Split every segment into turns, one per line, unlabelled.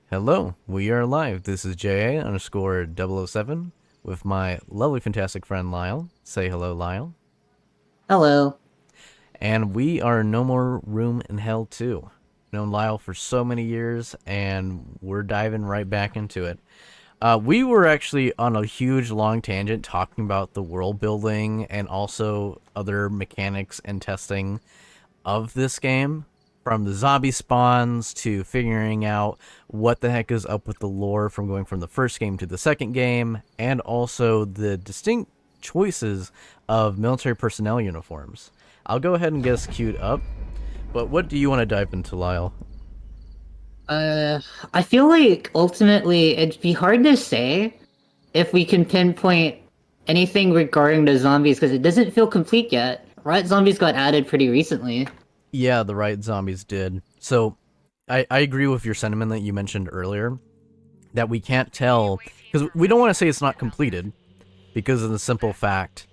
Hello, we are live. This is JA underscore 007 with my lovely, fantastic friend Lyall. Say hello, Lyall.
Hello.
And we are No More Room in Hell 2. Known Lyall for so many years, and we're diving right back into it. We were actually on a huge, long tangent talking about the world building and also other mechanics and testing of this game. From the zombie spawns to figuring out what the heck is up with the lore from going from the first game to the second game, and also the distinct choices of military personnel uniforms. I'll go ahead and get us queued up, but what do you want to dive into, Lyall?
I feel like ultimately it'd be hard to say if we can pinpoint anything regarding the zombies because it doesn't feel complete yet. Right? Zombies got added pretty recently.
Yeah, the right zombies did. So, I agree with your sentiment that you mentioned earlier, that we can't tell, because we don't want to say it's not completed, because of the simple fact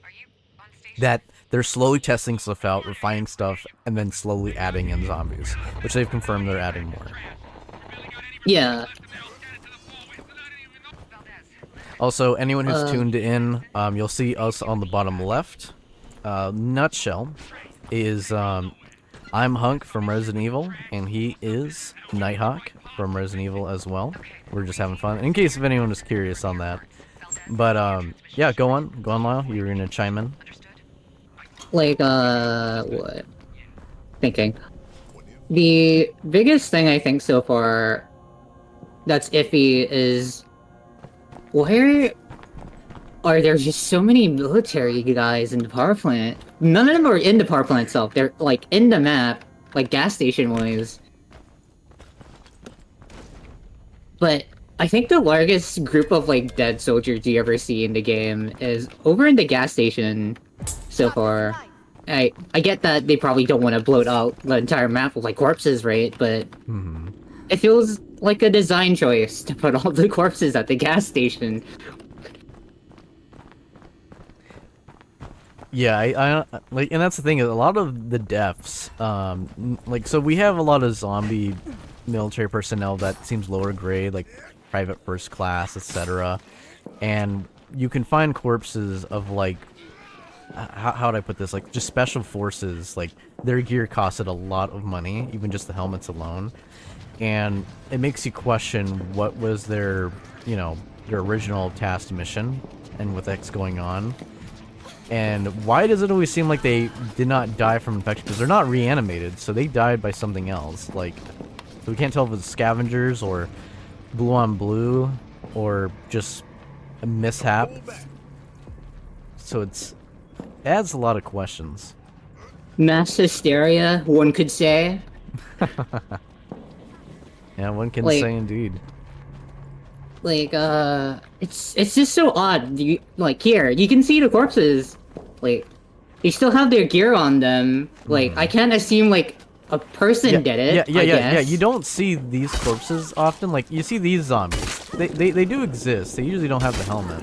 that they're slowly testing stuff out, refining stuff, and then slowly adding in zombies, which they've confirmed they're adding more.
Yeah.
Also, anyone who's tuned in, you'll see us on the bottom left. Nutshell is I'm Hunk from Resident Evil, and he is Nighthawk from Resident Evil as well. We're just having fun, in case if anyone is curious on that. But yeah, go on, Lyle. You're gonna chime in.
Like, what? Thinking. The biggest thing I think so far that's iffy is where are there just so many military guys in the power plant? None of them are in the power plant itself. They're like in the map, like gas station wise. But I think the largest group of like dead soldiers you ever see in the game is over in the gas station so far. I get that they probably don't want to bloat out the entire map with like corpses, right? But it feels like a design choice to put all the corpses at the gas station.
Yeah, I like, and that's the thing. A lot of the deaths, like, so we have a lot of zombie military personnel that seems lower grade, like private first class, etc. And you can find corpses of like, how would I put this? Like, just special forces. Like, their gear costed a lot of money, even just the helmets alone. And it makes you question what was their, their original task mission, and with X going on. And why does it always seem like they did not die from infection? Because they're not reanimated, so they died by something else. Like, so we can't tell if it's scavengers or blue on blue or just a mishap. So it adds a lot of questions.
Mass hysteria, one could say.
Yeah, one can
Like,
say indeed.
Like, it's just so odd. Like, here, you can see the corpses. Like, they still have their gear on them. Like, I can't assume, like, a person did it, I
yeah.
guess.
You don't see these corpses often. Like, you see these zombies. They do exist. They usually don't have the helmet.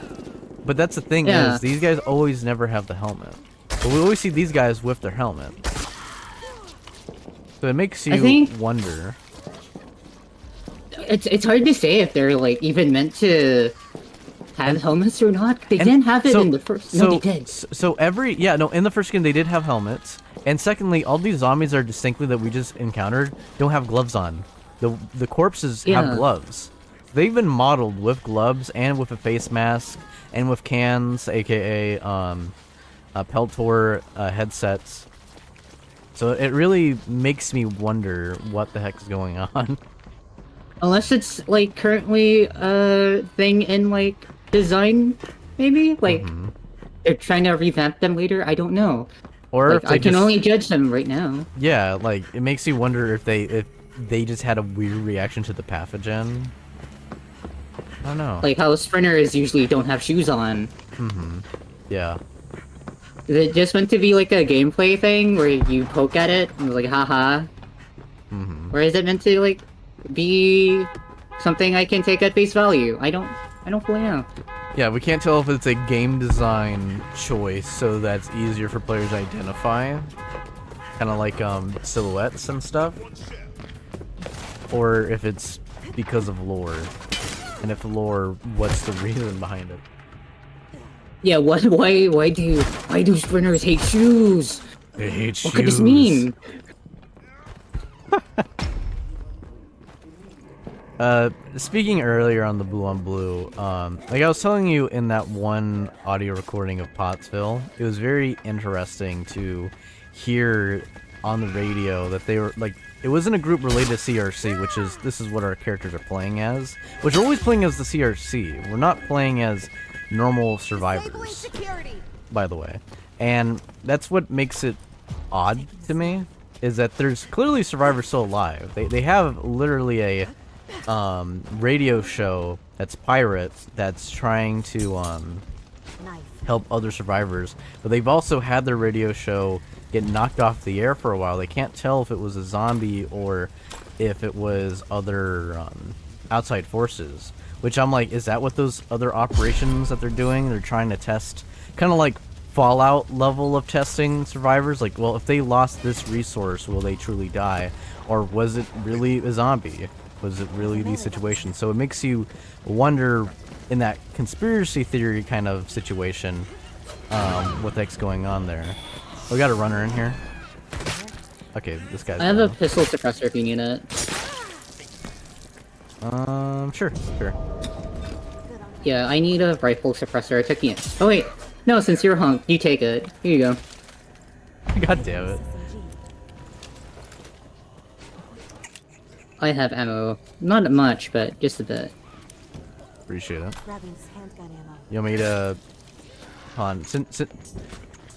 But that's the thing is, these guys always never have the helmet. But we always see these guys with their helmet. So it makes you wonder.
It's hard to say if they're, like, even meant to have helmets or not. They didn't have it in the first... No, they did.
So in the first game they did have helmets. And secondly, all these zombies are distinctly that we just encountered don't have gloves on. The corpses have gloves. They've been modeled with gloves and with a face mask and with cans, aka Peltor headsets. So it really makes me wonder what the heck is going on.
Unless it's, like, currently a thing in, like, design, maybe? Like, they're trying to revamp them later? I don't know.
Or
like,
if they
I can only judge them right now.
Yeah, like, it makes you wonder if they just had a weird reaction to the pathogen. I don't know.
Like how sprinters usually don't have shoes on.
Yeah.
Is it just meant to be like a gameplay thing where you poke at it and like haha? Or is it meant to like be something I can take at face value? I don't fully know.
Yeah, we can't tell if it's a game design choice so that's easier for players to identify. Kind of like silhouettes and stuff. or if it's because of lore. And if lore, what's the reason behind it?
Yeah, why do sprinters hate shoes?
They hate shoes.
What could this mean?
Speaking earlier on the Blue on Blue, like I was telling you in that one audio recording of Pottsville, it was very interesting to hear on the radio that they were, like, it wasn't a group related to CRC, which is, this is what our characters are playing as, which we're always playing as the CRC. We're not playing as normal survivors, by the way. And that's what makes it odd to me, is that there's clearly survivors still alive. They have literally a radio show that's pirate that's trying to help other survivors, but they've also had their radio show get knocked off the air for a while. They can't tell if it was a zombie or if it was other outside forces, which I'm like, is that what those other operations that they're doing? They're trying to test, kind of like Fallout level of testing survivors, like, well, if they lost this resource, will they truly die, or was it really a zombie? Was it really these situations? So it makes you wonder, in that conspiracy theory kind of situation, what the heck's going on there. We got a runner in here. Okay, this guy's
I have a
down.
pistol suppressor if you need it.
Sure.
Yeah, I need a rifle suppressor. I took it. Oh wait, no, since you're hunk, you take it. Here you go.
God damn it.
I have ammo. Not much, but just a bit.
Appreciate it. You want me to... Hold on.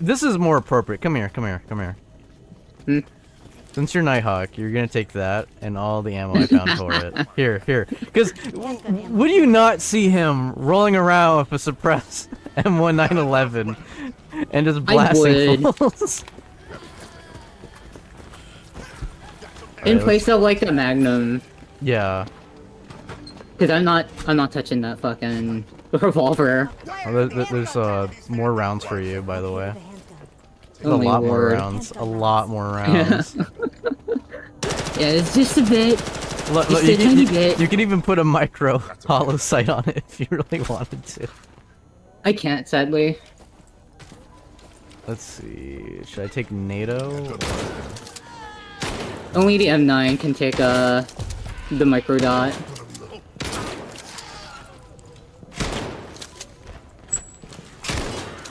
This is more appropriate. Come here.
Hmm?
Since you're Nighthawk, you're gonna take that and all the ammo I found for it. Here. Because would you not see him rolling around with a suppressed M1911 and just blasting fools?
In place of like the Magnum,
Yeah.
because I'm not touching that fucking revolver.
Well, there's more rounds for you, by the way.
Oh
a
my
lot more
lord.
rounds. A lot more rounds.
Yeah, it's just a bit.
Look,
Just
you,
a tiny
can,
bit.
you can even put a micro hollow sight on it if you really wanted to.
I can't, sadly.
Let's see. Should I take NATO? Or...
Only the M9 can take the micro dot.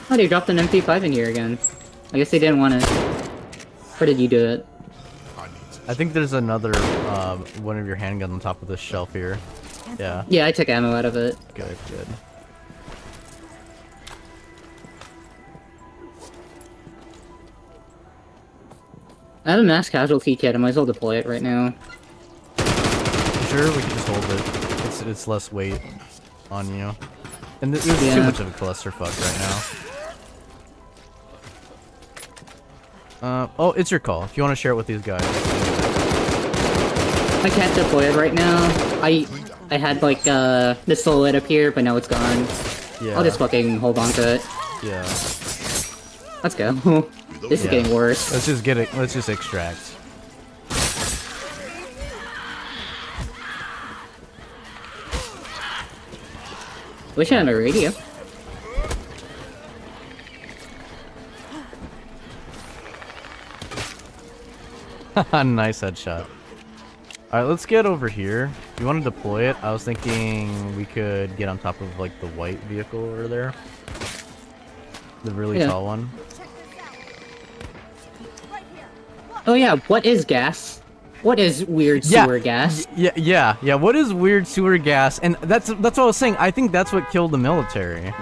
Oh, they dropped an MP5 in here again. I guess they didn't want to. Or did you do it?
I think there's another one of your handguns on top of this shelf here. Yeah.
Yeah, I took ammo out of it.
Good.
I have a mass casualty kit. I might as well deploy it right now.
Sure, we can just hold it. It's less weight on you. And there's too
Yeah.
much of a clusterfuck right now. Oh, it's your call. If you want to share it with these guys.
I can't deploy it right now. I had like the silhouette up here, but now it's gone.
Yeah.
I'll just fucking hold on to it.
Yeah.
Let's go. This is
Yeah.
getting worse.
Let's just get it. Let's just extract.
Wish I had a radio.
Nice headshot. Alright, let's get over here. If you want to deploy it, I was thinking we could get on top of, like, the white vehicle over there. The really
Yeah.
tall one.
Oh yeah, what is gas? What is weird sewer gas?
Yeah. What is weird sewer gas? And that's what I was saying. I think that's what killed the military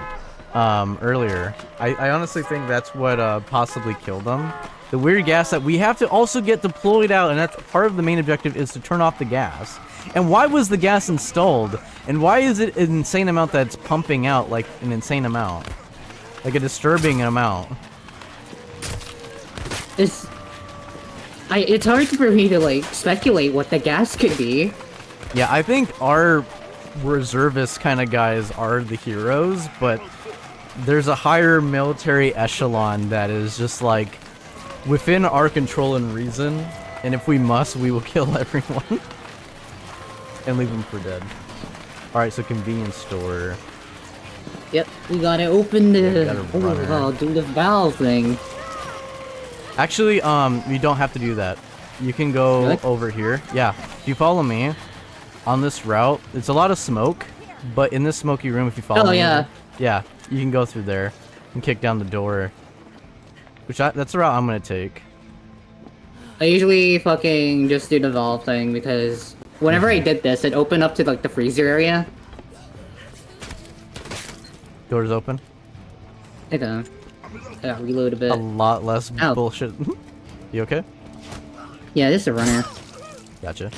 earlier. I honestly think that's what possibly killed them. The weird gas that we have to also get deployed out, and that's part of the main objective, is to turn off the gas. And why was the gas installed? And why is it an insane amount that's pumping out, like an insane amount? Like a disturbing amount.
It's hard for me to like speculate what the gas could be.
Yeah, I think our reservist kind of guys are the heroes, but there's a higher military echelon that is just like within our control and reason, and if we must, we will kill everyone. and leave them for dead. Alright, so convenience store.
Yep, we gotta open
Yeah,
the...
gotta run her.
Oh, do the valve thing.
Actually, you don't have to do that. You can go
Really?
over here. Yeah, if you follow me on this route, it's a lot of smoke, but in this smoky room, if you follow me,
yeah.
yeah, you can go through there and kick down the door. That's the route I'm gonna take.
I usually fucking just do the valve thing because whenever I did this, it opened up to like the freezer area.
Doors open.
I gotta reload a bit.
A lot less
Ow.
bullshit. You okay?
Yeah, this is a runner.
Gotcha.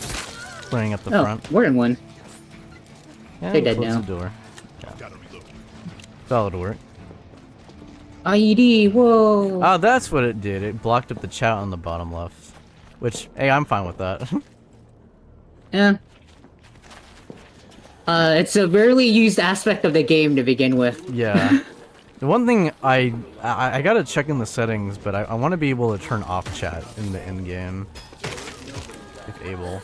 Clearing up the
Oh,
front.
more than one.
Yeah,
they're dead
close
now.
the door. Yeah. Solid work.
IED, whoa!
Oh, that's what it did. It blocked up the chat on the bottom left. Which, hey, I'm fine with that.
Yeah. It's a rarely used aspect of the game to begin with.
Yeah. The one thing I gotta check in the settings, but I want to be able to turn off chat in the end game, if able.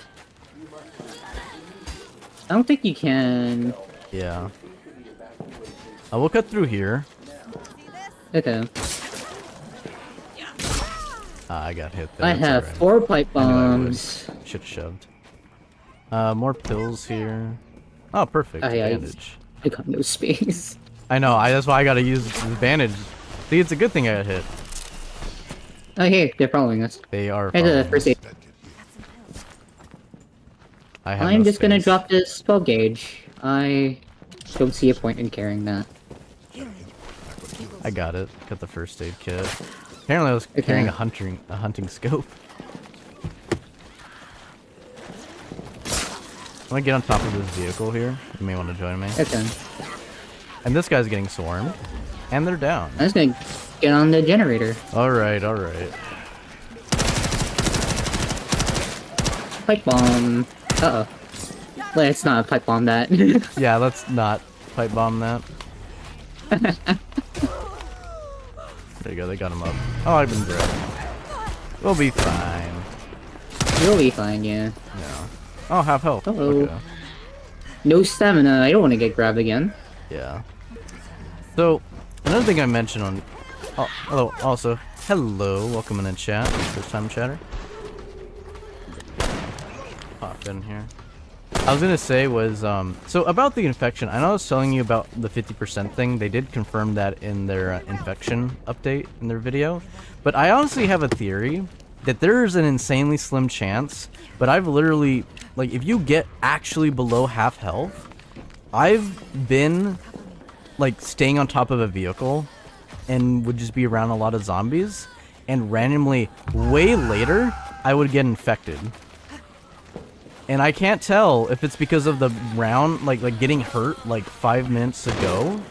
I don't think you can.
Yeah. We'll cut through here.
Okay.
I got hit there.
I
it's
have
alright.
4 pipe
I knew I would.
bombs.
Should've shoved. More pills here. Oh, perfect.
I
Bandage.
got no space.
I know. That's why I gotta use the bandage. See, it's a good thing I got hit.
Oh, hey, they're following us.
They are.
Hey, the
following
first
us.
aid.
I have
I'm
no
just gonna
space.
drop this 12 gauge. I don't see a point in carrying that.
I got it. Got the first aid kit. Apparently, I was
Okay.
carrying a hunting scope. I'm gonna get on top of this vehicle here. You may want to join me.
Okay.
And this guy's getting swarmed, and they're down.
I'm just gonna get on the generator.
All right, all right.
Pipe bomb. Uh-oh. Well, it's not a pipe bomb that.
Yeah, let's not pipe bomb that. There you go. They got him up. Oh, I've been grabbed. We'll be fine.
You'll be fine, yeah.
Yeah. Oh, have health.
Uh-oh.
Okay.
No stamina. I don't want to get grabbed again.
Yeah. So, another thing I mentioned on... Oh, hello, also. Hello, welcome in the chat. First time chatter. Pop in here. I was gonna say was, so about the infection, I know I was telling you about the 50% thing. They did confirm that in their infection update in their video. But I honestly have a theory that there's an insanely slim chance, but I've literally, like, if you get actually below half health, I've been, like, staying on top of a vehicle and would just be around a lot of zombies, and randomly, way later, I would get infected. And I can't tell if it's because of the round, like getting hurt, like, 5 minutes ago,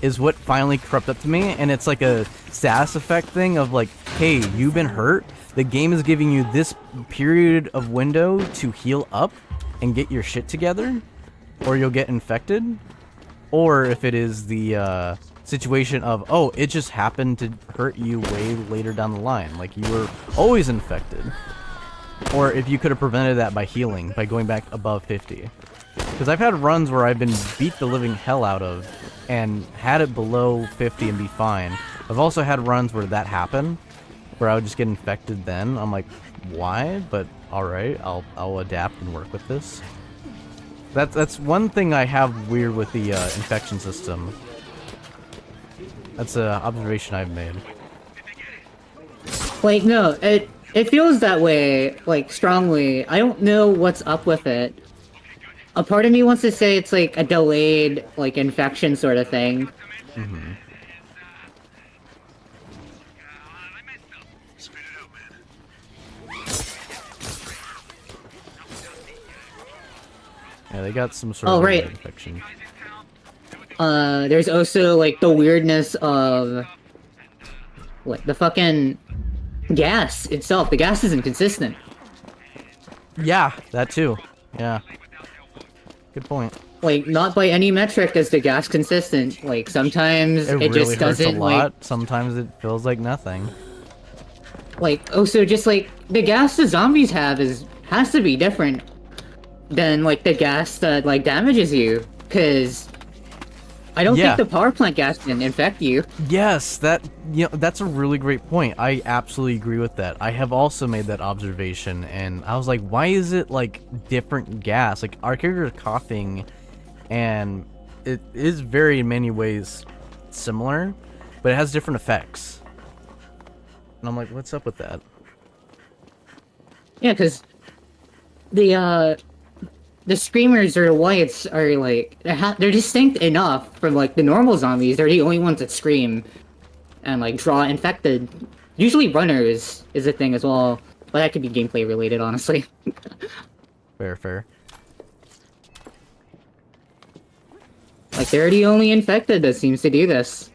is what finally crept up to me, and it's like a status effect thing of like, hey, you've been hurt, the game is giving you this period of window to heal up and get your shit together, or you'll get infected. Or if it is the situation of, oh, it just happened to hurt you way later down the line, like you were always infected. Or if you could have prevented that by healing, by going back above 50. Because I've had runs where I've been beat the living hell out of and had it below 50 and be fine. I've also had runs where that happened, where I would just get infected then. I'm like, why? But alright, I'll adapt and work with this. That's one thing I have weird with the infection system. That's an observation I've made.
Like, no, it feels that way, like, strongly. I don't know what's up with it. A part of me wants to say it's like a delayed, like, infection sort of thing.
Mm-hmm. Yeah, they got some sort
Oh,
of
right.
infection.
There's also, like, the weirdness of... what, the fucking gas itself. The gas isn't consistent.
Yeah, that too. Yeah. Good point.
Like, not by any metric is the gas consistent. Like, sometimes it
really
just
hurts
doesn't,
a
like...
lot. Sometimes it feels like nothing.
Like, also just, like, the gas the zombies have has to be different. than like the gas that like damages you, because I don't
Yeah.
think the power plant gas can infect you.
Yes, that's a really great point. I absolutely agree with that. I have also made that observation, and I was like, why is it like different gas? Like our character is coughing, and it is very in many ways similar, but it has different effects. And I'm like, what's up with that?
Yeah, because the screamers or the whites are like they're distinct enough from like the normal zombies. They're the only ones that scream and like draw infected. Usually runners is a thing as well, but that could be gameplay related, honestly.
Fair, fair.
Like they're the only infected that seems to do this.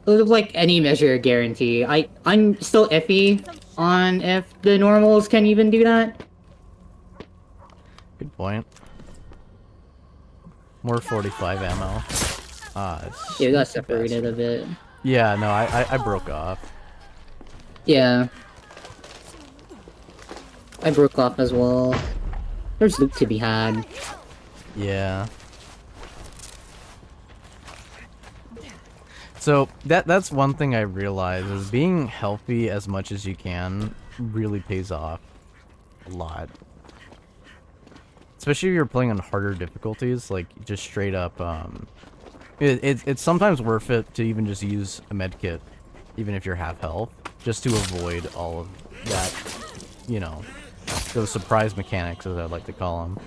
Like any measure guarantee. I'm still iffy on if the normals can even do that.
Good point. More 45 ammo.
Yeah, we got separated a bit.
Yeah, no, I broke off.
Yeah. I broke off as well. There's loot to be had.
Yeah. So that's one thing I realized is being healthy as much as you can really pays off a lot. Especially if you're playing on harder difficulties, like just straight up it's sometimes worth it to even just use a med kit even if you're half health, just to avoid all of that, you know, those surprise mechanics, as I'd like to call them.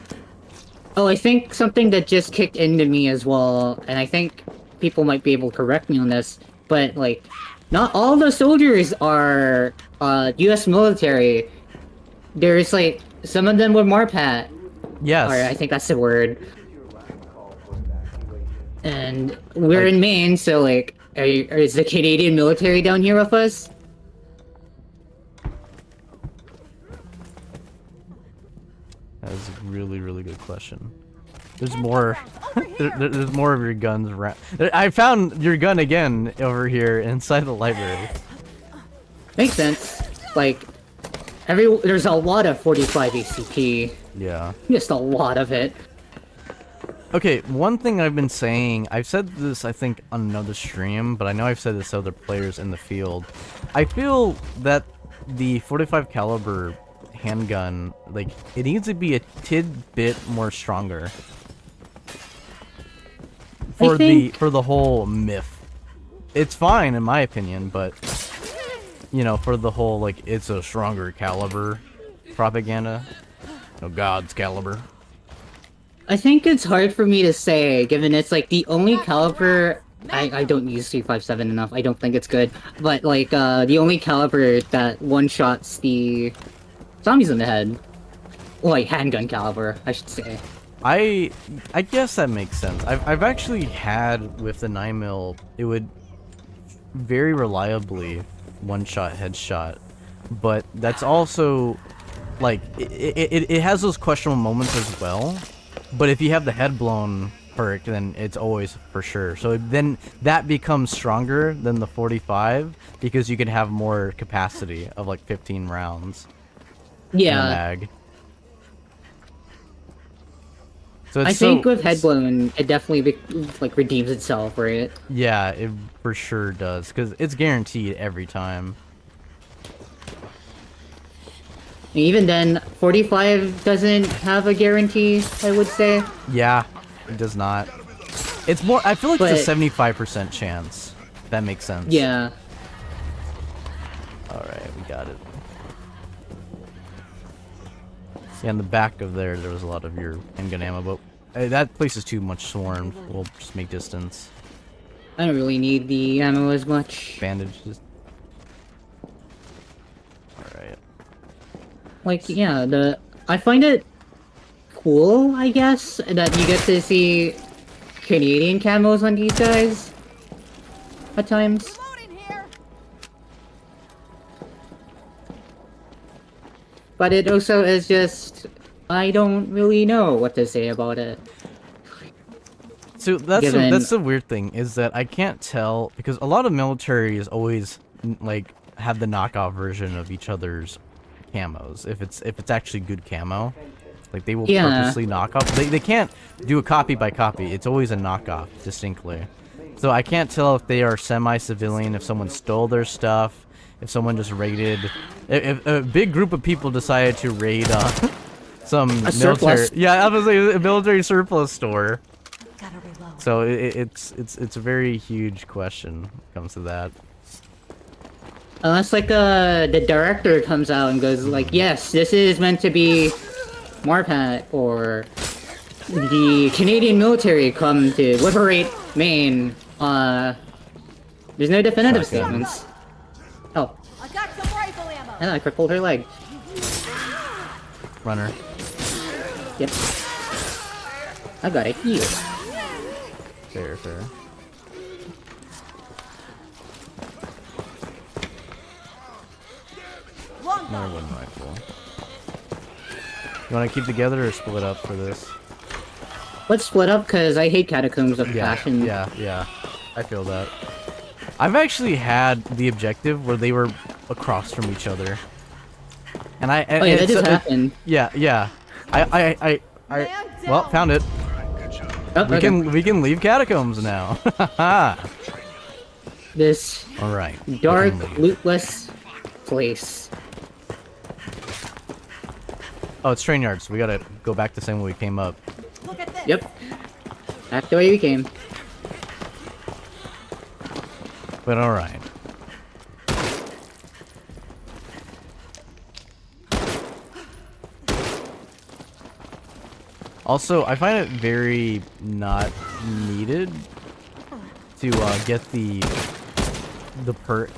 Oh, I think something that just kicked into me as well, and I think people might be able to correct me on this, but like, not all the soldiers are US military. There's like, some of them were MARPAT.
Yes.
Or I think that's the word. And we're in Maine, so like, is the Canadian military down here with us?
That is a really, really good question. There's more. There's more of your guns around. I found your gun again over here inside the library.
Makes sense. Like, there's a lot of 45 ACP.
Yeah.
Just a lot of it.
Okay, one thing I've been saying, I've said this I think on another stream, but I know I've said this to other players in the field. I feel that the 45 caliber handgun, like, it needs to be a tidbit more stronger for the whole myth. It's fine in my opinion, but you know, for the whole like it's a stronger caliber propaganda. No God's caliber.
I think it's hard for me to say, given it's like the only caliber. I don't use 357 enough. I don't think it's good, but like the only caliber that one shots the zombies in the head, like handgun caliber, I should say.
I guess that makes sense. I've actually had with the 9mm, it would very reliably one-shot headshot, but that's also like it has those questionable moments as well. But if you have the head blown perk, then it's always for sure. So then that becomes stronger than the 45 because you can have more capacity of like 15 rounds.
Yeah.
In a mag. So
I think with head blown, it definitely like redeems itself, right?
Yeah, it for sure does, because it's guaranteed every time.
Even then, 45 doesn't have a guarantee, I would say.
Yeah, it does not. It's more, I feel like
But,
it's a 75% chance. That makes sense.
Yeah.
Alright, we got it. Yeah, in the back of there was a lot of your handgun ammo, but that place is too much swarmed. We'll just make distance.
I don't really need the ammo as much.
Bandages. Alright.
Like, yeah, I find it cool, I guess, that you get to see Canadian camos on these guys at times. But it also is just, I don't really know what to say about it.
So that's the weird thing, is that I can't tell, because a lot of military is always like have the knockoff version of each other's camos. If it's actually good camo, like they will purposely knock off. They can't do a copy by copy. It's always a knockoff, distinctly. So I can't tell if they are semi-civilian, if someone stole their stuff, if someone just raided. If a big group of people decided to raid some military,
surplus.
yeah, I was gonna say a military surplus store.
Gotta reload.
So it's a very huge question when it comes to that.
Unless like the director comes out and goes like, yes, this is meant to be Marpat, or the Canadian military come to liberate Maine. There's no definitive
Shotgun.
statements. Oh,
I got some rifle ammo.
and I crippled her leg.
Runner.
Yep. I got a heal.
Fair, fair. Another one rifle. You want to keep together or split up for this?
Let's split up, because I hate Catacombs of
Yeah,
Passion.
yeah. I feel that. I've actually had the objective where they were across from each other, and I.
Oh yeah, that just happened.
Yeah. I. Well, found it.
Oh, okay.
We can leave Catacombs now.
This
All right.
dark,
we can leave.
lootless place.
Oh, it's train yards. We gotta go back the same way we came up.
Look at this.
Yep. Back the way we came.
But all right. Also, I find it very not needed to get the perk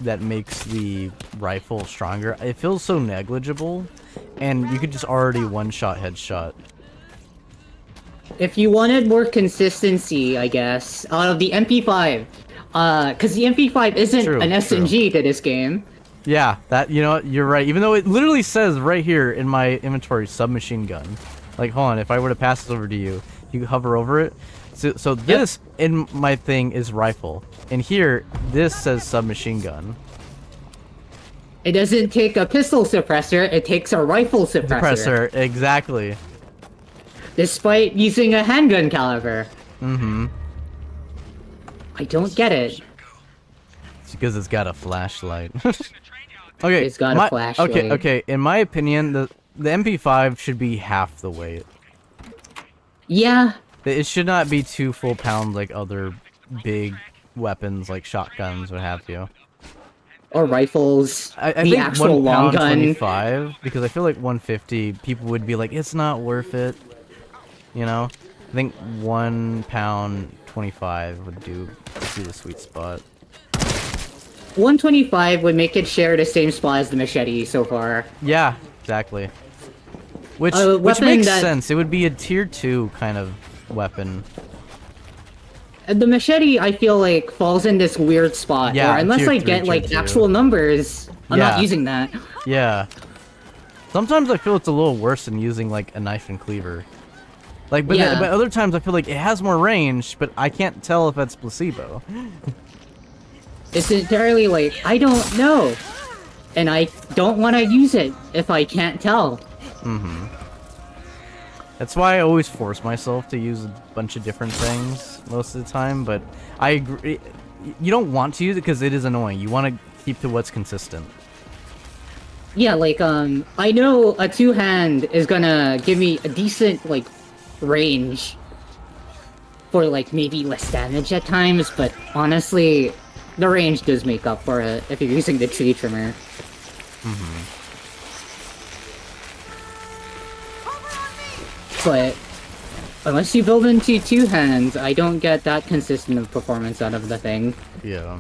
that makes the rifle stronger. It feels so negligible, and you could just already one-shot headshot.
If you wanted more consistency, I guess, out of the MP5, because the MP5 isn't
True,
an SMG to this game.
Yeah, that, you know what, you're right. Even though it literally says right here in my inventory, submachine gun. Like, hold on, if I were to pass this over to you, you hover over it. So this in my thing is rifle, and here this says submachine gun.
It doesn't take a pistol suppressor; it takes a rifle suppressor.
Exactly.
Despite using a handgun caliber.
Mm-hmm.
I don't get it.
It's because it's got a flashlight. Okay.
It's got a flashlight.
Okay. In my opinion, the MP5 should be half the weight.
Yeah.
It should not be 2 full pounds like other big weapons like shotguns, what have you.
Or rifles.
I
the
think
actual
1
long
pound
gun.
25, because I feel like 150 people would be like, it's not worth it. You know? I think 1 pound 25 would do the sweet spot.
125 would make it share the same spot as the machete so far.
Yeah, exactly. Which
weapon
makes
that-
sense. It would be a tier 2 kind of weapon.
The machete, I feel like, falls in this weird spot.
Yeah,
where unless
tier
I
3,
get,
tier
like,
2.
actual numbers, I'm
Yeah.
not using that.
Yeah. Sometimes I feel it's a little worse than using like a knife and cleaver. Like, but,
Yeah.
but other times I feel like it has more range, but I can't tell if that's placebo.
It's entirely like, I don't know. And I don't want to use it if I can't tell.
Mm-hmm. That's why I always force myself to use a bunch of different things most of the time, but I agree. You don't want to use it because it is annoying. You want to keep to what's consistent.
Yeah, like, I know a two-hand is gonna give me a decent, like, range for, like, maybe less damage at times, but honestly, the range does make up for it if you're using the tree trimmer.
Mm-hmm.
But unless you build into two hands, I don't get that consistent of performance out of the thing.
Yeah.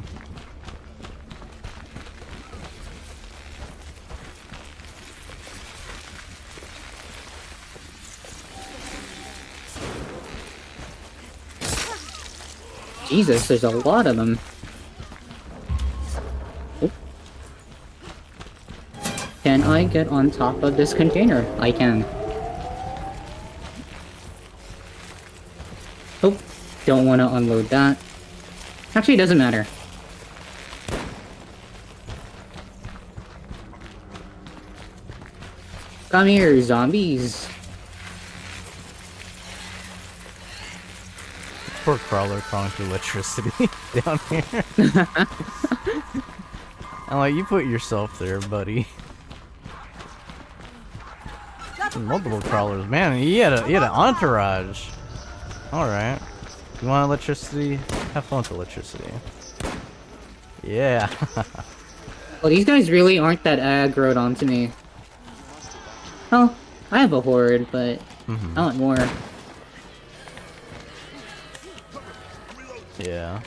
Jesus, there's a lot of them. Oh. Can I get on top of this container? I can. Oh, don't want to unload that. Actually, it doesn't matter. Come here, zombies.
Poor crawler crawling through electricity down here. I'm like, you put yourself there, buddy. Multiple crawlers, man. He had an entourage. All right. You want electricity? Have fun with electricity. Yeah.
Well, these guys really aren't that aggroed onto me. Oh, I have a horde, but I want more.
Yeah.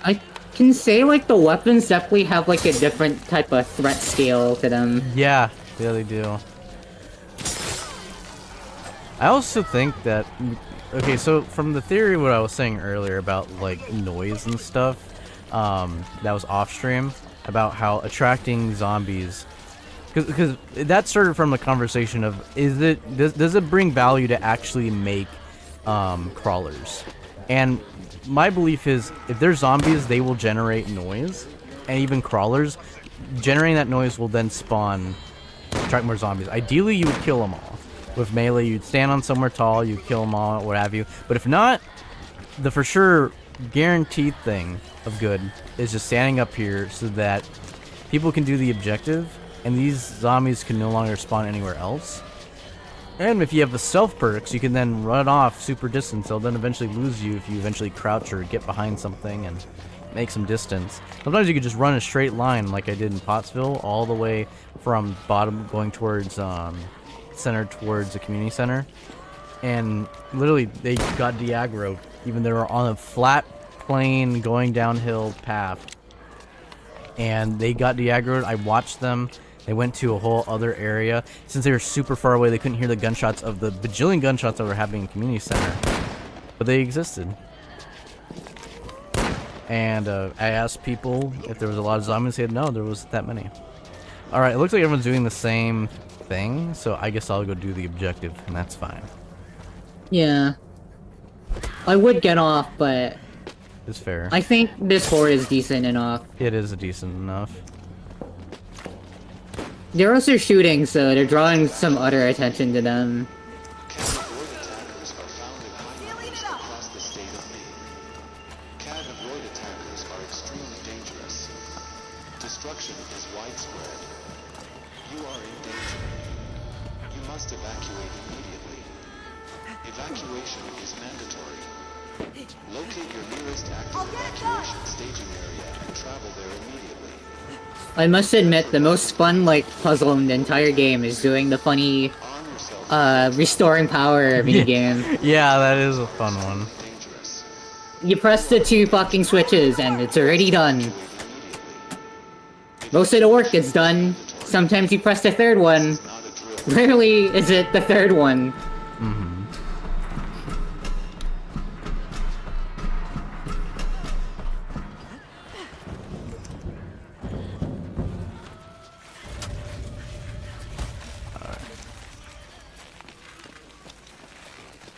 I can say, like, the weapons definitely have, like, a different type of threat scale to them.
Yeah. Yeah, they do. I also think that... Okay, so from the theory what I was saying earlier about, like, noise and stuff, that was off-stream, about how attracting zombies... Because that started from a conversation of, does it bring value to actually make crawlers? And my belief is, if they're zombies, they will generate noise, and even crawlers, generating that noise will then spawn, attract more zombies. Ideally, you would kill them all. With melee, you'd stand on somewhere tall, you'd kill them all, what have you. But if not, the for sure guaranteed thing of good is just standing up here so that people can do the objective, and these zombies can no longer spawn anywhere else. And if you have the stealth perks, you can then run off super distance. They'll then eventually lose you if you eventually crouch or get behind something and make some distance. Sometimes you could just run a straight line like I did in Pottsville, all the way from bottom going towards center towards the community center. And literally they got de-aggroed, even though they were on a flat plane going downhill path. And they got de-aggroed. I watched them. They went to a whole other area. Since they were super far away, they couldn't hear the gunshots of the bajillion gunshots that were happening in the community center. But they existed. And I asked people if there was a lot of zombies. They said no, there wasn't that many. Alright, it looks like everyone's doing the same thing, so I guess I'll go do the objective, and that's fine.
Yeah. I would get off, but
It's fair.
I think this horde is decent enough.
It is decent enough.
They're also shooting, so they're drawing some utter attention to them.
Cat-avoid attackers are found in high numbers across the state of Maine. Cat-avoid attackers are extremely dangerous. Destruction is widespread. You are in danger. You must evacuate immediately. Evacuation is mandatory. Locate your nearest active evacuation staging area and travel there immediately.
I must admit, the most fun, like, puzzle in the entire game is doing the funny,
Arm yourself
restoring power minigame.
Yeah, that is a fun one.
dangerous.
You press the 2 fucking switches and it's already done. Most of the work gets done. Sometimes you press the 3rd one.
Not a drill.
Rarely is it the 3rd one.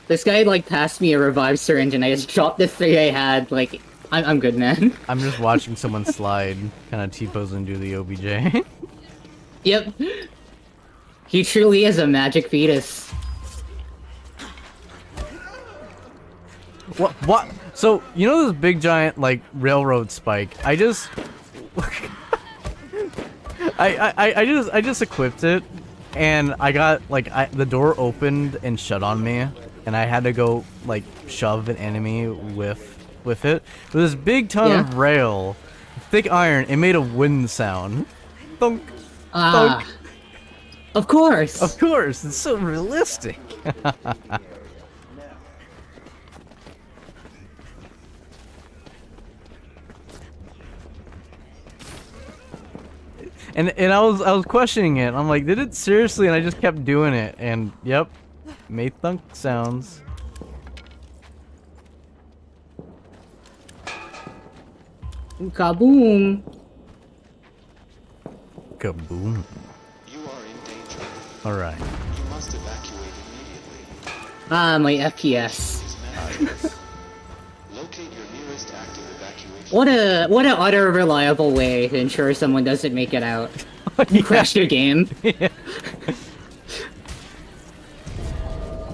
This guy, like, passed me a revived syringe and I just dropped the 3 I had, like, I'm good, man.
I'm just watching someone slide, kind of T-pose and do the OBJ.
Yep. He truly is a magic fetus.
What? So, you know this big giant, like, railroad spike? I just... I just equipped it, and I got, like, the door opened and shut on me, and I had to go, like, shove an enemy with it. With this big ton of rail, thick iron, it made a wind sound. Thunk.
Ah.
Thunk.
Of course!
Of course, it's so realistic. And I was questioning it. I'm like, did it seriously? And I just kept doing it. And yep, made thunk sounds.
Kaboom!
Kaboom.
You are in danger.
All right.
You must evacuate immediately.
Ah, my FPS.
Is mandatory. Locate your nearest active evacuation.
What a utter reliable way to ensure someone doesn't make it out. You crash your game.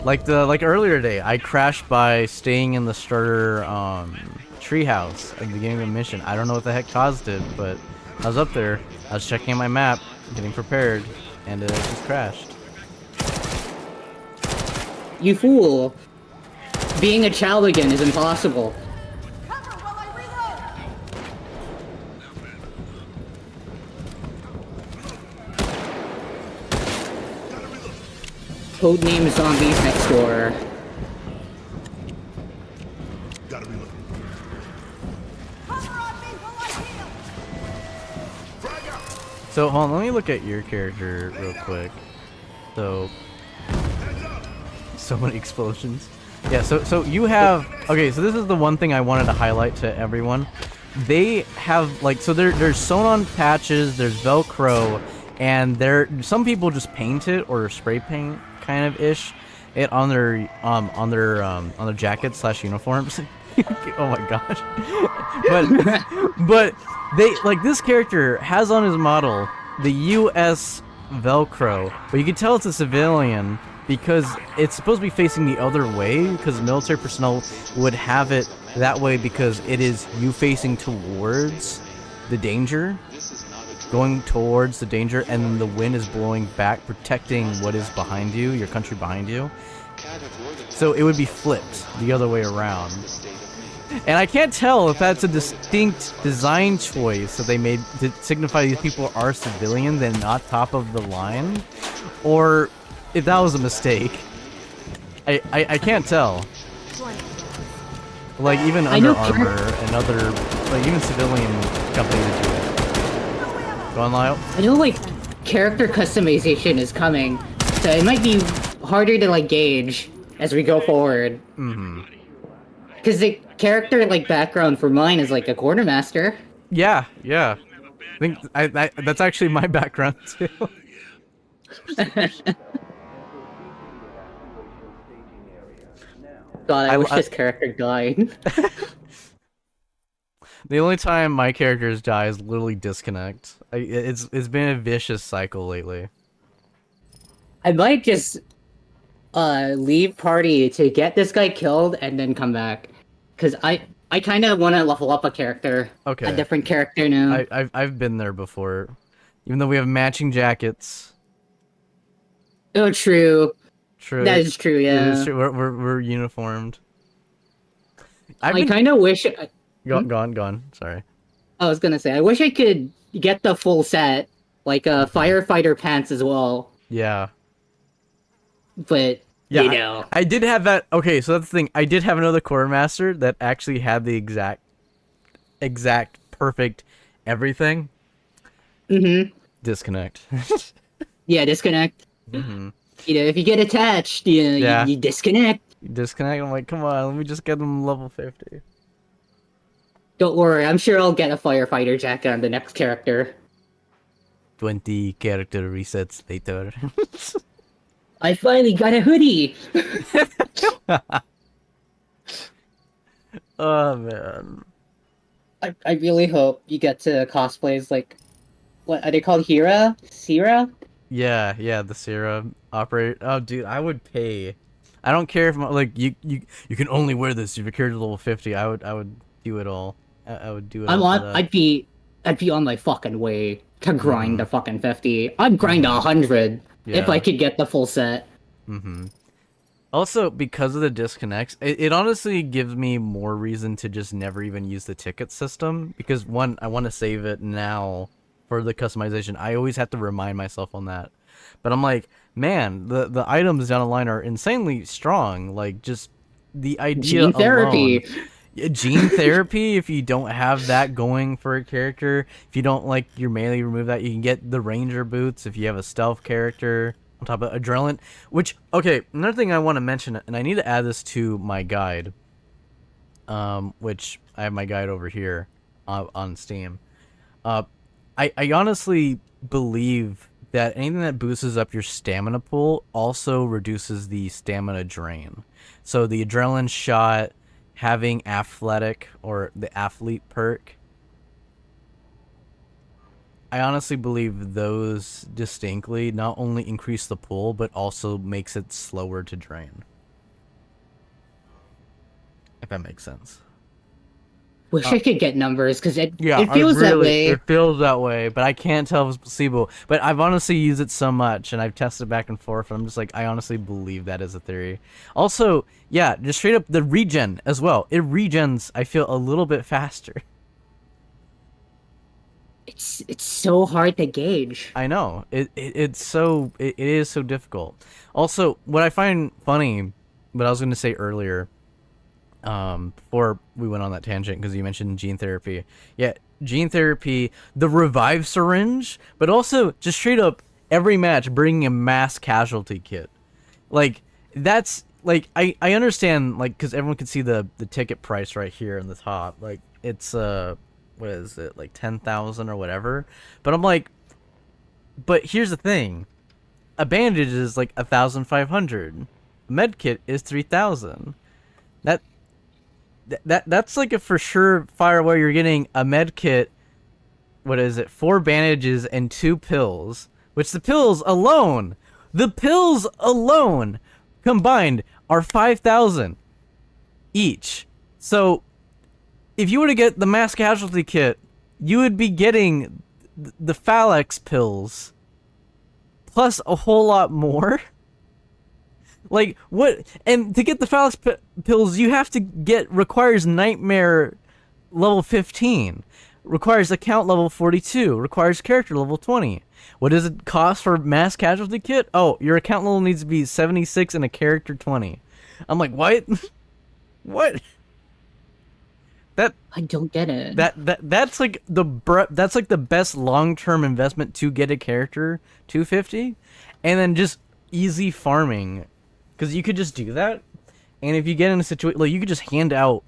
Like earlier today, I crashed by staying in the starter treehouse at the beginning of the mission. I don't know what the heck caused it, but I was up there. I was checking my map, getting prepared, and it just crashed.
You fool! Being a child again is impossible.
Cover while I reload.
Codename Zombies Next Door.
Gotta reload.
Cover on me while I heal.
Frag out.
So hold on, let me look at your character real quick. So many explosions. Yeah, so you have, okay, so this is the one thing I wanted to highlight to everyone. They have, like, so there's sewn on patches, there's Velcro, and some people just paint it or spray paint kind of ish it on their jackets slash uniforms. Oh my gosh. but they, like, this character has on his model the US Velcro, but you can tell it's a civilian because it's supposed to be facing the other way, because military personnel would have it that way because it is you facing towards the danger, going towards the danger, and then the wind is blowing back, protecting what is behind you, your country behind you. So it would be flipped the other way around. And I can't tell if that's a distinct design choice that they made to signify these people are civilian and not top of the line, or if that was a mistake. I can't tell. Like, even Under Armour and other, like, even civilian companies do it. Go on, Lyall.
I know, like, character customization is coming, so it might be harder to, like, gauge as we go forward.
Mm-hmm.
Because the character, like, background for mine is, like, a quartermaster.
Yeah. I think that's actually my background, too.
God, I wish this character died.
The only time my characters die is literally disconnect. It's been a vicious cycle lately.
I might just leave party to get this guy killed and then come back, because I kind of want to level up a character.
Okay.
A different character now.
I've been there before, even though we have matching jackets.
Oh, true.
True.
That is true. Yeah.
It is true. We're uniformed.
I kind of wish.
Gone. Sorry.
I was gonna say I wish I could get the full set, like firefighter pants as well.
Yeah.
But
Yeah,
you know,
I did have that. Okay, so that's the thing. I did have another quartermaster that actually had the exact perfect everything.
Mm-hmm.
Disconnect.
Yeah, disconnect.
Mm-hmm.
You know, if you get attached, you disconnect.
Disconnect. I'm like, come on, let me just get them level 50.
Don't worry, I'm sure I'll get a firefighter jacket on the next character.
20 character resets later.
I finally got a hoodie!
Oh man.
I really hope you get to cosplay as, like, what are they called? Sierra?
Yeah, the Serum operator. Oh, dude, I would pay. I don't care if like you can only wear this if your character's level 50. I would do it all. I would do it.
I'd be on my fucking way to grind the fucking 50. I'd grind 100 if I could get the full set.
Mm-hmm. Also, because of the disconnects, it honestly gives me more reason to just never even use the ticket system, because one, I want to save it now for the customization. I always have to remind myself on that. But I'm like, man, the items down the line are insanely strong. Like, just the idea
Gene therapy.
Alone. Gene therapy, if you don't have that going for a character, if you don't like your melee, remove that, you can get the ranger boots if you have a stealth character on top of adrenaline. Which, okay, another thing I want to mention, and I need to add this to my guide, which I have my guide over here on Steam. I honestly believe that anything that boosts up your stamina pool also reduces the stamina drain. So the adrenaline shot, having athletic or the athlete perk, I honestly believe those distinctly not only increase the pool, but also makes it slower to drain. that makes sense.
Wish I could get numbers because it
Yeah,
feels that way.
It feels that way, but I can't tell if it's placebo. But I've honestly used it so much, and I've tested back and forth, and I'm just like, I honestly believe that is a theory. Also, yeah, just straight up the regen as well. It regens, I feel, a little bit faster.
It's so hard to gauge.
I know. It is so difficult. Also, what I find funny, what I was going to say earlier, before we went on that tangent, because you mentioned gene therapy. Yeah, gene therapy, the revive syringe, but also just straight up every match bringing a mass casualty kit. Like, that's, like, I understand, like, because everyone can see the ticket price right here in the top. Like, it's, what is it, like 10,000 or whatever. But I'm like, but here's the thing. A bandage is like 1,500. A med kit is 3,000. That's like a for sure fire where you're getting a med kit, what is it, 4 bandages and 2 pills, which the pills alone combined are 5,000 each. So if you were to get the mass casualty kit, you would be getting the Phalanx pills plus a whole lot more. Like, what? And to get the Phalanx pills, you have to requires Nightmare level 15, requires account level 42, requires character level 20. What does it cost for mass casualty kit? Oh, your account level needs to be 76 and a character 20. I'm like, what? What?
I don't get it.
That's like the best long-term investment to get a character 250, and then just easy farming. Because you could just do that, and if you get in a situation, like, you could just hand out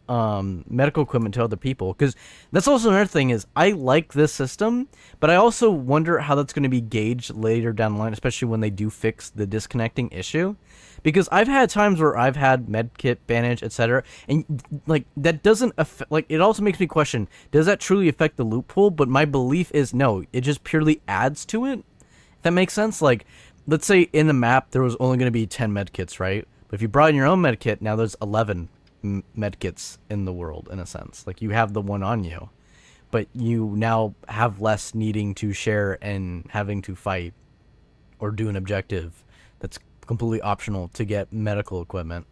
medical equipment to other people. Because that's also another thing is, I like this system, but I also wonder how that's going to be gauged later down the line, especially when they do fix the disconnecting issue. Because I've had times where I've had medkit, bandage, etc., and like that doesn't affect. Like, it also makes me question: does that truly affect the loot pool? But my belief is no. It just purely adds to it. If that makes sense. Like, let's say in the map there was only going to be 10 medkits, right? But if you brought in your own medkit, now there's 11 medkits in the world, in a sense. Like, you have the one on you, but you now have less needing to share and having to fight or do an objective that's completely optional to get medical equipment.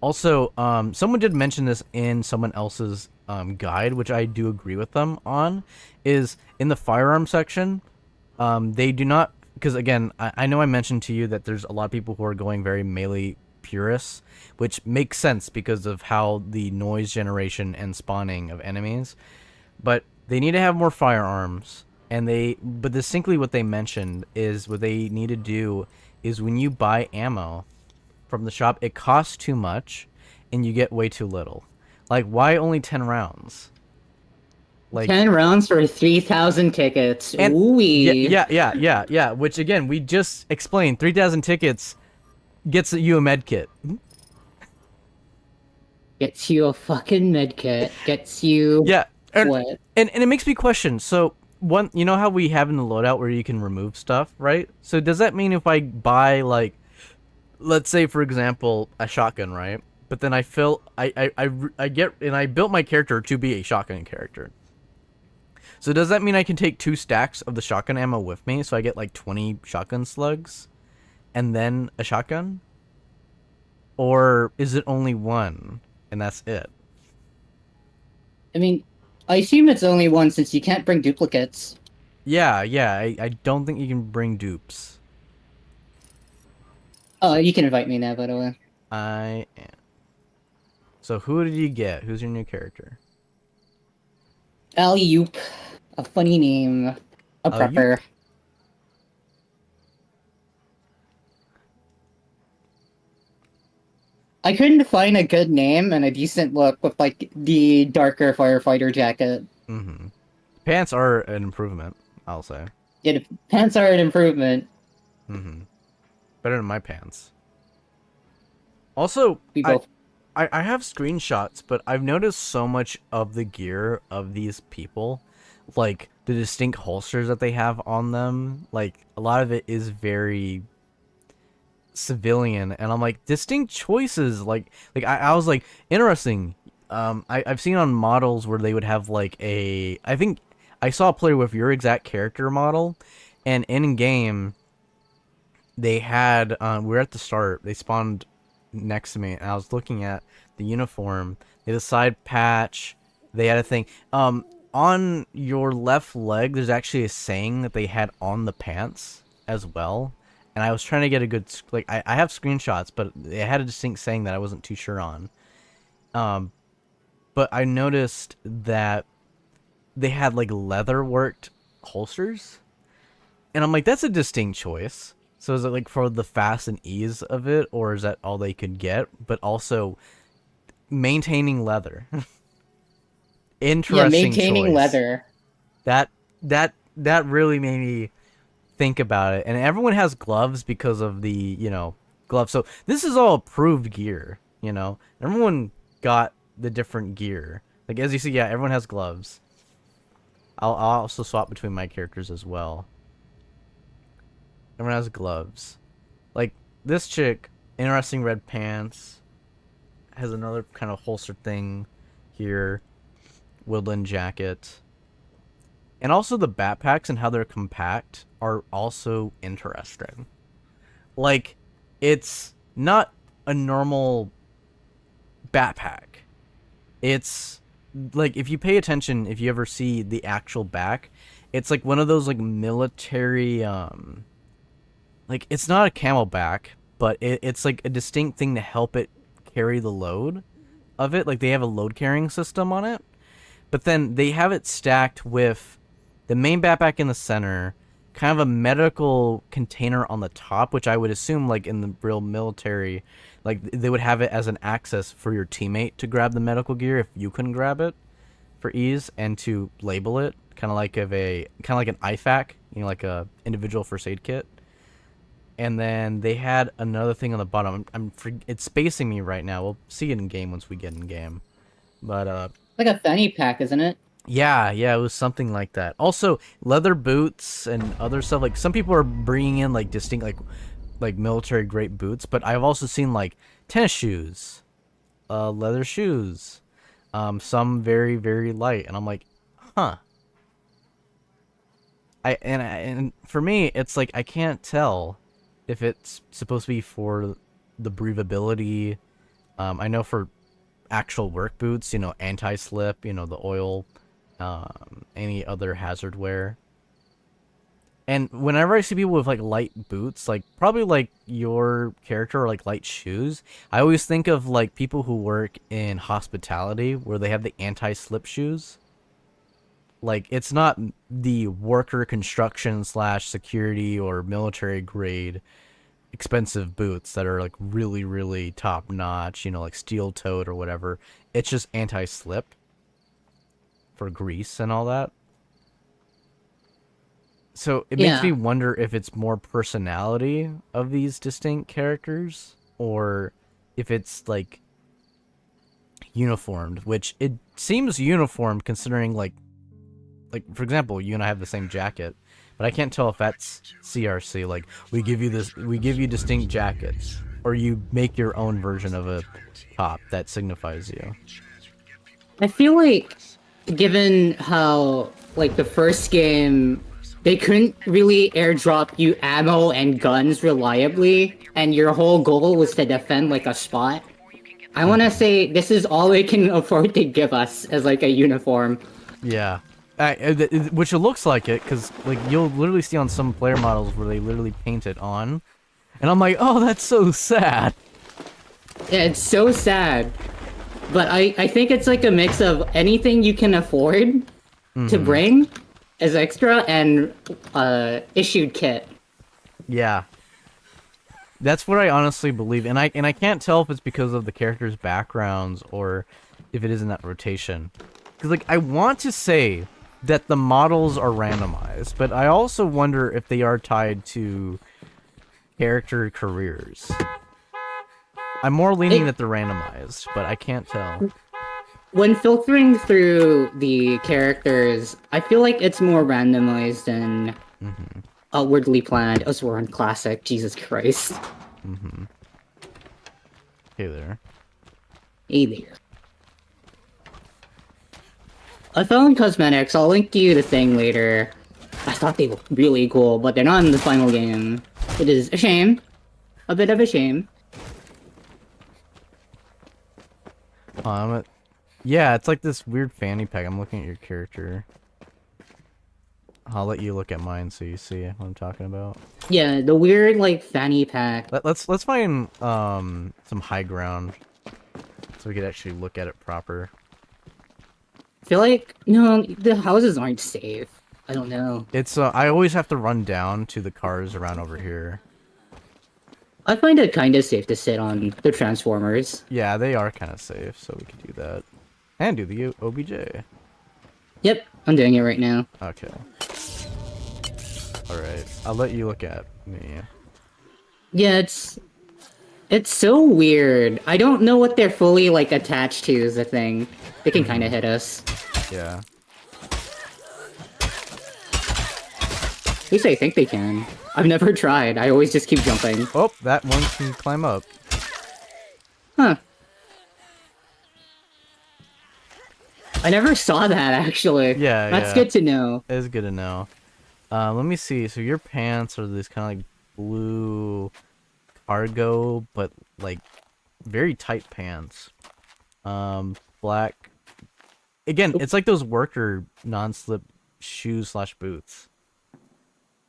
Also, someone did mention this in someone else's guide, which I do agree with them on, is in the firearm section, they do not, because again, I know I mentioned to you that there's a lot of people who are going very melee purists, which makes sense because of how the noise generation and spawning of enemies, but they need to have more firearms, but distinctly what they mentioned is what they need to do is when you buy ammo from the shop, it costs too much and you get way too little. Like, why only 10 rounds? Like
10 rounds for 3,000 tickets.
and
Ooh-wee.
yeah, which again, we just explained 3,000 tickets gets you a med kit.
Gets you a fucking medkit. Gets you...
Yeah.
What?
And it makes me question, so one, you know how we have in the loadout where you can remove stuff, right? So does that mean if I buy, like, let's say for example a shotgun, right? But then I built my character to be a shotgun character. So does that mean I can take 2 stacks of the shotgun ammo with me, so I get like 20 shotgun slugs and then a shotgun? Or is it only 1 and that's it?
I mean, I assume it's only 1 since you can't bring duplicates.
Yeah, I don't think you can bring dupes.
Oh, you can invite me now, by the way.
I am. So who did you get? Who's your new character?
Alley-oop. A funny name. A
Alley-oop?
prepper. I couldn't find a good name and a decent look with, like, the darker firefighter jacket.
Mm-hmm. Pants are an improvement, I'll say.
Yeah, the pants are an improvement.
Mm-hmm. Better than my pants. Also,
We both...
I have screenshots, but I've noticed so much of the gear of these people, like the distinct holsters that they have on them, like a lot of it is very civilian, and I'm like, distinct choices. I was like, interesting. I've seen on models where they would have like I think I saw a player with your exact character model, and in game they had we were at the start. They spawned next to me, and I was looking at the uniform. They had a side patch. They had a thing. On your left leg, there's actually a saying that they had on the pants as well. And I was trying to get a good, like, I have screenshots, but it had a distinct saying that I wasn't too sure on. But I noticed that they had, like, leather worked holsters. And I'm like, that's a distinct choice. So is it, like, for the fast and ease of it, or is that all they could get? But also, maintaining leather. Interesting
maintaining
choice.
leather.
That really made me think about it. And everyone has gloves because of the, you know, gloves. So this is all approved gear, you know. Everyone got the different gear. Like, as you see, yeah, everyone has gloves. I'll also swap between my characters as well. Everyone has gloves. Like, this chick, interesting red pants, has another kind of holster thing here. Woodland jacket. And also the backpacks and how they're compact are also interesting. Like, it's not a normal backpack. It's like, if you pay attention, if you ever see the actual back, it's like one of those like military like, it's not a camelback, but it's like a distinct thing to help it carry the load of it. Like, they have a load carrying system on it. But then they have it stacked with the main backpack in the center, kind of a medical container on the top, which I would assume, like, in the real military, like, they would have it as an access for your teammate to grab the medical gear if you couldn't grab it for ease, and to label it, kind of like an IFAK, you know, like a individual first aid kit. And then they had another thing on the bottom. It's spacing me right now. We'll see it in game once we get in game. But
Like a fanny pack, isn't it?
yeah, it was something like that. Also, leather boots and other stuff. Like, some people are bringing in like distinct like military grade boots, but I've also seen like tennis shoes, leather shoes, some very very light, and I'm like, huh. And for me, it's like I can't tell if it's supposed to be for the breathability. I know for actual work boots, you know, anti-slip, you know, the oil, any other hazard wear. And whenever I see people with like light boots, like probably like your character, or like light shoes, I always think of like people who work in hospitality where they have the anti-slip shoes. Like, it's not the worker construction / security or military grade expensive boots that are like really really top notch, you know, like steel toed or whatever. It's just anti-slip for grease and all that. So it makes me wonder if it's more personality of these distinct characters, or if it's like uniformed, which it seems uniformed considering like for example, you and I have the same jacket. But I can't tell if that's CRC. Like, we give you distinct jackets, or you make your own version of a top that signifies you.
I feel like, given how, like, the first game, they couldn't really airdrop you ammo and guns reliably, and your whole goal was to defend, like, a spot, I want to say this is all they can afford to give us as, like, a uniform.
Yeah. Which it looks like it, because like you'll literally see on some player models where they literally paint it on, and I'm like, oh, that's so sad.
Yeah, it's so sad. But I think it's like a mix of anything you can afford to bring as extra and issued kit.
Yeah. That's what I honestly believe, and I can't tell if it's because of the characters' backgrounds or if it is in that rotation. Because like, I want to say that the models are randomized, but I also wonder if they are tied to character careers. I'm more leaning that they're randomized, but I can't tell.
When filtering through the characters, I feel like it's more randomized than outwardly planned. As we're on Classic, Jesus Christ.
Mm-hmm. Hey there.
Hey there. I found cosmetics. I'll link you the thing later. I thought they looked really cool, but they're not in the final game. It is a shame. A bit of a shame.
Yeah, it's like this weird fanny pack. I'm looking at your character. I'll let you look at mine so you see what I'm talking about.
Yeah, the weird, like, fanny pack.
Let's find some high ground so we could actually look at it proper.
I feel like, no, the houses aren't safe. I don't know.
It's I always have to run down to the cars around over here.
I find it kind of safe to sit on the Transformers.
Yeah, they are kind of safe, so we could do that. And do the OBJ.
Yep, I'm doing it right now.
Okay. Alright, I'll let you look at me.
Yeah, it's so weird. I don't know what they're fully, like, attached to is the thing. They can kind of hit us.
Yeah.
At least I think they can. I've never tried. I always just keep jumping.
Oh, that one can climb up.
Huh. I never saw that, actually.
Yeah,
That's
yeah.
good to know.
It's good to know. Let me see. So your pants are this kind of like blue cargo, but like very tight pants. Black. Again, it's like those worker non-slip shoes / boots.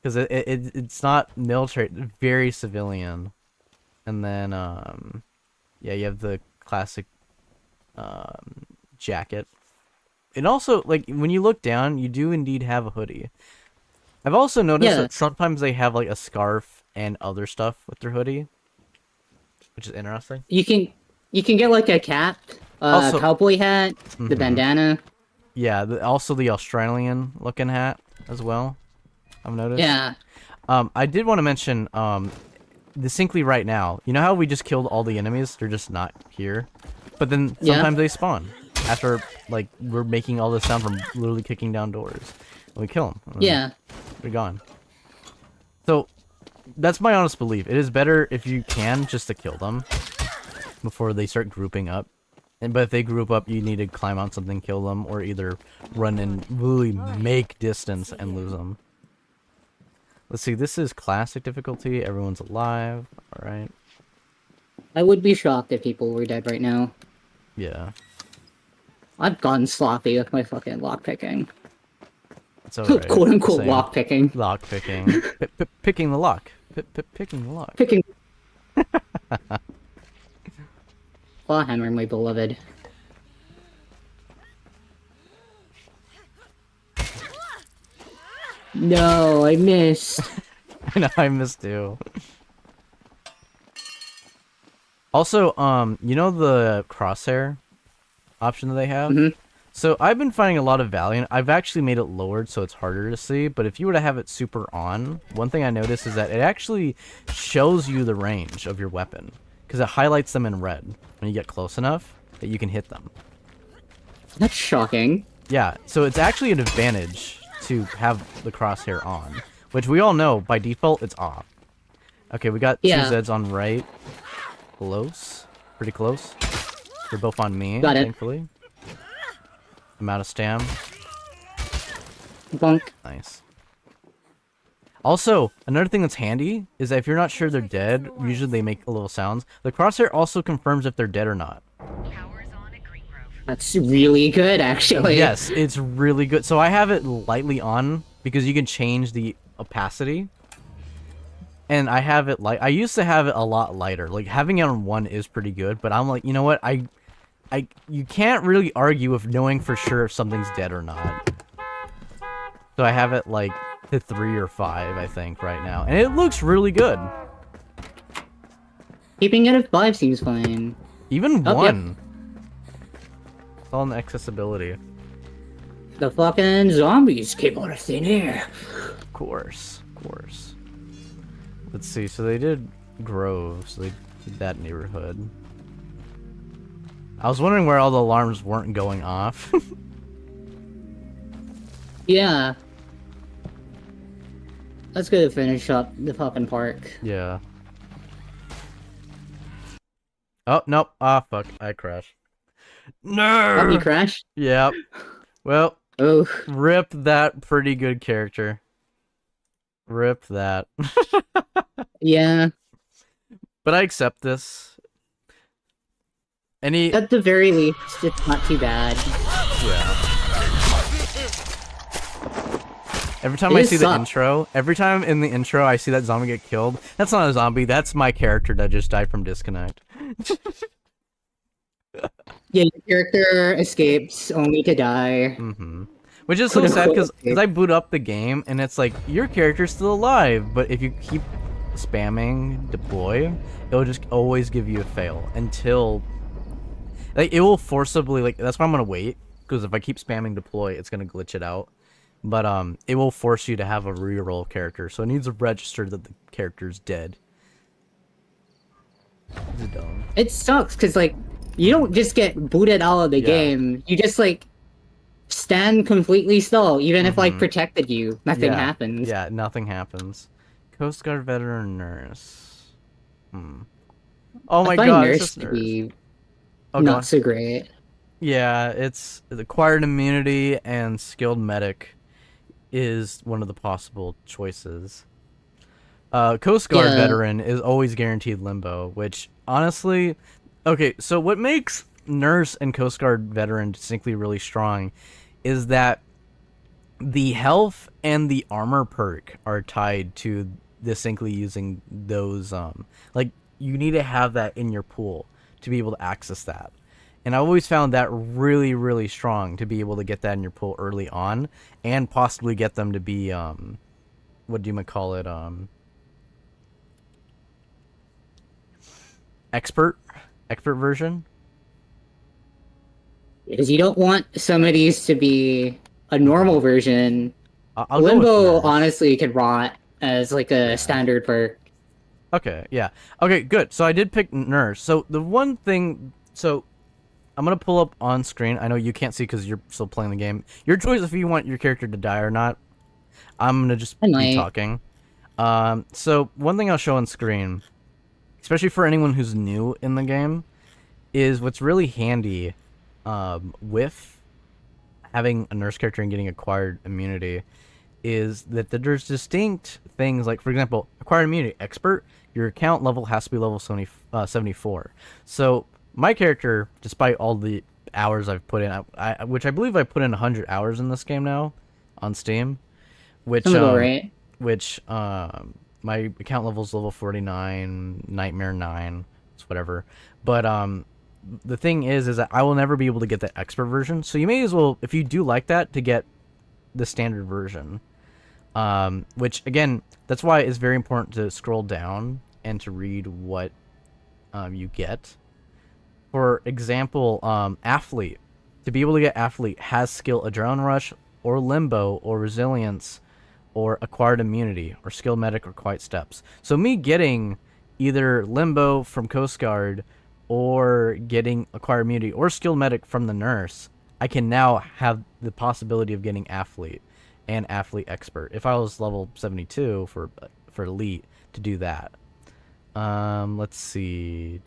Because it's not military, it's very civilian. And then yeah, you have the classic jacket. And also, like, when you look down, you do indeed have a hoodie. I've also noticed that sometimes they have, like, a scarf and other stuff with their hoodie. Which is interesting.
You can get, like, a cap,
Also-
cowboy hat, the bandana.
Yeah, also the Australian-looking hat as well, I've noticed.
Yeah.
I did want to mention, distinctly right now, you know how we just killed all the enemies? They're just not here. But then sometimes they spawn. After, like, we're making all this sound from literally kicking down doors. And we kill them.
Yeah.
They're gone. So, that's my honest belief. It is better if you can just to kill them before they start grouping up. But if they group up, you need to climb on something, kill them, or either run and really make distance and lose them. Let's see, this is classic difficulty. Everyone's alive. Alright.
I would be shocked if people were dead right now.
Yeah.
I've gotten sloppy with my fucking lockpicking.
It's alright.
Quote unquote
Same.
lockpicking.
Lockpicking. Picking the lock. Picking the lock.
Picking. Clawhammer, my beloved. No, I missed.
I know, I missed too. Also, you know the crosshair option that they have? So I've been finding a lot of Valiant. I've actually made it lowered so it's harder to see, but if you were to have it super on, one thing I noticed is that it actually shows you the range of your weapon, because it highlights them in red when you get close enough that you can hit them.
That's shocking.
Yeah, so it's actually an advantage to have the crosshair on, which we all know by default it's off. Okay, we got two Zeds on right. Close. Pretty close. They're both on me,
Got it.
thankfully. I'm out of stam.
Bunk.
Nice. Also, another thing that's handy is that if you're not sure they're dead, usually they make little sounds. The crosshair also confirms if they're dead or not.
That's really good, actually.
Yes, it's really good. So I have it lightly on because you can change the opacity. And I have it I used to have it a lot lighter. Like, having it on 1 is pretty good, but I'm like, you know what? You can't really argue with knowing for sure if something's dead or not. So I have it, like, to 3 or 5, I think, right now. And it looks really good.
Keeping it at 5 seems fine.
Even
Oh,
1. It's all in accessibility.
The fucking zombies came out of thin air.
Of course. Of course. Let's see. So they did Grove. So they did that neighborhood. I was wondering where all the alarms weren't going off.
Yeah. Let's go to finish up the fucking park.
Yeah. Oh, nope. Ah, fuck. I crashed.
Oh, you
No!
crashed?
Yep. Well,
Oh,
rip that pretty good character. Rip that.
yeah.
But I accept this. Any...
At the very least, it's not too bad.
Yeah. Every time
It
I
just
see the
sucks.
intro, every time in the intro I see that zombie get killed, that's not a zombie, that's my character that just died from disconnect.
Yeah, your character escapes only to die.
Mm-hmm. Which is so
Quote,
sad
unquote,
because I boot up the game and it's like, your character's still alive, but if you keep spamming deploy, it'll just always give you a fail until... Like, it will forcibly, like, that's why I'm gonna wait, because if I keep spamming deploy, it's gonna glitch it out. But, it will force you to have a reroll character, so it needs to register that the character's dead. It's dumb.
It sucks because like you don't just get booted out of the
Yeah.
game. You just like stand completely still, even if like
Mhm.
protected you, nothing
Yeah,
happens.
Yeah, nothing happens. Coast Guard veteran nurse. Oh my
I find
god, it's
nurse
just
to
nurse.
be
Oh, go on.
not so great.
Yeah, it's acquired immunity and skilled medic is one of the possible choices. Coast Guard
Yeah.
veteran is always guaranteed limbo, which honestly, okay, so what makes nurse and Coast Guard veteran distinctly really strong is that the health and the armor perk are tied to distinctly using those, like, you need to have that in your pool to be able to access that. And I always found that really, really strong to be able to get that in your pool early on and possibly get them to be, what do you call it, expert version.
Because you don't want some of these to be a normal version.
I'll go with
Limbo
nurse.
honestly could rot as like a standard perk.
Okay, yeah. Okay, good. So I did pick nurse. So the one thing, so I'm gonna pull up on screen. I know you can't see because you're still playing the game. Your choice if you want your character to die or not. I'm gonna just
I
be
might.
talking. So one thing I'll show on screen, especially for anyone who's new in the game, is what's really handy with having a nurse character and getting acquired immunity is that there's distinct things like, for example, acquired immunity expert, your account level has to be level 74. So my character, despite all the hours I've put in, which I believe I put in 100 hours in this game now on Steam, which
Sounds about right.
my account level's level 49, nightmare 9, it's whatever. But the thing is that I will never be able to get the expert version. So you may as well, if you do like that, to get the standard version. Which again, that's why it's very important to scroll down and to read what you get. For example, athlete. To be able to get athlete has skill adrenaline rush or limbo or resilience or acquired immunity or skill medic or quiet steps. So me getting either limbo from Coast Guard or getting acquired immunity or skill medic from the nurse, I can now have the possibility of getting athlete and athlete expert if I was level 72 for elite to do that. Let's see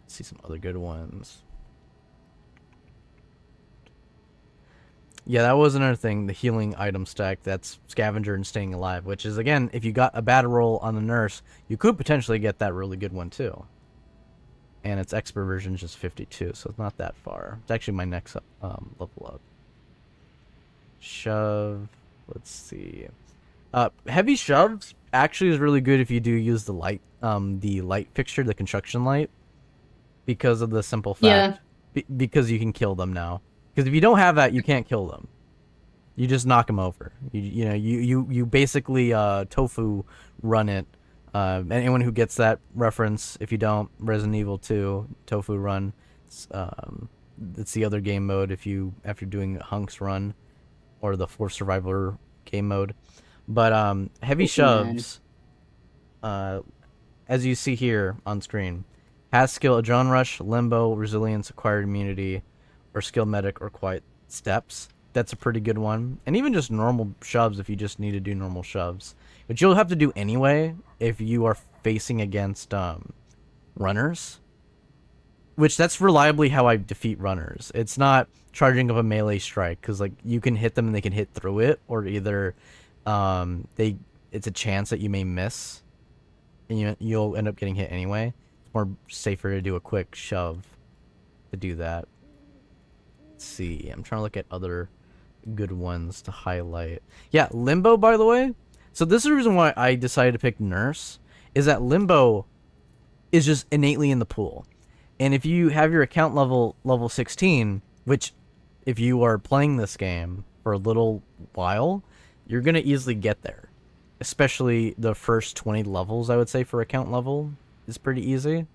some other good ones. Yeah, that was another thing, the healing item stack. That's scavenger and staying alive, which is, again, if you got a bad roll on the nurse, you could potentially get that really good one too. And its expert version is just 52, so it's not that far. It's actually my next level up. Shove. Let's see. Heavy shoves actually is really good if you do use the light fixture, the construction light, because of the simple fact.
Yeah.
Because you can kill them now. Because if you don't have that, you can't kill them. You just knock them over. You basically tofu run it. Anyone who gets that reference, if you don't, Resident Evil 2 tofu run. It's the other game mode after doing hunks run, or the Force Survivor game mode. But heavy shoves, as you see here on screen, has skill adrenaline rush, limbo, resilience, acquired immunity, or skill medic or quiet steps. That's a pretty good one. And even just normal shoves if you just need to do normal shoves, which you'll have to do anyway if you are facing against runners, which that's reliably how I defeat runners. It's not charging up a melee strike, because like you can hit them and they can hit through it, or either it's a chance that you may miss and you'll end up getting hit anyway. It's more safer to do a quick shove to do that. Let's see, I'm trying to look at other good ones to highlight. Yeah, Limbo, by the way. So this is the reason why I decided to pick Nurse, is that Limbo is just innately in the pool. And if you have your account level 16, which if you are playing this game for a little while, you're going to easily get there. Especially the first 20 levels, I would say, for account level is pretty easy.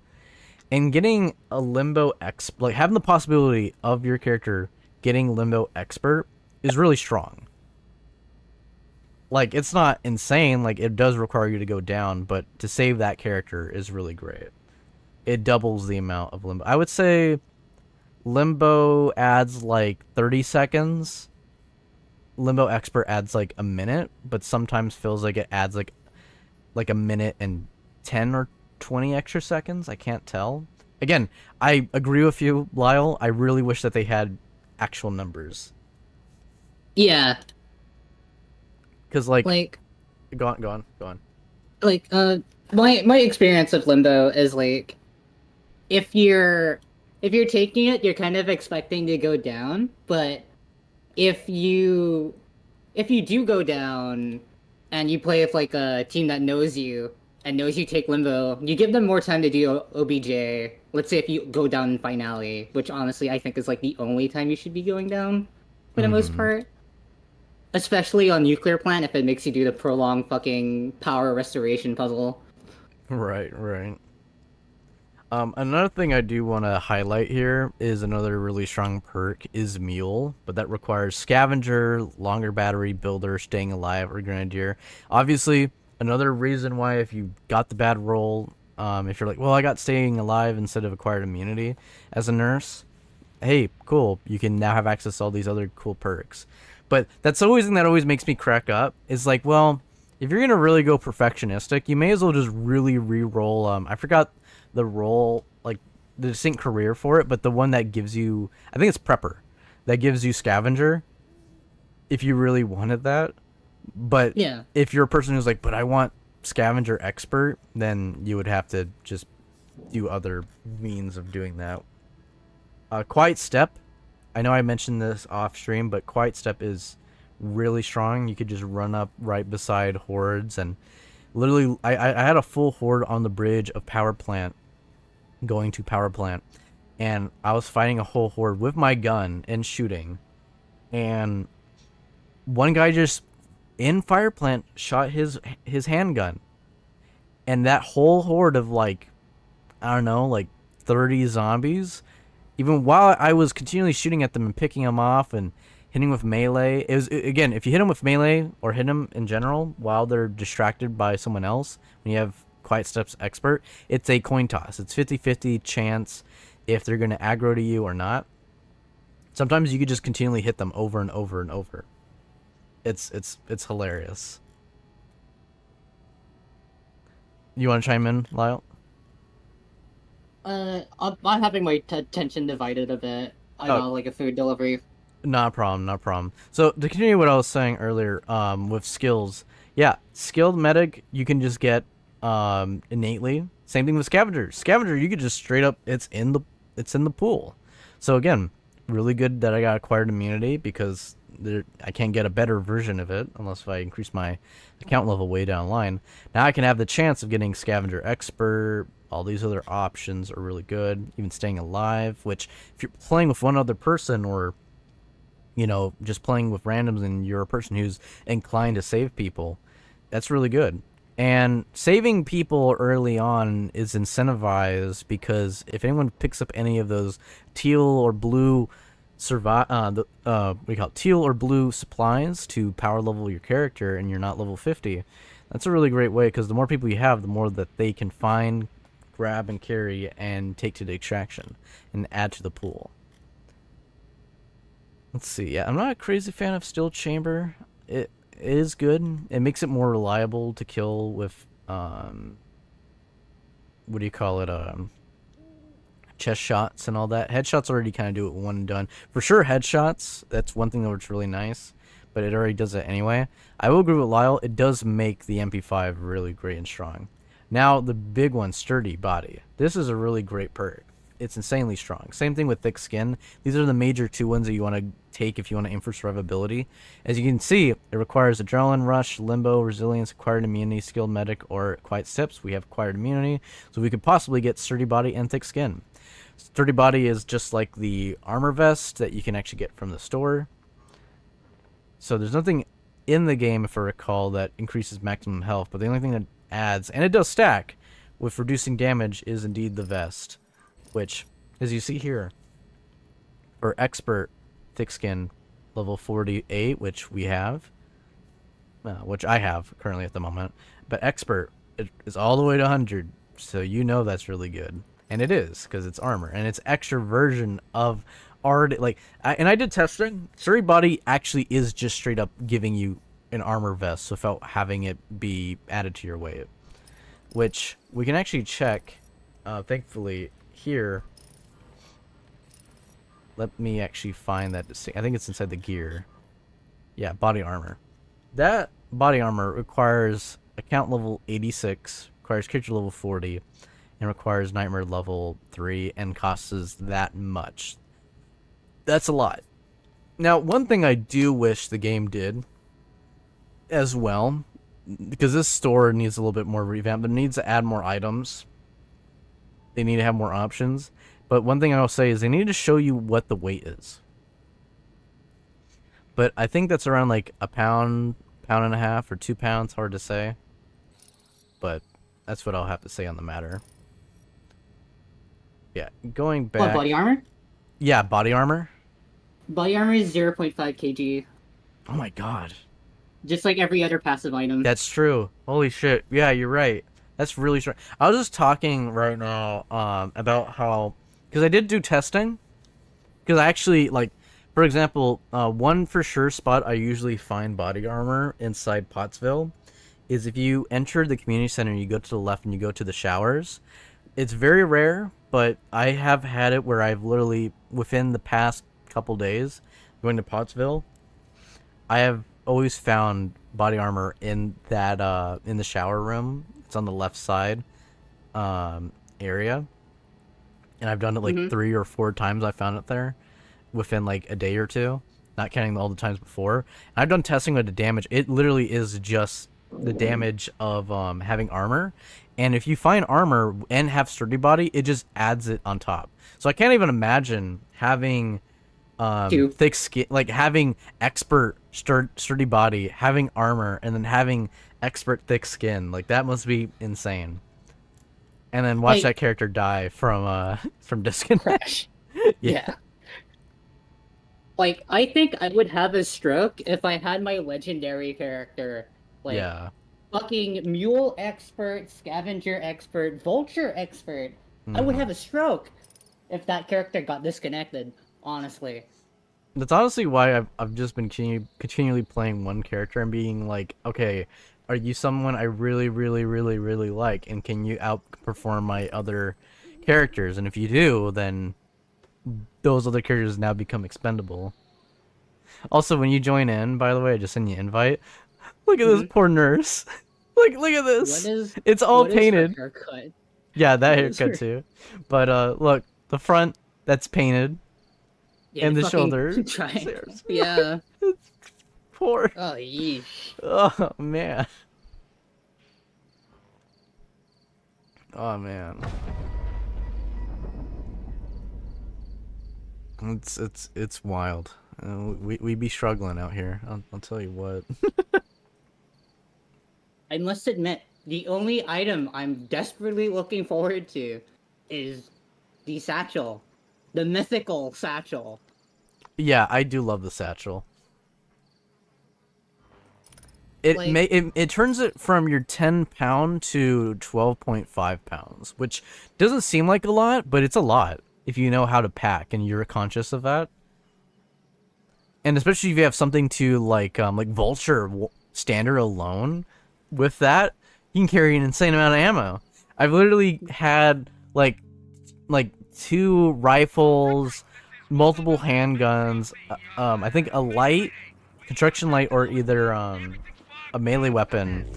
And getting a Limbo Expert, like having the possibility of your character getting Limbo Expert is really strong. Like, it's not insane, like it does require you to go down, but to save that character is really great. It doubles the amount of Limbo. I would say Limbo adds like 30 seconds. Limbo Expert adds like a minute, but sometimes feels like it adds like a minute and 10 or 20 extra seconds. I can't tell. Again, I agree with you, Lyall. I really wish that they had actual numbers.
Yeah.
Because like go on.
Like my experience of Limbo is like if you're taking it, you're kind of expecting to go down, but if you do go down and you play with like a team that knows you and knows you take Limbo, you give them more time to do OBJ. Let's say if you go down in finale, which honestly I think is like the only time you should be going down for the most part. Especially on Nuclear Plant if it makes you do the prolonged fucking power restoration puzzle.
Right. Another thing I do want to highlight here is another really strong perk is Mule, but that requires Scavenger, longer battery, Builder, Staying Alive, or Grenadier. Obviously, another reason why if you got the bad roll, if you're like, well, I got Staying Alive instead of Acquired Immunity as a nurse, hey, cool, you can now have access to all these other cool perks. But that's always thing that always makes me crack up is like, well, if you're gonna really go perfectionistic, you may as well just really re-roll. I forgot the role, like the distinct career for it, but the one that gives you, I think it's Prepper, that gives you Scavenger. If you really wanted that, but
yeah,
if you're a person who's like, but I want Scavenger Expert, then you would have to just do other means of doing that. Quiet Step. I know I mentioned this off stream, but Quiet Step is really strong. You could just run up right beside hordes, and literally, I had a full horde on the bridge of Power Plant, going to Power Plant, and I was fighting a whole horde with my gun and shooting, and one guy just in Fire Plant shot his handgun, and that whole horde of like, I don't know, like 30 zombies. Even while I was continually shooting at them and picking them off and hitting with melee, again, if you hit them with melee or hit them in general while they're distracted by someone else, when you have Quiet Steps Expert, it's a coin toss. It's 50-50 chance if they're going to aggro to you or not. Sometimes you could just continually hit them over and over and over. It's hilarious. You want to chime in, Lyall?
I'm having my attention divided a bit. I got like a food delivery.
Not a problem. So to continue what I was saying earlier, with skills, yeah, skilled medic you can just get innately. Same thing with scavenger. Scavenger you could just straight up it's in the pool. So again, really good that I got acquired immunity because I can't get a better version of it unless if I increase my account level way down the line. Now I can have the chance of getting Scavenger Expert. All these other options are really good. Even Staying Alive, which if you're playing with one other person or, you know, just playing with randoms and you're a person who's inclined to save people, that's really good. And saving people early on is incentivized because if anyone picks up any of those teal or blue teal or blue supplies to power level your character and you're not level 50, that's a really great way because the more people you have, the more that they can find, grab, and carry and take to the extraction and add to the pool. Let's see. Yeah, I'm not a crazy fan of Steel Chamber. It is good. It makes it more reliable to kill with what do you call it? Chest shots and all that. Headshots already kind of do it one and done. For sure, headshots, that's one thing that's really nice, but it already does it anyway. I will agree with Lyall, it does make the MP5 really great and strong. Now, the big one, sturdy body. This is a really great perk. It's insanely strong. Same thing with thick skin. These are the major two ones that you want to take if you want to aim for survivability. As you can see, it requires adrenaline rush, limbo, resilience, acquired immunity, skilled medic, or quiet steps. We have acquired immunity, so we could possibly get sturdy body and thick skin. Sturdy body is just like the armor vest that you can actually get from the store. So there's nothing in the game, if I recall, that increases maximum health, but the only thing that adds, and it does stack, with reducing damage is indeed the vest. Which, as you see here, for expert thick skin level 48, which we have, which I have currently at the moment, but expert it is all the way to 100, so you know that's really good, and it is because it's armor and it's extra version of already like. And I did testing. Sturdy body actually is just straight up giving you an armor vest without having it be added to your weight, which we can actually check. Thankfully. Here, let me actually find that. I think it's inside the gear. Yeah, body armor. That body armor requires account level 86, requires character level 40, and requires nightmare level 3, and costs that much. That's a lot. Now, one thing I do wish the game did as well, because this store needs a little bit more revamp, it needs to add more items. They need to have more options. But one thing I'll say is they need to show you what the weight is. But I think that's around like a pound, pound and a half, or 2 pounds. Hard to say. But that's what I'll have to say on the matter. Yeah, going back.
What, body armor?
Yeah, body armor.
Body armor is 0.5 kg.
Oh my god.
Just like every other passive item.
That's true. Holy shit. Yeah, you're right. That's really strong. I was just talking right now about how, because I did do testing, because I actually, like, for example, one for sure spot I usually find body armor inside Pottsville is if you enter the community center and you go to the left and you go to the showers. It's very rare, but I have had it where I've literally, within the past couple days, going to Pottsville, I have always found body armor in that, in the shower room. It's on the left side area, and I've done it like 3 or 4 times. I found it there within like a day or two, not counting all the times before. And I've done testing with the damage. It literally is just the damage of having armor, and if you find armor and have sturdy body, it just adds it on top. So I can't even imagine having thick skin, like having expert sturdy body, having armor, and then having expert thick skin. Like that must be insane. And then watch that character die from disconnect.
Crash. Yeah. Like, I think I would have a stroke if I had my legendary character. Like, fucking mule expert, scavenger expert, vulture expert. I would have a stroke if that character got disconnected. Honestly,
that's honestly why I've just been continually playing one character and being like, okay, are you someone I really like, and can you outperform my other characters? And if you do, then those other characters now become expendable. Also, when you join in, by the way, I just send you an invite. Look at this poor nurse. Look at this. It's all painted.
Is her haircut?
Yeah, that haircut too. But look, the front that's painted.
Yeah,
and the shoulder.
Yeah.
It's poor.
Oh, yeesh.
Oh, man. Oh, man. It's wild. We be struggling out here. I'll tell you what.
I must admit, the only item I'm desperately looking forward to is the satchel. The mythical satchel.
Yeah, I do love the satchel. It turns it from your 10-pound to 12.5 pounds, which doesn't seem like a lot, but it's a lot if you know how to pack and you're conscious of that. And especially if you have something to like Vulture standard alone, with that you can carry an insane amount of ammo. I've literally had like 2 rifles, multiple handguns, I think a light, construction light, or either a melee weapon,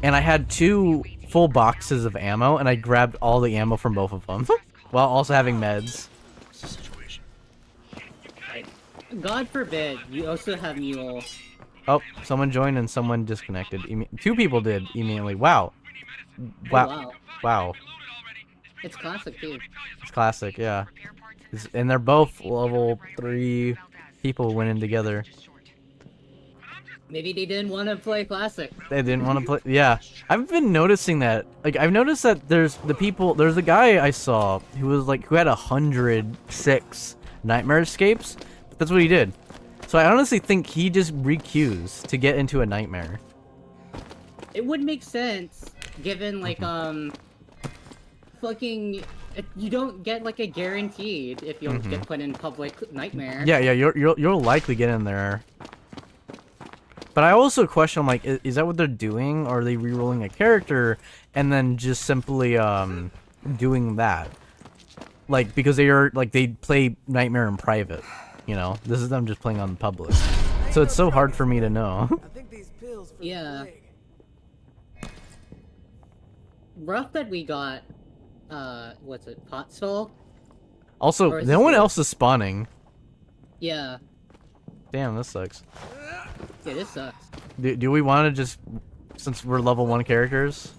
and I had 2 full boxes of ammo, and I grabbed all the ammo from both of them, while also having meds.
What's the situation?
Like, God forbid you also have Mule.
Oh, someone joined and someone disconnected. 2 people did immediately. Wow.
Oh,
Wow.
wow.
Wow.
It's classic too.
It's classic, yeah. And they're both level 3 people went in together.
Maybe they didn't want to play classic.
They didn't want to play. Yeah, I've been noticing that. Like, I've noticed that there's a guy I saw who was like, who had 106 nightmare escapes. But that's what he did. So I honestly think he just re-queues to get into a nightmare.
It would make sense, given like fucking. You don't get like a guaranteed if you'll get put in public nightmare.
Yeah, you'll likely get in there. But I also question, like, is that what they're doing? Or are they re-rolling a character and then just simply doing that? Like, because they play Nightmare in private, you know? This is them just playing on public. So it's so hard for me to know.
I think these pills for
Yeah.
the plague.
Rough that we got, what's it, Pottsville?
Also,
Or is
no
this
one
the-
else is spawning.
Yeah.
Damn, this sucks.
Yeah, this sucks.
Do we want to just, since we're level 1 characters?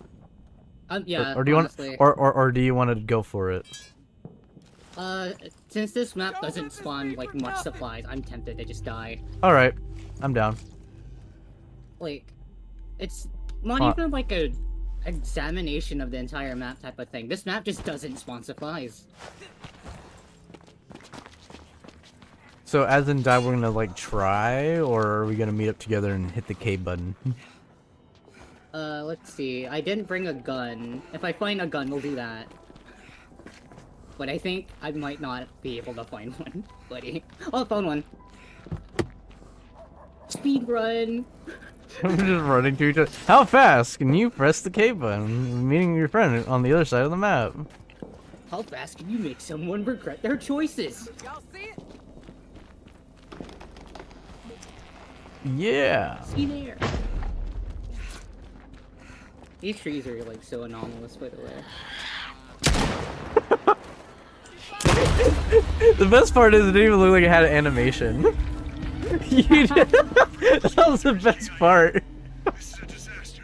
Yeah,
Or do you
honestly.
want, or do you want to go for it?
Since this map doesn't spawn, like, much supplies, I'm tempted to just die.
Alright, I'm down.
Like, it's not
Huh.
even, like, a examination of the entire map type of thing. This map just doesn't spawn supplies.
So as in die, we're gonna like try, or are we gonna meet up together and hit the K button?
Let's see. I didn't bring a gun. If I find a gun, we'll do that. But I think I might not be able to find one, buddy. Oh, I found one. Speed run.
I'm just running to each other. How fast can you press the K button? Meeting your friend on the other side of the map.
How fast can you make someone regret their choices?
Y'all see it?
Yeah.
See there. These trees are like so anomalous, by the way.
The best part is it didn't even look like it had an animation. You did. That was the best part.
This is a disaster.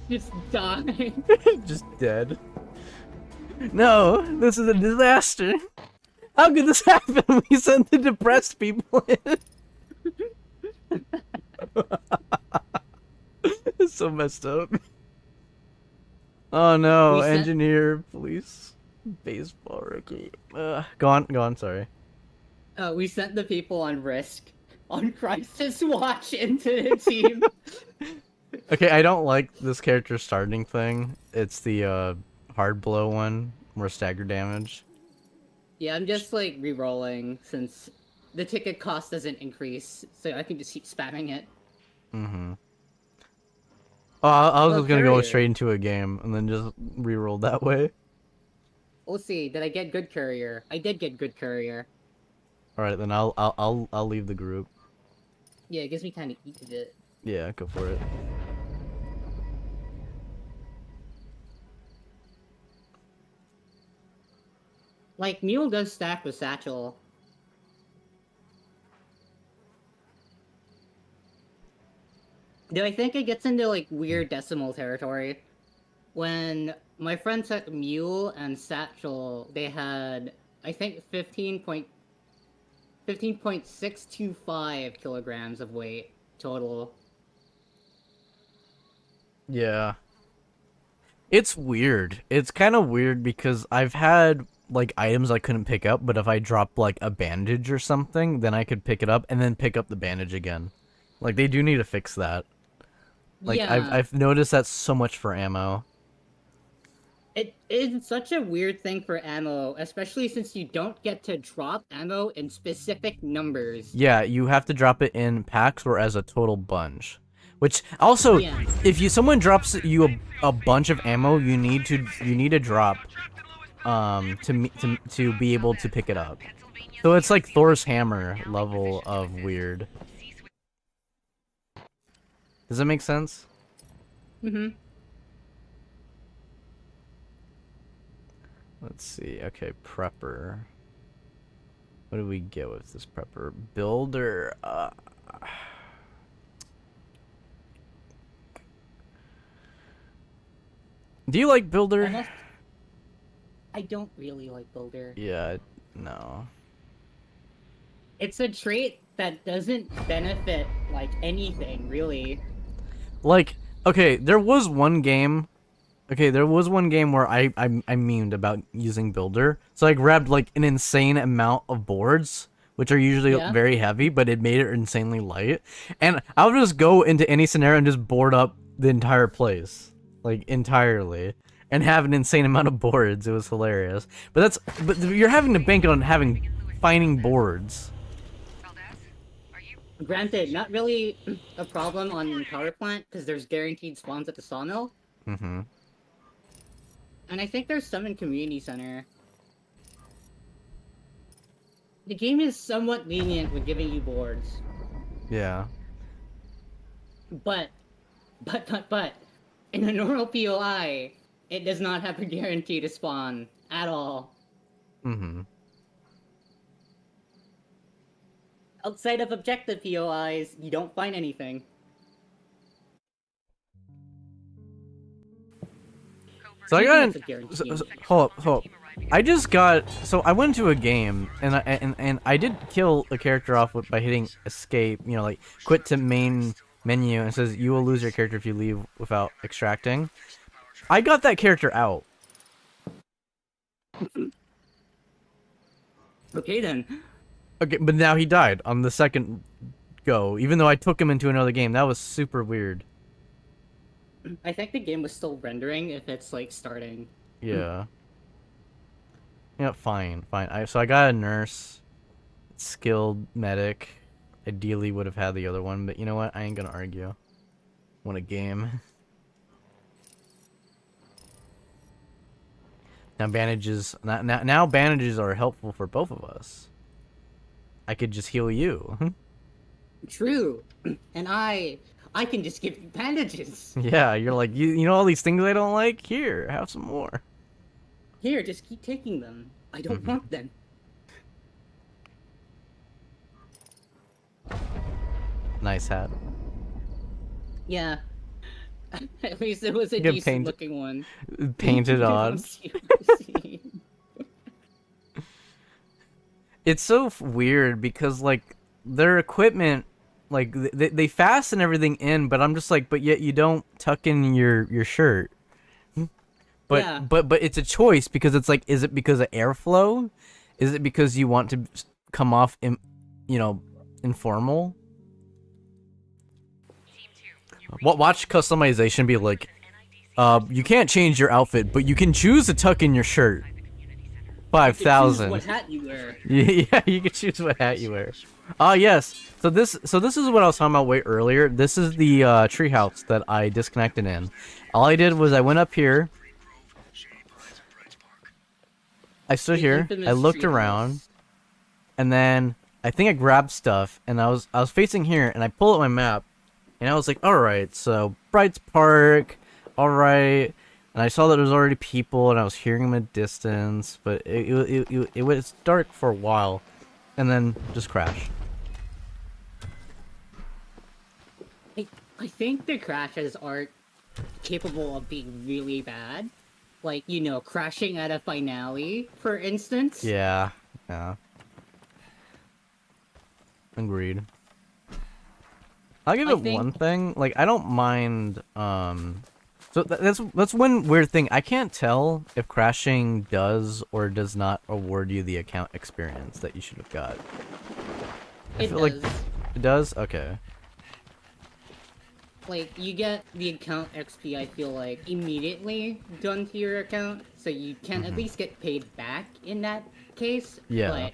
Just die.
Just dead. No, this is a disaster. How could this happen? We sent the depressed people in. It's so messed up. Oh no,
We sent-
engineer, police, baseball rookie. Go on, sorry.
We sent the people on risk, on crisis watch into the team.
Okay, I don't like this character starting thing. It's the hard blow one, more stagger damage.
Yeah, I'm just like re-rolling since the ticket cost doesn't increase, so I can just keep spamming it.
Mm-hmm. Oh, I was
Oh,
just gonna go
courier.
straight into a game and then just re-roll that way.
We'll see. Did I get good courier? I did get good courier.
All right, then I'll leave the group.
Yeah, it gives me time to eat a bit.
Yeah, go for it.
Like, Mule does stack with Satchel. Though I think it gets into, like, weird decimal territory. When my friend took Mule and Satchel, they had, I think, 15.625 kilograms of weight total.
Yeah. It's weird. It's kind of weird because I've had like items I couldn't pick up, but if I drop like a bandage or something, then I could pick it up and then pick up the bandage again. Like they do need to fix that. Like
Yeah.
I've noticed that so much for ammo.
It is such a weird thing for ammo, especially since you don't get to drop ammo in specific numbers.
Yeah, you have to drop it in packs or as a total bunch. Which also,
Yeah.
if someone drops you a bunch of ammo, you need to drop to be able to pick it up. So it's like Thor's hammer level of weird. Does that make sense?
Mm-hmm.
Let's see. Okay, prepper. What do we get with this prepper? Builder. Do you like builder?
I don't really like builder.
Yeah, no.
It's a trait that doesn't benefit like anything really.
Like, okay, there was one game. Okay, there was one game where I memed about using builder. So I grabbed like an insane amount of boards, which are usually
Yeah.
very heavy, but it made it insanely light. And I would just go into any scenario and just board up the entire place, like entirely, and have an insane amount of boards. It was hilarious. But you're having to bank on finding boards.
Granted, not really a problem on power plant because there's guaranteed spawns at the sawmill,
Mm-hmm.
and I think there's some in community center. The game is somewhat lenient with giving you boards,
Yeah.
but in a normal POI, it does not have a guarantee to spawn at all.
Mm-hmm.
Outside of objective POIs, you don't find anything.
So I
I
got
think
an,
that's a guarantee.
hold up. I just got I went into a game and I did kill a character off by hitting escape. You know, like quit to main menu, and it says you will lose your character if you leave without extracting. I got that character out.
Okay then.
Okay, but now he died on the second go, even though I took him into another game. That was super weird.
I think the game was still rendering if it's like starting.
Yeah. Yeah, fine. So I got a nurse, skilled medic. Ideally would have had the other one, but you know what? I ain't gonna argue. Want a game. Now bandages. Now bandages are helpful for both of us. I could just heal you.
True. And I can just give you bandages.
Yeah, you're like you know all these things I don't like. Here, have some more.
Here, just keep taking them. I don't want them.
Nice hat.
Yeah. At least it was a
Get
decent looking one.
Painted on.
See.
It's so weird because like their equipment, like they fasten everything in, but I'm just like, but yet you don't tuck in your shirt. But
Yeah.
but it's a choice because it's like, is it because of airflow? Is it because you want to come off, informal? Watch customization be like, you can't change your outfit, but you can choose to tuck in your shirt.
You can choose
5,000.
what hat you wear.
Yeah, you can choose what hat you wear. Yes. So this is what I was talking about way earlier. This is the treehouse that I disconnected in. All I did was I went up here. I stood
The
here.
infamous
I looked
treehouse.
around, and then I think I grabbed stuff, and I was facing here, and I pulled up my map, and I was like, all right, so Brights Park, all right. And I saw that there was already people, and I was hearing them at a distance, but it was dark for a while, and then just crashed.
I think the crashes are capable of being really bad. Like, crashing at a finale, for instance.
Yeah. Agreed. I'll give
I
it
think-
one thing. Like, I don't mind. So that's one weird thing. I can't tell if crashing does or does not award you the account experience that you should have got. I
It
feel like
does.
it does. Okay.
Like, you get the account XP, I feel like, immediately done to your account, so you can at least get paid back in that case.
Yeah.
But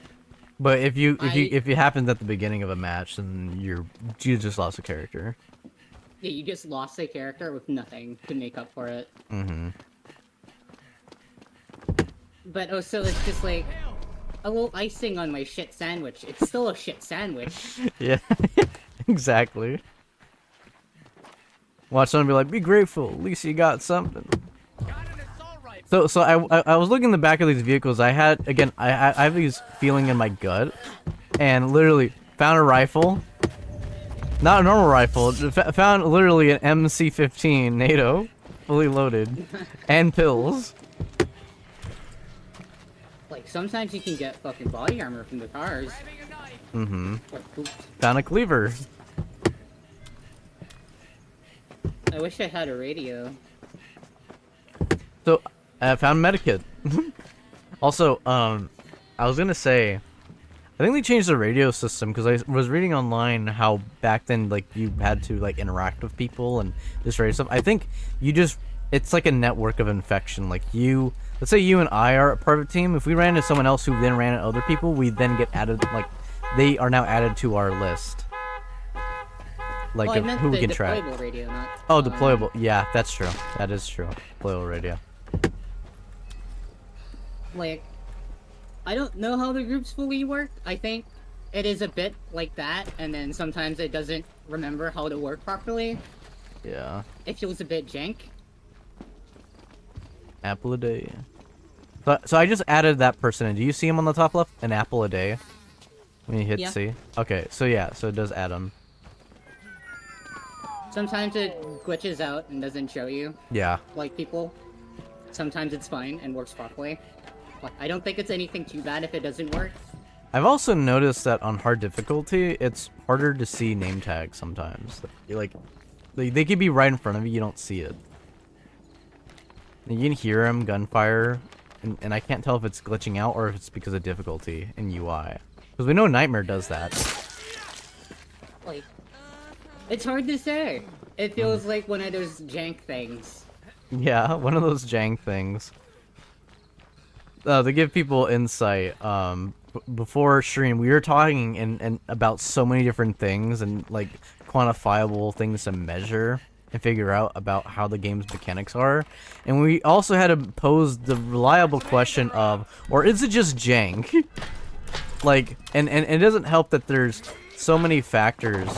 But if you
I-
if it happens at the beginning of a match, then you just lost a character.
Yeah, you just lost a character with nothing to make up for it.
Mm-hmm.
But also, it's just like a little icing on my shit sandwich. It's still a shit sandwich.
Yeah, exactly. Watch someone be like, "Be grateful. At least you got something." So I was looking in the back of these vehicles. I had I have these feeling in my gut, and literally found a rifle, not a normal rifle. Found literally an MC-15 NATO, fully loaded, and pills.
Like, sometimes you can get fucking body armor from the cars.
Mm-hmm.
Or oops.
Found a cleaver.
I wish I had a radio.
So I found medikit. Also, I was gonna say, I think they changed the radio system because I was reading online how back then, like, you had to like interact with people and this radio stuff. I think it's like a network of infection. Like let's say you and I are a part of a team. If we ran into someone else who then ran into other people, we then get added. Like, they are now added to our list. Like,
Oh, I
of
meant
who we
the
can track.
deployable radio, not...
Oh, deployable. Yeah, that's true. That is true. Deployable radio.
Like, I don't know how the groups fully work. I think it is a bit like that, and then sometimes it doesn't remember how to work properly.
Yeah.
It feels a bit jank.
Apple a day. So I just added that person in. Do you see him on the top left? An apple a day. When you hit
Yeah.
C. Okay, so yeah, so it does add him.
Sometimes it glitches out and doesn't show you,
Yeah.
like people. Sometimes it's fine and works properly. But I don't think it's anything too bad if it doesn't work.
I've also noticed that on hard difficulty, it's harder to see name tags sometimes. Like, they could be right in front of you, you don't see it. You can hear them gunfire, and I can't tell if it's glitching out or if it's because of difficulty in UI. Because we know Nightmare does that.
Like, it's hard to say. It feels like one of those jank things.
Yeah, one of those jank things. To give people insight, before stream, we were talking and about so many different things and like quantifiable things to measure and figure out about how the game's mechanics are. And we also had to pose the reliable question of, or is it just jank? Like, and it doesn't help that there's so many factors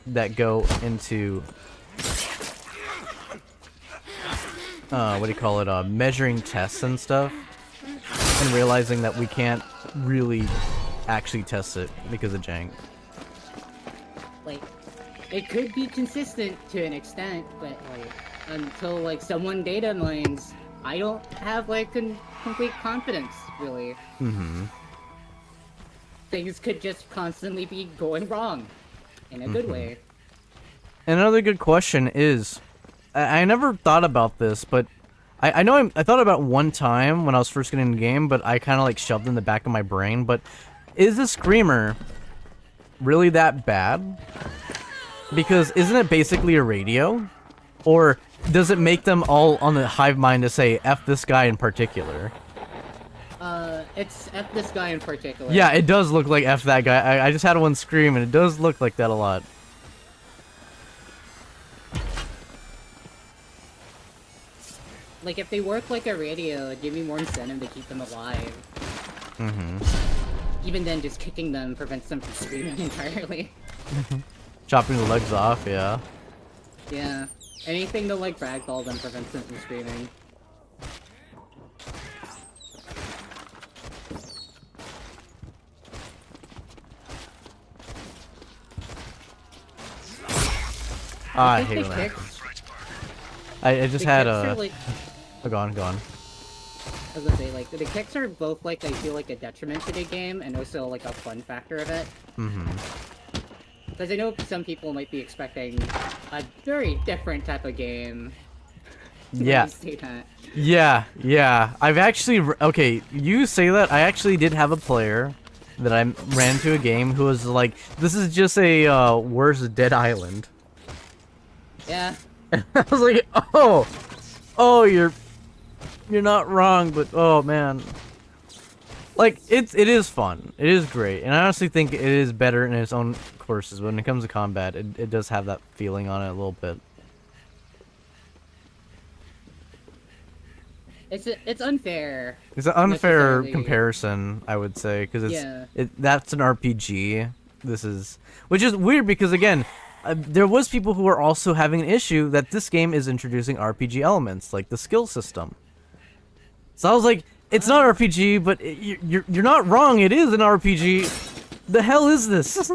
that go into what do you call it, measuring tests and stuff, and realizing that we can't really actually test it because of jank.
Like, it could be consistent to an extent, but like, until like someone data mines, I don't have like complete confidence, really.
Mm-hmm.
Things could just constantly be going wrong, in a good way.
And another good question is, I never thought about this, but I know I thought about one time when I was first getting in the game, but I kind of like shoved it in the back of my brain. But is the screamer really that bad? Because isn't it basically a radio? Or does it make them all on the hive mind to say F this guy in particular?
It's F this guy in particular.
Yeah, it does look like F that guy. I just had one scream and it does look like that a lot.
Like, if they work like a radio, it'd give me more incentive to keep them alive.
Mm-hmm.
Even then, just kicking them prevents them from screaming entirely.
Chopping the legs off, yeah.
Yeah. Anything to, like, ragdoll them prevents them from screaming.
I
think
hate
the
that.
kicks-
I just
the
had
kicks are,
a...
like,
Oh, go on.
I was gonna say, like, the kicks are both, like, I feel like a detriment to the game, and also, like, a fun factor of it.
Mm-hmm.
Because I know some people might be expecting a very different type of game. when
Yeah.
you say that.
Yeah. I've actually... Okay, you say that. I actually did have a player that I ran into a game who was like, this is just a worse Dead Island.
Yeah.
I was like, oh, you're not wrong, but oh man, like it is fun, it is great, and I honestly think it is better in its own courses, but when it comes to combat, it does have that feeling on it a little bit.
It's unfair.
It's an unfair
necessarily.
comparison, I would say, because
Yeah.
that's an RPG. Which is weird because again, there was people who were also having an issue that this game is introducing RPG elements like the skill system. So I was like, it's not RPG, but you're not wrong. It is an RPG. The hell is this?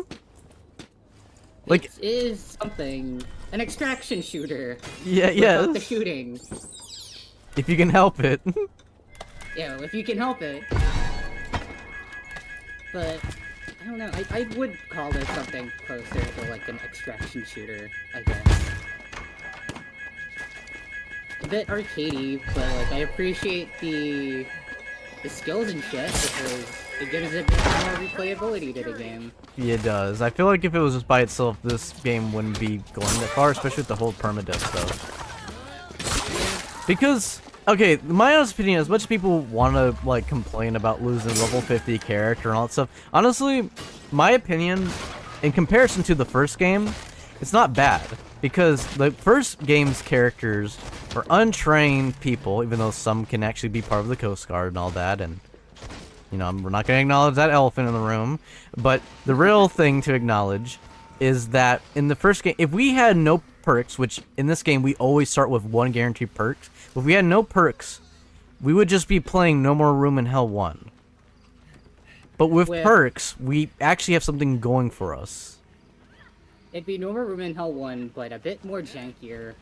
Like,
It is something. An extraction shooter.
yeah,
Without the
yes.
shooting.
If you can help it.
Yeah, if you can help it. But I don't know. I would call this something closer to like an extraction shooter, I guess. A bit arcadey, but like I appreciate the skills and shit because it gives a bit more replayability to the game.
Yeah, it does. I feel like if it was just by itself, this game wouldn't be going that far, especially with the whole permadeath stuff. Because, okay, my honest opinion, as much as people want to, like, complain about losing level 50 character and all that stuff, honestly, my opinion, in comparison to the first game, it's not bad. Because the first game's characters are untrained people, even though some can actually be part of the Coast Guard and all that, and, you know, we're not going to acknowledge that elephant in the room, but the real thing to acknowledge is that in the first game, if we had no perks, which in this game we always start with one guaranteed perk, if we had no perks, we would just be playing No More Room in Hell 1. But with perks, we actually have something going for us.
It'd be No More Room in Hell 1, but a bit more jankier.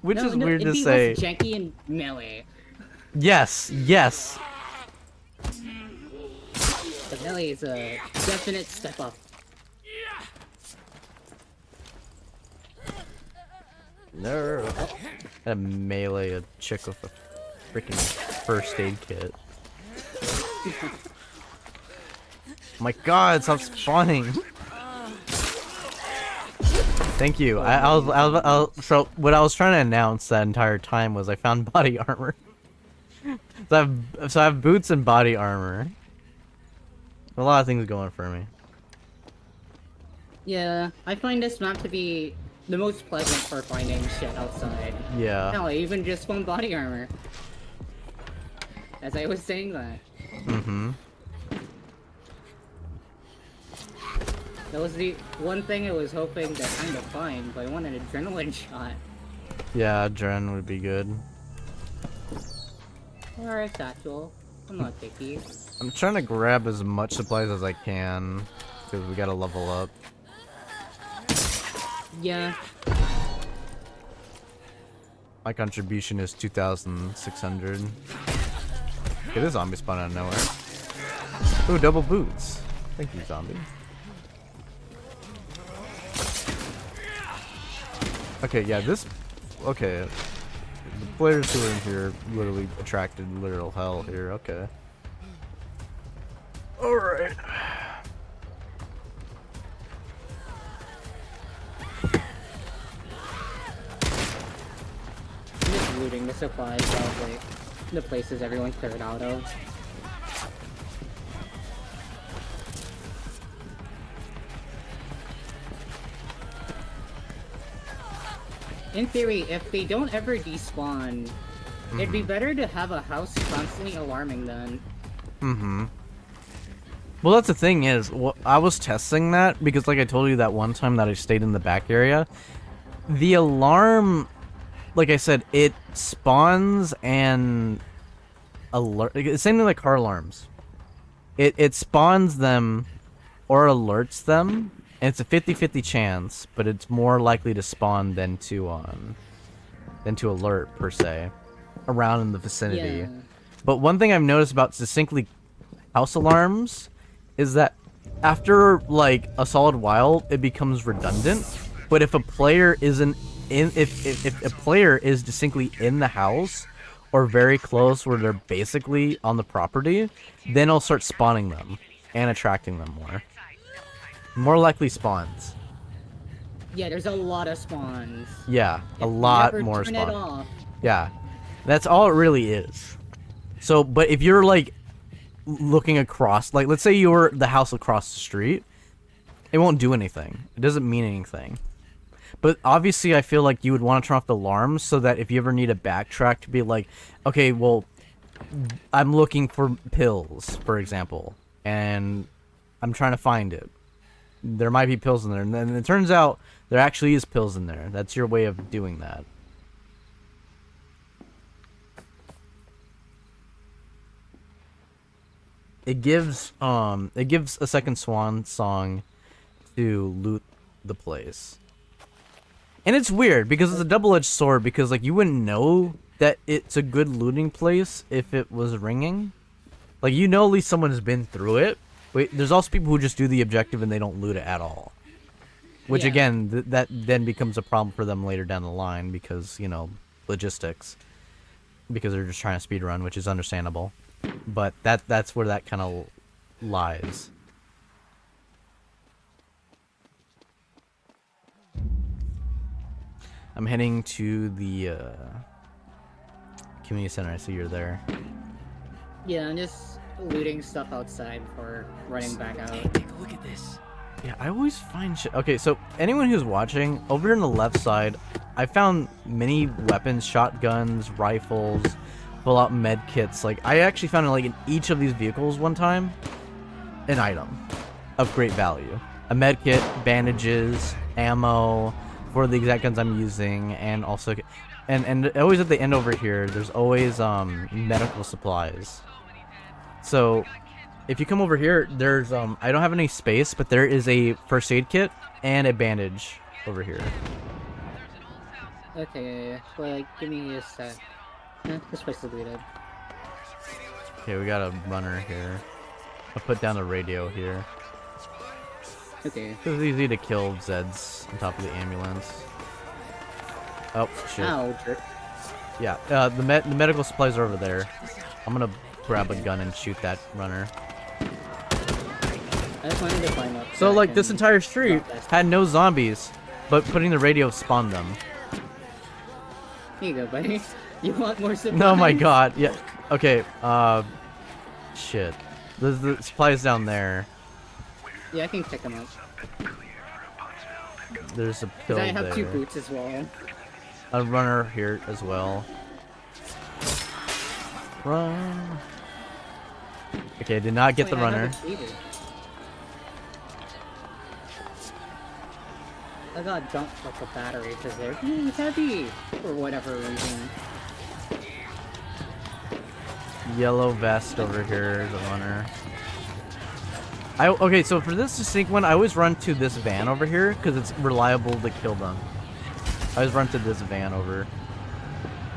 Which is weird
it'd
to
be
say.
less janky and melee.
Yes, yes.
The melee is a definite step up.
No. Had a melee a chick with a freaking first aid kit. My god, stop spawning. Thank you. So what I was trying to announce that entire time was I found body armor. So I have boots and body armor. A lot of things going for me.
Yeah, I find this map to be the most pleasant for finding shit outside.
Yeah.
Hell, I even just found body armor. As I was saying that.
Mm-hmm.
That was the one thing I was hoping to kind of find, but I want an adrenaline shot.
Yeah, Dren would be good.
Or a satchel. I'm not picky.
I'm trying to grab as much supplies as I can, because we gotta level up.
Yeah.
My contribution is 2,600. Okay, this zombie spawned out of nowhere. Ooh, double boots. Thank you, zombie. Okay, yeah, this... Okay. The players who are in here literally attracted literal hell here, okay. Alright.
I'm just looting the supplies of like the places everyone cleared out of. In theory, if they don't ever despawn, it'd be better to have a house constantly alarming them.
Mm-hmm. Well, that's the thing is, I was testing that because, like I told you that one time that I stayed in the back area, the alarm, like I said, it spawns and alert. Same thing like car alarms. It spawns them or alerts them, and it's a 50-50 chance, but it's more likely to spawn than to alert per se, around in the vicinity.
Yeah.
But one thing I've noticed about distinctly house alarms is that after like a solid while it becomes redundant, but if a player isn't in if a player is distinctly in the house or very close where they're basically on the property, then I'll start spawning them and attracting them more likely spawns.
Yeah, there's a lot of spawns.
Yeah, a
If you
lot
ever
more
turn it
spawns.
off,
Yeah, that's all it really is. So, but if you're like looking across, like let's say you're the house across the street, it won't do anything. It doesn't mean anything. But obviously, I feel like you would want to turn off the alarms so that if you ever need a backtrack to be like, okay, well, I'm looking for pills, for example, and I'm trying to find it. There might be pills in there, and then it turns out there actually is pills in there. That's your way of doing that. It gives a second swan song to loot the place. And it's weird because it's a double-edged sword, because like you wouldn't know that it's a good looting place if it was ringing. Like, you know, at least someone has been through it. Wait, there's also people who just do the objective and they don't loot it at all. Which,
Yeah.
again, that then becomes a problem for them later down the line because, you know, logistics. Because they're just trying to speedrun, which is understandable. But that's where that kind of lies. I'm heading to the community center. I see you're there.
Yeah, I'm just looting stuff outside before running back out.
Take a look at this. Yeah, I always find shit. Okay, so anyone who's watching, over here on the left side, I found many weapons, shotguns, rifles, full-out med kits. Like, I actually found like in each of these vehicles one time an item of great value. A med kit, bandages, ammo for the exact guns I'm using, and also and always at the end over here, there's always medical supplies. So if you come over here, there's I don't have any space, but there is a first aid kit and a bandage over here.
Okay, well, like, give me a sec. This place is looted.
Okay, we got a runner here. I'll put down a radio here.
Okay.
It's easy to kill Zeds on top of the ambulance. Oh shit.
Ow, jerk.
Yeah, the medical supplies are over there. I'm gonna grab a gun and shoot that runner.
I just wanted to climb up.
So
I
like this
can
entire street
drop this.
had no zombies, but putting the radio spawned them.
Here you go, buddy. You want more supplies?
Oh my god, yeah. Okay, shit. There's the supplies down there.
Yeah, I can pick them up.
There's a pill
Because I have two
there.
boots as well.
A runner here as well. Run. Okay, did not get
Wait,
the
I have
runner.
a cleaver. I got dumped like a battery because they're heavy for whatever reason.
Yellow vest over here, the runner. Okay, so for this distinct one, I always run to this van over here because it's reliable to kill them. I always run to this van over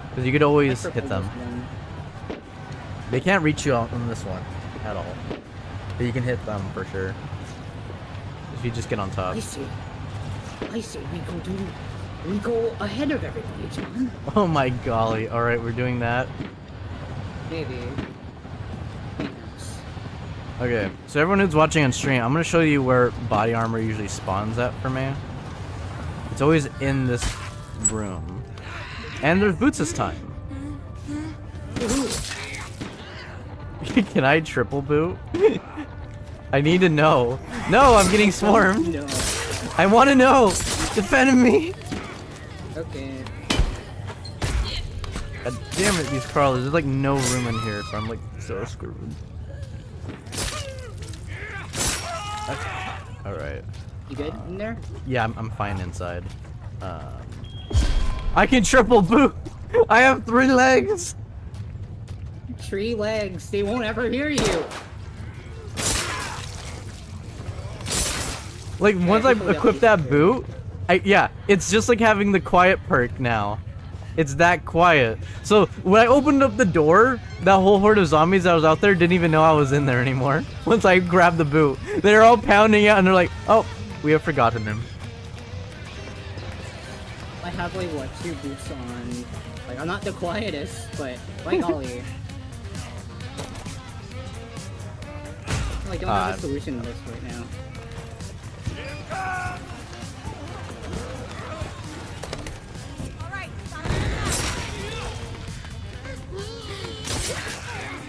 because you could always hit them. They can't reach you on this one at all, but you can hit them for sure if you just get on top.
I see. We go ahead of everybody, John.
Oh my golly! All right, we're doing that.
Maybe.
Okay, so everyone who's watching on stream, I'm gonna show you where body armor usually spawns at for me. It's always in this room, and there's boots this time. Can I triple boot? I need to know. No, I'm getting swarmed.
No.
I want to know. Defend me.
Okay.
God damn it, these crawlers. There's like no room in here, so I'm like so screwed. Okay. All right.
You good in there?
Yeah, I'm fine inside. I can triple boot. I have 3 legs.
3 legs. They won't ever hear you.
Like once I
hopefully
equip
that
that boot, yeah, it's just like having the quiet perk now. It's that quiet. So when I opened up the door, that whole horde of zombies that was out there didn't even know I was in there anymore. Once I grabbed the boot, they're all pounding out and they're like, "Oh, we have forgotten him."
I have like what, 2 boots on. Like I'm not the quietest, but by golly. I don't have a solution to this right now.
All right,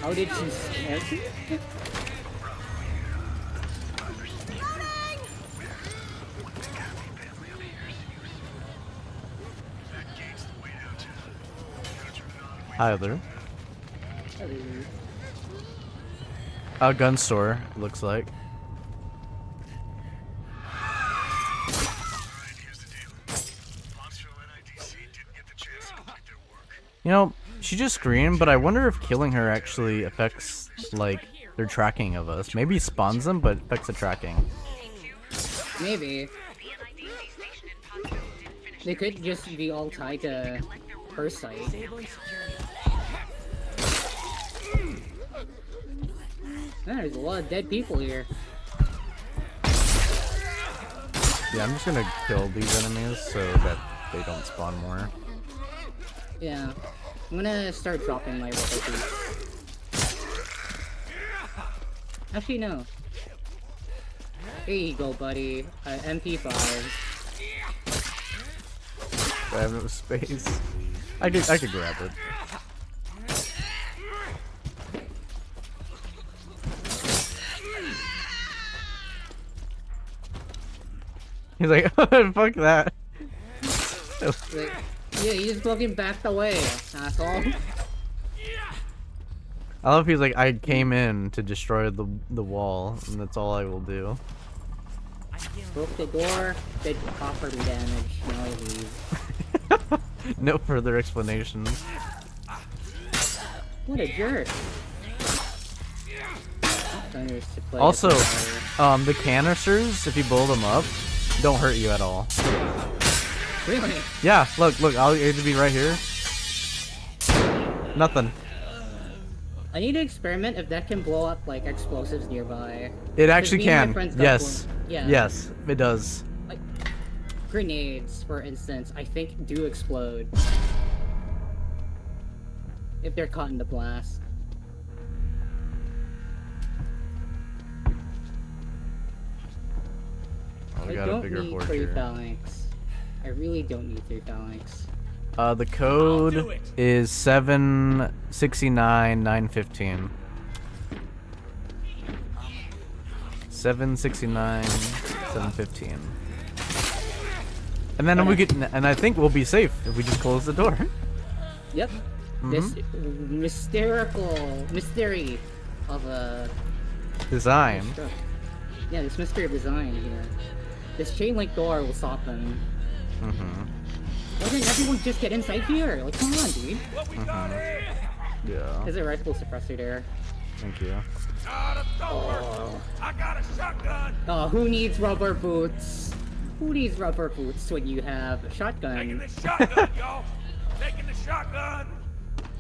How did she scare you?
Hi there. A gun store, it looks like.
Alright, here's the deal. Monster NIDC didn't get the chance to complete their work.
You know, she just screamed, but I wonder if killing her actually affects, like, their tracking of us. Maybe spawns them, but affects the tracking.
Maybe. They could just be all tied to her site. Man, there's a lot of dead people here.
Yeah, I'm just gonna kill these enemies so that they don't spawn more.
Yeah. I'm gonna start dropping my rubber boots. Actually, no. Here you go, buddy. MP5.
I have no space. I could grab it. He's like, oh, fuck that.
Like, yeah, he just fucking backed away, asshole.
I love he's like, I came in to destroy the wall, and that's all I will do.
Broke the door, did property damage, now I leave.
No further explanations.
What a jerk.
Also, the canisters, if you blow them up, don't hurt you at all.
Really?
Yeah, look, I'll be right here. Nothing.
I need to experiment if that can blow up like explosives nearby.
It actually
me and my
can.
friends got
Yes.
one. Yeah.
Yes, it does.
Like grenades, for instance, I think do explode if they're caught in the blast.
Oh, we
I
got a
don't
bigger
need
horde
3
here.
phalanx. I really don't need 3 phalanx.
The code is 769-915. 769-715. And then we get, and I think we'll be safe if we just close the door.
Yep. This mystery of a
Design.
yeah, this mystery of design here. This chain link door will stop them. Why didn't everyone just get inside here? Like, come on, dude.
Yeah.
There's a rifle suppressor there.
Thank you.
Oh. Oh, who needs rubber boots? Who needs rubber boots when you have a shotgun?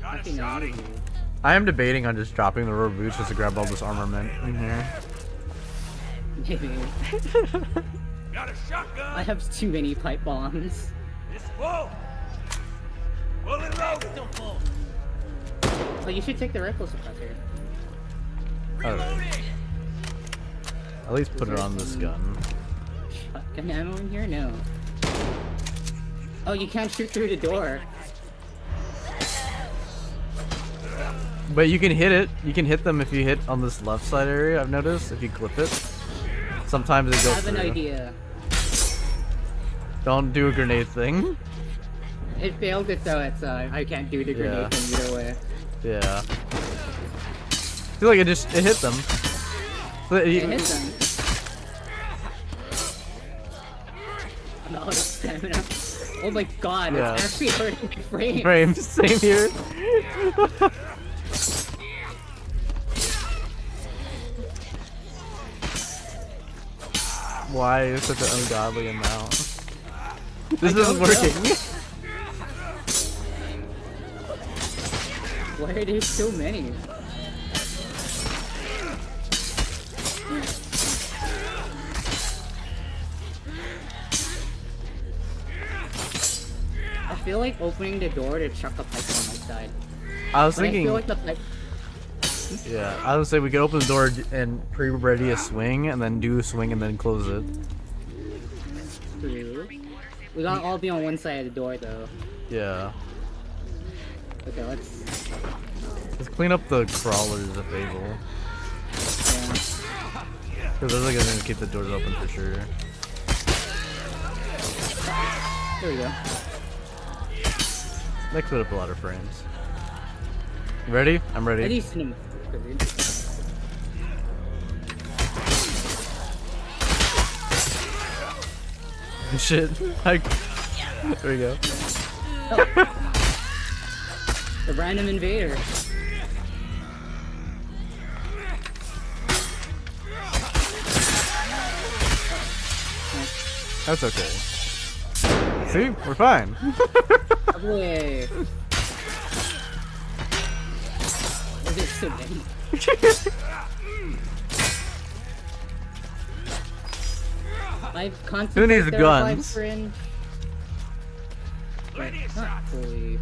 Nothing on you.
I am debating on just dropping the rubber boots just to grab all this armament in here.
Maybe. I have too many pipe bombs. Oh, you should take the rifle suppressor.
Alright. At least put it on this gun.
Shotgun ammo in here? No. Oh, you can't shoot through the door.
But you can hit it. You can hit them if you hit on this left side area, I've noticed. If you clip it. Sometimes it
I
goes
have
through.
an idea.
Don't do a grenade thing.
It failed it, so it's I can't do the grenade thing either way.
Yeah. I feel like it hit them. But
It hit them. I'm out of stamina. Oh my god,
Yeah.
it's actually hurting my frame.
frames. Same here. Why is such an ungodly amount? This isn't working.
Why are there so many? I feel like opening the door to chuck a pipe on my side.
I was
But I
thinking.
feel like the pipe.
Yeah, I would say we could open the door and pre-ready a swing, and then do a swing, and then close it.
True. We gotta all be on one side of the door though.
Yeah.
Okay, let's.
Let's clean up the crawlers if able.
Yeah.
Because those are gonna keep the doors open for sure.
There we go.
That cleared up a lot of frames. Ready? I'm
At
ready.
least in
Shit. There we go.
the random invader.
That's okay. See? We're fine.
Away. There's so many. I've
Who
contemplated
needs
their
guns?
revive friend. But not fully.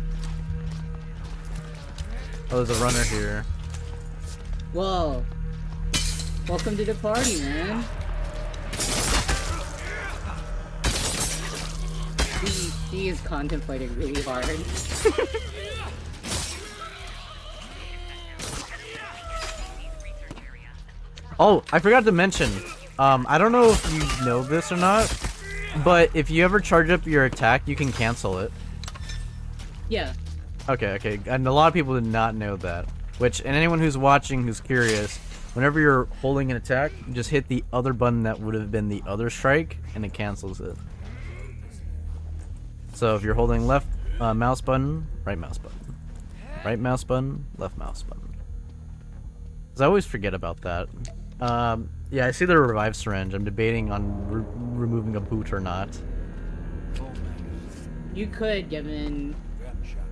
Oh, there's a runner here.
Whoa. Welcome to the party, man. He is contemplating really hard.
Oh, I forgot to mention. I don't know if you know this or not, but if you ever charge up your attack, you can cancel it.
Yeah.
Okay. And a lot of people did not know that. And anyone who's watching who's curious, whenever you're holding an attack, you just hit the other button that would have been the other strike, and it cancels it. So if you're holding left mouse button, right mouse button. Right mouse button, left mouse button. 'Cause I always forget about that. Yeah, I see the revive syringe. I'm debating on removing a boot or not.
You could, given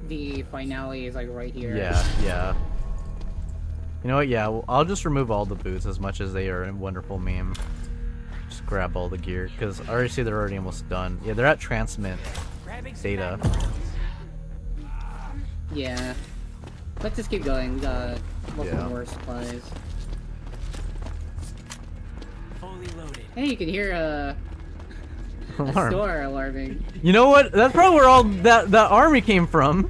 the finale is like right here.
Yeah. You know what? Yeah, well, I'll just remove all the boots as much as they are a wonderful meme. Just grab all the gear, because I already see they're already almost done. Yeah, they're at transmit data.
Yeah. Let's just keep going. We got look
Yeah.
for more supplies.
Fully loaded.
Hey, you can hear a
Alarm.
store alarming.
You know what? That's probably where all that army came from.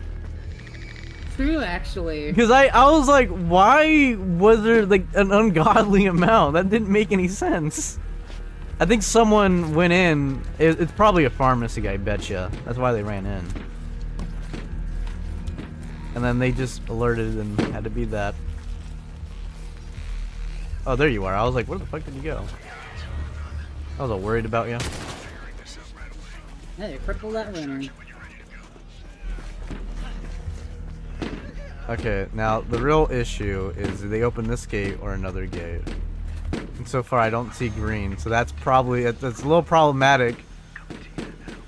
True, actually.
Because I was like, why was there like an ungodly amount? That didn't make any sense. I think someone went in. It's probably a pharmacy guy, betcha. That's why they ran in. And then they just alerted and had to be that. Oh, there you are. I was like, where the fuck did you go? I was all worried about you.
Hey, cripple that runner.
Okay, now the real issue is do they open this gate or another gate? And so far I don't see green, so that's probably that's a little problematic.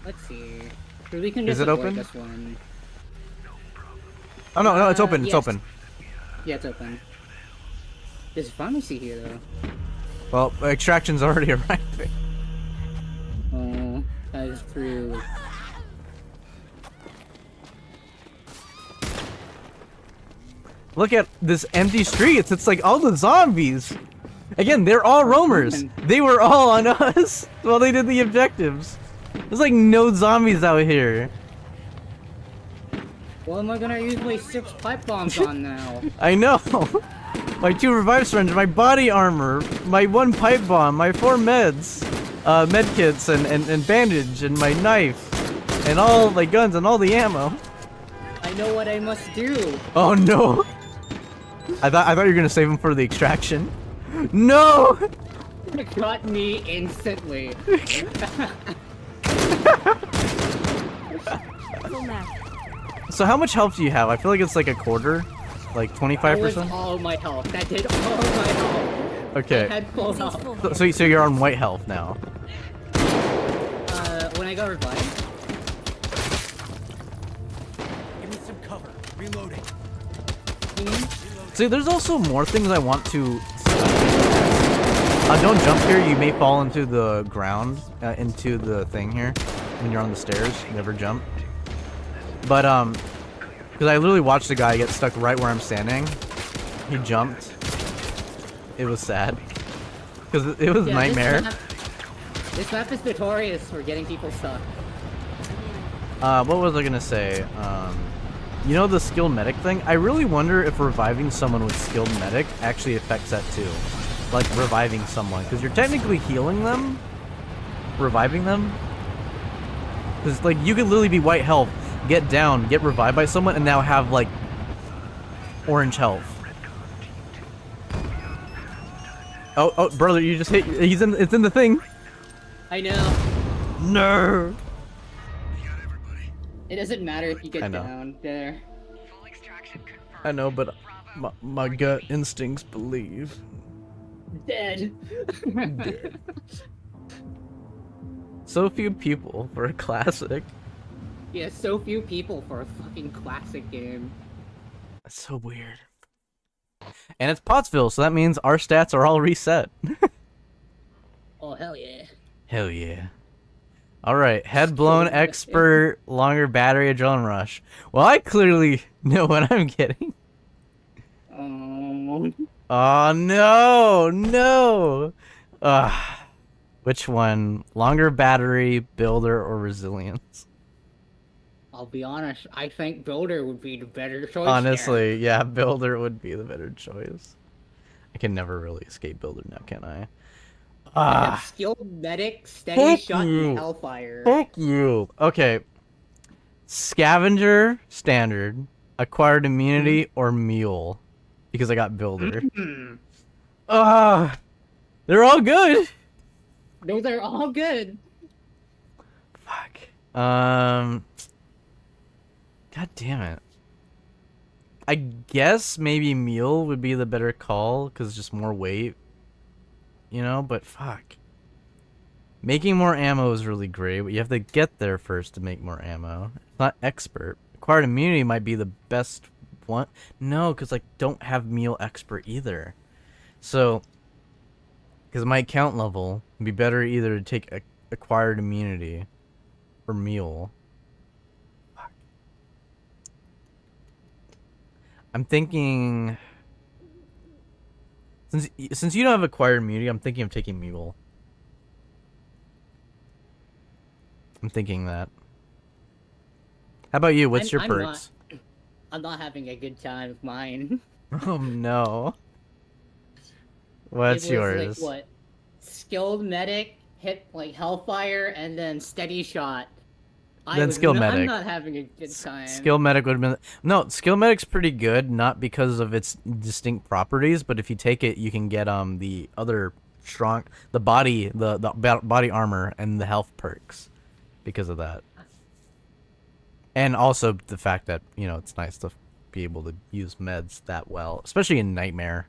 Let's see. We can
Is
just
it
avoid
open?
this one.
Oh no, it's open, it's
yes.
open.
Yeah, it's open. There's a pharmacy here, though.
Well, extraction's already arriving.
Oh, that is true.
Look at this empty streets. It's like all the zombies. Again, they're all roamers. They were all on us while they did the objectives. There's like no zombies out here.
What am I gonna use my 6 pipe bombs on now?
I know. My 2 revive syringes, my body armor, my 1 pipe bomb, my 4 meds, med kits and bandage and my knife and all my guns and all the ammo.
I know what I must do.
Oh no. I thought you were gonna save them for the extraction. No!
It got me instantly.
Full map.
So how much health do you have? I feel like it's like a quarter, like
That was
25%.
all my health. That did all my health. I
Okay.
had full
Seems
health.
full
So you're on white health now.
When I got revived,
Give me some cover. Reloading.
See, there's also more things I want to. Don't jump here. You may fall into the ground, into the thing here when you're on the stairs. Never jump. But because I literally watched the guy get stuck right where I'm standing. He jumped. It was sad because it was
yeah,
nightmare.
This map is notorious for getting people stuck.
What was I gonna say? You know the skilled medic thing? I really wonder if reviving someone with skilled medic actually affects that too. Like reviving someone, because you're technically healing them, reviving them. Because like you could literally be white health, get down, get revived by someone, and now have like orange health. Oh, brother, you just hit. It's in the thing.
I know.
No.
It doesn't matter if you
I
get
know.
down there.
I know, but my gut instincts believe.
Dead.
So few people for a classic.
Yeah, so few people for a fucking classic game.
That's so weird. And it's Pottsville, so that means our stats are all reset.
Oh, hell yeah.
Hell yeah. Alright, head blown, expert, longer battery, adrenaline rush. Well, I clearly know what I'm getting. Oh no, no. Which one? Longer battery, builder, or resilience?
I'll be honest, I think Builder would be the better choice.
Honestly, yeah, builder would be the better choice. I can never really escape builder now, can I?
I have skilled medic, steady
Fuck
shot,
you.
and hellfire.
Fuck you. Okay. Scavenger, standard, acquired immunity, or mule. Because I got builder. They're all good.
Those are all good.
Fuck. God damn it. I guess maybe mule would be the better call, because just more weight. You know, but fuck. Making more ammo is really great, but you have to get there first to make more ammo. It's not expert. Acquired immunity might be the best one. No, because I don't have mule expert either. So, because my count level, it'd be better either to take acquired immunity or mule. Fuck. I'm thinking... Since you don't have acquired immunity, I'm thinking of taking mule. I'm thinking that. How about you? What's your perks?
I'm not having a good time with mine.
Oh no. What's
It was,
yours?
like, what? Skilled medic, hit like hellfire, and then steady shot.
Then skill medic.
I'm not having a good time.
Skill medic would have been... No, skill medic's pretty good, not because of its distinct properties, but if you take it, you can get the other strong... The body armor and the health perks because of that. And also the fact that, you know, it's nice to be able to use meds that well, especially in Nightmare.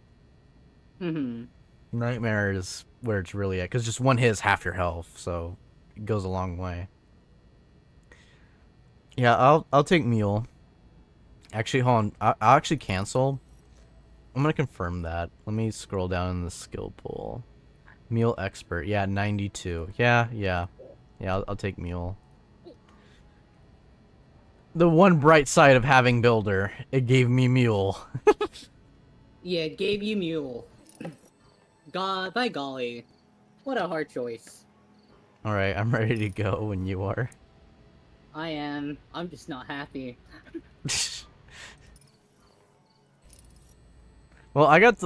Nightmare is where it's really at, because just one hit is half your health, so it goes a long way. Yeah, I'll take mule. Actually, hold on. I'll actually cancel. I'm gonna confirm that. Let me scroll down in the skill pool. Mule expert. Yeah, 92. Yeah. I'll take mule. The one bright side of having builder, it gave me mule.
Yeah, it gave you mule. God, by golly, what a hard choice.
All right, I'm ready to go when you are.
I am. I'm just not happy.
Well, I got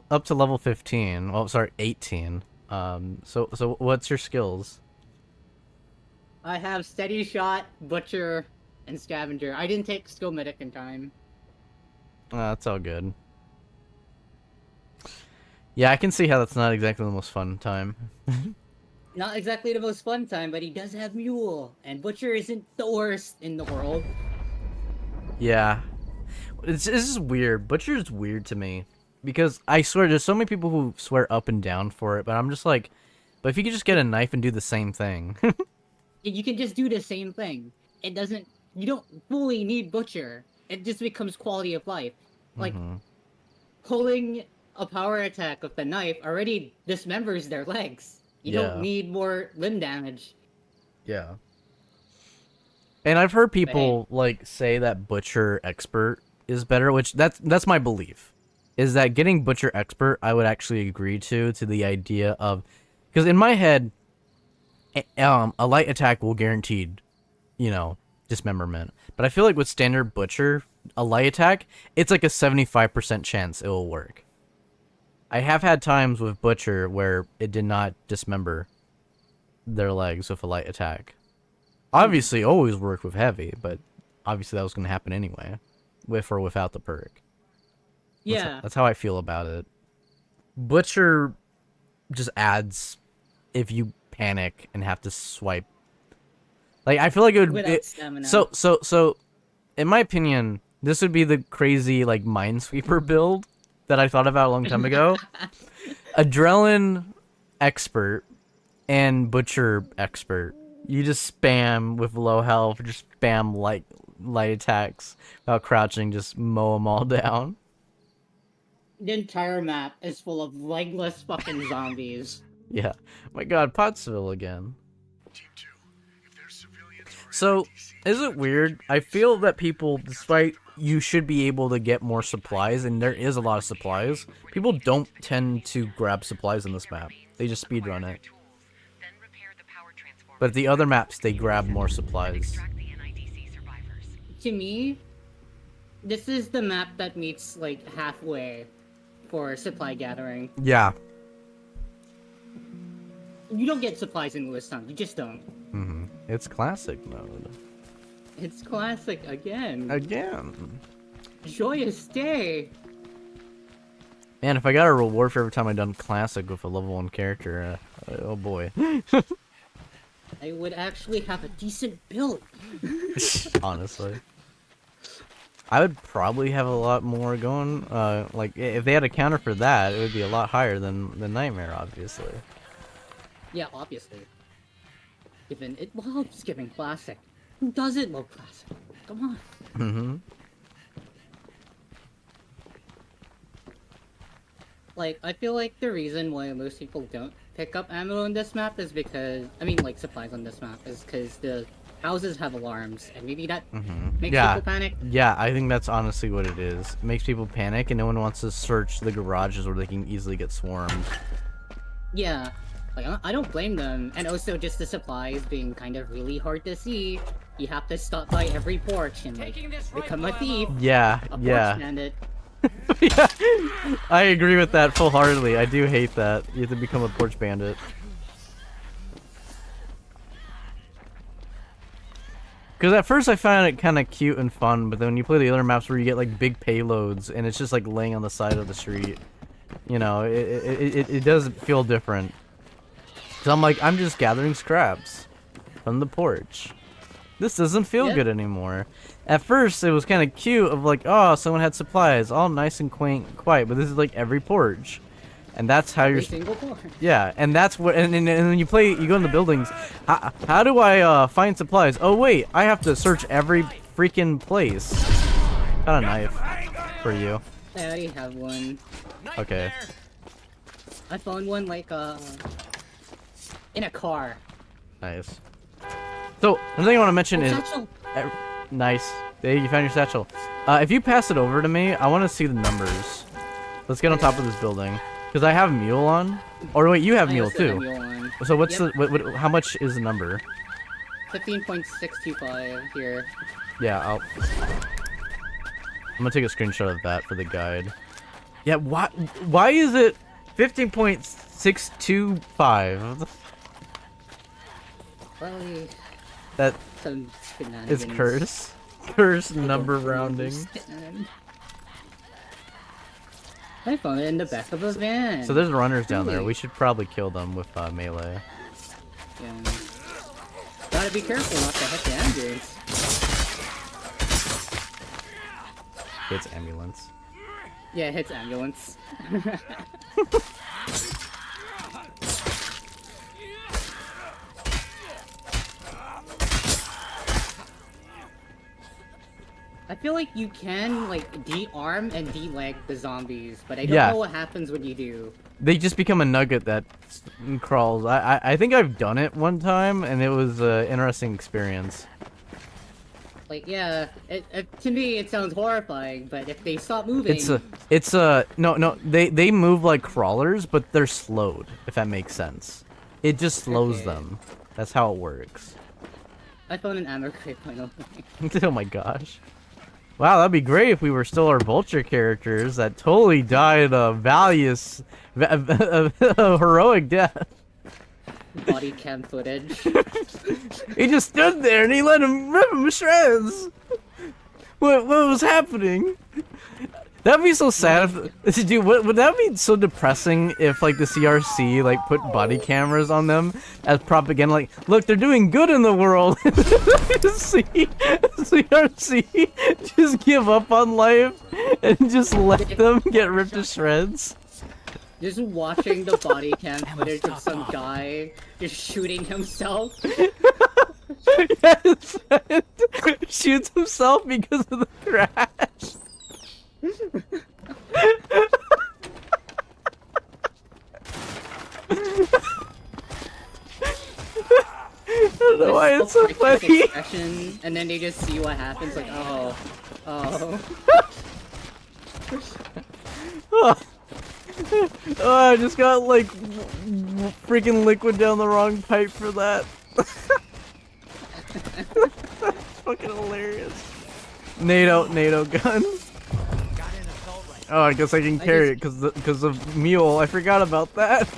up to level 15. Well, sorry, 18. So what's your skills?
I have steady shot, butcher, and scavenger. I didn't take skill medic in time.
That's all good. Yeah, I can see how that's not exactly the most fun time.
Not exactly the most fun time, but he does have mule, and butcher isn't the worst in the world.
Yeah. This is weird. Butcher's weird to me. Because I swear, there's so many people who swear up and down for it, but I'm just like, but if you could just get a knife and do the same thing.
You can just do the same thing. It doesn't... You don't fully need butcher. It just becomes quality of life. Like, pulling a power attack with the knife already dismembers their legs. You don't need more limb damage.
Yeah. And I've heard people like say that butcher expert is better, which that's my belief. Is that getting butcher expert I would actually agree to the idea of, because in my head a light attack will guaranteed, you know, dismemberment. But I feel like with standard butcher, a light attack, it's like a 75% chance it will work. I have had times with butcher where it did not dismember their legs with a light attack. Obviously, always work with heavy, but obviously that was going to happen anyway, with or without the perk.
Yeah.
That's how I feel about it. Butcher just adds if you panic and have to swipe. Like, I feel like it would
Without stamina.
so in my opinion, this would be the crazy like Minesweeper build that I thought about a long time ago. Adrenaline expert and Butcher expert. You just spam with low health, just spam light attacks without crouching, just mow them all down.
The entire map is full of legless fucking zombies.
Yeah. My god, Pottsville again.
Team 2, if there's civilians or
So,
NIDC,
is it weird? I feel that people, despite you should be able to get more supplies, and there is a lot of supplies, people don't tend to grab supplies in this map. They just speedrun it. But the other maps, they grab more supplies.
To me, this is the map that meets like halfway for supply gathering.
Yeah.
You don't get supplies in Lewiston. You just don't.
It's classic mode.
It's classic again.
Again.
Joyous day.
Man, if I got a reward for every time I done classic with a level 1 character, oh boy.
I would actually have a decent build.
Honestly. I would probably have a lot more going. Like, if they had a counter for that, it would be a lot higher than the Nightmare, obviously.
Yeah, obviously. Given it loves giving classic. Who doesn't love classic? Come on. Like, I feel like the reason why most people don't pick up ammo on this map is because, I mean, like, supplies on this map is because the houses have alarms, and maybe that makes
Yeah.
people panic.
Yeah, I think that's honestly what it is. It makes people panic, and no one wants to search the garages where they can easily get swarmed.
Yeah, like, I don't blame them. And also just the supplies being kind of really hard to see. You have to stop by every porch and, like,
Taking this right,
become a
Lyall.
thief.
Yeah,
A porch
yeah.
bandit.
Yeah. I agree with that full-heartedly. I do hate that. You have to become a porch bandit. Because at first I found it kind of cute and fun, but then when you play the other maps where you get like big payloads and it's just like laying on the side of the street, you know, it does feel different. So I'm like, I'm just gathering scraps from the porch. This doesn't feel good anymore. At first it was kind of cute of like, oh, someone had supplies, all nice and quaint, quiet, but this is like every porch. And that's how you're.
Every single porch.
Yeah, and that's what. And when you play, you go in the buildings. How do I find supplies? Oh wait, I have to search every freaking place. Got a knife for you.
I already have one.
Okay.
I found one, like, in a car.
Nice. So another thing I want to mention is
Satchel.
nice. There, you found your satchel. If you pass it over to me, I want to see the numbers. Let's get on top of this building. Because I have Mule on. Or wait, you have
I
Mule
also have
too.
Mule on.
So what's
Yep.
the how much is the number?
15.625 here.
Yeah, I'm gonna take a screenshot of that for the guide. Yeah, why is it 15.625?
Probably
That
some
is
shenanigans.
curse. Curse number rounding.
I found it in the back of a van.
So there's runners down there.
Really?
We should probably kill them with melee.
Yeah. Gotta be careful not to hit the ambulance.
It's ambulance.
Yeah, it hits ambulance. I feel like you can, like, de-arm and de-leg the zombies, but I don't
Yeah.
know what happens when you do.
They just become a nugget that crawls. I think I've done it one time, and it was an interesting experience.
Like, yeah, to me it sounds horrifying, but if they stop moving...
No, they move like crawlers, but they're slowed, if that makes sense. It just slows
Okay.
them. That's how it works.
I found an ammo crate finally.
Oh my gosh. Wow, that'd be great if we were still our vulture characters that totally died a heroic death.
Body cam footage.
He just stood there and he let him rip him to shreds. What was happening? That'd be so sad if, dude, would that be so depressing if like the CRC like put body cameras on them as propaganda, like, look, they're doing good in the world. CRC just give up on life and just let them get ripped to shreds.
Just watching the body cam footage of some guy just shooting himself.
Yes, shoots himself because of the crash. I don't know why it's so funny.
And then they just see what happens, like, oh.
Oh, I just got like freaking liquid down the wrong pipe for that. That's fucking hilarious. NATO gun. Oh, I guess I can carry it because of mule. I forgot about that.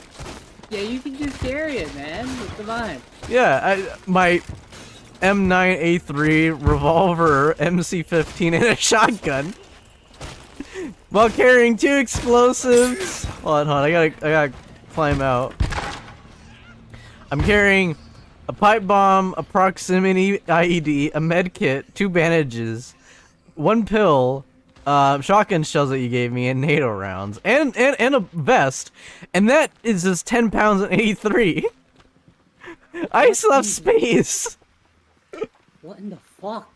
Yeah, you can just carry it, man. Come on.
Yeah, my M9A3 revolver, MC15, and a shotgun. While carrying 2 explosives. Hold on, I gotta climb out. I'm carrying a pipe bomb, a proximity IED, a med kit, 2 bandages, 1 pill, shotgun shells that you gave me, and NATO rounds, and a vest, and that is just 10 pounds and 83. I still have space.
What in the fuck?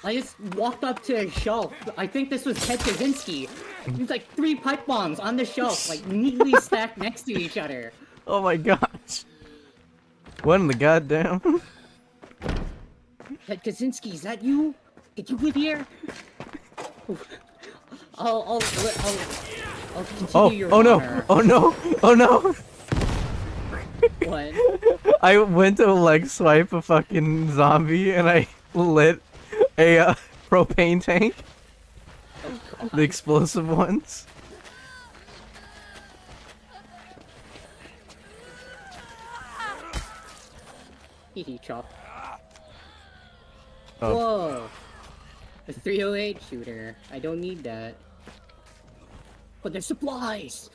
I just walked up to a shelf. I think this was Ted Kaczynski. There's like 3 pipe bombs on the shelf, like neatly stacked next to each other.
Oh my gosh. What in the goddamn?
Ted Kaczynski, is that you? Did you live here? I'll continue your honor.
Oh no!
What?
I went to leg swipe a fucking zombie and I lit a propane tank.
Oh,
The explosive ones.
Hee chop.
Oh.
Whoa! A 308 shooter. I don't need that. But there's supplies!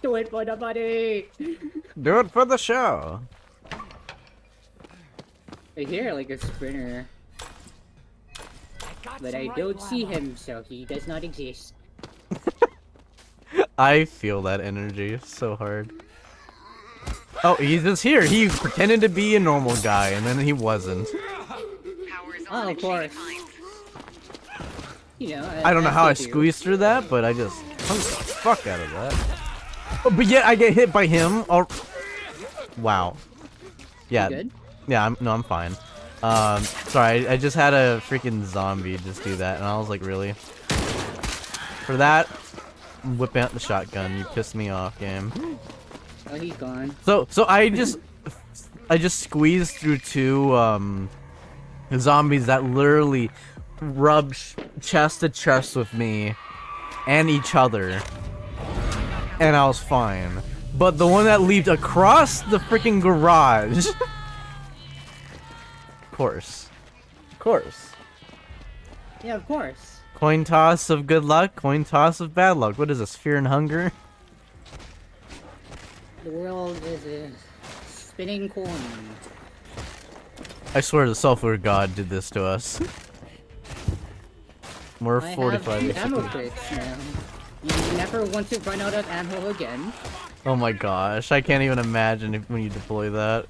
Do it for the buddy!
Do it for the show.
I hear like a sprinter. But I don't see him, so he does not exist.
I feel that energy so hard. Oh, he's just here. He pretended to be a normal guy, and then he wasn't.
Oh, of course. You know,
I don't know how I
do.
squeezed through that, but I just punked the fuck out of that. Oh, but yet I get hit by him. Oh, wow. Yeah.
You good?
Yeah. I'm fine. Sorry. I just had a freaking zombie just do that, and I was like, really? For that, whip out the shotgun. You pissed me off, game.
Oh, he's gone.
So I just squeezed through 2 zombies that literally rubbed chest to chest with me and each other, and I was fine. But the one that leaped across the freaking garage, of course.
Yeah, of course.
Coin toss of good luck, coin toss of bad luck. What is this, fear and hunger?
The world is a spinning coin.
I swear the software god did this to us. We're
I
45
have ammo crates now. You never want to run out of ammo again.
Oh my gosh, I can't even imagine when you deploy that.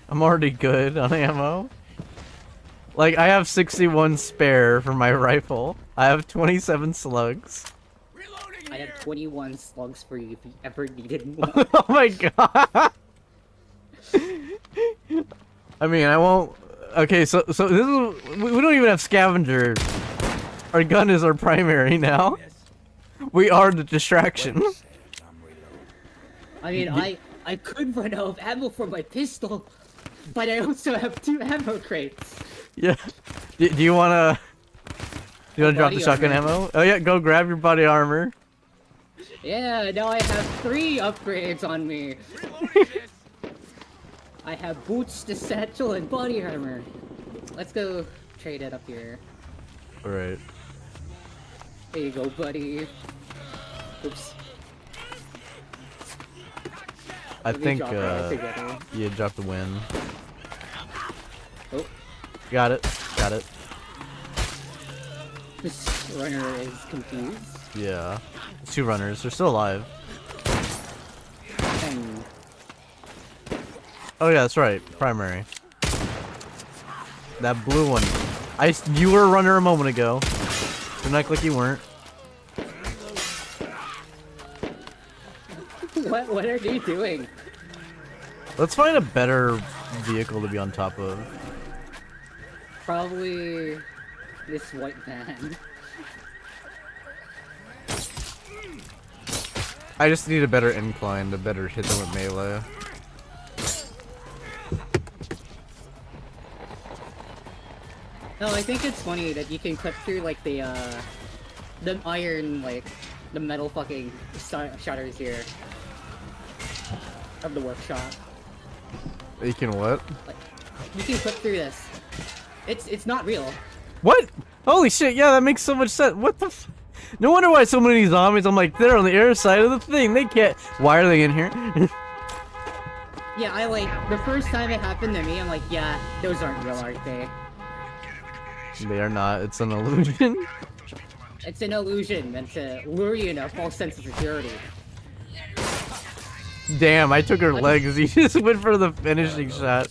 I'm already good on ammo. Like, I have 61 spare for my rifle. I have 27 slugs.
I have 21 slugs for you if you ever needed one.
Oh my god! I mean, I won't... Okay, so this is... We don't even have scavenger. Our gun is our primary now. We are the distraction.
I mean, I could run out of ammo for my pistol, but I also have 2 ammo crates.
Yeah. Do you wanna... Do you wanna drop the
Body
shotgun
armor.
ammo? Oh yeah, go grab your body armor.
Yeah, now I have 3 upgrades on me. I have boots, the satchel, and body armor. Let's go trade it up here.
Alright.
There you go, buddy. Oops.
I
Let me
think
drop it all together.
you dropped the win.
Oh,
Got it. Got it.
this runner is confused.
Yeah. 2 runners. They're still alive.
And
Oh yeah, that's right. Primary. That blue one. You were a runner a moment ago. Don't act like you weren't.
what are they doing?
Let's find a better vehicle to be on top of.
Probably this white van.
I just need a better incline to better hit them with melee.
No, I think it's funny that you can clip through like the iron, like the metal fucking shutters here of the workshop.
You can what?
Like, you can clip through this. It's not real.
What? Holy shit, yeah, that makes so much sense. What the f- No wonder why so many zombies, I'm like, they're on the air side of the thing. They can't- Why are they in here?
Yeah, I like, the first time it happened to me, I'm like, yeah, those aren't real, aren't they?
They are not. It's an illusion.
It's an illusion meant to lure you into a false sense of security.
Damn, I took her legs. He just went for the finishing shot.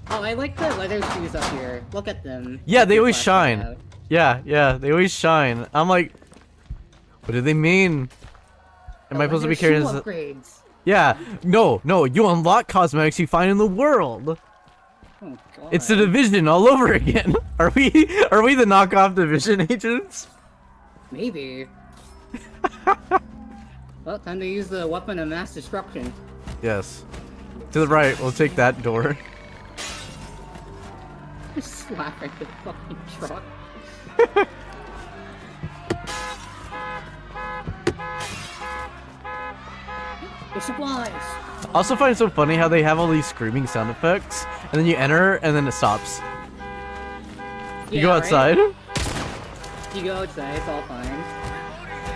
Oh, I like the leather shoes up here. Look at them.
Yeah, they
Keep your
always
flashlight
shine.
out.
Yeah, they always shine. I'm like, what do they mean? Am I supposed to be carrying
Shoe
this?
upgrades.
Yeah, no, you unlock cosmetics you find in the world.
Oh god.
It's the Division all over again. Are we the knockoff Division agents?
Maybe. Well, time to use the weapon of mass destruction.
Yes. To the right, we'll take that door.
Just slap at the fucking truck. The supplies!
I also find it so funny how they have all these screaming sound effects, and then you enter, and then it stops. You
Yeah,
go
right?
outside,
You go outside, it's all fine.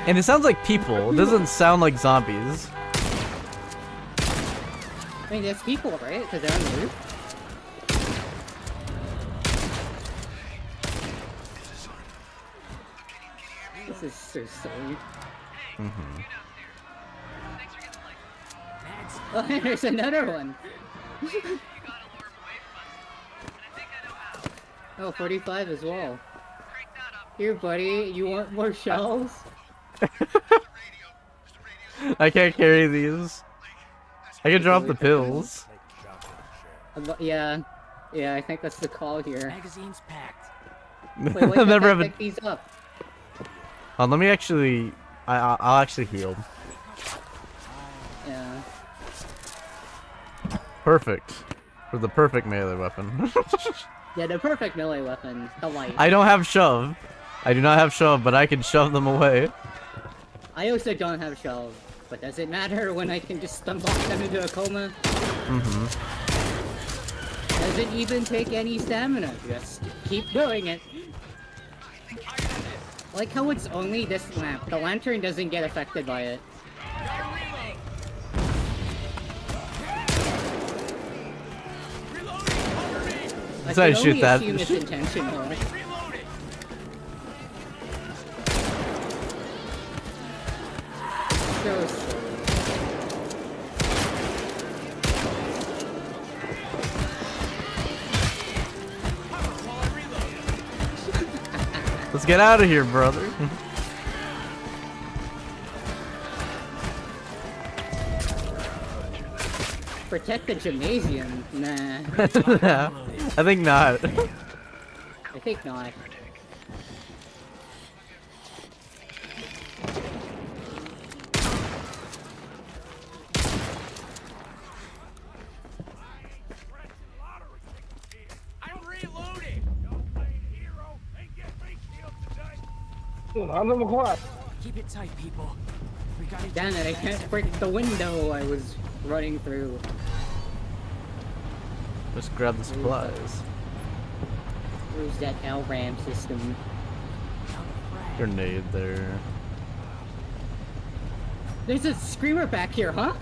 and it sounds like people. It doesn't sound like zombies.
I mean, there's people, right? Because they're on the roof. This is so silly. Oh, there's another one! Oh, 45 as well. Here, buddy, you want more shells?
I can't carry these. I can drop the pills.
Yeah, I think that's the call here.
Magazine's packed.
Wait, why
I've
can't
never
I
have a.
pick these up?
Let me actually. I'll actually heal.
Yeah.
Perfect. For the perfect melee weapon.
Yeah, the perfect melee weapon, the light.
I don't have shove. I do not have shove, but I can shove them away.
I also don't have shells, but does it matter when I can just stun block them into a coma? Doesn't even take any stamina, just keep doing it. Like how it's only this lamp. The lantern doesn't get affected by it. I
So I
can
shoot
only
that.
assume it's intentional. So silly.
Let's get out of here, brother.
Protect the gymnasium? Nah,
I think not.
I think not.
I'm reloading. Keep it tight, people. We gotta
Damn it, I can't break the window I was running through.
Just grab the supplies.
Where's that LRAM system?
Grenade there.
There's a screamer back here, huh?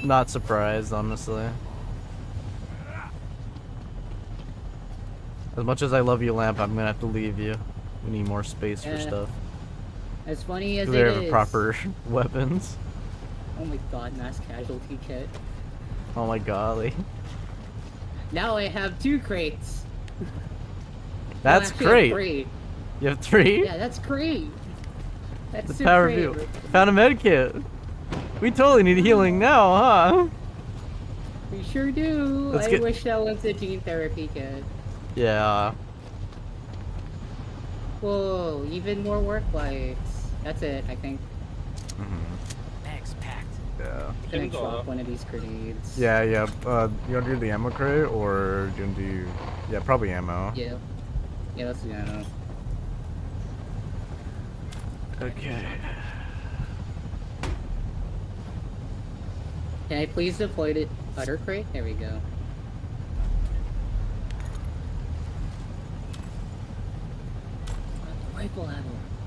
Not surprised, honestly. As much as I love you, Lamp, I'm gonna have to leave you. We need more space for
Yeah.
stuff.
As funny as
Do
it
they
is.
have proper weapons?
Oh my god, mass casualty kit.
Oh my golly.
Now I have 2 crates.
That's
No, actually, I have
great.
3.
You have 3?
Yeah, that's great. That's
The
super
power
great.
view. Found a med kit. We totally need healing now, huh?
We sure do.
Let's
I
get-
wish that was a gene therapy kit.
Yeah.
Whoa, even more work lights. That's it, I think.
Bags packed.
Yeah.
Gonna drop one of these grenades.
Yeah, yeah. You wanna do the ammo crate or do you wanna do? Yeah, probably ammo.
Yeah. Yeah, let's do that.
Okay.
Can I please deploy the other crate? There we go. Rifle ammo.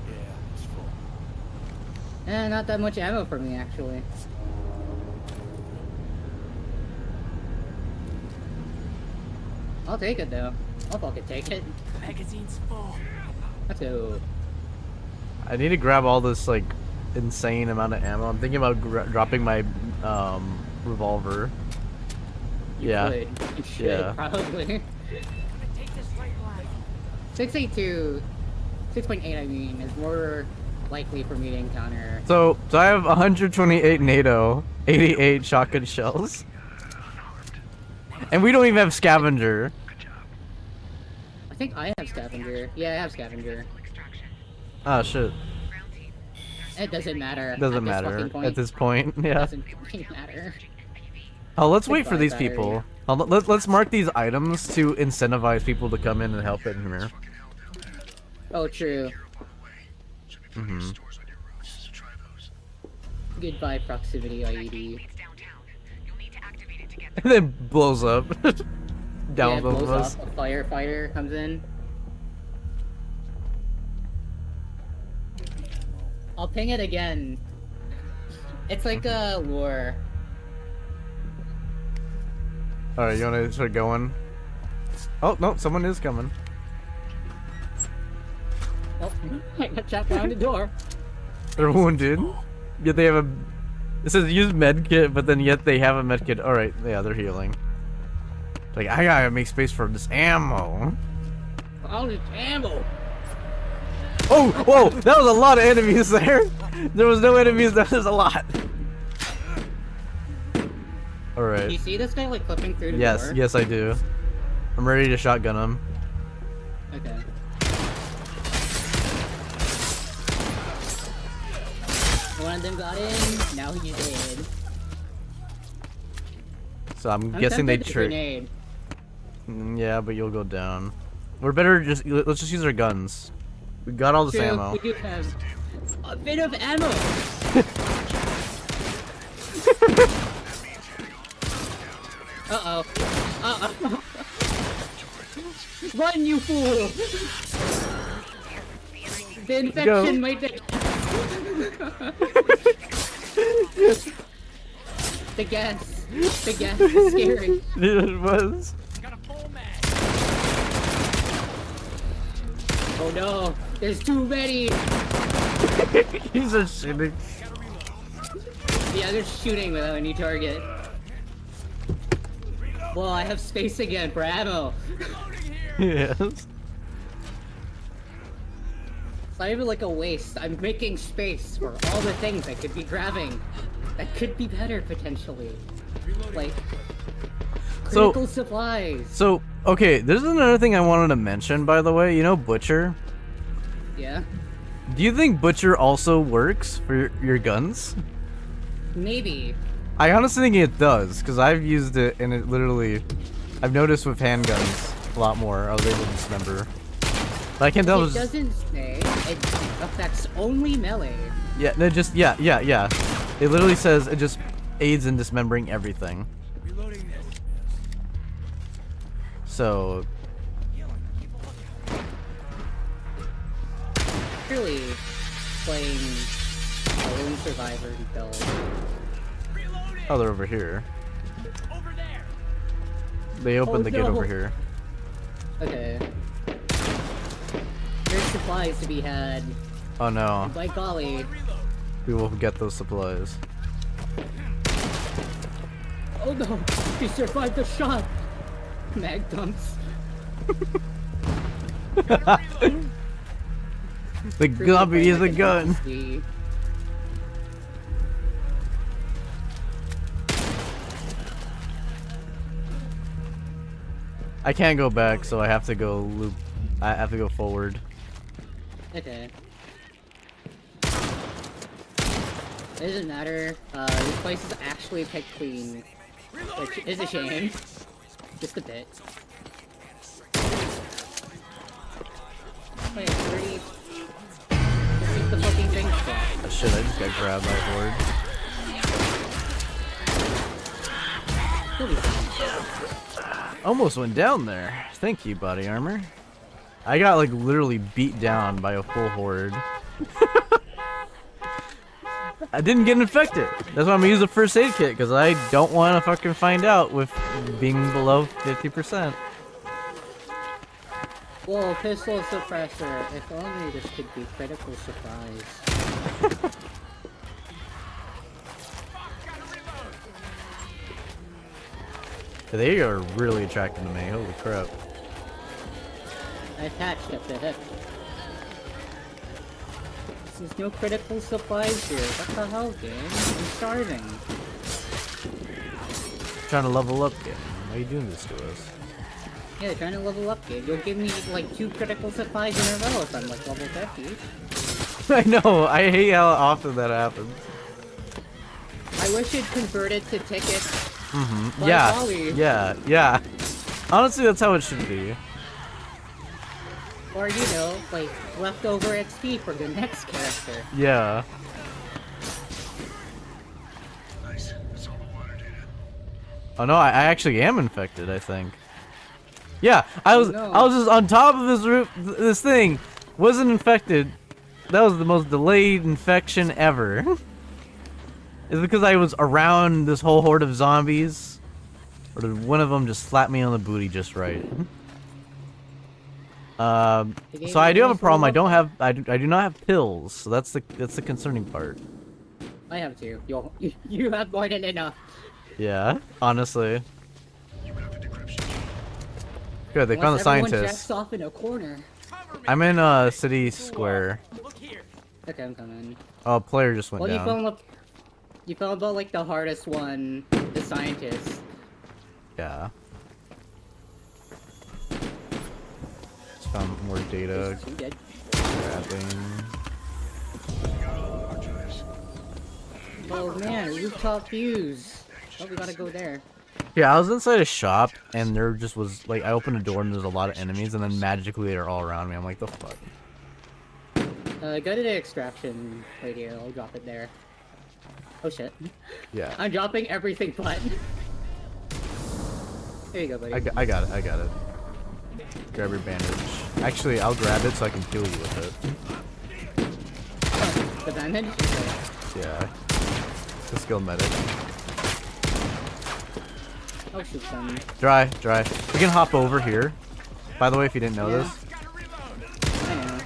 Yeah, it's full.
Not that much ammo for me, actually. I'll take it, though. I'll fucking take it.
Magazine's full.
Let's go.
I need to grab all this like insane amount of ammo. I'm thinking about dropping my revolver.
You
Yeah.
could. You should,
Yeah.
probably.
Gonna take this right line.
682... 6.8, I mean, is more likely for me to encounter.
So I have 128 NATO, 88 shotgun shells, and we don't even have scavenger.
I think I have scavenger. Yeah, I have scavenger.
Oh shit.
It doesn't matter.
Doesn't
at this
matter
fucking point.
at this point. Yeah.
Doesn't fucking matter.
Oh, let's wait for
Goodbye,
these
battery.
people. Let's mark these items to incentivize people to come in and help in here.
Oh, true.
Mhm.
Goodbye, proximity IED.
And then blows up. Down
Yeah, it
both
blows
of us.
up. A firefighter comes in. I'll ping it again. It's like a war.
Alright, you wanna start going? Oh no, someone is coming.
Oh, I got trapped behind the door.
They're wounded. Yet they have a. It says use medkit, but then yet they have a medkit. Alright, yeah, they're healing. Like, I gotta make space for this ammo.
All this ammo.
Oh, whoa, that was a lot of enemies there. There was no enemies, there's a lot.
Do you
Alright.
see this guy like clipping through the
Yes,
door?
yes I do. I'm ready to shotgun him.
Okay. One of them got in, now he's dead.
So I'm
I'm
guessing they
tempted to
trick.
grenade.
Yeah, but you'll go down. We're better just, let's just use our guns. We got all this
True,
ammo.
we do have a bit of ammo. Uh-oh. Uh-oh. Run, you fool! The infection might be... The gas. The gas is scary.
It was.
Got a full mag.
Oh no, there's too many!
He's just shooting.
Yeah, they're shooting without any target. Well, I have space again for ammo.
Yes.
It's not even like a waste. I'm making space for all the things I could be grabbing. That could be better, potentially. Like,
So-
critical supplies.
So, okay, there's another thing I wanted to mention, by the way. You know Butcher?
Yeah?
Do you think Butcher also works for your guns?
Maybe.
I honestly think it does, because I've used it and it literally... I've noticed with handguns a lot more. I was able to dismember. But I can't tell
It
if it's...
doesn't say it affects only melee.
Yeah, no, just... Yeah. It literally says it just aids in dismembering everything.
Reloading this.
So...
literally playing a lone survivor build.
Reloading.
Oh, they're over here.
Over there.
They opened
Oh,
the gate
no.
over here.
Okay. There's supplies to be had.
Oh no,
By golly.
Reload.
we will get those supplies.
Oh no! He survived the shot! Mag dumps.
The zombie is a gun.
The-
I can't go back, so I have to go loop. I have to go forward.
Okay. It doesn't matter. This place is actually picked clean, which is a shame. Just a bit. Wait, 30. Let's keep the fucking thing spot.
Oh, shit, I just got grabbed by a horde.
He'll be fine.
Almost went down there. Thank you, body armor. I got like literally beat down by a full horde. I didn't get infected. That's why I'm gonna use the first aid kit, because I don't want to fucking find out with being below 50%.
Whoa, pistol suppressor. If only this could be critical surprise.
They are really attracted to me. Holy crap.
I attached at the hip. There's no critical supplies here. What the hell, game? I'm starving.
Trying to level up, game. Why are you doing this to us?
Yeah, trying to level up, game. You'll give me like 2 critical supplies in a row if I'm like level 50.
I know. I hate how often that happens.
I wish it converted to tickets.
Mm-hmm.
By
Yeah.
golly.
Yeah. Honestly, that's how it should be.
Or, you know, like leftover XP for the next character.
Yeah.
Nice. That's all the water data.
Oh no, I actually am infected, I think. Yeah, I was
no.
just on top of this roof, this thing, wasn't infected. That was the most delayed infection ever. It's because I was around this whole horde of zombies, or did one of them just slap me on the booty just right? So I do have a problem. I don't have, I do not have pills, so that's the concerning part.
I have 2. You have more than enough.
Yeah, honestly.
You have a decryption.
Good, they found the
Unless everyone
scientist.
jacks off in a corner.
Cover me.
I'm in city square.
Look here.
Okay, I'm coming.
Oh, player just went
Well,
down.
you found about like the hardest one, the scientist.
Yeah. Just found more data.
You did.
Grabbing.
Got all the hard drives.
Oh man, rooftop views. Oh, we gotta go there.
Yeah, I was inside a shop and there just was like I opened a door and there's a lot of enemies and then magically they're all around me. I'm like, the fuck.
Go to the extraction radio. I'll drop it there. Oh shit.
Yeah.
I'm dropping everything but. There you go, buddy.
I got it. I got it. Grab your bandage. Actually, I'll grab it so I can heal you with it.
Oh, the bandage? Okay.
Yeah. The skill medic.
I'll shoot some.
Dry. You can hop over here. By the way, if you didn't know
Yeah.
this.
Gotta reload.
I know.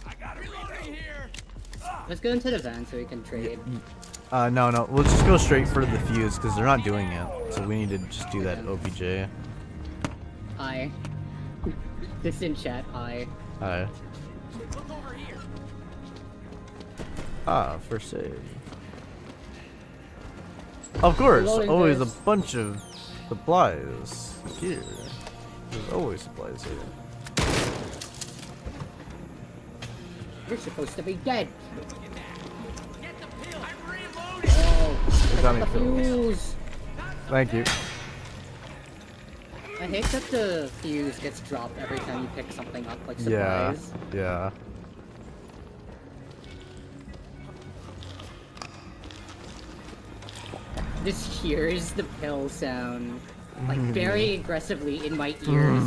I got reloading here.
Let's go into the van so we can trade.
No. We'll just go straight for the fuse because they're not doing it. So we need to just do that OBJ.
Hi. This in chat, hi.
Hi.
Look over here.
First aid. Of course,
Reloading
always
this.
a bunch of supplies here. There's always supplies here.
You're supposed to be dead.
Get the pill. I'm reloading.
Oh,
They got
the
me pills.
fuse.
Thank you.
I hate that the fuse gets dropped every time you pick something up, like
Yeah,
supplies.
yeah.
This hears the pill sound, like very aggressively in my ears.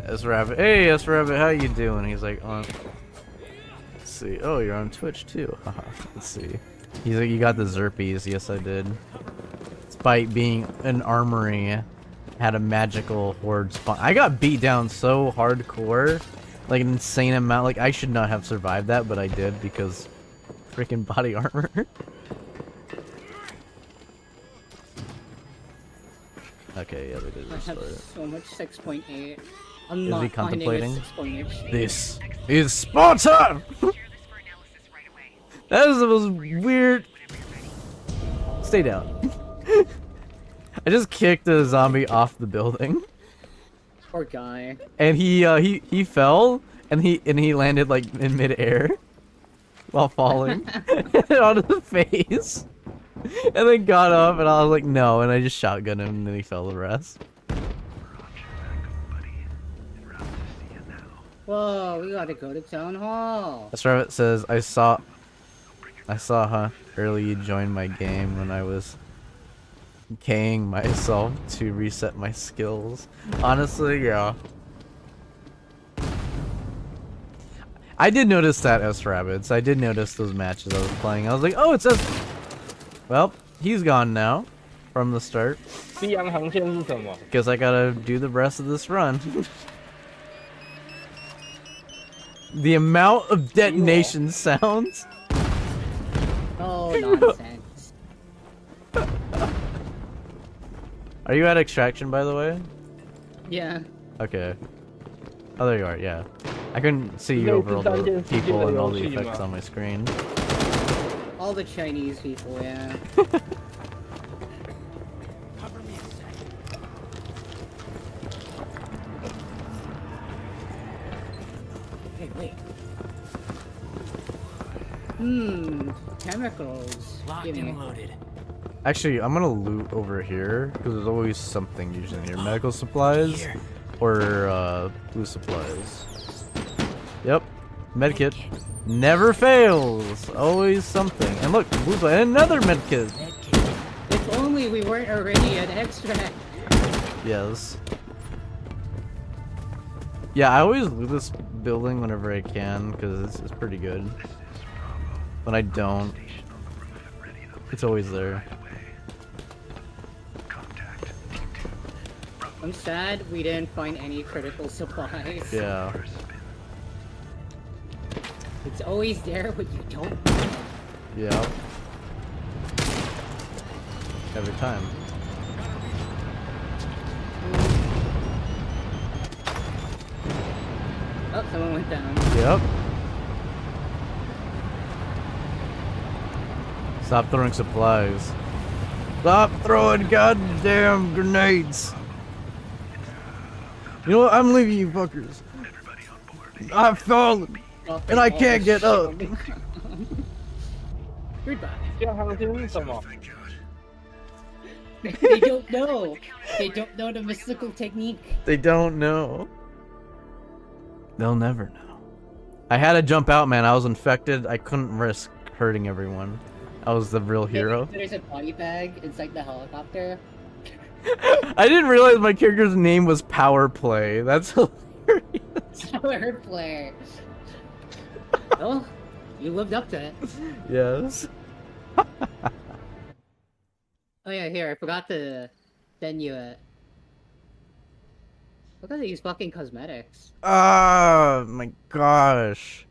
S Rabbit. Hey, S Rabbit, how you doing? He's like, on. Let's see. Oh, you're on Twitch too. Haha. Let's see. He's like, you got the Zerpies. Yes, I did. Despite being an armory, had a magical horde spawn. I got beat down so hardcore, like an insane amount. Like I should not have survived that, but I did because freaking body armor. Okay, yeah, they did
I have
restore it.
so much 6.8. I'm
Is
not
he
finding a
contemplating?
6.8.
This is Sparta! That is the most weird. Stay down. I just kicked a zombie off the building,
Poor guy.
and he fell, and he landed like in midair while falling onto the face, and then got up, and I was like no, and I just shotgunned him, and then he fell the rest.
Whoa, we gotta go to town hall.
That's right. It says I saw, huh? Early you joined my game when I was K'ing myself to reset my skills. Honestly, yeah. I did notice that, S-Rabbits. I did notice those matches I was playing. I was like, oh, it says... Well, he's gone now. From the start.
夕阳航线是什么？
Guess I gotta do the rest of this run. The amount of detonation sounds.
Oh, nonsense.
Are you at extraction, by the way?
Yeah.
Okay. Oh, there you are, yeah. I couldn't see you over all the people and all the effects on my screen.
All the Chinese people, yeah. Hey, wait. Chemicals.
Locked
Give me.
and loaded.
Actually, I'm gonna loot over here, because there's always something usually in here. Medical supplies,
Here.
or blue supplies. Yep, medkit. Never fails! Always something. And look, blue supply, and another medkit!
Medkit.
If only we weren't already at extract.
Yes. Yeah, I always loot this building whenever I can, because it's pretty good. When I don't, it's always there.
I'm sad we didn't find any critical supplies.
Yeah.
It's always there when you don't.
Yeah. Every time.
Oh, someone went down.
Yep. Stop throwing supplies. Stop throwing goddamn grenades. You know what? I'm leaving you fuckers. I've fallen. And I can't get up.
Goodbye.
夕阳航线是什么？
They don't know. They don't know the mystical technique.
They don't know. They'll never know. I had to jump out, man. I was infected. I couldn't risk hurting everyone. I was the real hero.
There's a body bag inside the helicopter.
I didn't realize my character's name was Power Play. That's hilarious.
Power player. Well, you lived up to it.
Yes.
Oh yeah, here, I forgot to send you it. Look at these fucking cosmetics.
Oh my gosh.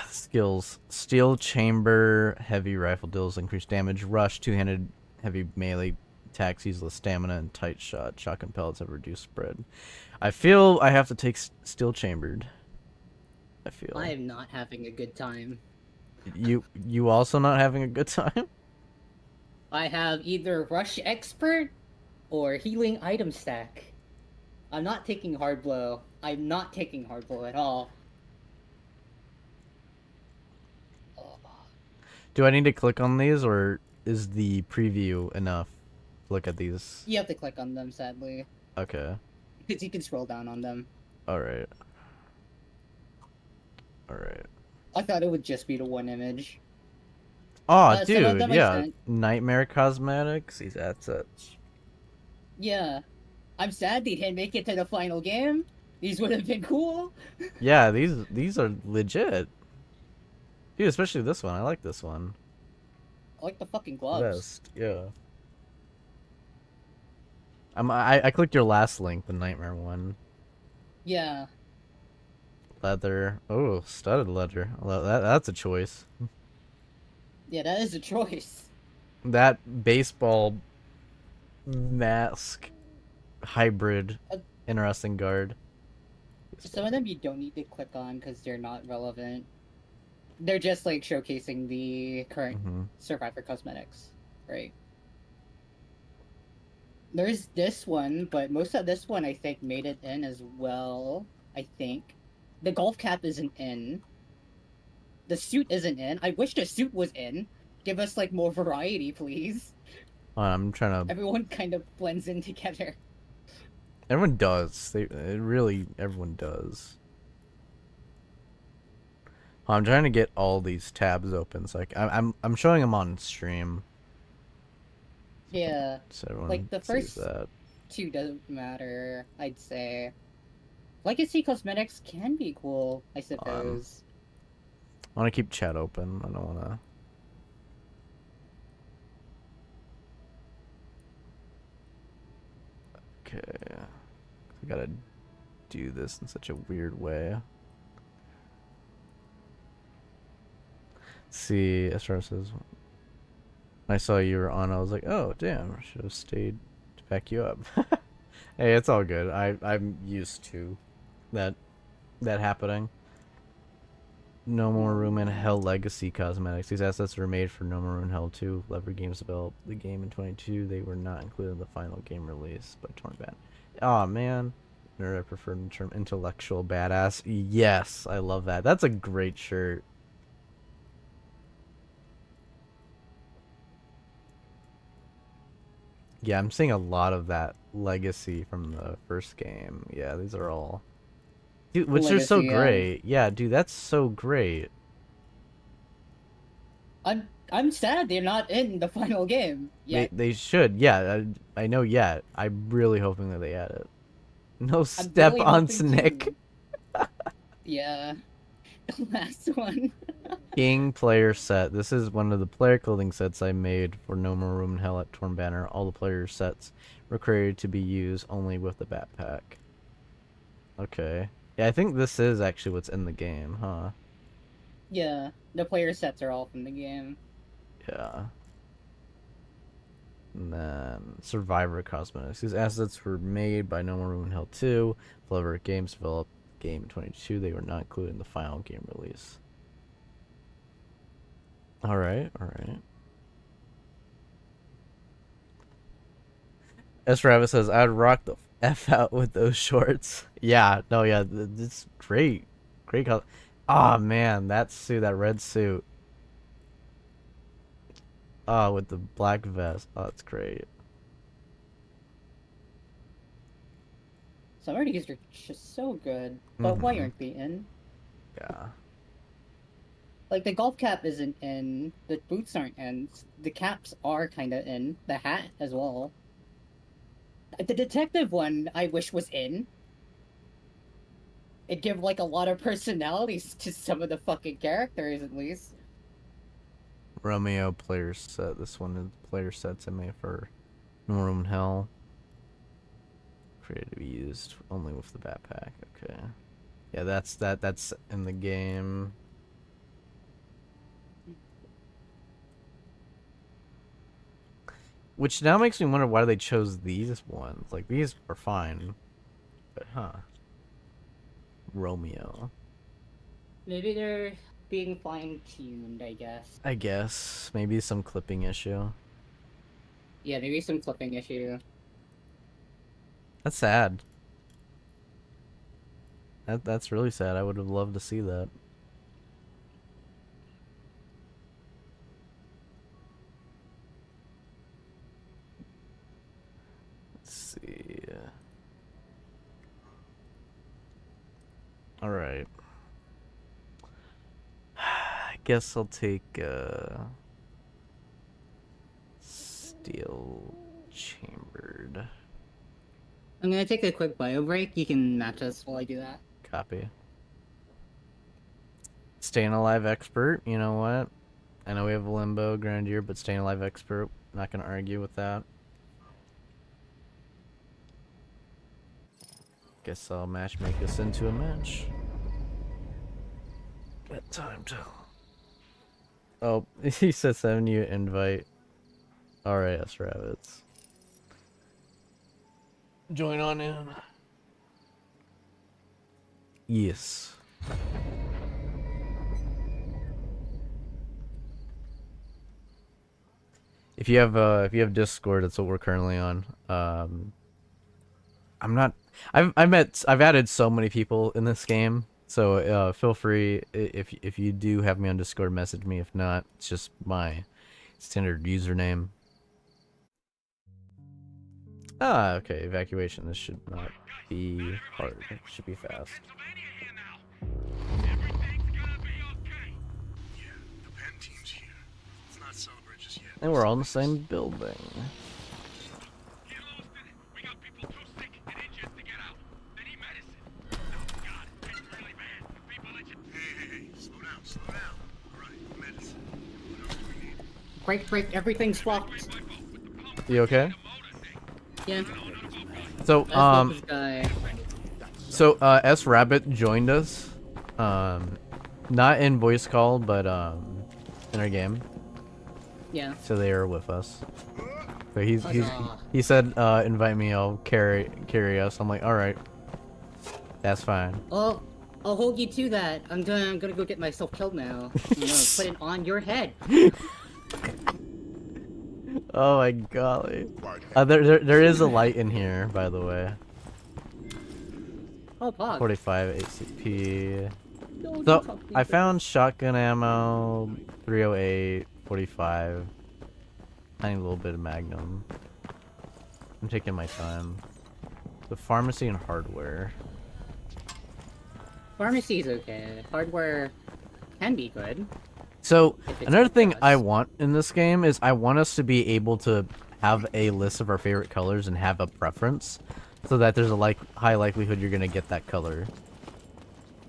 Skills. Steel chamber, heavy rifle deals increased damage. Rush, two-handed, heavy melee attacks, useless stamina, and tight shot. Shotgun pellets have reduced spread. I feel I have to take steel chambered. I feel.
I am not having a good time.
You also not having a good time?
I have either Rush Expert or Healing Item Stack. I'm not taking Hard Blow. I'm not taking Hard Blow at all. Oh.
Do I need to click on these, or is the preview enough? Look at these.
You have to click on them, sadly.
Okay.
Because you can scroll down on them.
Alright. Alright.
I thought it would just be the one image.
Oh,
Some of
dude,
them I
yeah.
sent.
Nightmare Cosmetics, these assets.
Yeah. I'm sad they didn't make it to the final game, These would have been cool.
Yeah, these are legit. Dude, especially this one. I like this one.
I like the fucking gloves.
Vest, yeah. I clicked your last link, the nightmare one.
Yeah.
Leather. Oh, studded leather. That's a choice.
Yeah, that is a choice.
That baseball mask hybrid
Uh,
interesting guard.
Some of them you don't need to click on because they're not relevant. They're just like showcasing the current
Mm-hmm.
Survivor cosmetics, right? There's this one, but most of this one I think made it in as well. I think the golf cap isn't in. The suit isn't in. I wish the suit was in. Give us like more variety, please.
I'm trying to.
Everyone kind of blends in together.
Everyone does. Everyone does. I'm trying to get all these tabs open. So I'm showing them on stream.
Yeah,
So everyone
like the
sees
first
that.
two doesn't matter. I'd say legacy cosmetics can be cool, I suppose.
I want to keep chat open. I don't want to. Okay. I gotta do this in such a weird way. See, Esrar says, when I saw you were on, I was like, oh, damn, I should have stayed to back you up. Hey, it's all good. I'm used to that happening. No More Room in Hell Legacy Cosmetics. These assets were made for No More Room in Hell 2. Lever Games developed the game in 22. They were not included in the final game release by Tornbat. Aw, man. Or I prefer the term intellectual badass. Yes, I love that. That's a great shirt. Yeah, I'm seeing a lot of that legacy from the first game. Yeah, these are all... Dude, which are so
Legacy,
great. Yeah, dude, that's so great.
I'm sad they're not in the final game yet.
They should. Yeah, I know yet. I'm really hoping that they add it. No
I'm
step
really
on
hoping
Snick.
to. Yeah, the last one.
King player set. This is one of the player clothing sets I made for No More Room in Hell at Torn Banner. All the player sets were created to be used only with the backpack. Okay. Yeah, I think this is actually what's in the game, huh?
Yeah, the player sets are all from the game.
Yeah. And then Survivor Cosmetics. These assets were made by No More Room in Hell 2. Clever Games developed the game in 22. They were not included in the final game release. Alright, alright. S. Rabbit says, I'd rock the F out with those shorts. Yeah, no, yeah, it's great. Great color. Ah, man, that suit, that red suit. Oh, with the black vest. Oh, that's great.
Some of these are just so good, but why aren't they in?
Yeah.
Like, the golf cap isn't in, the boots aren't in, the caps are kinda in, the hat as well. The detective one, I wish was in. It'd give, like, a lot of personalities to some of the fucking characters, at least.
Romeo player set. This one is player sets I made for No Room in Hell. Created to be used only with the backpack. Okay. Yeah, that's in the game. Which now makes me wonder why they chose these ones. Like, these are fine. But, huh. Romeo.
Maybe they're being fine-tuned, I guess.
I guess. Maybe some clipping issue.
Yeah, maybe some clipping issue.
That's sad. That's really sad. I would have loved to see that. Let's see. Alright. I guess I'll take steel chambered.
I'm gonna take a quick bio break. You can match us while I do that.
Copy. Staying alive expert, you know what? I know we have Limbo, Grenadier, but staying alive expert, not gonna argue with that. Guess I'll matchmake us into a match. At time to. Oh, he said send you invite. Alright, us rabbits. Join on in. Yes. If you have Discord, that's what we're currently on. I'm not. I've added so many people in this game, so feel free if you do have me on Discord, message me. If not, it's just my standard username. Ah, okay. Evacuation. This should not be hard. It should be fast.
Pennsylvania here now. Everything's gonna be okay. Yeah, the pen team's here. Let's not celebrate just yet.
And we're all in the same building.
Get lost in it. We got people too sick and injured to get out. They need medicine. Oh God, it's really bad. People injured. Hey, slow down, slow down. All right, medicine. What else do we need?
Break, everything's fucked.
You okay?
Yeah.
So
This guy.
S Rabbit joined us. Not in voice call, but in our game.
Yeah.
So they are with us. So
Huzzah.
he said invite me, I'll carry us. I'm like, alright. That's fine.
Oh, I'll hold you to that. I'm gonna go get myself killed now. I'm gonna put it on your head.
Oh my golly. There is a light in here, by the way.
Oh, pog.
45 ACP.
No,
So
don't talk to me,
I
bro.
found shotgun ammo, 308, 45. I need a little bit of Magnum. I'm taking my time. The pharmacy and hardware.
Pharmacy's okay. Hardware can be good.
So
If it's
another
good
thing
for
I
us.
want in this game is I want us to be able to have a list of our favorite colors and have a preference, so that there's a high likelihood you're gonna get that color.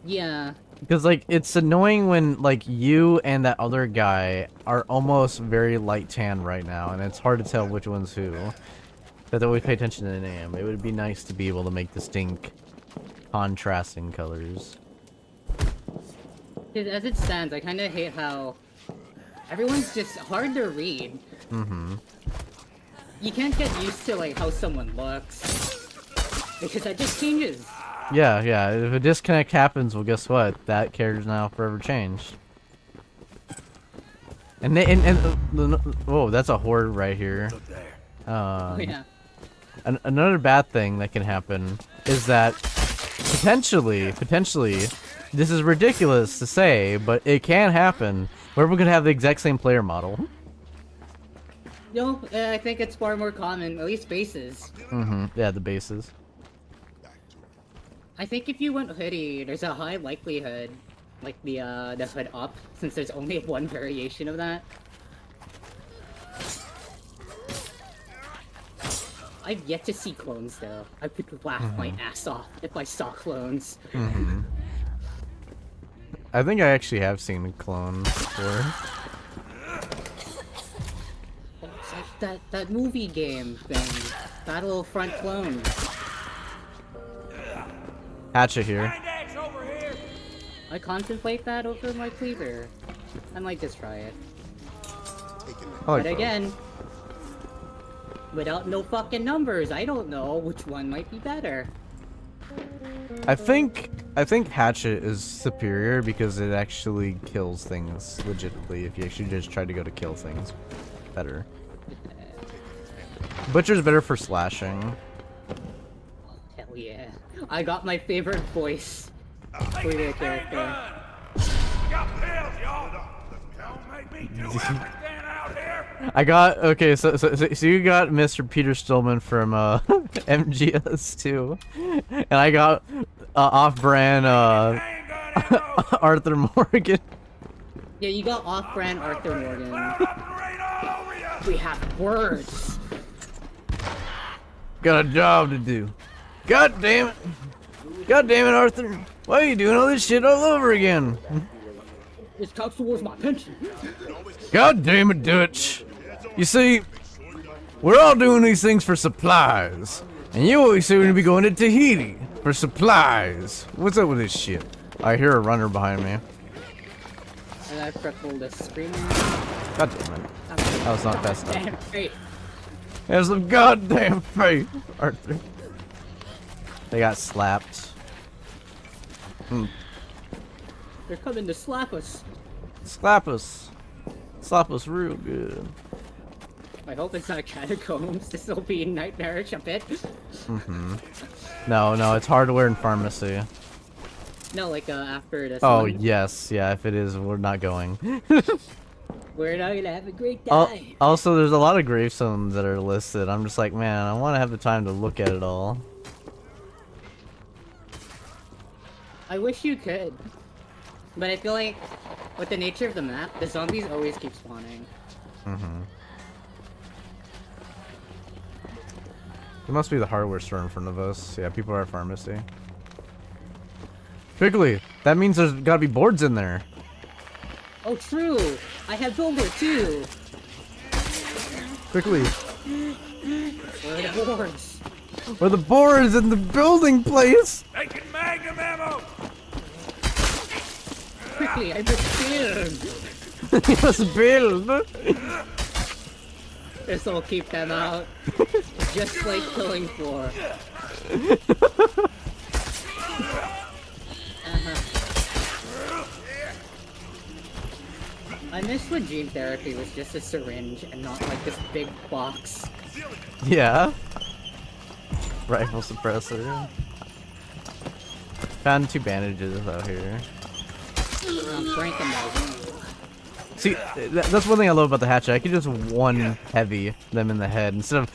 Yeah.
Because like it's annoying when like you and that other guy are almost very light tan right now, and it's hard to tell which one's who. But always pay attention to the name. It would be nice to be able to make distinct, contrasting colors.
'Cause as it stands, I kind of hate how everyone's just hard to read.
Mm-hmm.
You can't get used to like how someone looks because that just changes.
Yeah, yeah. If a disconnect happens, well, guess what? That character's now forever changed. And whoa, that's a horde right here.
Oh yeah.
Another bad thing that can happen is that potentially, this is ridiculous to say, but it can happen. Where we're gonna have the exact same player model.
No, I think it's far more common, at least bases.
Mm-hmm. Yeah, the bases.
I think if you went hoodie, there's a high likelihood, like the hood up, since there's only one variation of that. I've yet to see clones though. I would laugh my ass off if I saw clones.
Mm-hmm. I think I actually have seen a clone before.
It's like that movie game thing, Battlefront clones.
Hatchet here.
Index over here.
I contemplate that over my cleaver. I might just try it.
I like
But
those.
again, without no fucking numbers, I don't know which one might be better.
I think Hatchet is superior because it actually kills things legitimately. If you actually just try to go to kill things, better. Butcher's better for slashing.
Hell yeah. I got my favorite voice for the character.
We got pills, y'all. Don't make me do everything out here.
I got okay. So you got Mr. Peter Stillman from MGS too, and I got off-brand
Ain't gonna
Arthur Morgan.
Yeah, you got off-brand Arthur Morgan.
operate all over you.
We have words.
Got a job to do. God damn it! God damn it, Arthur! Why are you doing all this shit all over again?
This counts towards my pension.
God damn it, Dutch! You see, we're all doing these things for supplies, and you always say we're gonna be going to Tahiti for supplies. What's up with this shit? I hear a runner behind me.
And I crippled the screen.
God damn it! That was not fast enough.
Damn, hey.
Have some goddamn faith, Arthur. They got slapped.
They're coming to slap us.
Slap us. Slap us real good.
I hope it's not catacombs. This will be nightmarish a bit.
No, it's hardware and pharmacy.
No, like after this
Oh,
one.
yes. Yeah, if it is, we're not going.
We're not gonna have a great time.
Also, there's a lot of gravestones that are listed. I'm just like, man, I want to have the time to look at it all.
I wish you could. But I feel like, with the nature of the map, the zombies always keep spawning.
It must be the hardware store in front of us. Yeah, people are at pharmacy. Quickly! That means there's gotta be boards in there.
Oh, true! I have Builder too!
Quickly!
Where are the boards?
Where the boards in the building place?
Taking magnum ammo!
Quickly, I must build!
You must build!
This will keep them out. Just like killing floor. I miss when gene therapy was just a syringe and not like this big box.
Yeah. Rifle suppressor. Found 2 bandages out here.
Frank and Melvin.
See, that's one thing I love about the hatchet. I could just one heavy them in the head instead of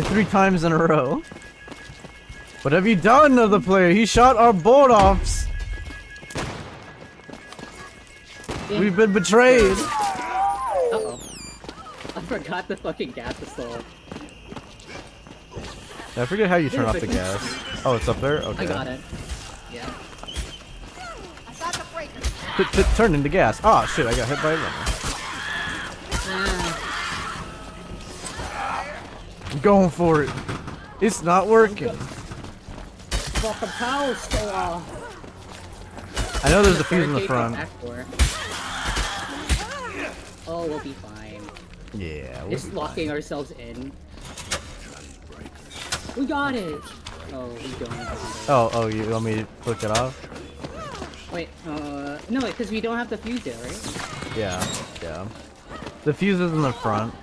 3 times in a row. What have you done, other player? He shot our board offs. We've been betrayed.
Uh-oh. I forgot the fucking gas pistol.
I forget how you turn off the gas. Oh, it's up there? Okay.
I got it. Yeah.
I got the breaker.
Turn into gas. Oh shit, I got hit by a runner. I'm going for it. It's not working.
Fucking power still off.
I know there's a fuse in the front.
Oh, we'll be fine.
Yeah, we'll
Just
be
locking ourselves in. We got it! Oh, we don't.
Oh, you want me to click it off?
Wait, no, because we don't have to fuse it, right?
Yeah. The fuse is in the front.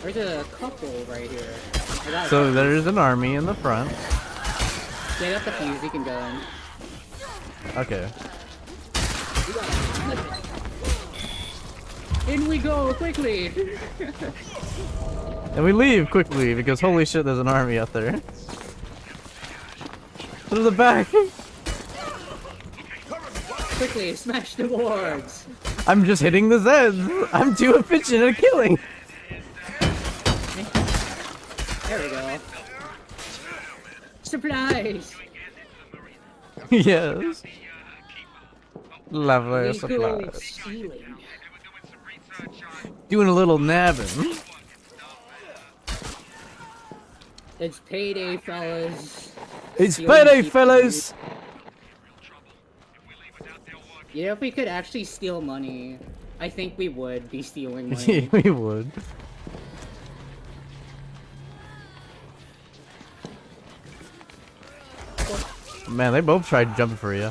There's a couple right here.
So there's an army in the front.
Yeah, I got the fuse, you can go in.
Okay.
In we go, quickly!
And we leave quickly because holy shit, there's an army out there. To the back.
Quickly, smash the boards!
I'm just hitting the Zeds. I'm too efficient at killing.
There we go. Surprise!
Yes. Lovely
We go
supplies.
stealing.
Doing a little nabbing.
It's payday, fellas.
It's
Stealing
payday,
cheap
fellas.
You know, if we could actually steal money, I think we would be stealing money.
We would. Man, they both tried jumping for you.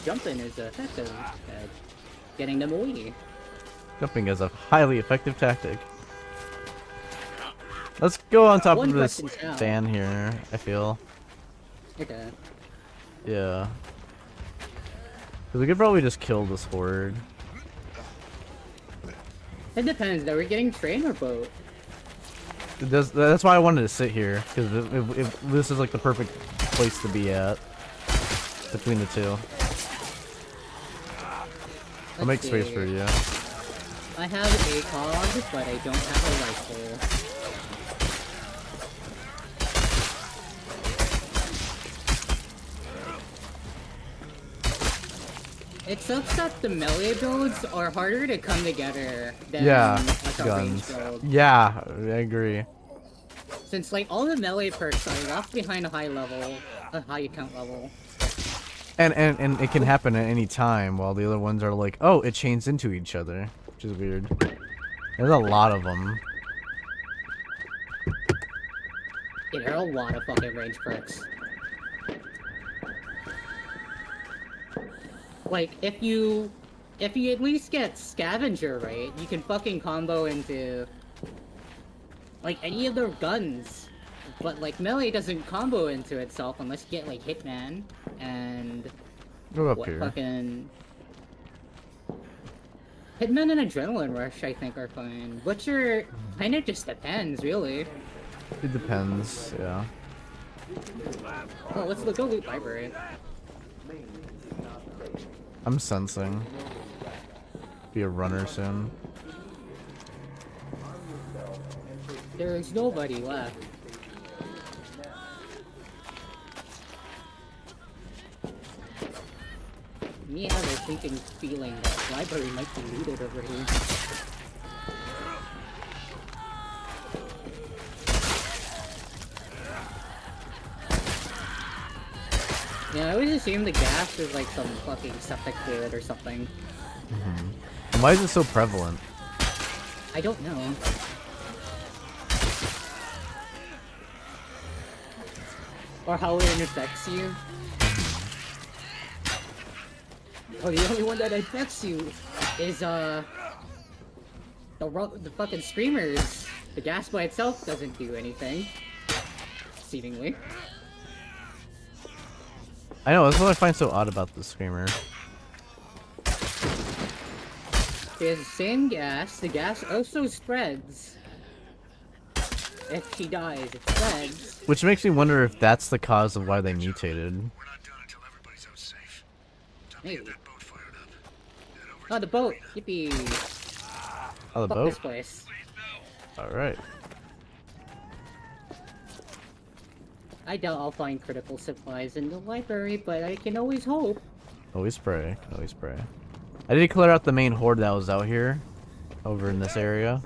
Jumping is effective at getting them away.
Jumping is a highly effective tactic. Let's go on top
One
of this
question now.
fan here, I feel.
Okay.
Yeah. 'Cause we could probably just kill this horde.
It depends. Are we getting train or boat?
That's why I wanted to sit here, because this is like the perfect place to be at. Between the two. I'll make space for you.
I have a cog, but I don't have a rifle. It sucks that the melee builds are harder to come together than like a range
guns.
build.
Yeah, I agree.
Since like all the melee perks are locked behind a high count level.
And it can happen at any time, while the other ones are like, oh, it chains into each other, which is weird. There's a lot of them.
Yeah, there are a lot of fucking range perks. Like, if you at least get Scavenger right, you can fucking combo into like any of their guns. But like melee doesn't combo into itself unless you get like Hitman and
Go up
what
here.
fucking Hitman and Adrenaline Rush I think are fine. Butcher kinda just depends, really.
It depends, yeah.
Oh, let's go loot library.
I'm sensing. Be a runner soon.
There's nobody left. Me have a thinking feeling that library might be looted over here. Yeah, I always assume the gas is like some fucking septic fluid or something.
And why is it so prevalent?
I don't know. Or how it infects you. Oh, the only one that infects you is the fucking screamers. The gas by itself doesn't do anything. Seemingly.
I know, that's what I find so odd about the screamer.
It's the same gas. The gas also spreads. If she dies, it spreads.
Which makes me wonder if that's the cause of why they mutated.
We're not done until everybody's out safe. Time to
Maybe.
get that boat fired up. Head over
Oh,
to
the boat! Yippee!
Oh, the
Fuck
boat?
this place.
Alright.
I doubt I'll find critical supplies in the library, but I can always hope.
Always pray. Always pray. I did clear out the main horde that was out here. Over in this area.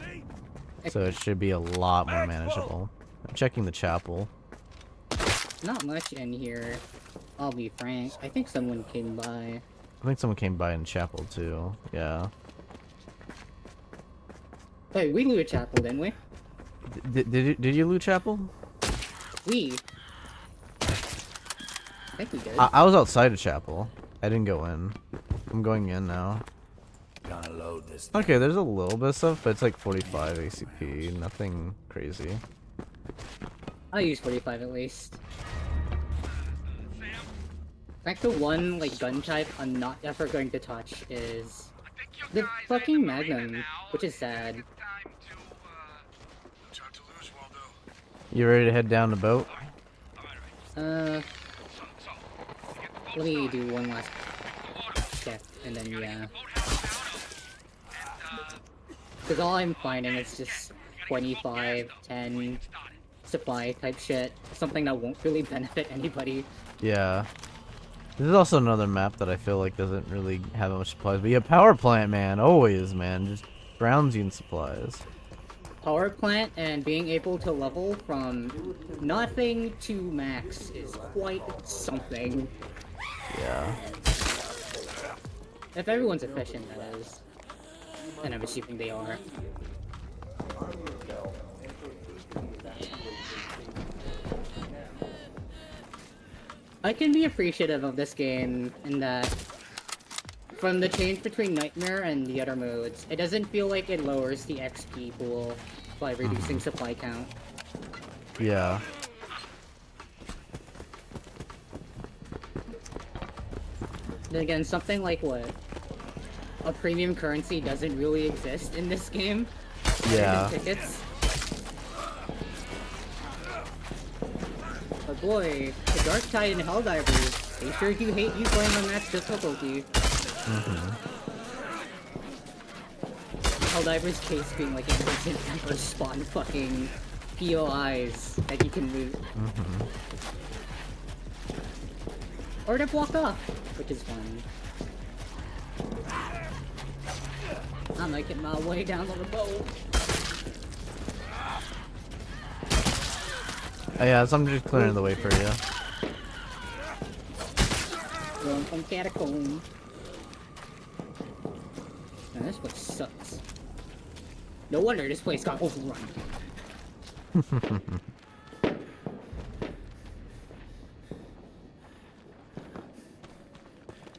So it should be a lot more manageable. I'm checking the chapel.
Not much in here. I'll be frank. I think someone came by.
I think someone came by in chapel too. Yeah.
Hey, we looted chapel, didn't we?
Did you loot chapel?
We. I think we did.
I was outside of chapel. I didn't go in. I'm going in now.
Gonna load this.
Okay, there's a little bit of stuff, but it's like 45 ACP. Nothing crazy.
I'll use 45 at least. Like the one like gun type I'm not ever going to touch is the fucking Magnum, which is sad.
What's hard to lose, Waldo?
You ready to head down the boat?
Let me do one last check, and then yeah. Because all I'm finding is just 25, 10 supply type shit. Something that won't really benefit anybody.
Yeah. This is also another map that I feel like doesn't really have much supplies. But yeah, power plant, man. Always, man. Just drowns you in supplies.
Power plant and being able to level from nothing to max is quite something.
Yeah.
If everyone's efficient, that is. And I'm assuming they are. I can be appreciative of this game in that, from the change between Nightmare and the other modes, it doesn't feel like it lowers the XP pool by reducing supply count.
Yeah.
Then again, something like what? A premium currency doesn't really exist in this game.
Yeah.
Other than tickets. But boy, the Dark Tide and Helldivers, they sure do hate you playing on max difficulty. Helldiver's case being like a instant tempo spawn fucking POIs that you can loot. Or to block off, which is fun. I'm making my way down on the boat.
Oh, yeah, so I'm just clearing the way for you.
Going from catacomb. Man, this place sucks. No wonder this place got overrun.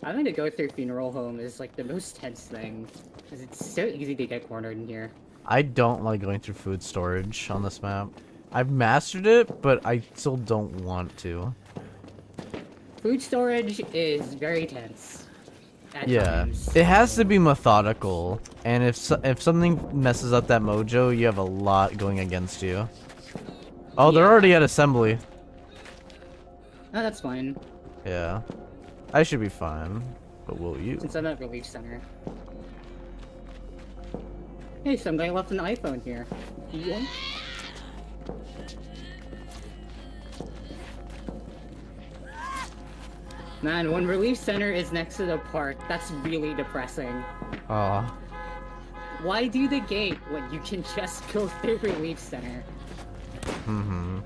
Having to go through funeral home is like the most tense thing, because it's so easy to get cornered in here.
I don't like going through food storage on this map. I've mastered it, but I still don't want to.
Food storage is very tense. At
Yeah,
times.
it has to be methodical, and if something messes up that mojo, you have a lot going against you. Oh, they're
Yeah.
already at assembly.
Oh, that's fine.
Yeah, I should be fine, but will you?
Since I'm at Relief Center. Hey, somebody left an iPhone here. You want? Man, when Relief Center is next to the park, that's really depressing.
Aw.
Why do the gate when you can just go through Relief Center?
Mm-hmm.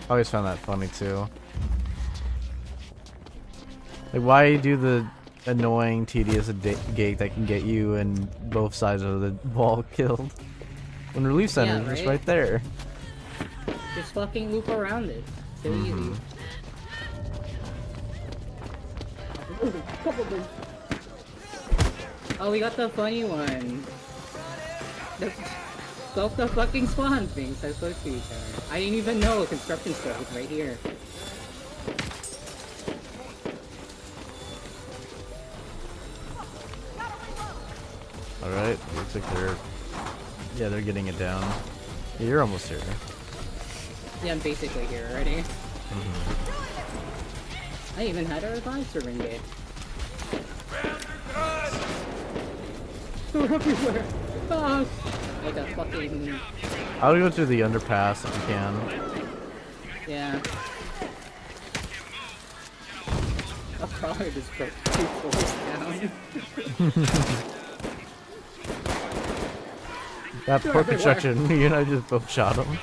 I always found that funny too. Like, why do the annoying, tedious gate that can get you and both sides of the wall killed? When Relief Center
Yeah,
is just
right?
right there.
Just fucking loop around it. So easy. Oh, we got the funny one. Both the fucking spawn things are close to each other. I didn't even know a construction store was right here.
Alright, looks like they're... Yeah, they're getting it down. Yeah, you're almost here.
Yeah, I'm basically here already. I even had a revive serving gate. They're everywhere! Ah! Like a fucking...
I'll go through the underpass if you can.
Yeah. I'll probably just put 2 floors down.
That
They're
poor
everywhere.
construction, you and I just both shot him.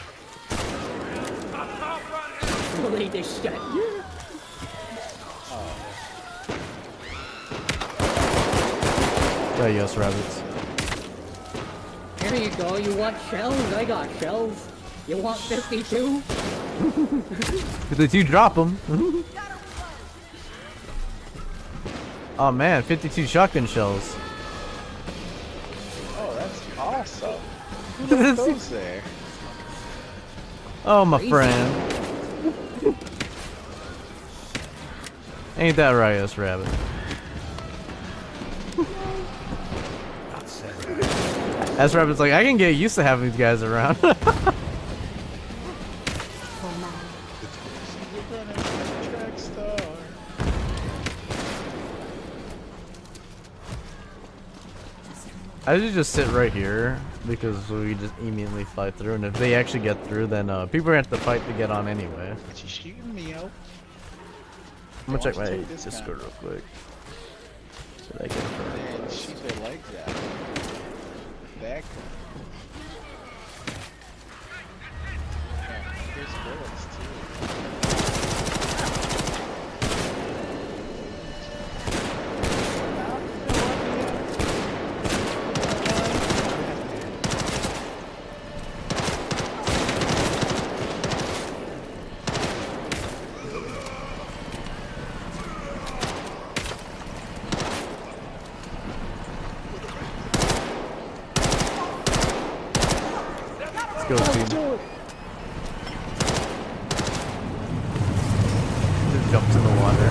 Holy this shit.
Oh, yes, rabbits.
Here you go, you want shells? I got shells. You want 52?
Did you drop them? Oh man, 52 shotgun shells.
Oh, that's awesome. Who left those there?
Oh, my
Crazy.
friend. Ain't that right, us rabbit? As rabbit's like, I can get used to having these guys around.
Track star.
I should just sit right here because we just immediately fly through, and if they actually get through, then people are gonna have to fight to get on anyway.
But you shooting me out?
I'm gonna check my
Watch it, this
Discord
guy.
real quick. Did I get it for
And shoot their legs out. Back. Yeah, here's bullets too.
Let's go, team. Just jumps in the water.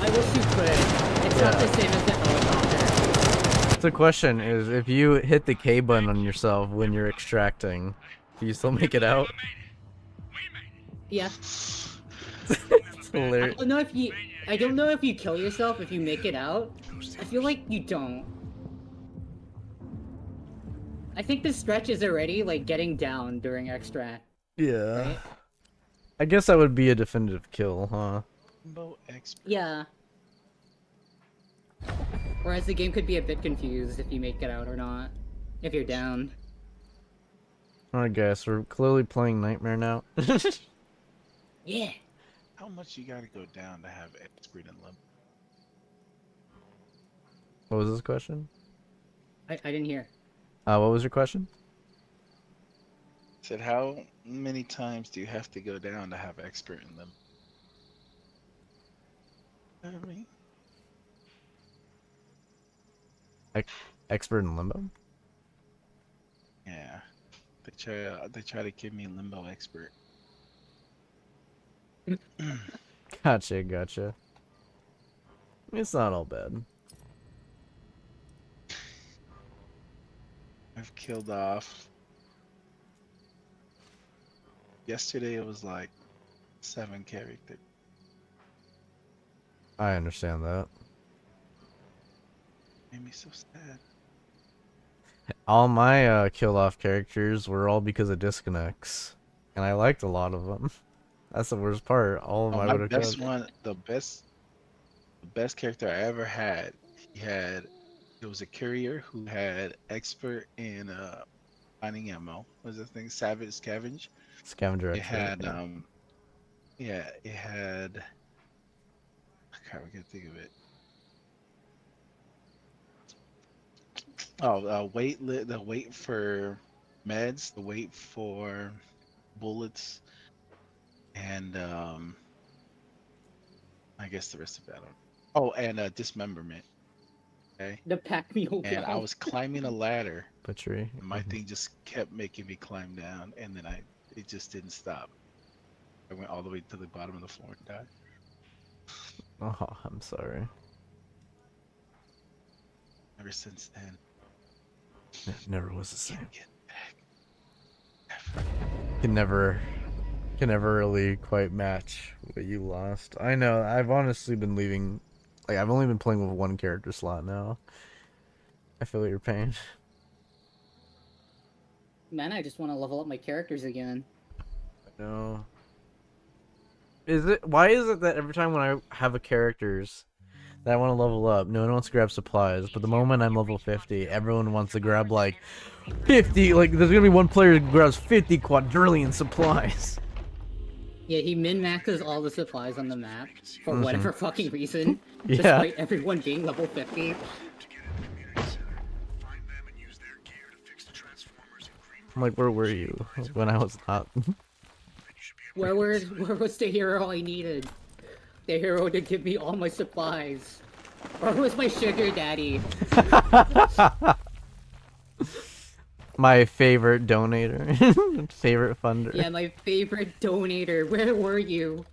I wish you could. It's not the same as the helicopter.
The question is, if you hit the K button on yourself when you're extracting, do you still make it out?
Yeah.
It's hilarious.
I don't know I don't know if you kill yourself if you make it out. I feel like you don't. I think the stretch is already like getting down during extract.
Yeah.
Right?
I guess that would be a definitive kill, huh?
Limbo expert.
Yeah. Whereas the game could be a bit confused if you make it out or not. If you're down.
Alright guys, we're clearly playing Nightmare now.
Yeah.
How much you gotta go down to have expert in limbo?
What was this question?
I didn't hear.
What was your question?
Said how many times do you have to go down to have expert in them? I mean,
Expert in Limbo?
yeah. They try to give me limbo expert.
Gotcha. It's not all bad.
I've killed off. Yesterday it was like 7 characters.
I understand that.
Made me so sad.
All my kill off characters were all because of disconnects. And I liked a lot of them. That's the worst part. All of them I
My
would have
best
killed.
one, the best character I ever had. It was a courier who had expert in finding ammo. What was the thing? Scavenge.
Scavenger
It
expert,
had
yeah.
it had. I can't think of it. Oh, the wait for meds, the wait for bullets, and I guess the rest of it. I don't. Oh, and dismemberment. Okay.
The pack mule.
And I was climbing a ladder,
Butchery.
and my thing just kept making me climb down, and then it just didn't stop. I went all the way to the bottom of the floor and died.
Oh, I'm sorry.
Ever since then,
It never was the same.
can't get back.
Can never really quite match what you lost. I know, I've honestly been leaving, like, I've only been playing with one character slot now. I feel your pain.
Man, I just want to level up my characters again.
No. Why is it that every time when I have a characters that I want to level up, no one wants to grab supplies, but the moment I'm level 50, everyone wants to grab like 50, like there's gonna be one player who grabs 50 quadrillion supplies.
Yeah, he min-maxes all the supplies on the map for whatever fucking reason,
Yeah.
despite everyone being level 50.
I'm like, where were you when I was not?
Where was the hero I needed? The hero to give me all my supplies. Where was my sugar daddy?
My favorite donator. Favorite funder.
Yeah, my favorite donator. Where were you?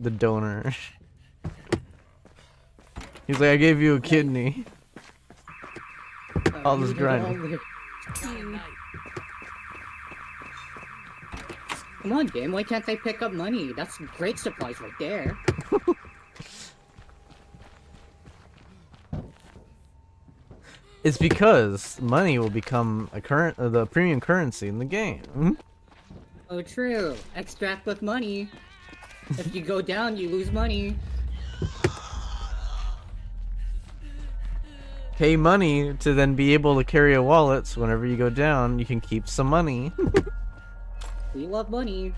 The donor. He's like, I gave you a kidney. All this grinding.
Come on, game. Why can't I pick up money? That's great supplies right there.
It's because money will become the premium currency in the game.
Oh, true. Extract with money. If you go down, you lose money.
Pay money to then be able to carry a wallet, so whenever you go down, you can keep some money.
We love money.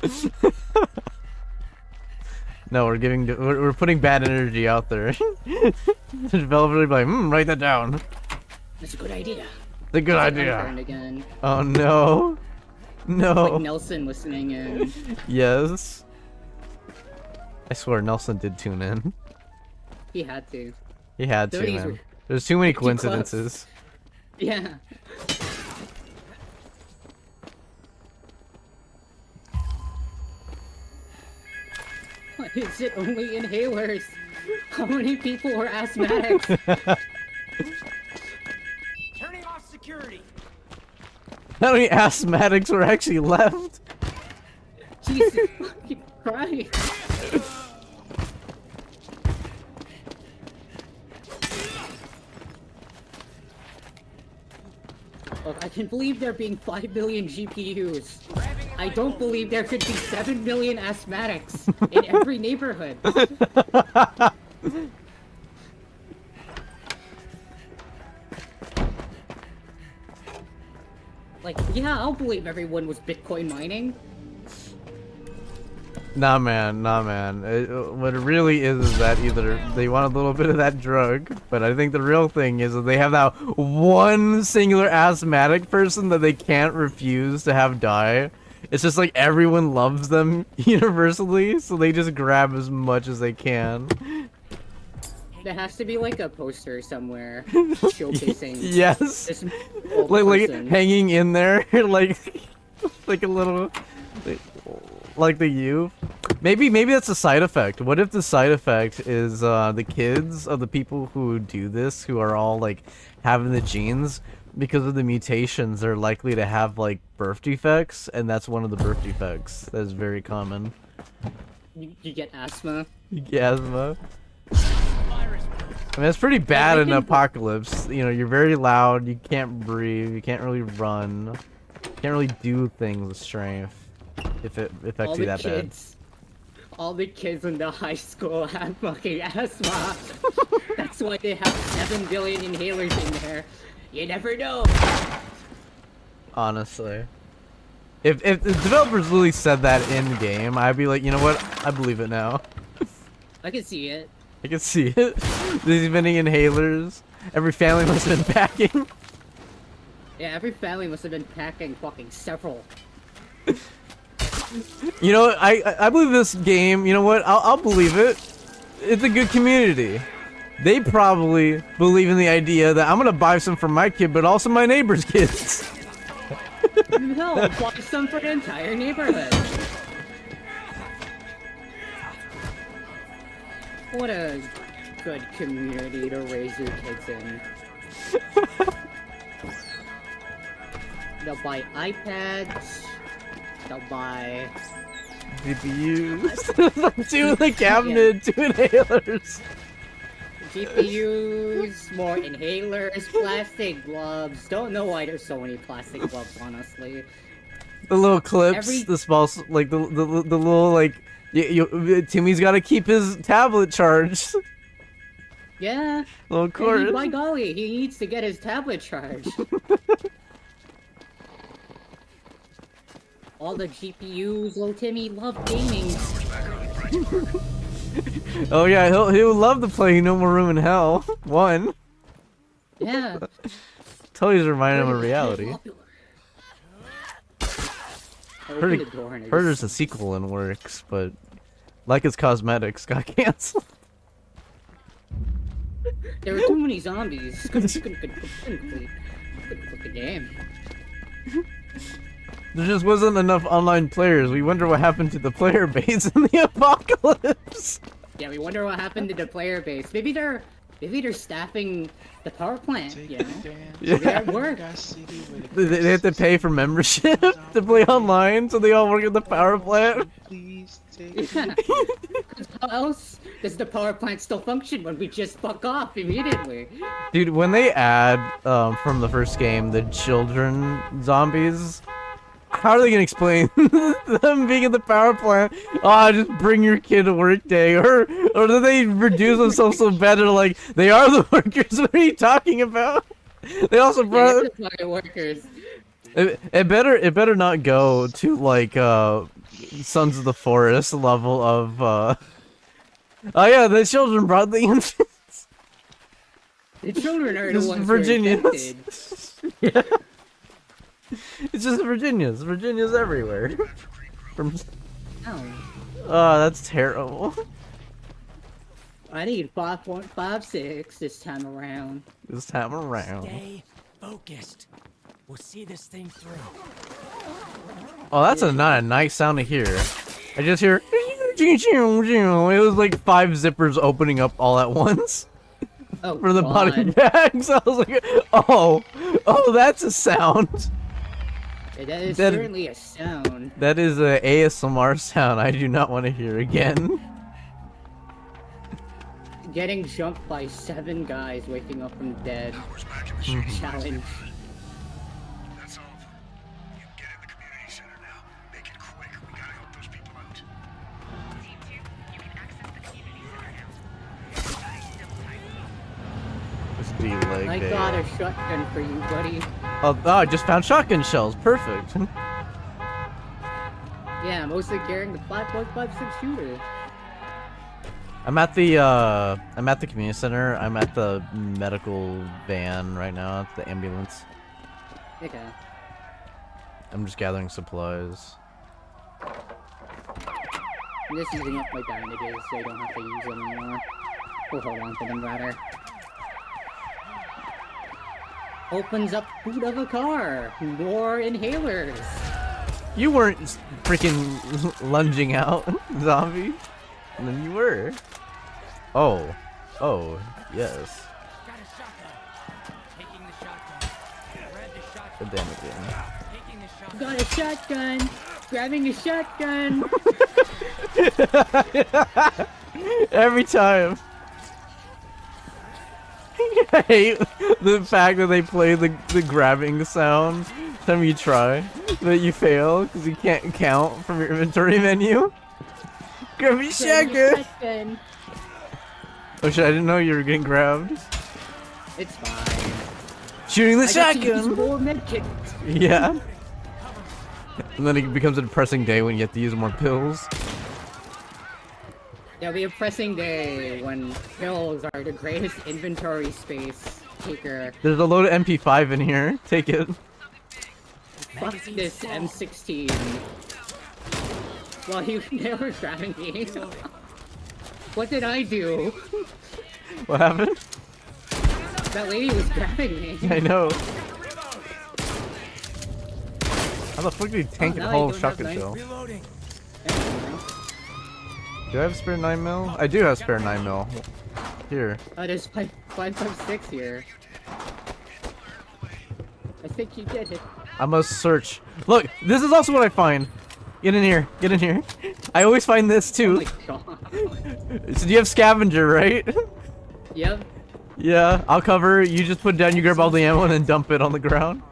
No, we're putting bad energy out there. The developer will be like, write that down.
That's a good idea.
It's a good idea.
Unturned again.
Oh no. No.
Like Nelson listening in.
Yes. I swear Nelson did tune in.
He had to.
He had to,
30s
man.
were
There's too many
too close.
coincidences.
Yeah. Why is it only inhalers? How many people were asthmatics?
Turning off security.
How many asthmatics were actually left?
Jesus fucking Christ. Look, I can believe there being 5 billion GPUs. I don't believe there could be 7 million asthmatics in every neighborhood. Like, yeah, I'll believe everyone was Bitcoin mining.
Nah, man. What it really is that either they want a little bit of that drug, but I think the real thing is that they have that one singular asthmatic person that they can't refuse to have die. It's just like everyone loves them universally, so they just grab as much as they can.
There has to be like a poster somewhere showcasing
Yes.
this old
Like
person.
hanging in there, like a little, like the youth. Maybe that's a side effect. What if the side effect is the kids of the people who do this, who are all like having the genes, because of the mutations, they're likely to have like birth defects, and that's one of the birth defects that is very common.
You get asthma.
Asthma. I mean, it's pretty bad in an apocalypse. You know, you're very loud, you can't breathe, you can't really run, you can't really do things with strength if it affects you that bad.
All the kids in the high school have fucking asthma. That's why they have 7 billion inhalers in there. You never know.
Honestly. If the developers really said that in game, I'd be like, you know what? I believe it now.
I can see it.
I can see it. These many inhalers. Every family must have been packing.
Yeah, every family must have been packing fucking several.
You know, I believe this game. You know what? I'll believe it. It's a good community. They probably believe in the idea that I'm gonna buy some for my kid, but also my neighbor's kids.
No, buy some for the entire neighborhood. What a good community to raise your kids in. They'll buy iPads. They'll buy
GPUs. Two in the cabinet, 2 inhalers.
GPUs, more inhalers, plastic gloves. Don't know why there's so many plastic gloves, honestly.
The little clips, the small, like the little like. Timmy's got to keep his tablet charged.
Yeah.
Little cord.
By golly, he needs to get his tablet charged. All the GPUs, little Timmy love gaming.
Oh yeah, he'll love to play No More Room in Hell 1.
Yeah.
Totally just reminded him of reality. Heard there's a sequel in works, but like its cosmetics got canceled.
There were too many zombies. Couldn't complete the game.
There just wasn't enough online players. We wonder what happened to the player base in the apocalypse.
Yeah, we wonder what happened to the player base. Maybe they're staffing the power plant, you know?
Yeah.
Maybe at work.
They have to pay for membership to play online, so they all work at the power plant.
Yeah. How else does the power plant still function when we just fuck off immediately?
Dude, when they add from the first game the children zombies, how are they gonna explain them being at the power plant? Oh, just bring your kid to work day, or do they reduce themselves so bad they're like they are the workers? What are you talking about? They also brought
workers.
It better not go to like Sons of the Forest level of oh yeah, the children brought the infants.
The children are the ones
Virginians. Yeah. It's just Virginians. Virginians everywhere. From. Oh, that's terrible.
I need 5.56 this time around.
This time around.
Stay focused. We'll see this thing through.
Oh, that's not a nice sound to hear. I just hear. It was like 5 zippers opening up all at once.
Oh,
for the
God.
body bags. I was like, oh, that's a sound.
That is certainly a sound.
That is a ASMR sound I do not want to hear again.
Getting jumped by 7 guys waking up from dead. Challenge.
perfect
I
day.
got a shotgun for you, buddy.
Oh, I just found shotgun shells. Perfect.
Yeah, mostly carrying the 5.56 shooter.
I'm at the community center. I'm at the medical van right now. It's the ambulance.
Okay.
I'm just gathering supplies.
I'm just using up my bandages so I don't have to use them anymore. Or hold on to them, rather. Opens up boot of a car. More inhalers.
You weren't freaking lunging out, zombie. And then you were. Oh. Oh, yes.
Got a shotgun. Taking the shotgun. Grab the shotgun.
God damn it, game.
Taking the shotgun.
Got a shotgun. Grabbing a shotgun.
Every time. I hate the fact that they play the grabbing sound every time you try, that you fail because you can't count from your inventory menu. Grab me shotgun. Oh shit! I didn't know you were getting grabbed.
It's fine.
Shooting the
I got to use
shotgun.
more medkits.
Yeah. And then it becomes a depressing day when you have to use more pills.
It'll be a pressing day when pills are the greatest inventory space taker.
There's a load of MP5 in here. Take it.
Fuck this M16. Well, they were grabbing me. What did I do?
What happened?
That lady was grabbing me.
I know. How the fuck did he tank a
now
whole
you don't have
shotgun
knife.
shell?
Reloading.
Do I have spare 9mm? I do have spare 9mm. Here.
Oh, there's 5.56 here. I think you did it.
I must search. Look, this is also what I find. Get in here. Get in here. I always find this
Oh
too.
my god.
So you have scavenger, right?
Yep.
Yeah, I'll cover. You just put it down, you grab all the ammo, and then dump it on the ground.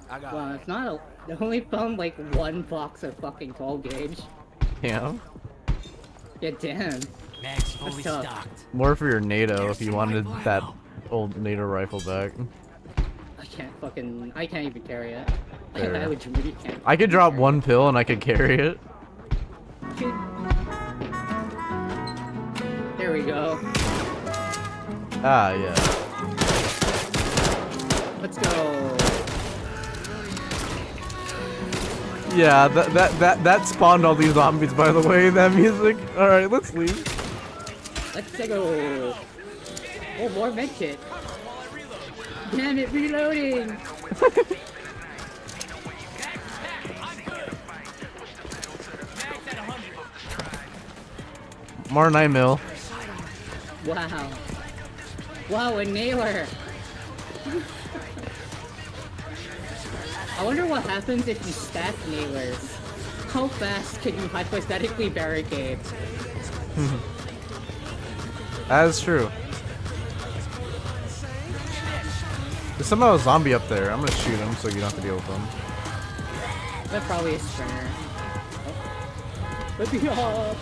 Well, it's not a... They only found like one box of fucking 12 gauge.
Yeah.
Yeah, damn.
Mag's fully
tough.
stocked.
More for your NATO if you wanted that old NATO rifle back.
I can't even carry it.
Fair.
I would really can't.
I could drop one pill and I could carry it.
There we go.
Ah, yeah.
Let's go.
Yeah, that spawned all these zombies, by the way, that music. Alright, let's leave.
Let's go. Oh, more medkit. Damn it, reloading.
More 9mm.
Wow. Wow, a nailer. I wonder what happens if you stack nailers. How fast can you hypothetically barricade?
That is true. There's somehow a zombie up there. I'm gonna shoot him so you don't have to deal with him.
That's probably a sprinter. Oh. Let me off.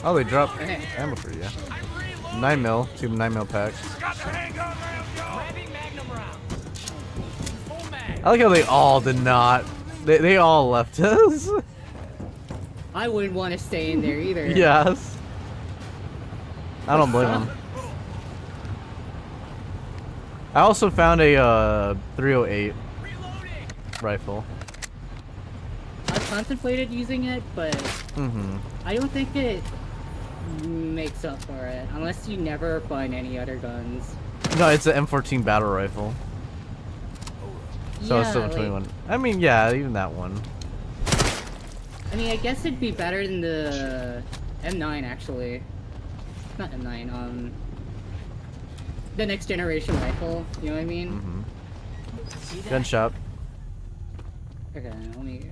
Oh, they dropped
Okay.
ammo for you. 9mm, 2 9mm packs.
Got the handgun round, y'all.
Grabbing magnum rounds. Full mag.
I like how they all did not. They all left us.
I wouldn't want to stay in there either.
Yes. I don't blame them. I also found a 308 rifle.
I've contemplated using it, but I don't think it makes up for it unless you never find any other guns.
No, it's an M14 battle rifle. So it's still a
like,
21. I mean, yeah, even that one.
I mean, I guess it'd be better than the M9 actually. Not M9. The next generation rifle. You know what I mean?
See that?
Gun shop.
Okay, let me.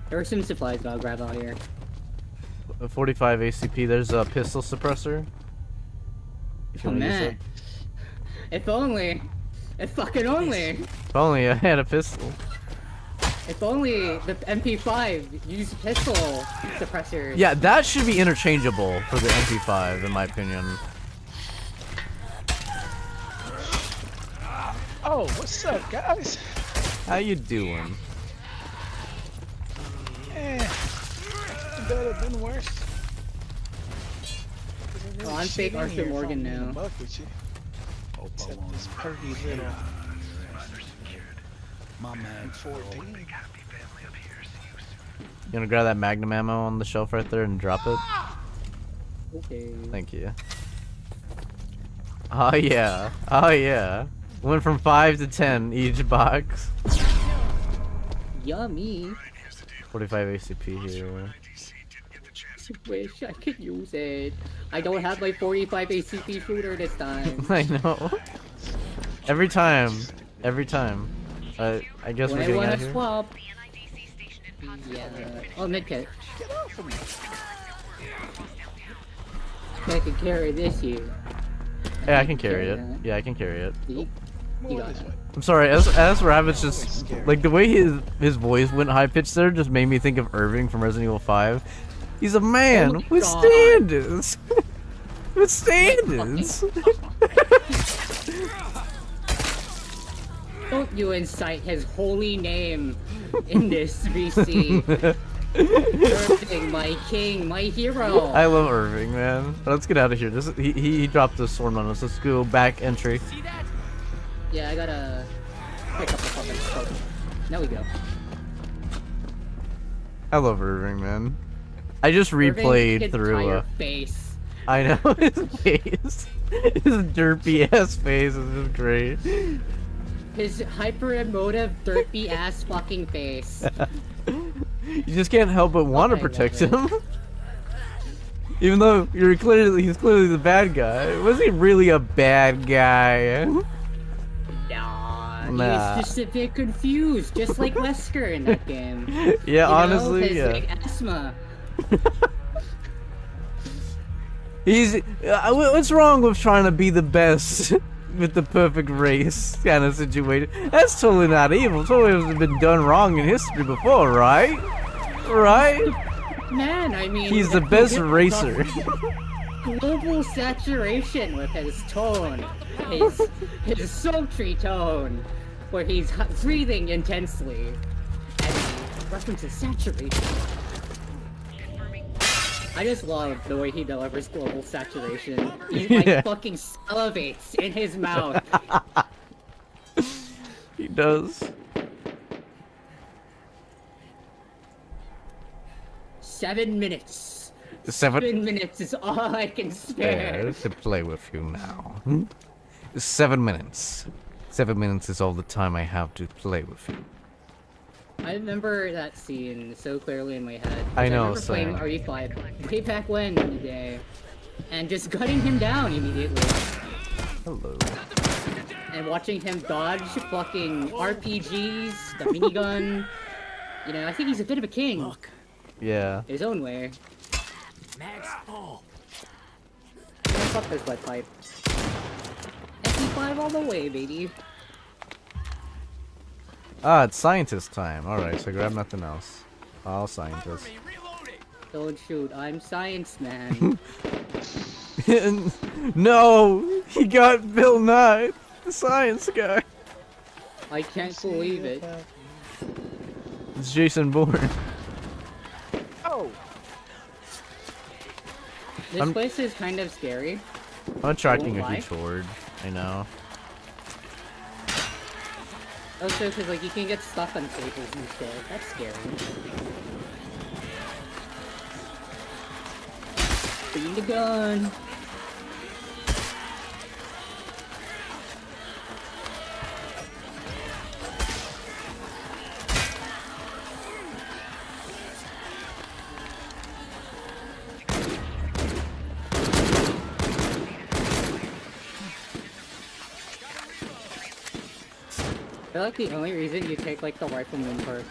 There were some supplies that I'll grab out here.
A 45 ACP. There's a pistol suppressor. If you
Oh
wanna use
man.
it.
If only. If fucking only.
If only I had a pistol.
If only the MP5 used pistol suppressors.
Yeah, that should be interchangeable for the MP5, in my opinion.
Oh, what's up, guys?
How you doing?
Better been worse.
Oh, I'm fake Arthur Morgan now.
Except this perky little
My man.
14.
You wanna grab that magnum ammo on the shelf right there and drop it?
Okay.
Thank you. Oh yeah. Oh yeah. Went from 5 to 10 each box.
Yummy.
45 ACP here.
Wish I could use it. I don't have my 45 ACP shooter this time.
I know. Every time. Every time. I guess
When
we're
I
getting out
wanna
of here.
swap. Yeah. Oh, medkit. I can carry this here.
Yeah, I can carry it.
that.
Yeah, I can carry it.
You got it.
I'm sorry, as Rabbit's just like the way his voice went high pitched there just made me think of Irving from Resident Evil 5. He's a man
Oh my
with
God.
standards. With standards.
Don't you incite his holy name in this VC. Irving, my king, my hero.
I love Irving, man. Let's get out of here. He dropped the sword on us. Let's go back entry.
See that?
Yeah, I gotta pick up the fucking scope. Now we go.
I love Irving, man. I just
Irving's
replayed through.
entire face.
I know his face, his derpy ass face is just great.
His hyper emotive, derpy ass fucking face.
You just can't help but want to
I love
protect
it.
him. Even though he's clearly the bad guy. Was he really a bad guy?
Nah, he's just a bit confused, just like Wesker in that game.
Yeah,
You
honestly,
know, his,
yeah.
like, asthma.
He's what's wrong with trying to be the best with the perfect race kind of situation? That's totally not evil. Totally has been done wrong in history before, right? Right?
Man, I mean,
He's the best racer.
Global saturation with his tone, his sultry tone, where he's breathing intensely, and he references saturation. I just love the way he delivers global saturation. He like fucking salivates in his mouth.
He does.
7 minutes.
7
7 minutes is all I can spare.
to play with you now. 7 minutes. 7 minutes is all the time I have to play with you.
I remember that scene so clearly in my head.
I know,
remember playing
same.
RE5 way back when in the day, and just gutting him down immediately,
Hello.
and watching him dodge fucking RPGs, the minigun. You know, I think he's a bit of a king.
Yeah.
His own way.
Max full.
Man, fuck this lead pipe. SP5 all the way, baby.
Ah, it's scientist time. Alright, so grab nothing else. All scientists.
Don't shoot, I'm science man.
No! He got Bill Nye, the science guy.
I can't believe it.
It's Jason Bourne.
Oh,
This place is kind of scary.
I'm attracting a
Won't
huge horde. I know.
Also, because like you can get stuck on tables and shit. That's scary. Bring the gun. I feel like the only reason you take like the rifleman for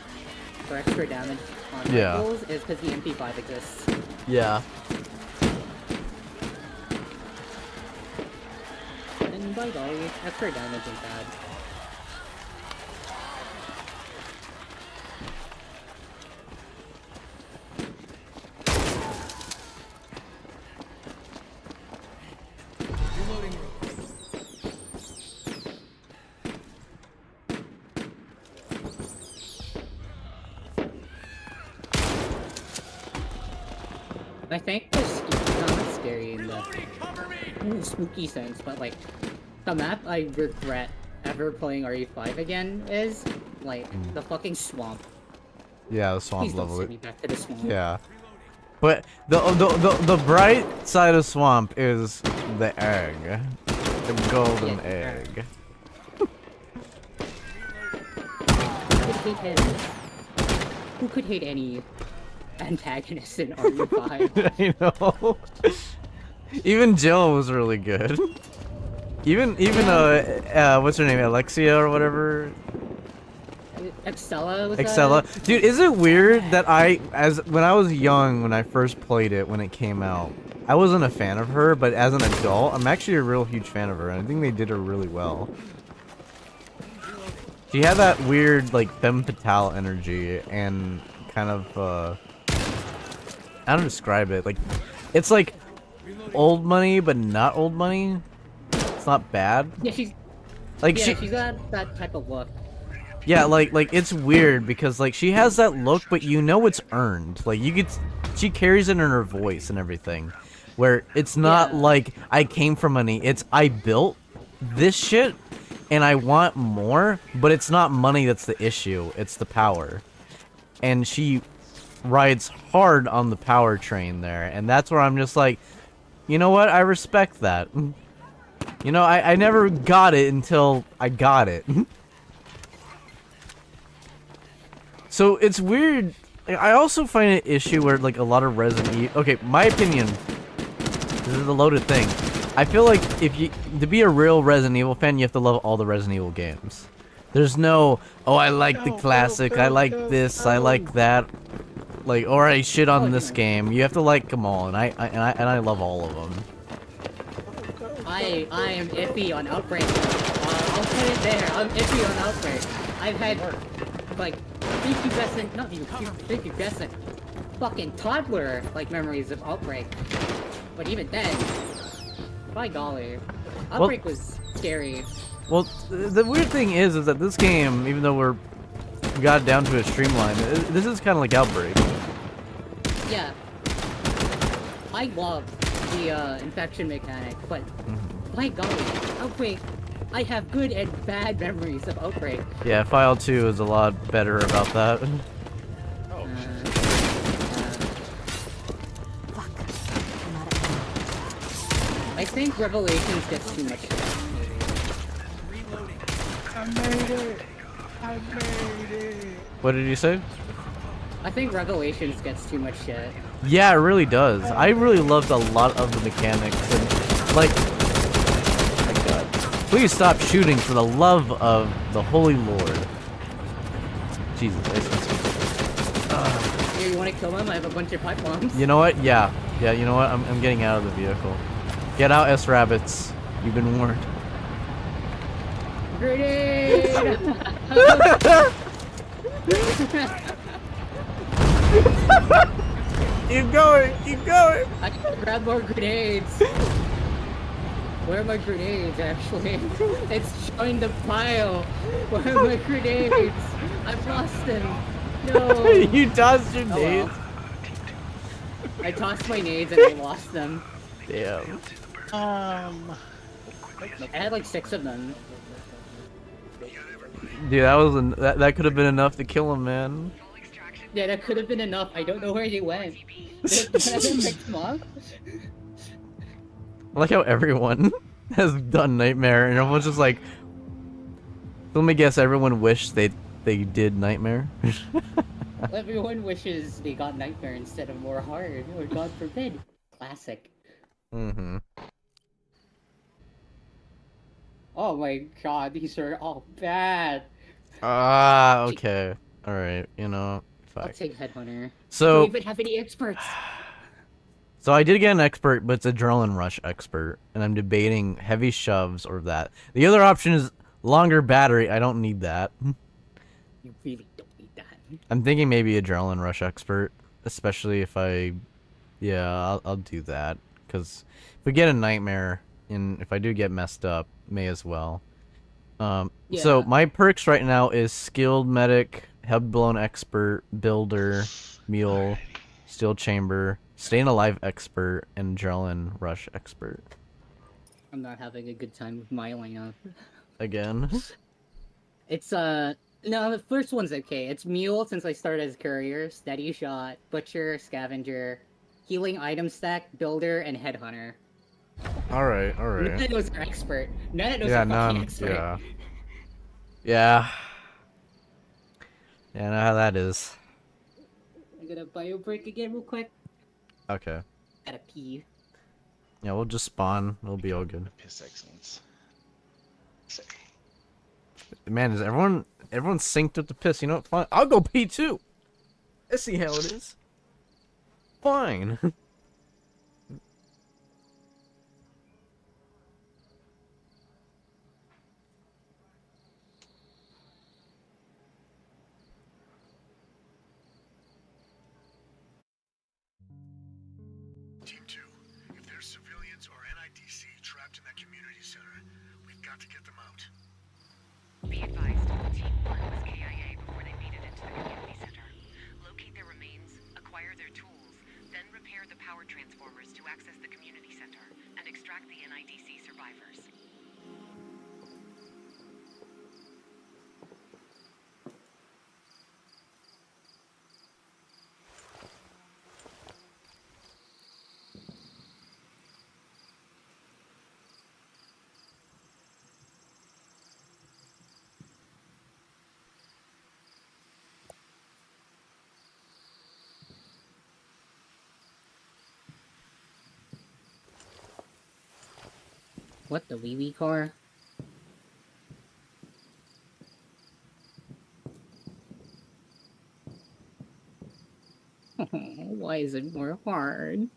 extra damage on
Yeah.
rifles is because the MP5 exists.
Yeah.
And by golly, extra damage is bad. I think not scary in the spooky sense, but like the map I regret ever playing RE5 again is like the fucking swamp.
Yeah, the swamp
Please don't
level.
send me back to the swamp.
Yeah. But the bright side of swamp is the egg. The golden egg.
Who could hate any? Who could hate any antagonist in RE5?
I know. Even Jill was really good. Even what's her name, Alexia or whatever?
Excella was
Excella. Dude, is it weird that when I was young, when I first played it, when it came out, I wasn't a fan of her, but as an adult, I'm actually a real huge fan of her, and I think they did her really well. She had that weird, like, femme fatale energy, and kind of, I don't describe it, like, it's like old money, but not old money. It's not bad.
Yeah, she's got that type of look.
Yeah, like it's weird because like she has that look, but you know it's earned. Like she carries it in her voice and everything, where it's not like I came from money. It's I built this shit, and I want more. But it's not money that's the issue. It's the power, and she rides hard on the power train there, and that's where I'm just like, you know what? I respect that. You know, I never got it until I got it. So it's weird. I also find an issue where like a lot of Resident Evil. Okay, my opinion. This is a loaded thing. I feel like to be a real Resident Evil fan, you have to love all the Resident Evil games. There's no, oh, I like the classic. I like this. I like that. Like, or I shit on this game. You have to like them all, and I love all of them.
I am iffy on Outbreak. I'll put it there. I'm iffy on Outbreak. I've had like prepubescent, fucking toddler like memories of Outbreak. But even then, by golly, Outbreak was scary.
Well, the weird thing is that this game, even though we got it down to a streamline, this is kind of like Outbreak.
Yeah, I love the infection mechanic, but by golly, Outbreak. I have good and bad memories of Outbreak.
Yeah, File 2 is a lot better about that.
I think Revelations gets too much shit.
I made it. I made it.
What did you say?
I think Revelations gets too much shit.
Yeah, it really does. I really loved a lot of the mechanics and like. Please stop shooting for the love of the Holy Lord. Jesus.
Here, you want to kill him? I have a bunch of pipe bombs.
You know what? Yeah. Yeah, you know what? I'm getting out of the vehicle. Get out, S-Rabbits. You've been warned.
Grenade!
Keep going! Keep going!
I can grab more grenades. Where are my grenades, actually? It's showing the pile. Where are my grenades? I've lost them. No.
You tossed your nades.
Well. I tossed my nades and I lost them.
Damn.
I had like 6 of them.
Dude, that could have been enough to kill him, man.
Yeah, that could have been enough. I don't know where they went. Did I pick them up?
I like how everyone has done Nightmare, and everyone's just like, let me guess, everyone wished they did Nightmare?
Everyone wishes they got Nightmare instead of more hard, or God forbid, classic.
Mm-hmm.
Oh my god, these are all bad.
Ah, okay. Alright, you know,
I'll
fuck.
take Headhunter.
So,
I don't even have any experts.
So I did get an expert, but it's Adrenaline Rush expert, and I'm debating heavy shoves or that. The other option is longer battery. I don't need that.
You really don't need that.
I'm thinking maybe Adrenaline Rush expert, especially if yeah, I'll do that, because if we get a Nightmare, and if I do get messed up, may as well. So my perks right now is Skilled Medic, Head Blown Expert, Builder, Mule, Steel Chamber, Staying alive expert and adrenaline rush expert.
I'm not having a good time with my lineup.
Again.
It's no, the first one's okay. It's Mule since I started as courier, steady shot, butcher, scavenger, healing item stack, builder, and headhunter.
Alright,
None
alright.
of those are expert. None of those
Yeah,
are fucking
none.
expert.
Yeah. Yeah. Yeah, I know how that is.
I'm gonna bio break again real quick.
Okay.
Gotta pee.
Yeah, we'll just spawn. It'll be all good.
Piss excellence. Say.
Man, is everyone synced up to piss? You know what? Fine. I'll go pee too. I see how it is. Fine.
Team 2, if there's civilians or NIDC trapped in that community center, we've got to get them out.
Be advised, Team 1 was KIA before they made it into the community center. Locate their remains, acquire their tools, then repair the power transformers to access the community center, and extract the NIDC survivors.
What, the wee wee car? Why is it more hard?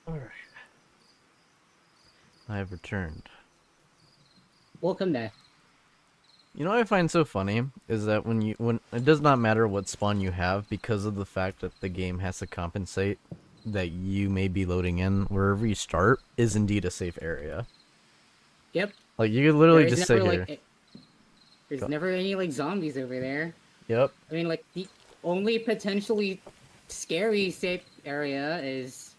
Alright. I have returned.
Welcome back.
You know what I find so funny is that when it does not matter what spawn you have because of the fact that the game has to compensate that you may be loading in wherever you start is indeed a safe area.
Yep.
Like you could literally
There's
just sit
never,
here.
like, there's never any like zombies over there.
Yep.
I mean, like the only potentially scary safe area is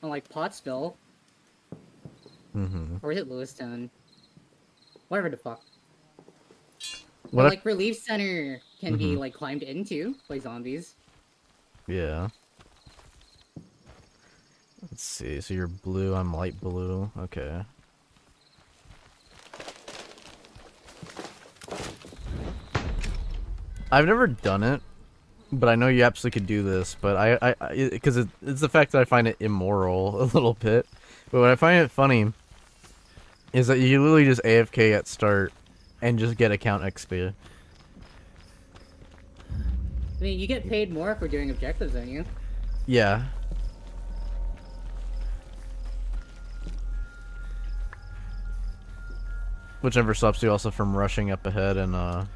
on like Pottsville.
Mm-hmm.
Or is it Lewistown? Whatever the fuck.
What
But,
if-
like Relief Center can be
Mhm.
like climbed into by zombies.
Yeah. Let's see. So you're blue. I'm light blue. Okay. I've never done it, but I know you absolutely could do this. But because it's the fact that I find it immoral a little bit. But what I find it funny is that you literally just AFK at start and just get account XP.
I mean, you get paid more for doing objectives, don't you?
Yeah. Which never stops you also from rushing up ahead and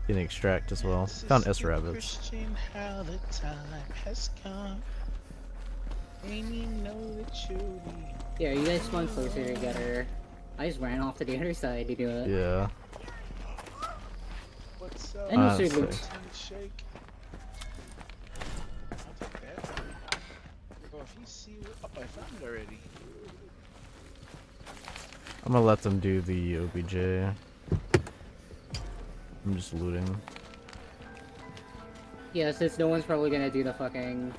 getting extract as well. Found S rabbits.
Christian, how the time has come. And you know that you'll be.
Yeah, you guys spawn closer together. I just ran off to the other side to do it.
Yeah.
What's up?
I know
Honestly.
Sir Luke.
Shake. see. Oh, I found it already.
I'm gonna let them do the OBJ. I'm just looting.
Yeah, since no one's probably gonna do the fucking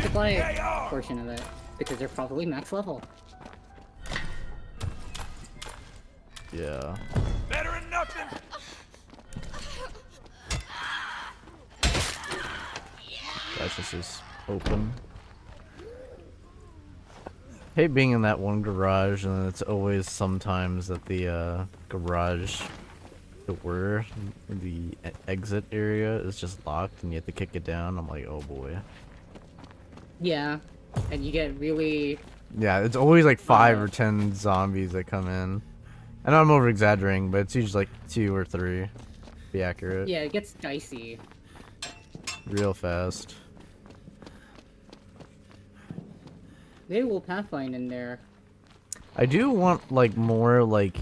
supply portion of it because they're probably max level.
Yeah.
Better than nothing.
That's just open. Hate being in that one garage, and it's always sometimes that the garage door, the exit area, is just locked, and you have to kick it down. I'm like, oh boy.
Yeah, and you get really.
Yeah, it's always like 5 or 10 zombies that come in. I know I'm over exaggerating, but it's usually like 2 or 3. To be accurate.
Yeah, it gets dicey.
Real fast.
Maybe we'll pathfind in there.
I do want like more like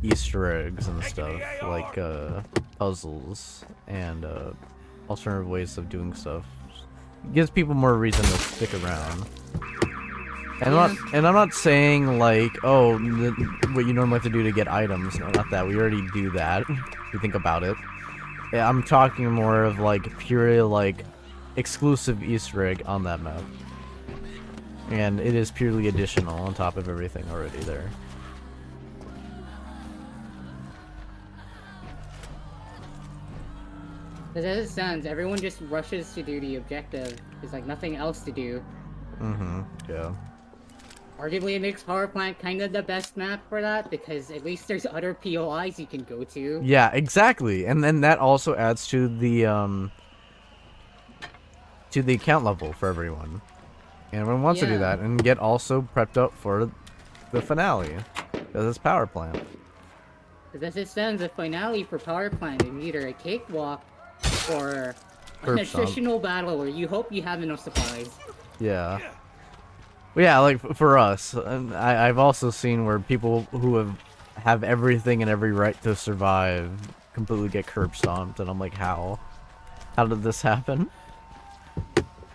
Easter eggs and stuff, like puzzles and alternative ways of doing stuff. It gives people more reason to stick around. And I'm not saying like, oh, what you normally have to do to get items. No, not that. We already do that. If you think about it. Yeah, I'm talking more of like purely like exclusive Easter egg on that map. And it is purely additional on top of everything already there.
Because as it stands, everyone just rushes to do the objective. There's like nothing else to do.
Mm-hmm, yeah.
Arguably it makes Power Plant kind of the best map for that, because at least there's other POIs you can go to.
Yeah, exactly. And then that also adds to the account level for everyone. And everyone wants to do that and get also prepped up for the finale. Because it's Power Plant.
Because as it stands, the finale for Power Plant is either a cakewalk or an
Curb stomp.
attritional battle where you hope you have enough supplies.
Yeah. Well, yeah, like for us, and I've also seen where people who have everything and every right to survive completely get curb stomped, and I'm like, how? How did this happen?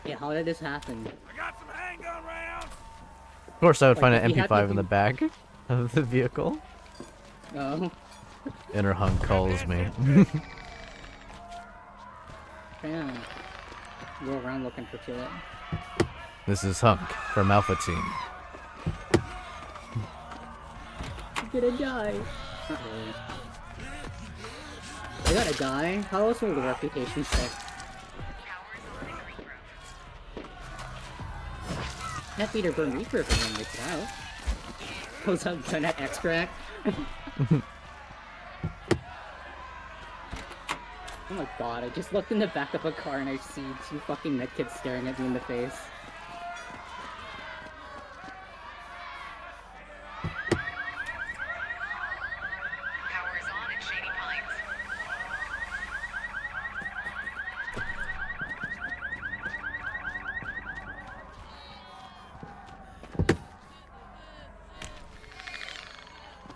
Yeah, how did this happen?
I got some handgun rounds.
Of course, I would
Like,
find
if
an
you had
MP5
to
in the
do-
back of the vehicle.
Oh.
Inner hunk calls me.
Yeah. Go around looking for shit.
This is Hunk from Alpha Team.
You're gonna die. I gotta die? How else will the reputation stick? That Peter Burn Reaper for him makes it out. Goes out gun at extract. Oh my god, I just looked in the back of a car and I see 2 fucking medkits staring at me in the face.
Power is on at Shady Pines.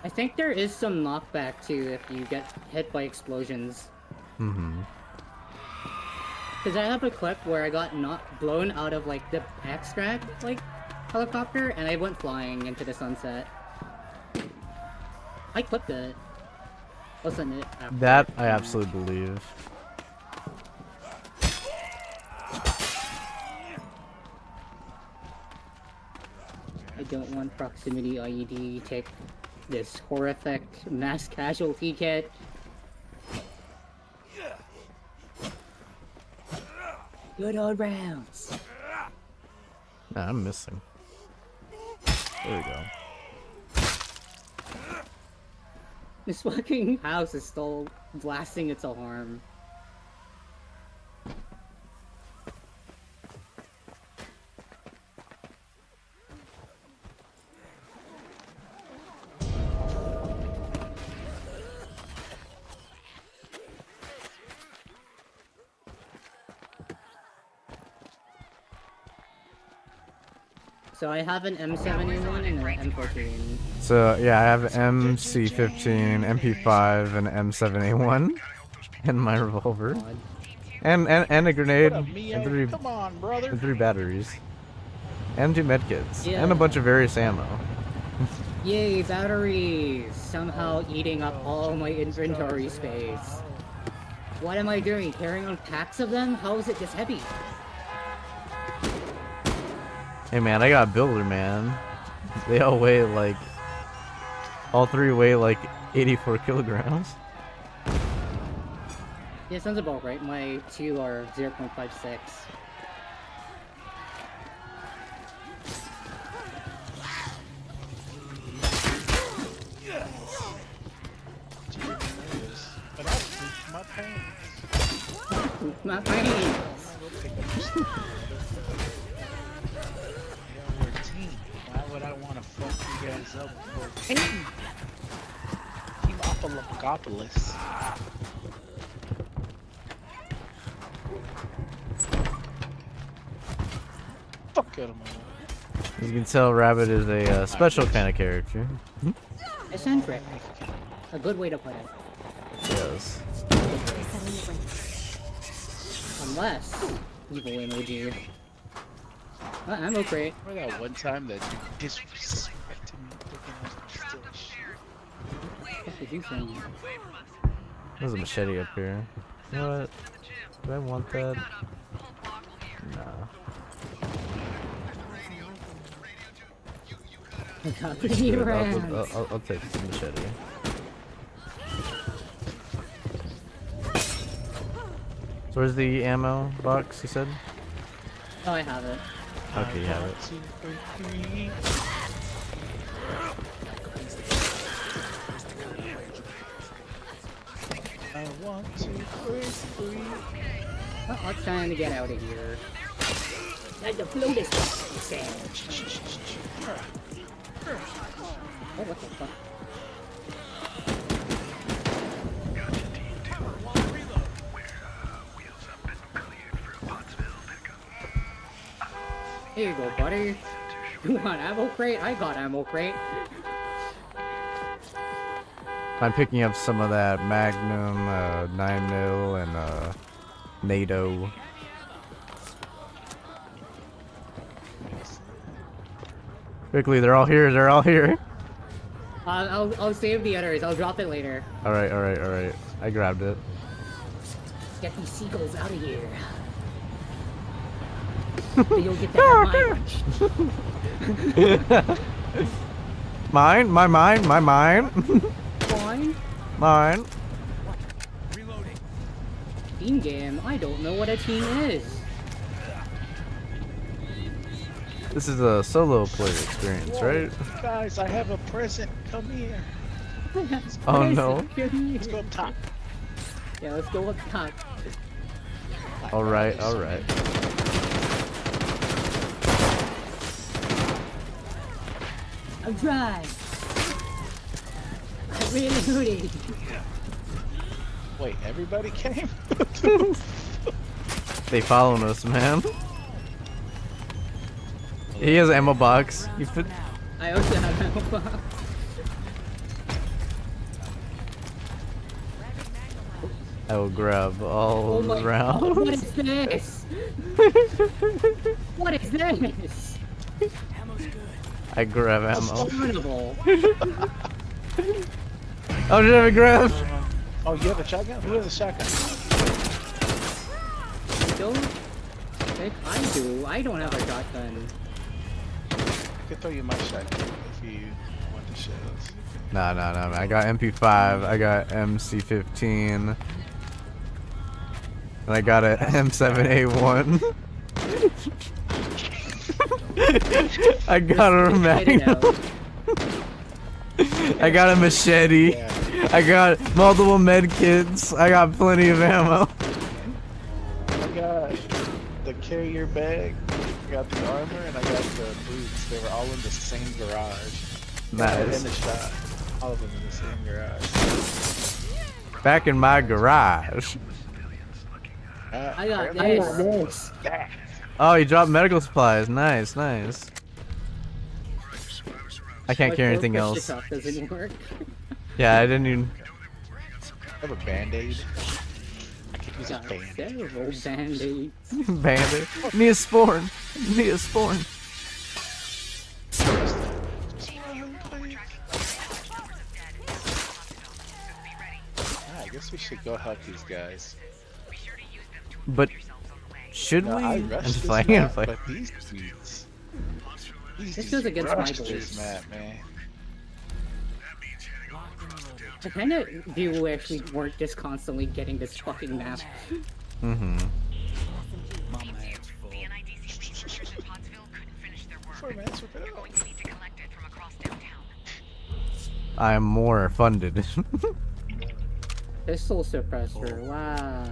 I think there is some knockback too if you get hit by explosions.
Mm-hmm.
Cause I have a clip where I got blown out of like the extract like helicopter and I went flying into the sunset. I clipped it. Wasn't it? After
That
it?
I absolutely believe.
I don't want proximity IED. Take this horrific mass casualty kit. Good old rounds.
Nah, I'm missing. There we go.
This fucking house is still blasting its alarm. So I have an M71 and an M14.
So yeah, I have MC15, MP5, and M7A1, and my revolver.
God.
Team 2
And a grenade.
What up, Mio?
And three,
Come on, brother.
and 3 batteries. And 2 medkits.
Yeah.
And a bunch of various ammo.
Yay, batteries! Somehow eating up all my inventory space. What am I doing? Carrying on packs of them? How is it this heavy?
Hey man, I got a builder, man. They all weigh like... All 3 weigh like 84 kilograms.
Yeah, sounds about right. My 2 are 0.56.
But I pooped my pants.
My pants!
Yeah, we're a team. Why would I want to fuck you guys up for a team? Team Apolopolis. Fuck out of my way.
As you can tell, Rabbit is a special kind of character.
Eccentric. A good way to put it.
Yes.
Unless... Evil emoji. I'm okay.
Remember that one time that you disrespected me thinking I was still shit?
What did you say?
There's a machete up here. You know what? Do I want that? No.
I got
Good,
pretty
I'll
rants.
take the machete. So where's the ammo box, you said?
Oh, I have it.
Okay, you have it.
1, 2, 3. I want to break free.
Oh, I'm trying to get out of here. Like the Plutus said. Oh, what the fuck? Here you go, buddy. You want ammo crate? I got ammo crate.
I'm picking up some of that Magnum, 9mm, and NATO. Quickly, they're all here, they're all here.
I'll save the others. I'll drop it later.
Alright, alright, alright. I grabbed it.
Get these seagulls out of here. You'll get that
Mine, mine.
Fine.
Mine.
Reloading.
Team game? I don't know what a team is.
This is a solo player experience,
Whoa,
right?
Guys, I have a present. Come here.
Oh no.
Let's go up top.
Yeah, let's go up top.
Alright, alright.
I'm dry. I'm reloading.
Wait, everybody came?
They following us, man. He has an ammo box. You put...
I also have ammo box.
I will grab all
Oh my
around.
God, what is this? What is this?
I grab ammo.
Abominable.
Oh, did I grab?
Oh, you have a shotgun? Who has a shotgun?
Don't think I do. I don't have a shotgun.
I could throw you my shotgun if you want the shells.
Nah. I got MP5. I got MC15. And I got a M7A1. I got a Magnum. I got a machete.
Yeah.
I got multiple med kits. I got plenty of ammo.
I got the carrier bag, I got the armor, and I got the boots. They were all in the same garage.
Nice.
In the shop. All of them in the same garage.
Back in my garage.
I got
grab
this.
that.
Oh, you dropped medical supplies. Nice. I can't
My
carry anything
push
else.
to talk doesn't work.
Yeah, I didn't even...
I have a band-aid. He's a
Got
bandit.
several band-aids.
Bandit. Neosporin. Neosporin.
I guess we should go help these guys.
But should
No,
we?
I
I'm
rushed
just
this
playing. I'm
map,
playing.
but these dudes.
This goes against my
rushed this
beliefs.
map, man.
I kind of do wish we weren't just constantly getting this fucking map.
Mm-hmm.
The NIDC researchers in Pottsville couldn't finish their work.
Sorry, man, rip it
You're
out.
going to need to collect it from across downtown.
I'm more funded.
Pistol suppressor, wow.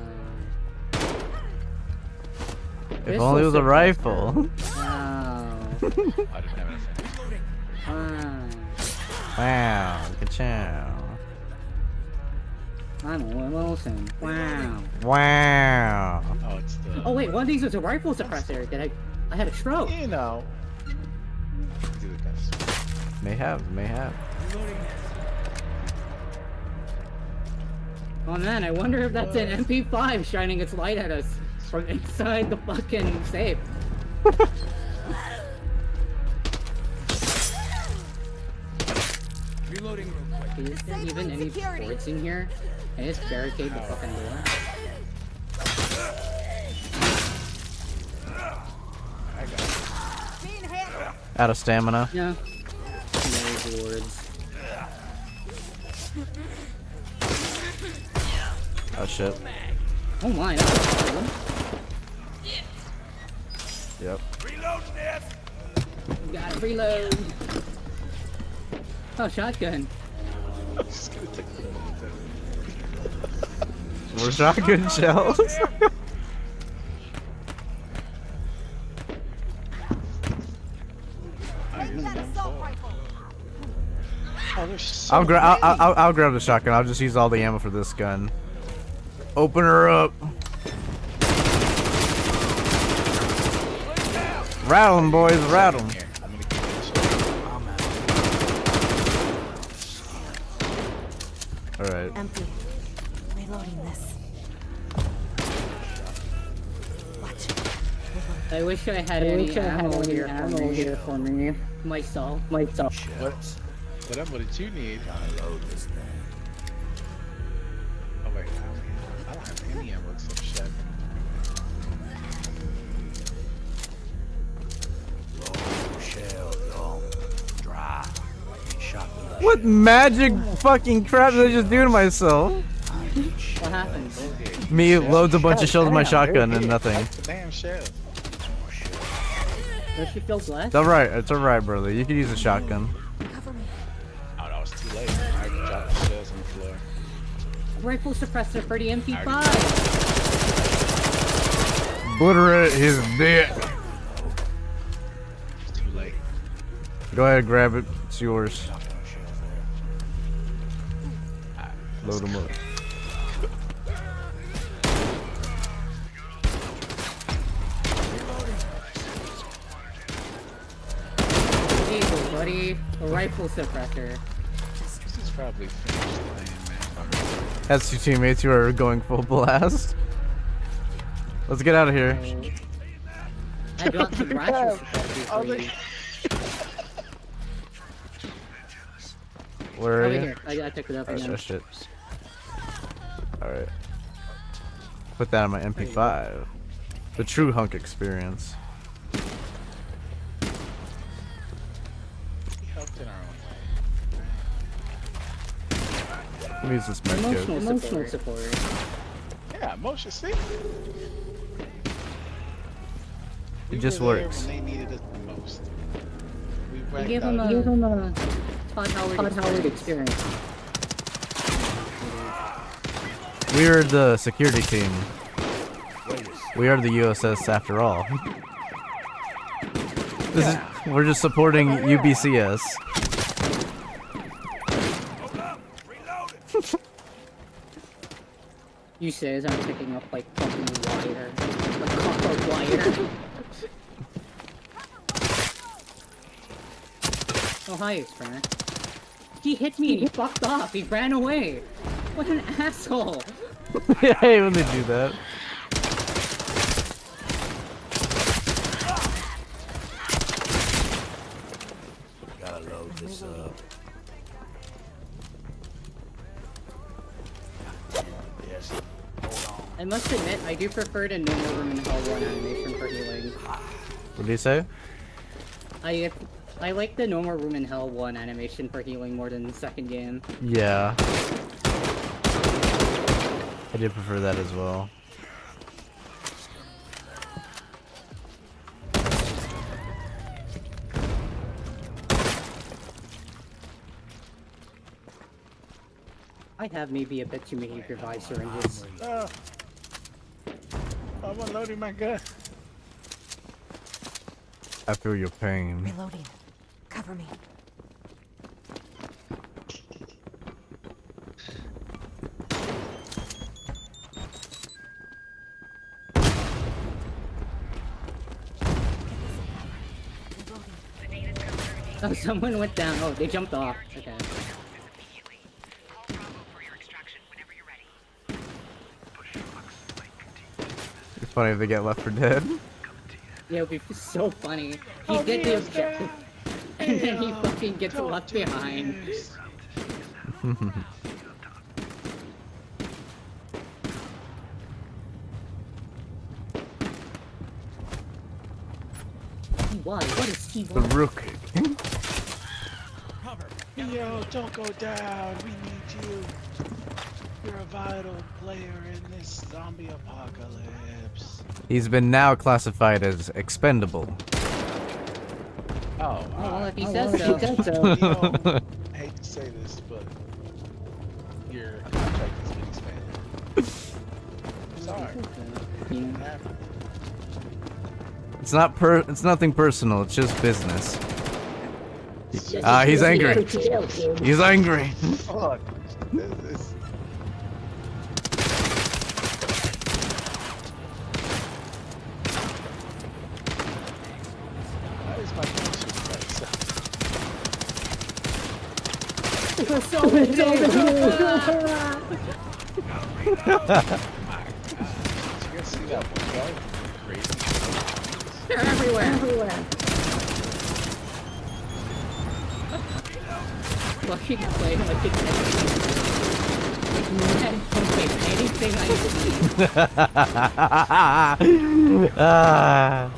If only it was a rifle.
Wow.
I didn't have anything.
Wow.
Wow. Ka-chow.
I'm Owen Wilson. Wow.
Wow.
Oh, it's the.
Oh wait, one of these was a rifle suppressor. I had a stroke.
You know. Do the guns.
May have. May have.
Oh man, I wonder if that's an MP5 shining its light at us from inside the fucking safe.
Reloading real quick.
Is there even any ports in here? Can I just barricade the fucking door?
Being handled.
Out of stamina.
Yeah. No boards.
Oh shit.
Oh my, that was a problem.
Yep.
Reloading this.
Gotta reload. Oh, shotgun.
I'm just gonna take the
More shotgun shells.
Take that assault rifle.
Oh, there's so
I'll grab the shotgun. I'll just use all the ammo for this gun. Open her up. Rattle 'em, boys. Rattle 'em.
here. I'm gonna keep this.
All right.
Empty. Reloading this.
I wish I had any ammo here for me. Myself.
What ammo did you need? Oh wait, I don't have any ammo except shotgun.
What magic fucking crap did I just do to myself?
What happened?
Me loads a bunch of shells in my shotgun and nothing.
Damn shell.
Does she feel blessed?
It's alright. It's alright, brother. You can use a shotgun.
Cover me.
Oh, that was too late. I dropped the shells on the floor.
Rifle suppressor for the MP5.
Obliterate his dick.
It's too late.
Go ahead, grab it. It's yours. Load them up.
Eagle, buddy. A rifle suppressor.
This is probably finished playing, man.
That's two teammates who are going full blast. Let's get out of here.
I got some rifle suppressor for you.
Where are
Over
you?
here. I picked it up
Oh,
again.
shit. Alright. Put that on my MP5. The true hunk experience.
We helped in our own way.
Let me use this med kit.
Emotional support.
Yeah, motion, see?
It just
were there
works.
When they needed us the most. We
I
racked
give
out
him a Todd Howard experience.
We are the security team. We are the USS after all. This is we're just supporting UBCS.
You say as I'm picking up like fucking wire. Like copper wire. Oh hi, Experiment. He hit me and he fucked off. He ran away. What an asshole.
I hate when they do that.
Gotta load this up. Yes. Hold on.
I must admit, I do prefer the No More Room in Hell 1 animation for healing.
What do you say?
I like the No More Room in Hell 1 animation for healing more than the second game.
Yeah. I did prefer that as well.
I have maybe a bit too many revive syringes.
I'm unloading my gun.
I feel your pain.
Reloading. Cover me.
Oh, someone went down. Oh, they jumped off. Okay.
It's funny if they get left for dead.
Yeah, it would be so funny. He did the objective, and then he fucking gets left behind. Why? What is he
The
want?
rook.
Yo, don't go down. We need you. You're a vital player in this zombie apocalypse.
He's been now classified as expendable.
Oh,
well, if he
alright.
says so.
Yo, I hate to say this, but your contract has been expanded. Sorry. It happened.
It's nothing personal, it's just business. He's angry. He's angry.
Fuck. This. Why is my connection like so? Did you guys see that one guy? Crazy.
They're everywhere. Fucking play like it's anything I see.
Ah.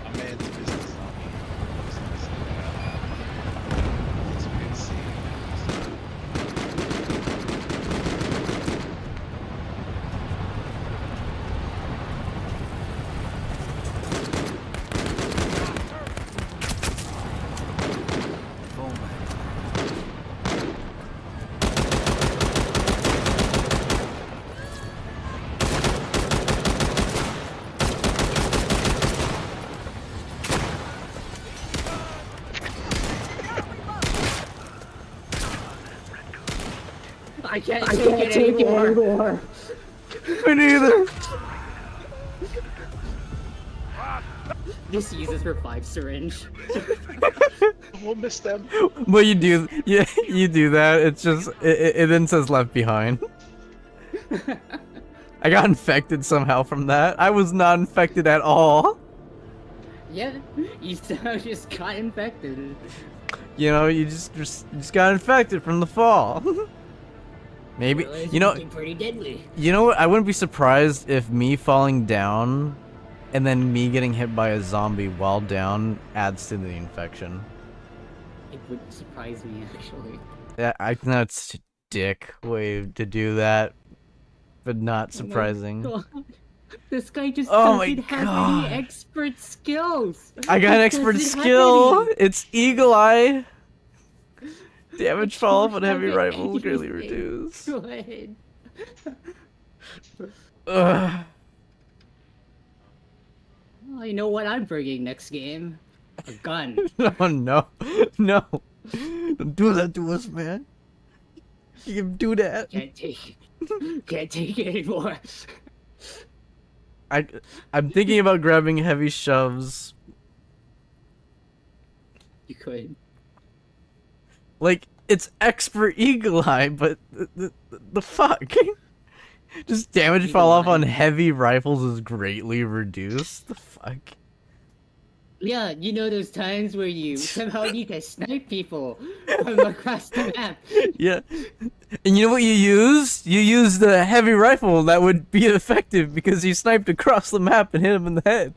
My man's business on me. It's good seeing
I can't take it anymore.
Me neither.
Just use this revive syringe.
We'll miss them.
But you do, yeah, you do that. It's just, it then says left behind. I got infected somehow from that. I was not infected at all.
Yeah, you somehow just got infected.
You know, you just got infected from the fall. Maybe, you know,
Pretty deadly.
you know what? I wouldn't be surprised if me falling down and then me getting hit by a zombie while down adds to the infection.
It would surprise me, actually.
Yeah, I think that's a dick way to do that, but not surprising.
Oh my God. This guy just
Oh my
doesn't have
God.
any expert skills.
I got an
He
expert
doesn't have
skill.
any.
It's Eagle Eye. Damage fall off on
Don't
heavy
have
rifles greatly
anything
reduced.
good.
Ugh.
Well, you know what I'm bringing next game? A gun.
Oh no, no! Don't do that to us, man. You can do that.
Can't take it. Can't take it anymore.
I'm thinking about grabbing heavy shoves.
You could.
Like, it's expert eagle eye, but the fuck? Just damage
Eagle
fall off
eye.
on heavy rifles is greatly reduced. The fuck?
Yeah, you know those times where you somehow need to snipe people from across the map.
Yeah. And you know what you used? You used the heavy rifle that would be effective because you sniped across the map and hit him in the head.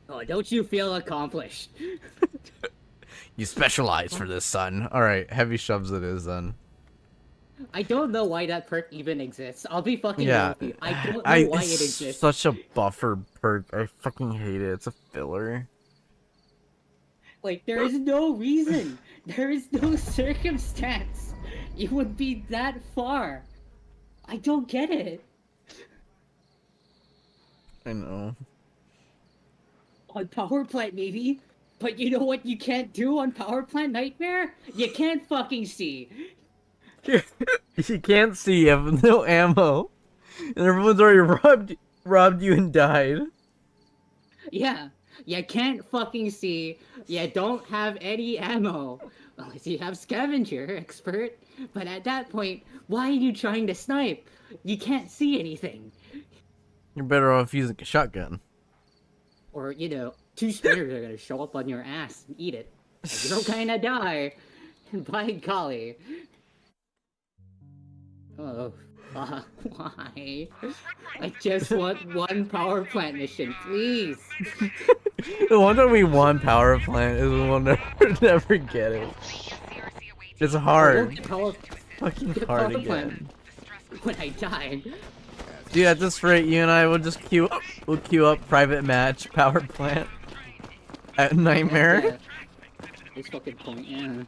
Oh, don't you feel accomplished?
You specialize for this, son. Alright, heavy shoves it is then.
I don't know why that perk even exists. I'll be fucking real
Yeah.
with you. I don't know why it
it's
exists.
such a buffer perk. I fucking hate it. It's a filler.
Like, there is no reason. There is no circumstance. It would be that far. I don't get it.
I know.
On Power Plant, maybe. But you know what you can't do on Power Plant Nightmare? You can't fucking see.
You can't see, you have no ammo. And everyone's already robbed you and died.
Yeah, you can't fucking see. You don't have any ammo. Unless you have Scavenger, expert. But at that point, why are you trying to snipe? You can't see anything.
You're better off using a shotgun.
Or, you know, 2 spinners are gonna show up on your ass and eat it. And you're gonna die. By golly. Oh, why? I just want one power plant mission, please.
The one time we won power plant is we'll never get it. It's hard. Fucking hard again.
When I die.
Dude, at this rate, you and I will just queue up private match power plant at Nightmare.
Yeah. It's fucking point, yeah.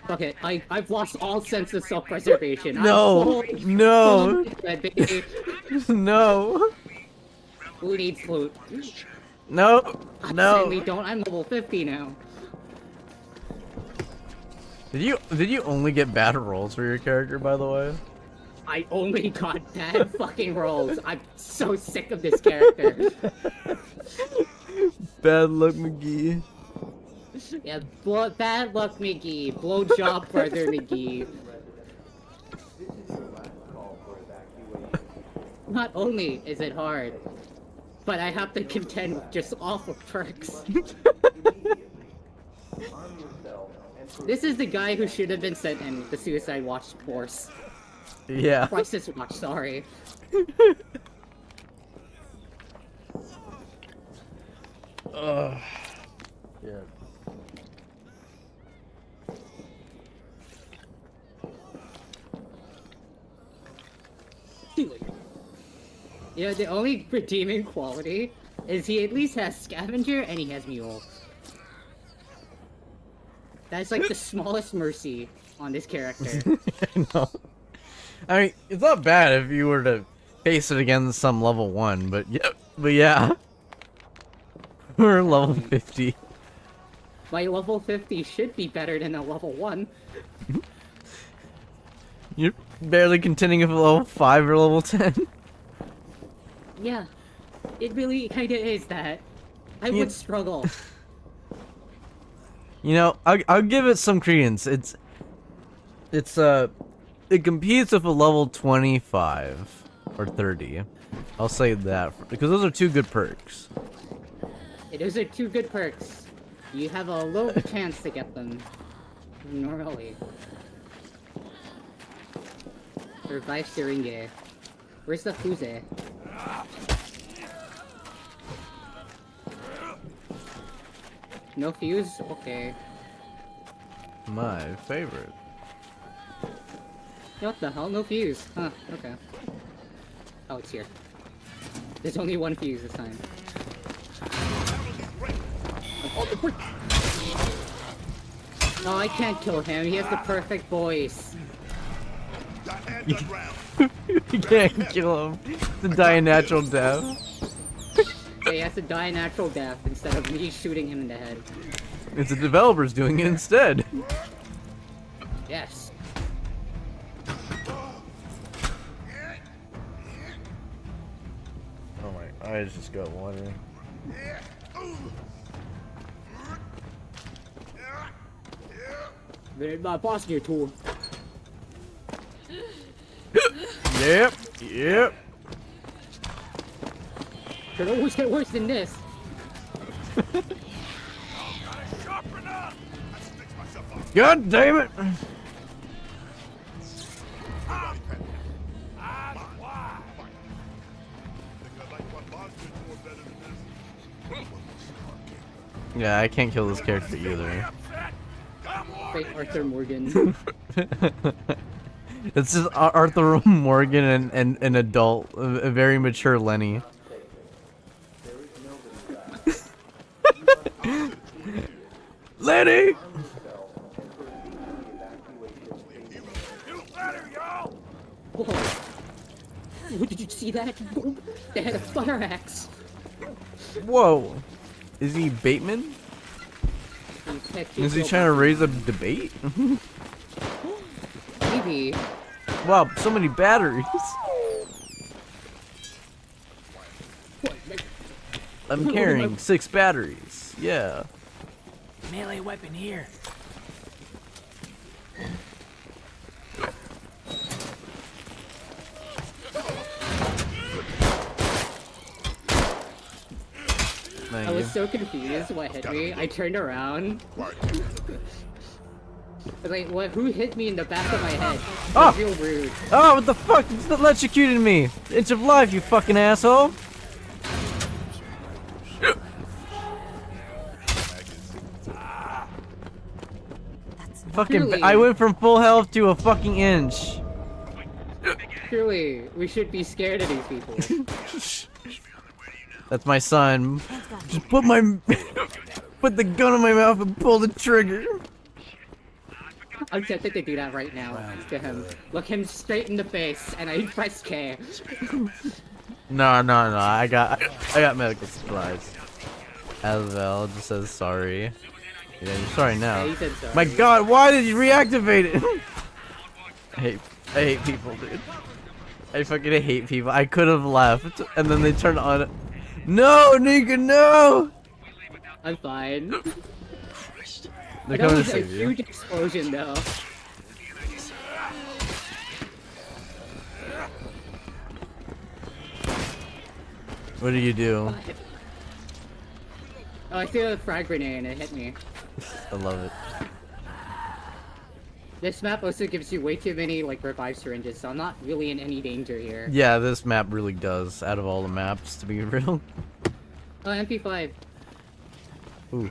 Okay, I've lost all sense of self-preservation.
No, no, no,
Who needs loot?
no,
I
no.
certainly don't. I'm level 50 now.
Did you only get bad rolls for your character, by the way?
I only got bad fucking rolls. I'm so sick of this character.
Bad luck, McGee.
Yeah, bad luck, McGee. Blowjob brother, McGee. Not only is it hard, but I have to contend with just awful perks. This is the guy who should have been sent in the Suicide Watch course.
Yeah.
Crisis Watch, sorry.
Ugh. Yeah.
You know, the only redeeming quality is he at least has Scavenger and he has Mule. That's like the smallest mercy on this character.
I know. I mean, it's not bad if you were to face it against some level 1, but yeah. We're level 50.
My level 50 should be better than a level 1.
You're barely contending with level 5 or level 10.
Yeah, it really kinda is that. I would struggle.
You know, I'll give it some credence. It competes with a level 25 or 30. I'll say that because those are 2 good perks.
Those are 2 good perks. You have a low chance to get them normally. Revive Syringe. Where's the Fuse? No fuse? Okay.
My favorite.
What the hell? No fuse. Huh, okay. Oh, it's here. There's only 1 fuse this time. No, I can't kill him. He has the perfect voice.
You can't kill him. To die a natural death.
Yeah, he has to die a natural death instead of me shooting him in the head.
It's the developers doing it instead.
Yes.
I just got water.
My boss gear tool.
Yep, yep.
Could always get worse than this.
God damn it! Yeah, I can't kill this character either.
Fake Arthur Morgan.
It's just Arthur Morgan and an adult, a very mature Lenny. Lenny!
Whoa. Did you see that? They had a fire axe.
Whoa. Is he Bateman? Is he trying to raise a debate?
Maybe.
Wow, so many batteries. I'm carrying 6 batteries. Yeah.
Melee weapon here.
I was so confused what hit me. I turned around. Like, what? Who hit me in the back of my head?
Oh!
Real rude.
Oh, what the fuck? It's electrocuted me. Inch of life, you fucking asshole. Fucking,
Clearly.
I went from full health to a fucking inch.
Surely, we should be scared of these people.
That's my son. Just put put the gun in my mouth and pull the trigger.
I'm tempted to do that right now to him. Look him straight in the face, and I press K.
No, I got medical supplies. Asvel just says sorry. Yeah, you're sorry now.
Yeah, he said sorry.
My God, why did you reactivate it? I hate people, dude. I fucking hate people. I could have left, and then they turned on it. No, Nika, no!
I'm fine.
They're
That
coming to
was a
save you.
huge explosion, though.
What do you do?
Oh, I threw a frag grenade and it hit me.
I love it.
This map also gives you way too many, like, revive syringes, so I'm not really in any danger here.
Yeah, this map really does, out of all the maps, to be real.
Oh, MP5.
Ooh.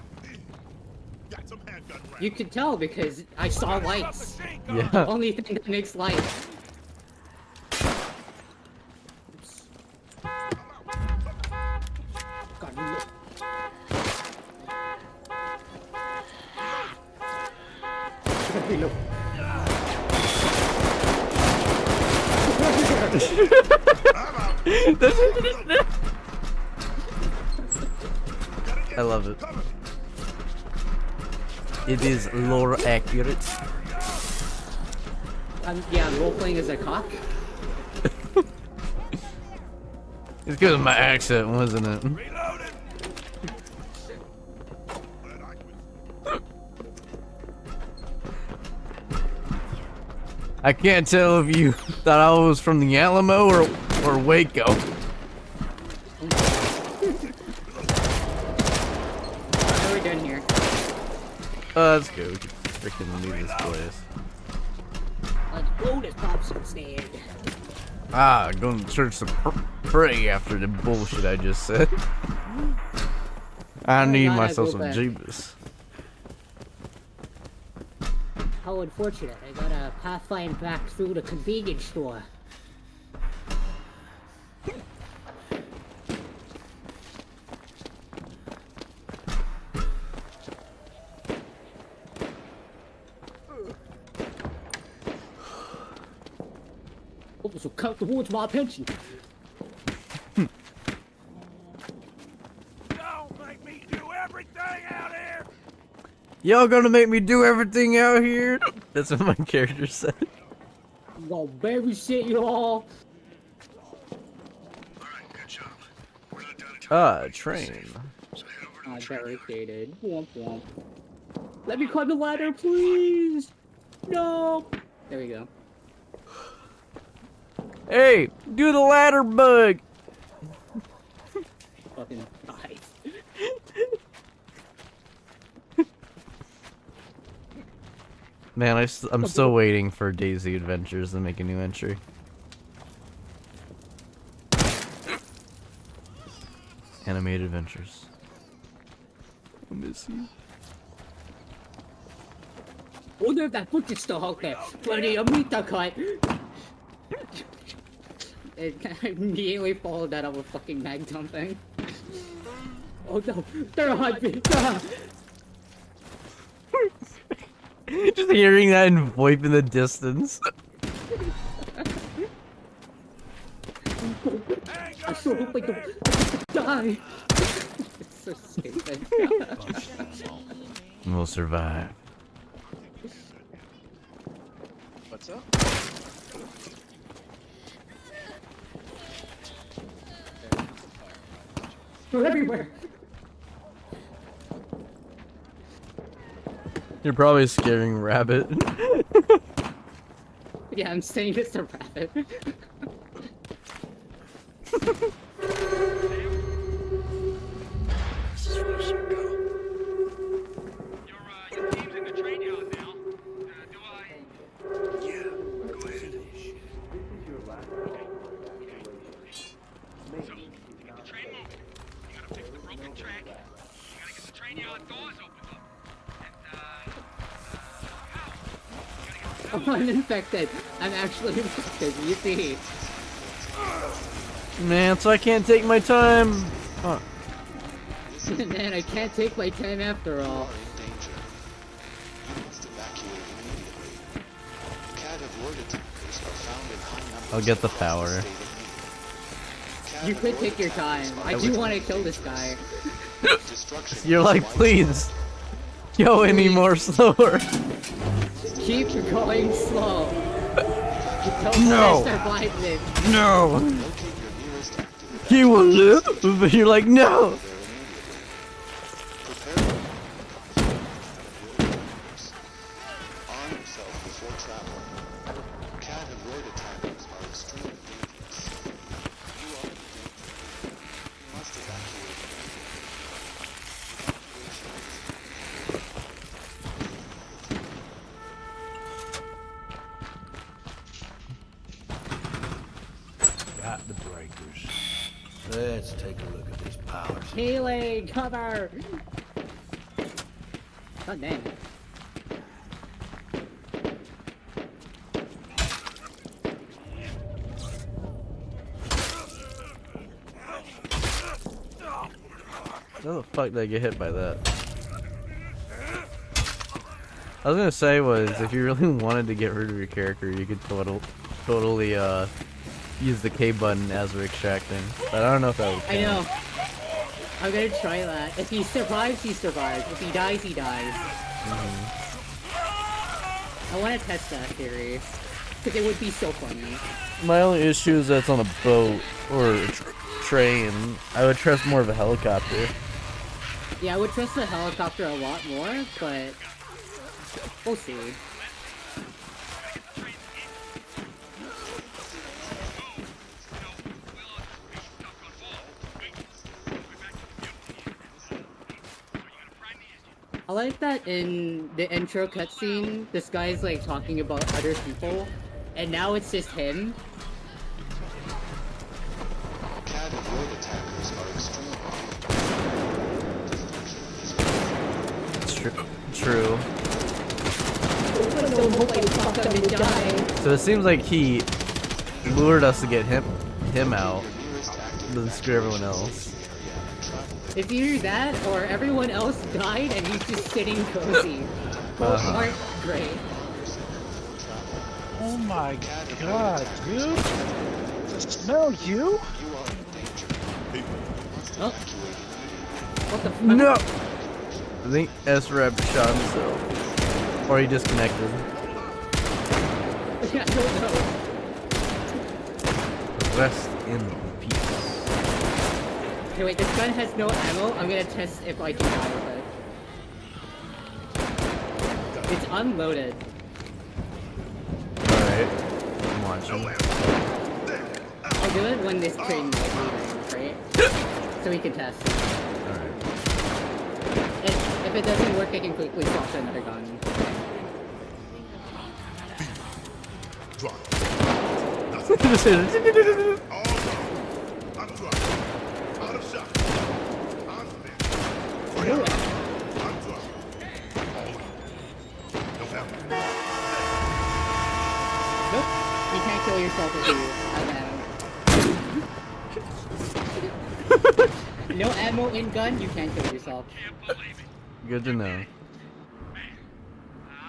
You could tell because I saw lights.
Yeah.
The only thing that makes lights. Oops. God, reload. Reload.
I love it. It is lore accurate.
Yeah, role-playing as a cock.
It's because of my accent, wasn't it? I can't tell if you thought I was from the Alamo or Waco.
What are we doing here?
Let's go. We can freaking leave this place.
Let's blow this popsicle stand.
Going to church to pray after the bullshit I just said. I need
God, I
myself
feel
some
bad.
Jeebus.
How unfortunate. I gotta pathfind back through the convenience store. Oh, this will count towards my pension.
Don't make me do everything out here.
Y'all gonna make me do everything out here? That's what my character said.
I'm gonna babysit you all.
Alright, good job. We're not
Train.
Barricaded. Womp womp. Let me climb the ladder, please! No! There we go.
Hey, do the ladder bug.
Fucking die.
Man, I'm still waiting for Daisy Adventures to make a new entry. Animated Adventures. I miss you.
I wonder if that footage still out there. Bloody Amita cut! It immediately followed that up with fucking mag dumping. Oh no, they're on me!
Just hearing that and VoIP in the distance.
I so hope I don't die! It's so stupid.
We'll survive.
What's up?
They're everywhere!
You're probably scaring Rabbit.
Yeah, I'm saying it's a rabbit.
Your team's in the train yard now. Do I?
Yeah, go ahead.
So, get the train moving. You gotta fix the broken track. You gotta get the train yard doors opened up. And,
I'm uninfected. I'm actually infected. You see.
Man, so I can't take my time. Huh.
Man, I can't take my time after all.
In danger. You must evacuate immediately. Cat of roid attackers are found in high numbers.
I'll get the
across
power.
state of Maine.
You
Cat
could
of
take
roid
your
attackers
time.
are
I do want to kill this guy.
Destruction
You're
is
like,
widespread.
please. Go any more slower.
Keep going slow.
No.
Survive it.
No.
Locate your nearest active
He will live, but you're like, no.
there immediately. Prepare arm yourself before travel. Cat and roid attackers are extremely dangerous. You are in danger. You must evacuate
Got the breakers. Let's take a look at these powers.
Healing, cover. God damn.
How the fuck did I get hit by that? I was gonna say was, if you really wanted to get rid of your character, you could totally use the K button as we're extracting. But I don't know if that would count.
I know. I'm gonna try that. If he survives, he survives. If he dies, he dies. I want to test that theory. Because it would be so funny.
My only issue is that it's on a boat or a train. I would trust more of a helicopter.
Yeah, I would trust the helicopter a lot more, but we'll see. I like that in the intro cutscene, this guy's like talking about other people, and now it's just him.
Cat and roid attackers are extremely dangerous.
True.
Don't hope I fuck up and die.
So it seems like he lured us to get him out, then screw everyone else.
It's either that or everyone else died and he's just sitting cozy. Both aren't great.
Oh my god, dude! Smell you?
Oh. What the fuck?
No! I think S-Rep shot himself. Or he disconnected.
Yeah, I don't know.
Rest in peace.
Okay, wait, this gun has no ammo. I'm gonna test if I can die with it. It's unloaded.
Alright. I'm watching.
I'll do it when this train is leaving, right? So we can test.
Alright.
If it doesn't work, I can quickly swap to another gun. Nope, you can't kill yourself if you have ammo. No ammo in gun, you can't kill yourself.
Good to know.
I'm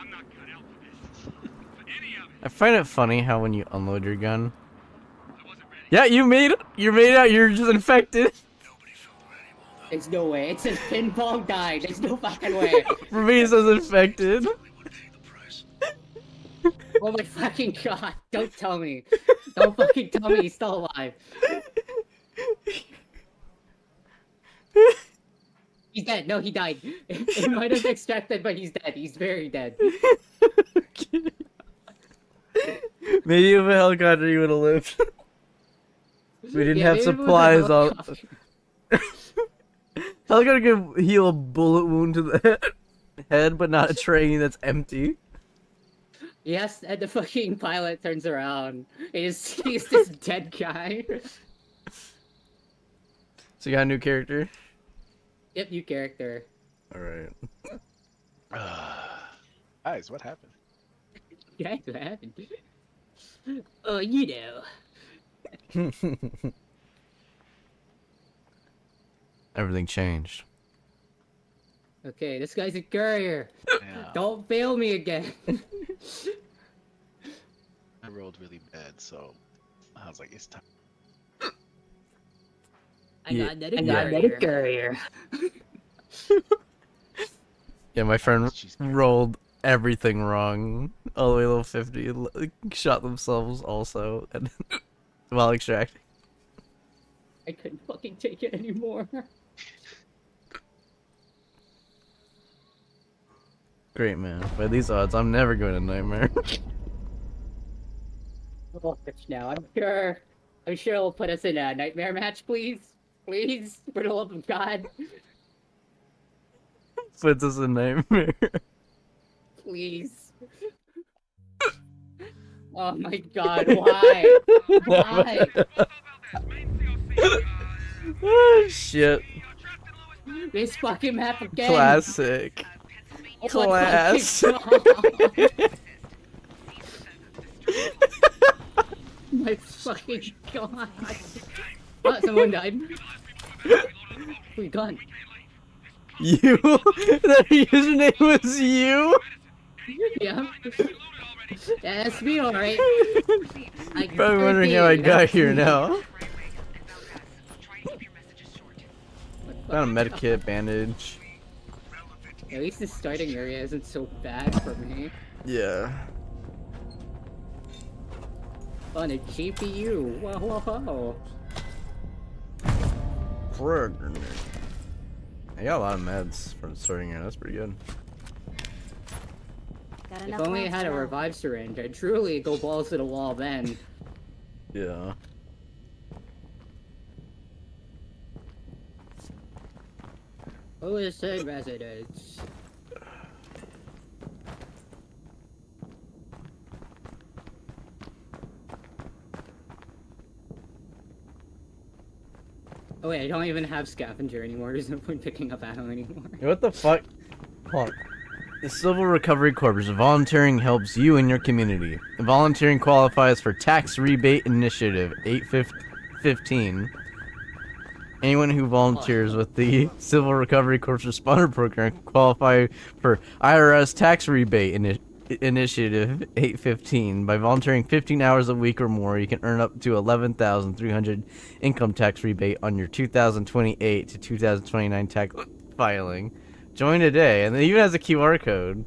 not cut out for this. For any of it.
I find it funny how when you unload your gun. Yeah, you made it out, you're just infected.
There's no way. It says pinball died. There's no fucking way.
For me it says infected.
Oh my fucking god. Don't tell me. Don't fucking tell me he's still alive. He's dead. No, he died. It might have extracted, but he's dead. He's very dead.
Maybe if a helicopter you would have lived. We didn't have
maybe it was a
supplies on.
helicopter.
Helicopter can heal a bullet wound to the head, but not a train that's empty.
Yes, and the fucking pilot turns around. He's this dead guy.
So you got a new character?
Yep, new character.
Alright.
Guys, what happened?
Yeah, what happened? Oh, you know.
Everything changed.
Okay, this guy's a courier.
Yeah.
Don't fail me again.
I rolled really bad, so I was like, it's time.
I got another courier.
Yeah, my friend
She's-
rolled everything wrong. All the way to level 50. Shot themselves also and while extracting.
I couldn't fucking take it anymore.
Great, man. By these odds, I'm never going to Nightmare.
Oh, now I'm sure it'll put us in a nightmare match, please. Please, for the love of God.
Puts us in Nightmare.
Please. Oh my god, why? Why?
Oh, shit.
This fucking map again.
Classic.
Oh my
Class.
fucking god. My fucking god. Oh, someone died. We gone.
You? That username was you?
Yeah. Yeah, that's me, alright.
Probably wondering how I got here now. Found a medkit, bandage.
At least the starting area isn't so bad for me.
Yeah.
On a GPU. Whoa, whoa, whoa.
I got a lot of meds from starting here. That's pretty good.
If only I had a revive syringe, I'd truly go balls to the wall then.
Yeah.
Who is said residents? Oh wait, I don't even have scavenger anymore. There's no point picking up ammo anymore.
What the fuck? Hold on. The Civil Recovery Corps. Volunteering helps you and your community. Volunteering qualifies for Tax Rebate Initiative 815. Anyone who volunteers with the Civil Recovery Corps Responder Program can qualify for IRS Tax Rebate Initiative 815. By volunteering 15 hours a week or more, you can earn up to 11,300 income tax rebate on your 2028 to 2029 tax filing. Join today, and it even has a QR code.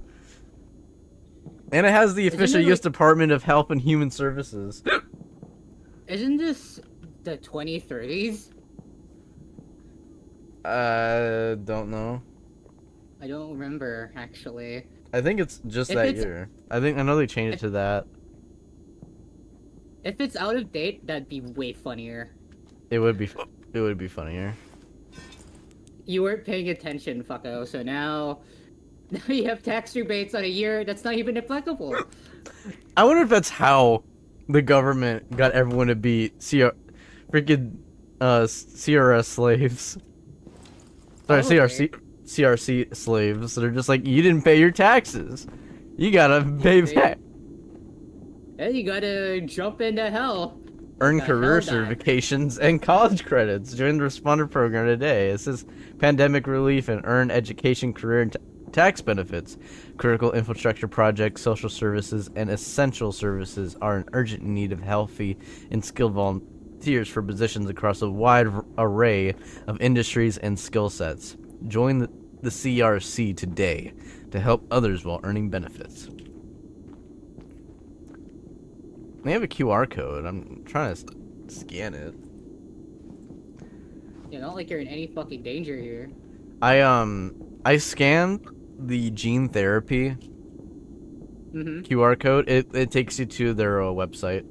And it has the official U.S. Department of Health and Human Services.
Isn't this the 2030s?
Don't know.
I don't remember actually.
I think it's just
If
that
it's-
year. I know they changed it to that.
If it's out of date, that'd be way funnier.
It would be funnier.
You weren't paying attention, fucko. So now you have tax rebates on a year that's not even applicable.
I wonder if that's how the government got everyone to be freaking CRS slaves. Sorry, CRC slaves. They're just like, you didn't pay your taxes. You gotta pay back.
Then you gotta jump into hell.
Earn
The
career
hell dive.
certifications and college credits. Join the responder program today. It says pandemic relief and earn education, career, and tax benefits. Critical infrastructure projects, social services, and essential services are in urgent need of healthy and skilled volunteers for positions across a wide array of industries and skill sets. Join the CRC today to help others while earning benefits. They have a QR code. I'm trying to scan it.
You know, like you're in any fucking danger here.
I scanned the gene therapy QR code. It takes you to their website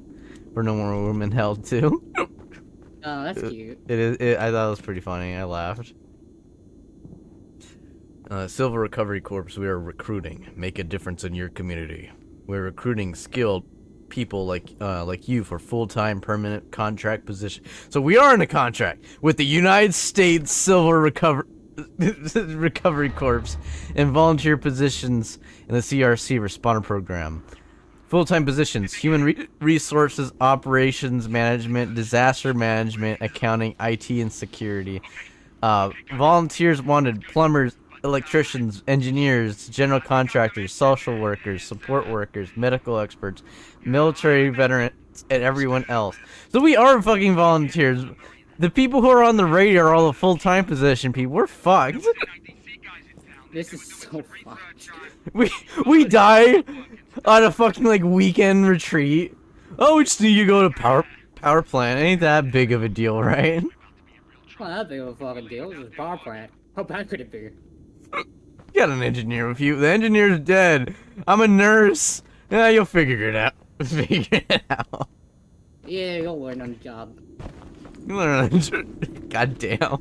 for No More Women Held too.
Oh, that's cute.
I thought it was pretty funny. I laughed. Silver Recovery Corps, we are recruiting. Make a difference in your community. We're recruiting skilled people like you for full-time permanent contract position. So we are in a contract with the United States Silver Recovery Corps and volunteer positions in the CRC responder program. Full-time positions: human resources, operations management, disaster management, accounting, IT, and security. Volunteers wanted: plumbers, electricians, engineers, general contractors, social workers, support workers, medical experts, military veterans, and everyone else. So we are fucking volunteers. The people who are on the radio are all the full-time position people. We're fucked.
This is so fucked.
We die on a fucking like weekend retreat. Oh, we just need to go to power plant. Ain't that big of a deal, right?
Not that big of a fucking deal. This is a power plant. How bad could it be?
Got an engineer with you. The engineer's dead. I'm a nurse. Yeah, you'll figure it out. Figure it out.
Yeah, you'll learn on the job.
You learn. God damn.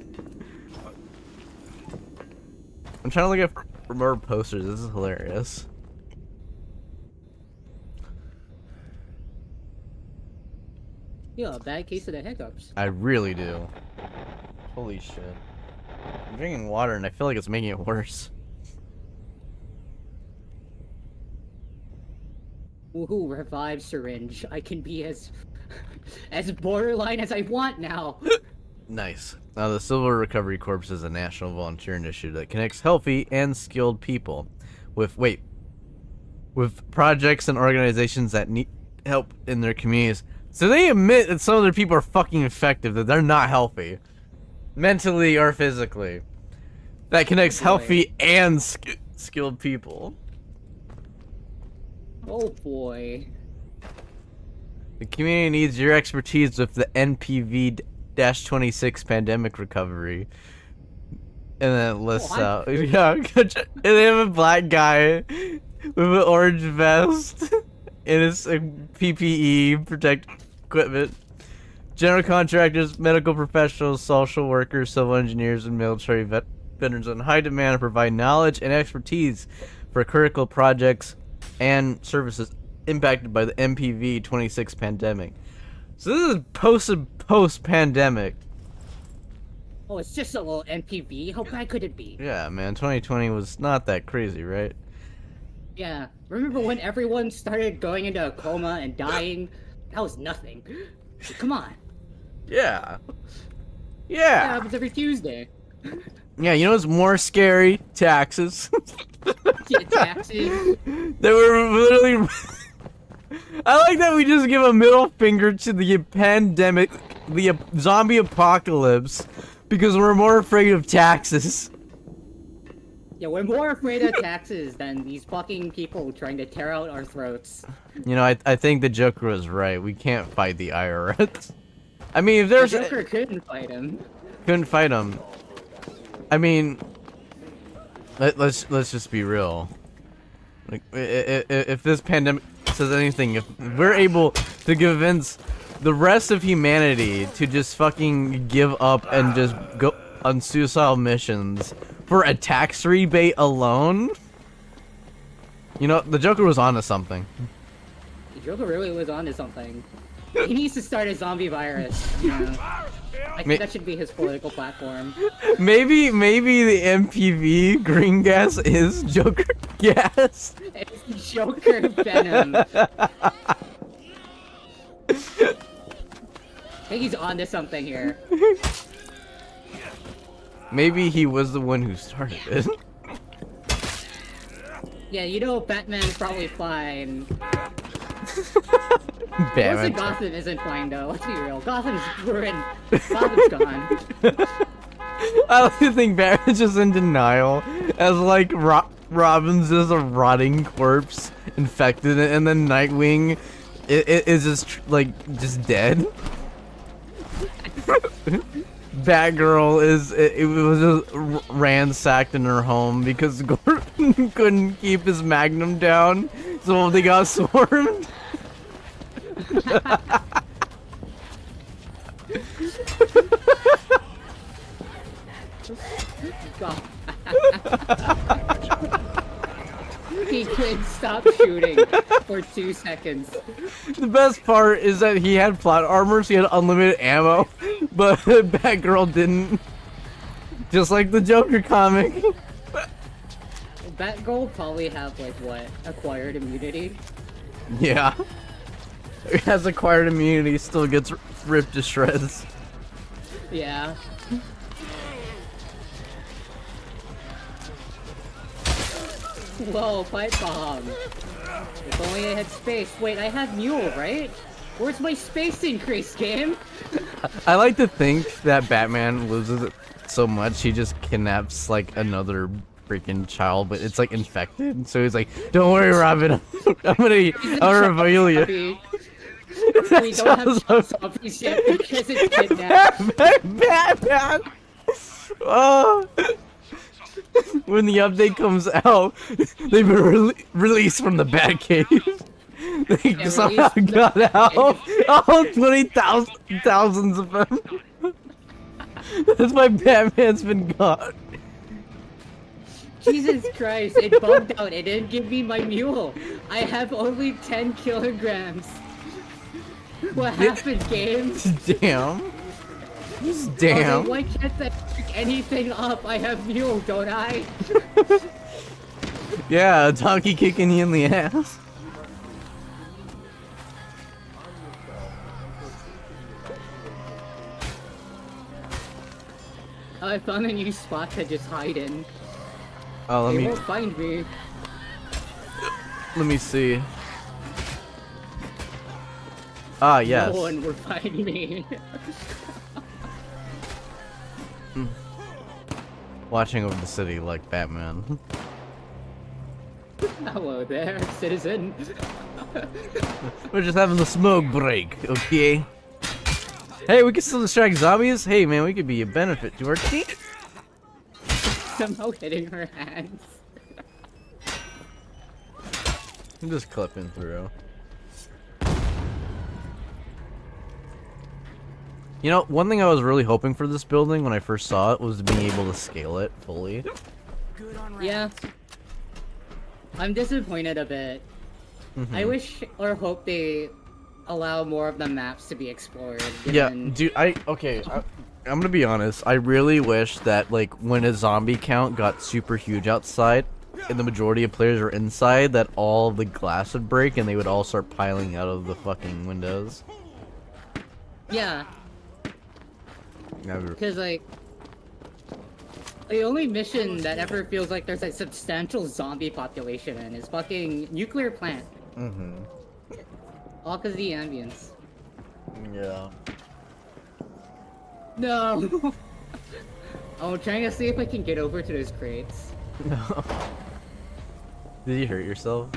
I'm trying to look at more posters. This is hilarious.
You got a bad case of the hiccups.
I really do. Holy shit. I'm drinking water and I feel like it's making it worse.
Woohoo, revive syringe. I can be as borderline as I want now.
Nice. Now, the Silver Recovery Corps is a national volunteer initiative that connects healthy and skilled people with projects and organizations that need help in their communities. So they admit that some of their people are fucking effective, that they're not healthy, mentally or physically. That connects healthy and skilled people.
Oh boy.
The community needs your expertise with the NPV-26 pandemic recovery. And then it lists out. Yeah, and they have a black guy with an orange vest and his PPE, protect equipment. General contractors, medical professionals, social workers, civil engineers, and military veterans in high demand provide knowledge and expertise for critical projects and services impacted by the MPV-26 pandemic. So this is post-pandemic.
Oh, it's just a little NPV. How bad could it be?
Yeah, man, 2020 was not that crazy, right?
Yeah. Remember when everyone started going into a coma and dying? That was nothing. Come on.
Yeah.
That
Yeah.
happens every Tuesday.
Yeah, you know what's more scary? Taxes.
Yeah, taxes.
They were literally... I like that we just give a middle finger to the pandemic, the zombie apocalypse, because we're more afraid of taxes.
Yeah, we're more afraid of taxes than these fucking people trying to tear out our throats.
You know, I think the Joker was right. We can't fight the IRS. I mean, if there's...
The Joker couldn't fight him.
Couldn't fight him. I mean, let's just be real. Like, if this pandemic says anything, if we're able to convince the rest of humanity to just fucking give up and just go on suicidal missions for a tax rebate alone, you know, the Joker was onto something.
The Joker really was onto something. He needs to start a zombie virus. You know? I think that should be his political platform.
Maybe the MPV green gas is Joker gas.
It's Joker venom. I think he's onto something here.
Maybe he was the one who started it.
Yeah, you know Batman's probably fine.
Batman.
Most of Gotham isn't fine though, let's be real. Gotham's ruined. Gotham's gone.
I like to think Batman's just in denial, as like Robin's just a rotting corpse, infected, and then Nightwing is just like just dead. Batgirl it was just ransacked in her home because Gordon couldn't keep his Magnum down, so they got swarmed.
God. He couldn't stop shooting for 2 seconds.
The best part is that he had plot armor, so he had unlimited ammo, but Batgirl didn't. Just like the Joker comic.
Batgirl will probably have, like, what? Acquired immunity?
Yeah. He has acquired immunity, still gets ripped to shreds.
Yeah. Whoa, pipe bomb. If only I had space. Wait, I have Mule, right? Where's my space increase, game?
I like to think that Batman loses it so much he just kidnaps like another freaking child, but it's like infected. So he's like, "Don't worry, Robin. I'm gonna reveal you."
We don't have zombies yet because it's kidnapped.
Batman. Oh. When the update comes out, they've been released from the Batcave. They somehow got out. All 20,000 of them. That's why Batman's been gone.
Jesus Christ, it bugged out. It didn't give me my mule. I have only 10 kilograms. What happened, game?
Damn. Just
Okay,
damn.
why can't I pick anything up? I have mule, don't I?
Yeah, a donkey kicking you in the ass.
I found a new spot to just hide in.
Oh,
They won't find me.
let me see. Ah, yes.
No one will find me.
Watching over the city like Batman.
Hello there, citizen.
We're just having the smoke break, okay? Hey, we can still distract zombies? Hey man, we could be a benefit to our team.
Somehow hitting her hands.
I'm just clipping through. You know, one thing I was really hoping for this building when I first saw it was being able to scale it fully.
Yeah. I'm disappointed a bit. I wish or hope they allow more of the maps to be explored.
Yeah,
given-
dude, I'm gonna be honest. I really wish that, like, when a zombie count got super huge outside, and the majority of players are inside, that all of the glass would break and they would all start piling out of the fucking windows.
Yeah,
Never.
because, like, the only mission that ever feels like there's a substantial zombie population in is fucking nuclear plant.
Mm-hmm.
All because of the ambience.
Yeah.
No! I'm trying to see if I can get over to those crates.
No. Did you hurt yourself?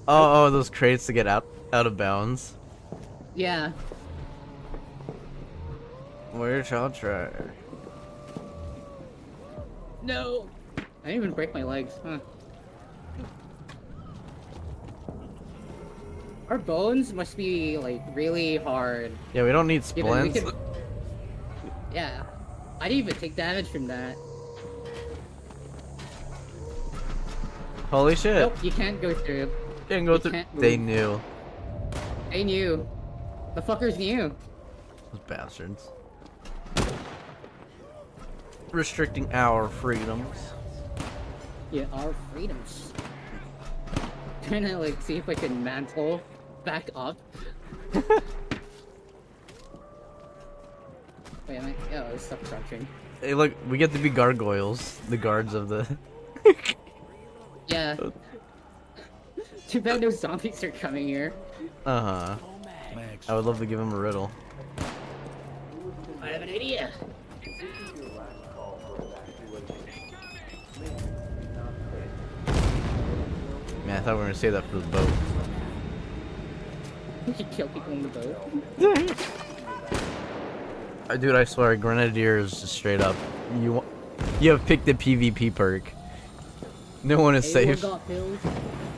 Oh, those crates to get out of bounds.
Yeah.
Where shall I try?
No! I didn't even break my legs, huh? Our bones must be, like, really hard.
Yeah, we don't need
Given we
splints.
could... Yeah. I didn't even take damage from that.
Holy shit.
Nope, you can't go through.
Can't go
You
through.
can't
They
move.
knew.
They knew. The fuckers knew.
Those bastards. Restricting our freedoms.
Yeah, our freedoms. Trying to, like, see if I can mantle back up. Wait, am I? Oh, I stuck crouching.
Hey, look, we get to be gargoyles, the guards of the.
Yeah. Too bad no zombies are coming here.
Uh huh. I would love to give him a riddle.
I have an idea.
Man, I thought we were gonna save that for the boat.
You should kill people in the boat.
Dude, I swear, Grenadier is just straight up. You have picked the PvP perk. No one is
Anyone
safe.
got pills?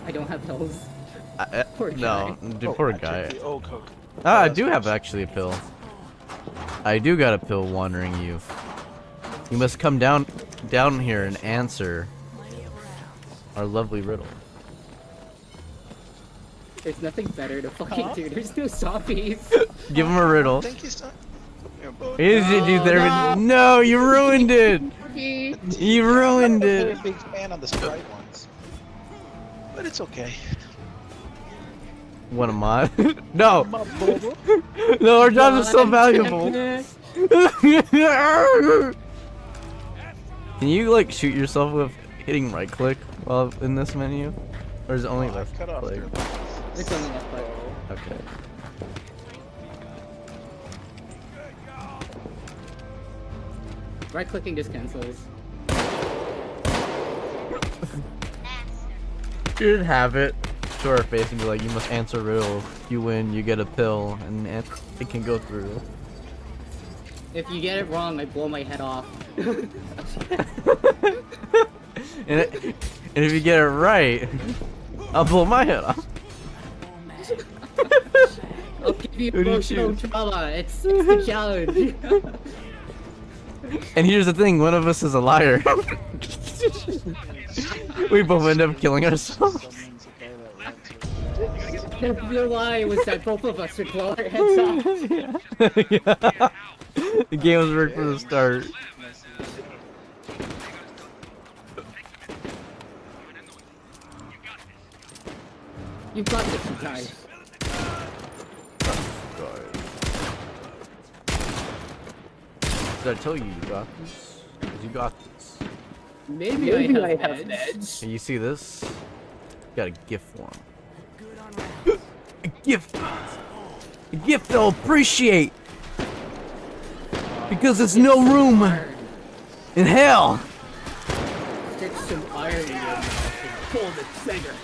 I don't have pills. Poor
No,
guy.
dude, poor guy.
Actually, oh, Coke.
Ah, I do have actually a pill. I do got a pill, wandering youth. You must come down here and answer our lovely riddle.
There's nothing better to fucking do. There's no zombies.
Give him a riddle.
Thank you, son. Your boat.
No, you ruined it. You ruined
I'm
it.
a big fan of the Sprite ones, but it's okay.
What am I? No.
My bubble.
No, our job is so valuable. Can you like shoot yourself with hitting right click while in this menu? Or is it only left
Cut off
click?
their-
It's only left click.
Okay.
Right clicking just cancels.
You should have it to our face and be like, you must answer riddle. If you win, you get a pill, and it can go through.
If you get it wrong, I blow my head off.
And if you get it right, I'll blow my head off.
I'll give you
Who do you
emotional
choose?
trauma. It's the challenge.
And here's the thing, one of us is a liar. We both end up killing ourselves.
Someone's a guy that likes it.
The lie was that both of us would blow our heads off.
Yeah. The game was rigged from the start.
You've got this, you guys.
Did I tell you you got this? 'Cause you got this.
Maybe I have meds.
Hey, you see this? Got a gift for him. A gift! A gift they'll appreciate! Because there's no room in hell!
Stick some iron in your mouth and pull the trigger.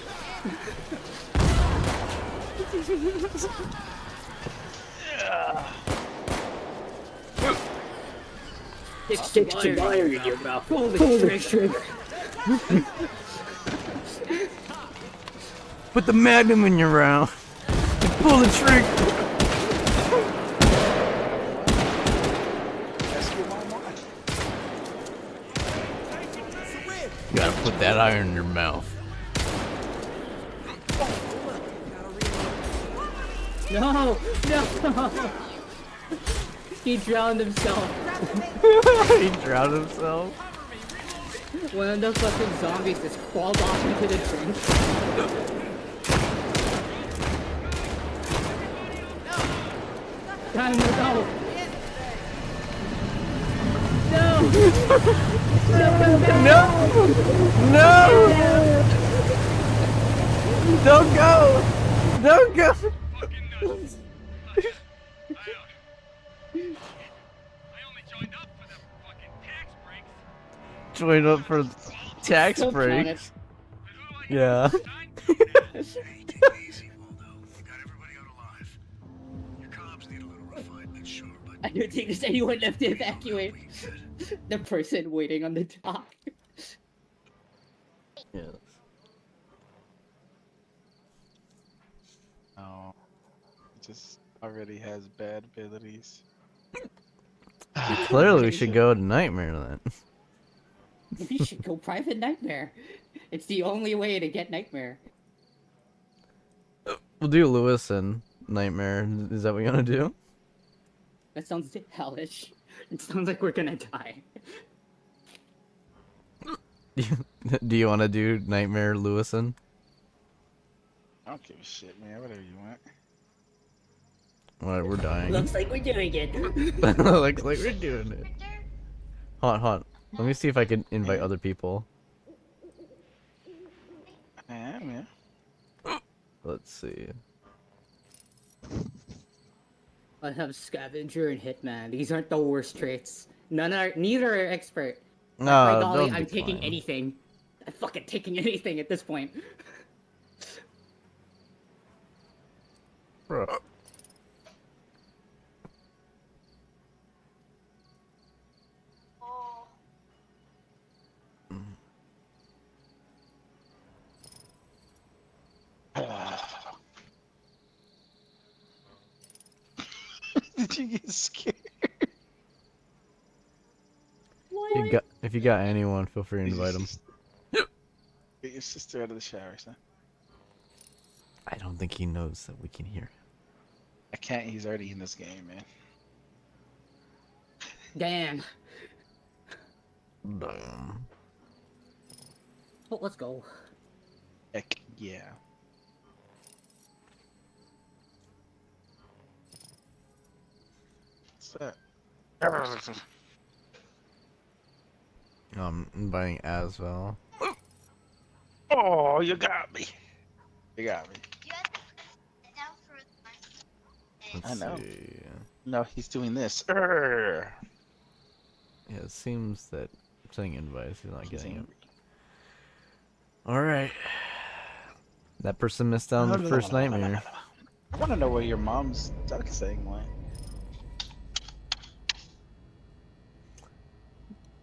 Stick some iron in your mouth. Pull the trigger.
Put the magnum in your mouth. And pull the trigger.
Ask your mom why.
You gotta put that iron in your mouth.
No! No! He drowned himself.
He drowned himself.
One of the fucking zombies just crawled off into the drink. Time to go! No!
No! Don't go! Don't go!
Fucking nuts. I only joined up for the fucking tax breaks.
Join up for tax
So
breaks.
But who do I
Yeah.
Stein?
Hey, take it easy, Waldo. You got everybody out alive. Your comms need a little refinement, sure, but
I don't think there's anyone left to evacuate.
we good.
The person waiting on the dock.
Yes.
No, it just already has bad abilities.
Clearly, we should go to Nightmare then.
We should go Private Nightmare. It's the only way to get Nightmare.
We'll do Lewis and Nightmare. Is that what you want to do?
That sounds hellish. It sounds like we're gonna die.
Do you want to do Nightmare Lewison?
I don't give a shit, man. Whatever you want.
Alright, we're dying.
Looks like we're doing it.
Looks like we're doing it. Hot. Let me see if I can invite other people.
Yeah, man.
Let's see.
I have Scavenger and Hitman. These aren't the worst traits. Neither are expert.
No,
By golly,
don't
I'm taking
decline.
anything. I'm fucking taking anything at this point.
Bro.
Did you get scared?
If you got anyone, feel free to invite them.
Get your sister out of the shower, son.
I don't think he knows that we can hear him.
I can't. He's already in this game, man.
Damn.
Damn.
Oh, let's go.
Heck yeah. What's that?
I'm inviting Asvel.
Oh, you got me. You got me.
Let's
I know.
see.
No, he's doing this.
Yeah, it seems that sending invites, he's not getting it. Alright. That person missed out on the first nightmare.
I want to know where your mom's duck thing went.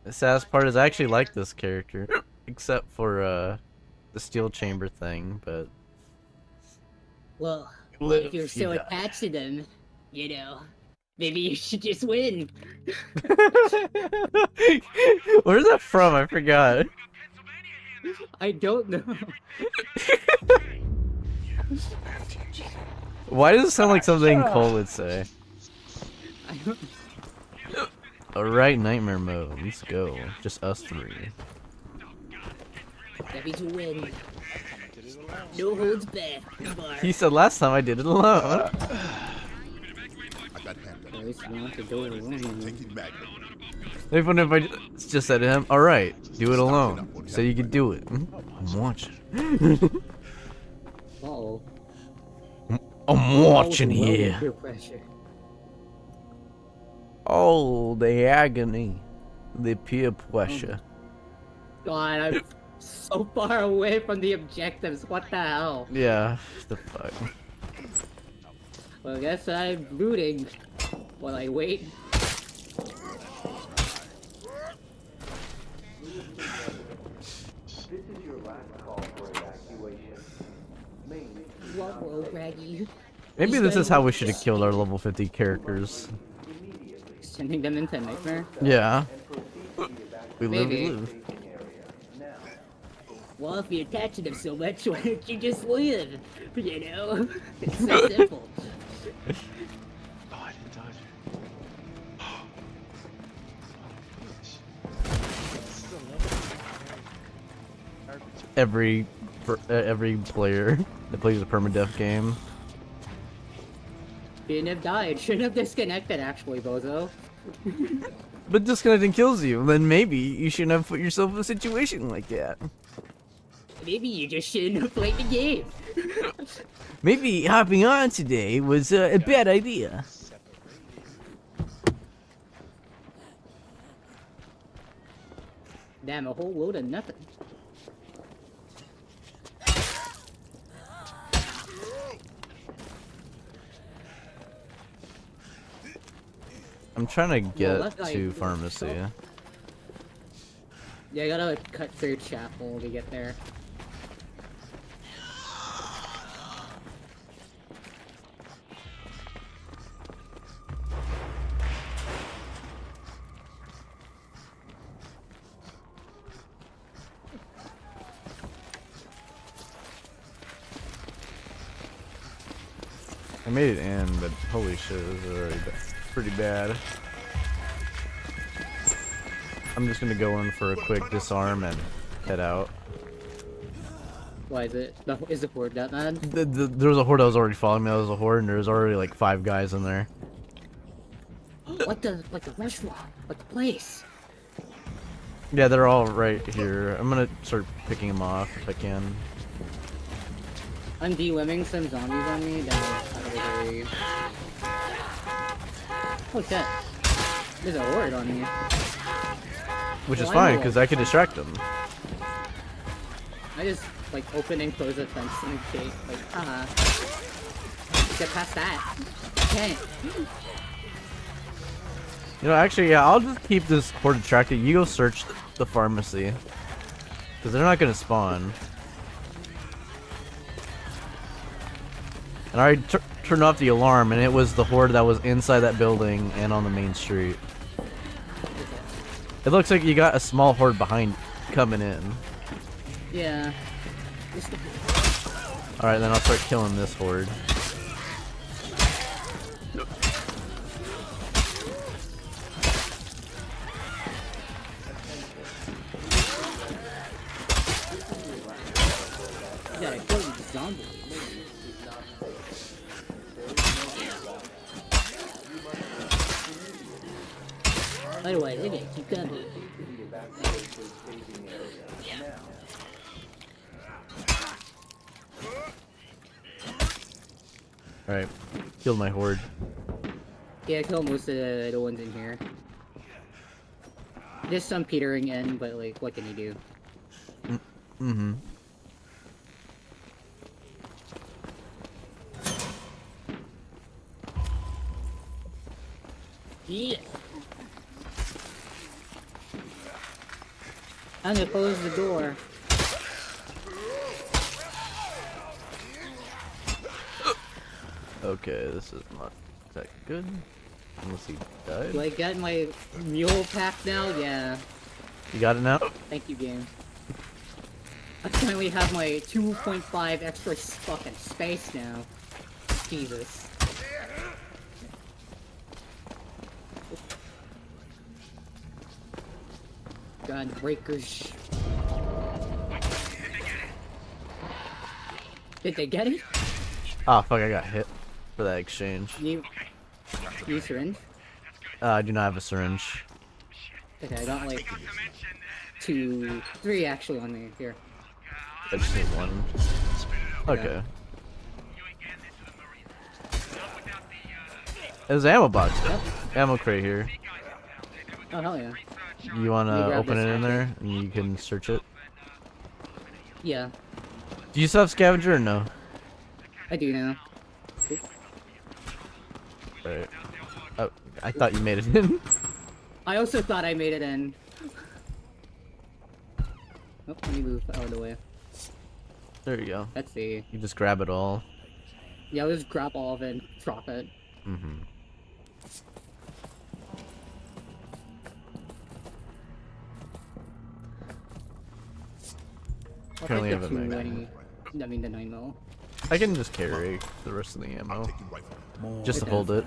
The saddest part is I actually like this character. Except for the steel chamber thing, but
Well,
Live,
if you're
you
so
die.
attached to them, you know, maybe you should just win.
Where's that from? I forgot.
I don't know.
Why does it sound like something Cole would say?
I don't...
Alright, nightmare mode. Let's go. Just us three.
Happy to win. No holds back. Bar.
He said last time I did it alone.
I got handed.
At least you want to do it alone.
Taking Magnum.
Maybe what if I just said to him, alright, do it alone. So you could do it. I'm watching.
Uh-oh.
I'm watching
Well,
here.
peer pressure.
Oh, the agony. The peer pressure.
God, I'm so far away from the objectives. What the hell?
Yeah, the fuck.
Well, I guess I'm looting while I wait. What world, Raggy?
Maybe this is how we should have killed our level 50 characters.
Sending them into Nightmare?
Yeah. We live, we
Maybe.
live.
Well, if you're attaching them so much, why don't you just live? You know? It's so simple.
Oh, I didn't dodge
Every player that plays a permadeath game.
Shouldn't have died. Shouldn't have disconnected, actually, Bozo.
But disconnecting kills you, then maybe you shouldn't have put yourself in a situation like that.
Maybe you just shouldn't have played the game.
Maybe hopping on today was a bad idea.
Damn, a whole load of nothing.
I'm trying to get
that guy-
to pharmacy.
Yeah, I gotta cut through Chapel to get there.
I made it in, but holy shit, it was already pretty bad. I'm just gonna go in for a quick disarm and head out.
Why is it? Is the horde that bad?
There was a horde that was already following me. There was a horde, and there was already like 5 guys in there.
Like the restaurant, like the place.
Yeah, they're all right here. I'm gonna start picking them off if I can.
I'm de-limbing some zombies on me. Oh shit! There's a horde on me.
Which is
Well,
fine,
I
because
know.
I can distract them.
I just like open and close the fence in case, like, get past that. Okay.
You know, actually, yeah, I'll just keep this horde distracted. You go search the pharmacy. Because they're not gonna spawn. And I already turned off the alarm, and it was the horde that was inside that building and on the main street. It looks like you got a small horde behind coming in.
Yeah.
Alright, then I'll start killing this horde.
Yeah, I killed the zombie. By the way, look at it, keep coming.
Alright, killed my horde.
Yeah, I killed most of the ones in here. Just some petering in, but like, what can you do?
Mm-hmm.
Yeah. I'm gonna close the door.
Okay, this is not that good. Unless he died.
Do I get my mule pack now? Yeah.
You got it now?
Thank you, game. I finally have my 2.5 extra fucking space now. Jesus. God, breakers. Did they get it?
Ah, fuck, I got hit for that exchange.
You syringe?
I do not have a syringe.
Okay, I got like 2, 3 actually on me here.
I just need 1. Okay. There's an ammo box.
Yep.
Ammo crate here.
Oh hell yeah.
You wanna
Let me grab
open
this
it in
actually.
there and you can search it?
Yeah,
Do you still have scavenger or no?
I do now.
Right. Oh, I thought you made it in.
I also thought I made it in. Oh, let me move out of the way.
There you go.
Let's see.
You just grab it all.
Yeah, I'll just grab all of it and drop it.
Mm-hmm.
I'll
Currently
take
have
the
a mag.
I mean the 9mm.
I can just carry the rest of the ammo. Just to hold it.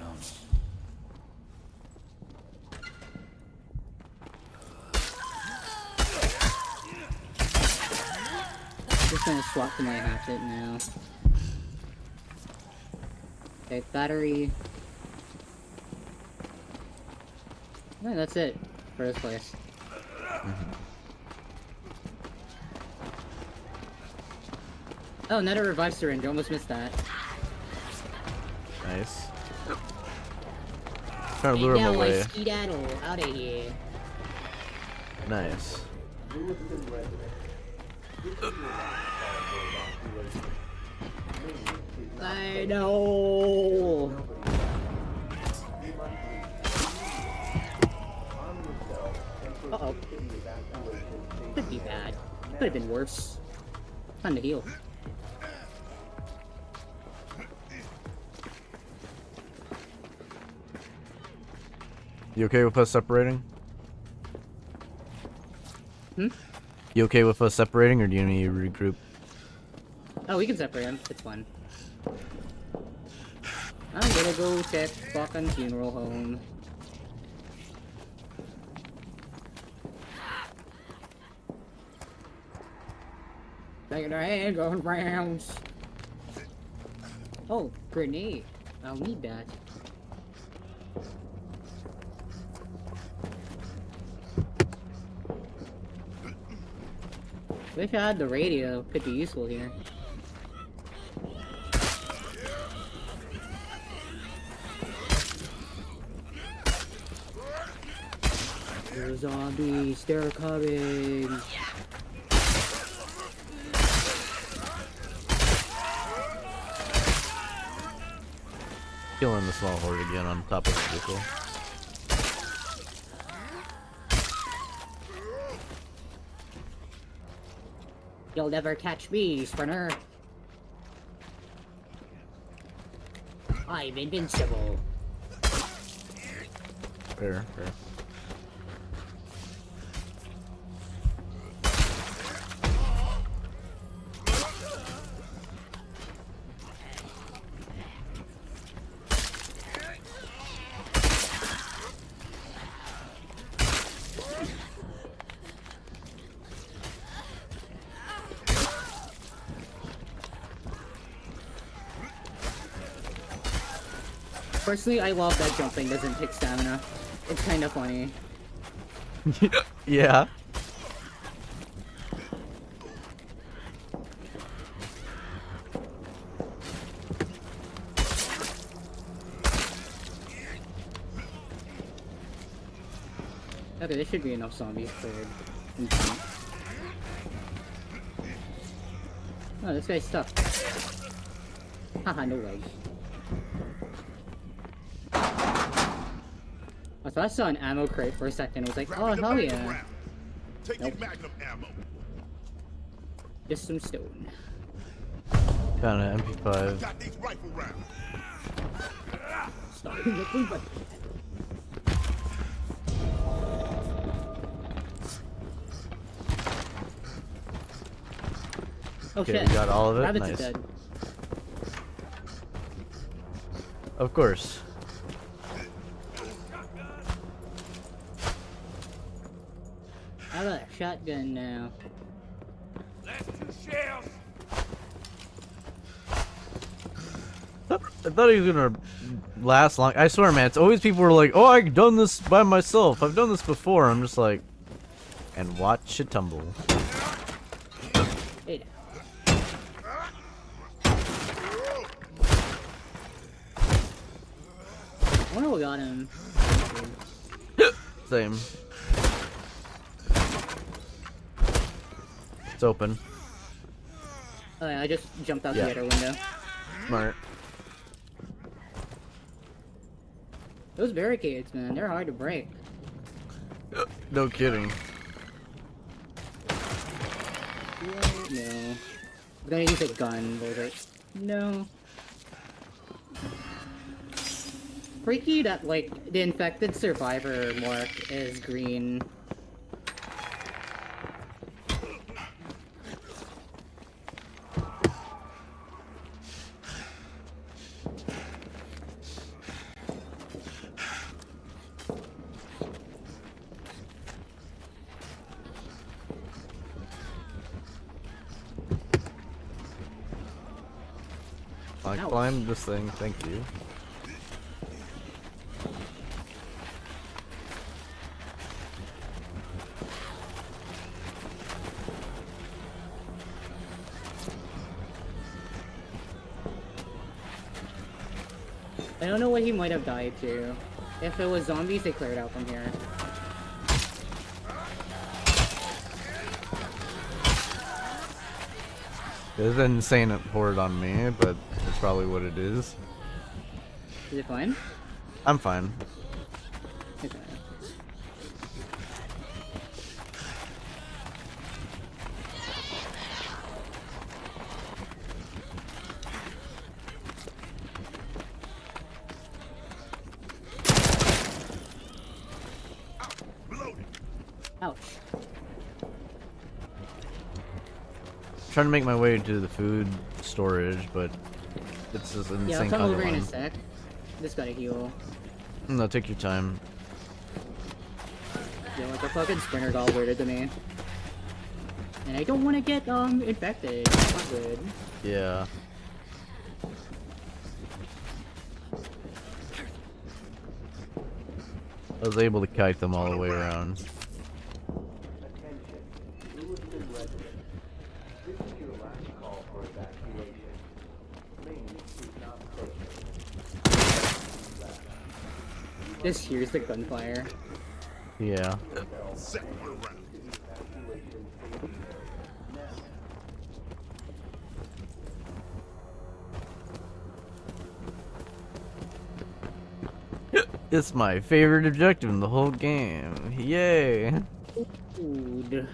Just gonna swap to my hatchet now. Okay, battery. Yeah, that's it for this place. Oh, another revive syringe. Almost missed that.
Nice. Trying to lure him away.
Skedaddle out of here.
Nice.
I know. Uh-oh. Could be bad. Could have been worse. Time to heal.
You okay with us separating?
Hmm?
You okay with us separating, or do you need to regroup?
Oh, we can separate them. It's fun. gotta go check fucking funeral home. Taking their head going rounds. Oh, grenade. I'll need that. Wish I had the radio. Could be useful here. There's zombies. They're coming.
Killing the small horde again on top of the vehicle.
You'll never catch me, Sprinter. I'm invincible.
Fair, fair.
Personally, I love that jumping doesn't take stamina. It's kind of funny.
Yeah.
Okay, there should be enough zombies for... Oh, this guy's stuck. Haha, no way. I thought I saw an ammo crate for a second. I was like, oh, hell yeah. Nope. Just some stone.
Found an MP5.
Starting the food, but... Oh
Okay,
shit.
we got all of it.
Rabbits
Nice.
are dead.
Of course.
I got a shotgun now.
Last 2 shells.
I thought he was gonna last long. I swear, man, it's always people who are like, "Oh, I've done this by myself. I've done this before." I'm just like, and watch it tumble.
Hey. I wonder what got him.
Same. It's open.
Oh yeah, I just jumped out
Yeah.
the other window.
Smart.
Those barricades, man, they're hard to break.
No kidding.
No. I'm gonna use a gun, but like, no. Freaky that, like, the infected survivor mark is green.
I
Ouch.
climbed this thing, thank you.
I don't know what he might have died to. If it was zombies, they cleared out from here.
There's an insane horde on me, but that's probably what it is.
Is it fine?
I'm fine.
Okay. Ouch.
Trying to make my way to the food storage, but it's just an
Yeah, I'll
insane
come
kind
over
of
in a
line.
sec. Just gotta heal.
No, take your time.
Yo, like the fucking sprinter got weirded to me. And I don't want to get infected. It's not good.
Yeah. I was able to kite them all the way around.
Just hears the gunfire.
Yeah.
Set for a round.
It's my favorite objective in the whole game. Yay!
Food.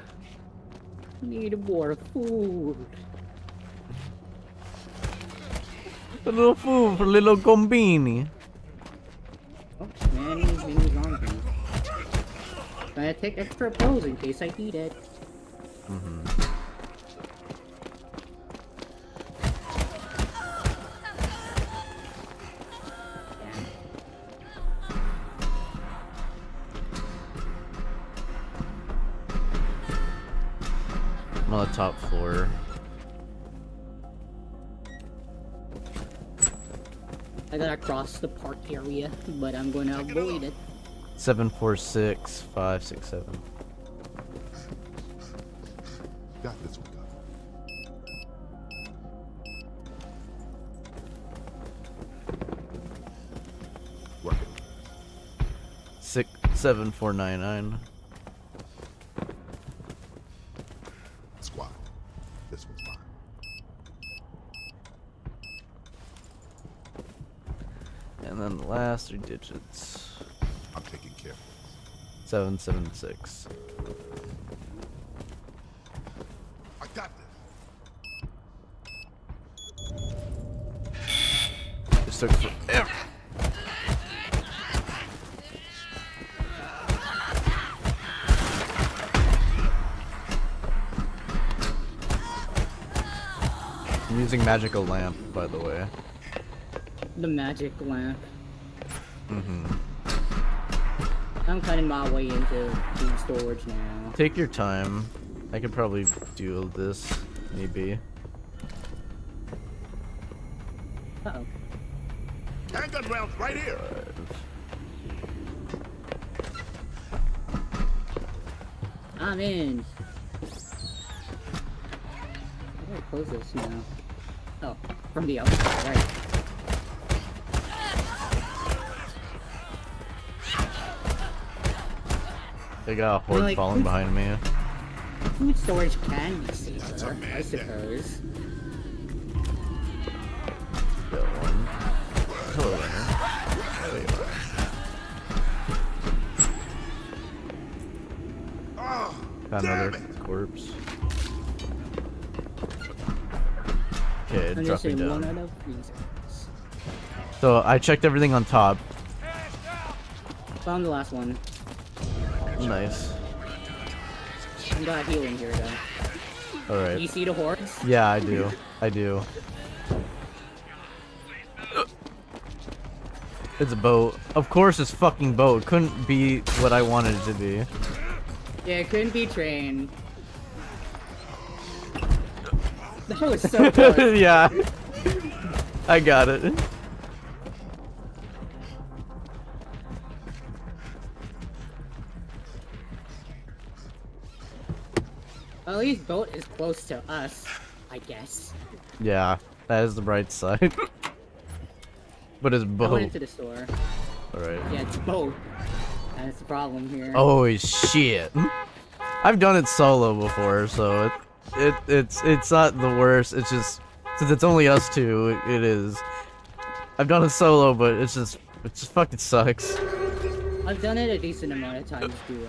Need more food.
A little food for little Gombini.
Oh, man, he's on me. Gonna take extra pills in case I eat it.
I'm on the top floor.
I gotta cross the park area, but I'm gonna avoid it.
746 567.
Got this one. Working.
67499.
Squad. This one's mine.
And then the last 3 digits.
I'm taking care of this.
776.
I got this.
This took forever. I'm using magical lamp, by the way.
The magic lamp.
Mm-hmm.
I'm cutting my way into food storage now.
Take your time. I could probably do this, maybe.
Uh-oh.
Handgun rounds right here.
I'm in. How do I close this now? Oh, from the outside, right.
They got a horde
Like,
falling behind me.
Food storage can be safer, I suppose.
Got one. Hello there. There you are.
Oh,
Got
damn
another
it.
corpse. Okay,
I'm
drop
just
me
in one
down.
out of freezers.
So I checked everything on top.
Found the last one.
Nice.
I got healing here though. Do
Alright.
you see the hordes?
Yeah, I do. I do. It's a boat. Of course it's fucking boat. Couldn't be what I wanted it to be.
Yeah, it couldn't be train. That was so close.
Yeah. I got it.
At least boat is close to us, I guess.
Yeah, that is the bright side. But it's
I went
boat.
into the store.
Alright.
Yeah, it's boat. That's the problem here.
Oh shit. I've done it solo before, so it's not the worst. It's just since it's only us two, it is. I've done it solo, but it just fucking sucks.
I've done it a decent amount of times duo,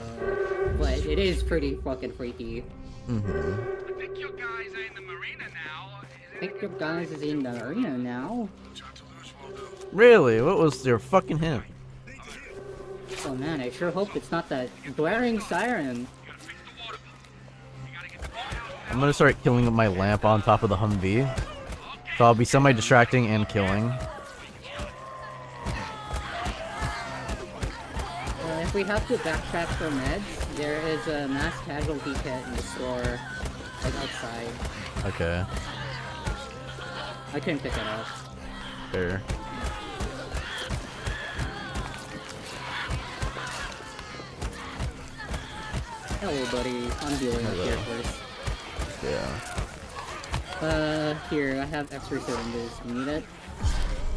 but it is pretty fucking freaky.
Mm-hmm.
I think your guys are in the marina now.
I think your guys is in the arena now.
Really? What was your fucking hint?
Oh man, I sure hope it's not that blaring siren.
I'm gonna start killing with my lamp on top of the Humvee. So I'll be semi-distracting and killing.
if we have to backtrack for meds, there is a mass casualty kit in the store, like outside.
Okay.
I couldn't pick it up.
Fair.
Hello, buddy. I'm dealing with here first.
Yeah.
Here, I have extra cylinders. You need it?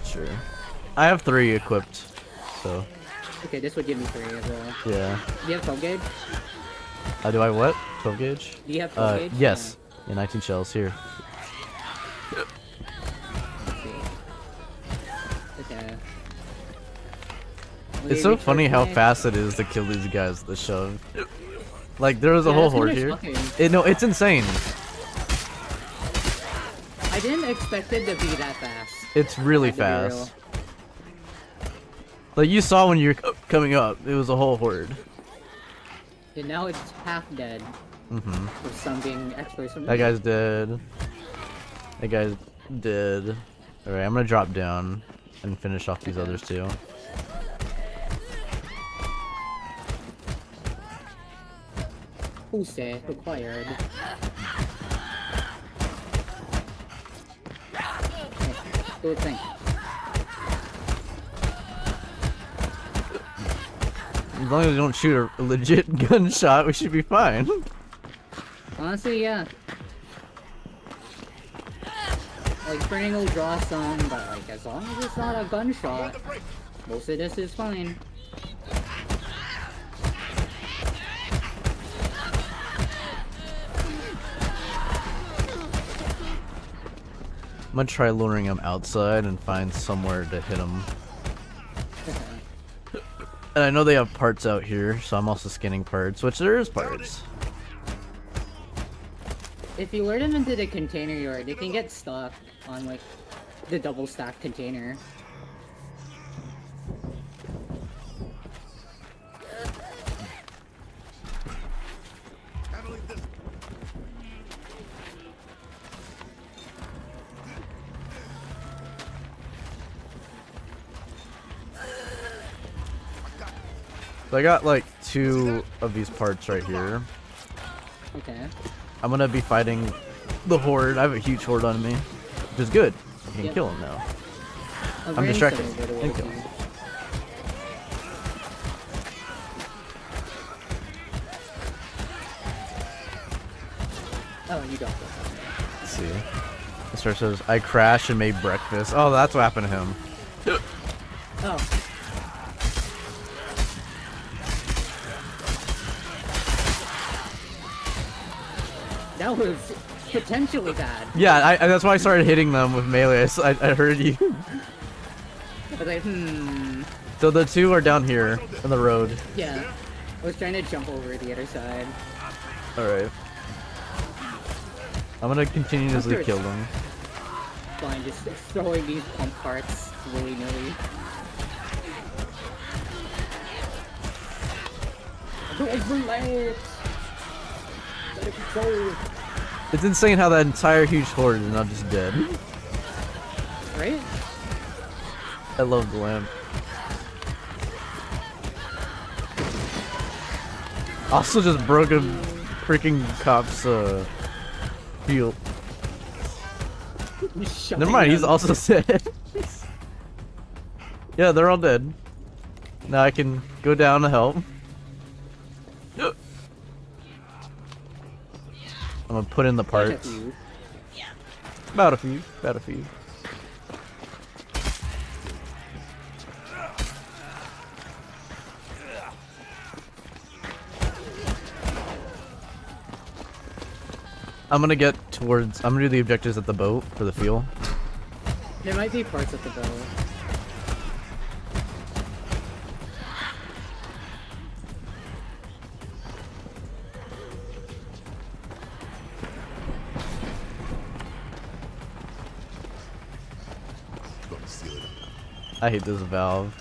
Sure. I have 3 equipped, so.
Okay, this would give me 3 as well.
Yeah.
Do you have 12 gauge?
Do I what? 12 gauge?
Do you have 12 gauge?
Yes. Yeah, 19 shells here.
Okay.
It's so funny how fast it is to kill these guys with the shove. Like, there was a whole horde here. No, it's insane.
I didn't expect it to be that fast.
It's really fast. Like, you saw when you were coming up, it was a whole horde.
And now it's half dead.
Mm-hmm.
With some being experts from
That guy's dead. That guy's dead. Alright, I'm gonna drop down and finish off these others too.
Pulse required. Good thing.
As long as we don't shoot a legit gunshot, we should be fine.
Honestly, yeah. Like, Spring will draw some, but like, as long as it's not a gunshot, most of this is fine.
I'm gonna try luring him outside and find somewhere to hit him. And I know they have parts out here, so I'm also scanning parts, which there is parts.
If you lure them into the container yard, they can get stuck on like the double stack container.
So I got like 2 of these parts right here.
Okay.
I'm gonna be fighting the horde. I have a huge horde on me, which is good. I can kill him now. I'm distracted. And kill him.
Oh, you got that.
Let's see. It starts says, I crashed and made breakfast. Oh, that's what happened to him.
Oh. That was potentially bad.
Yeah, that's why I started hitting them with melee. I heard you.
I was like,
So the 2 are down here on the road.
Yeah. I was trying to jump over the other side.
Alright. I'm gonna continuously kill them.
Fine, just throwing these pump parts willy-nilly.
It's insane how that entire huge horde is not just dead.
Right?
I love the lamp. Also just broke a freaking cop's field. Never mind, he's also dead. Yeah, they're all dead. Now I can go down to help. I'm gonna put in the parts. About a few. About a few. I'm gonna get towards. I'm gonna do the objectives at the boat for the fuel.
There might be parts at the boat.
I hate this valve.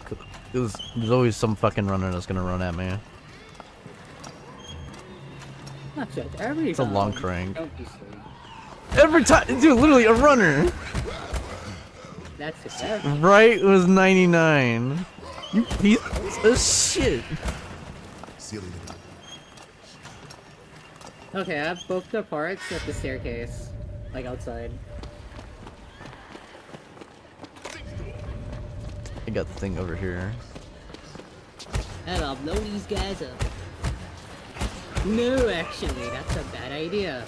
There's always some fucking runner that's gonna run at me.
Not just every
It's a long crank.
Don't be silly.
Every time, dude, literally a runner.
That's it.
Right, it was 99. You piece of shit.
Sealing it up.
Okay, I have both the parts at the staircase. Like outside.
I got the thing over here.
And I'll blow these guys up. No, actually, that's a bad idea.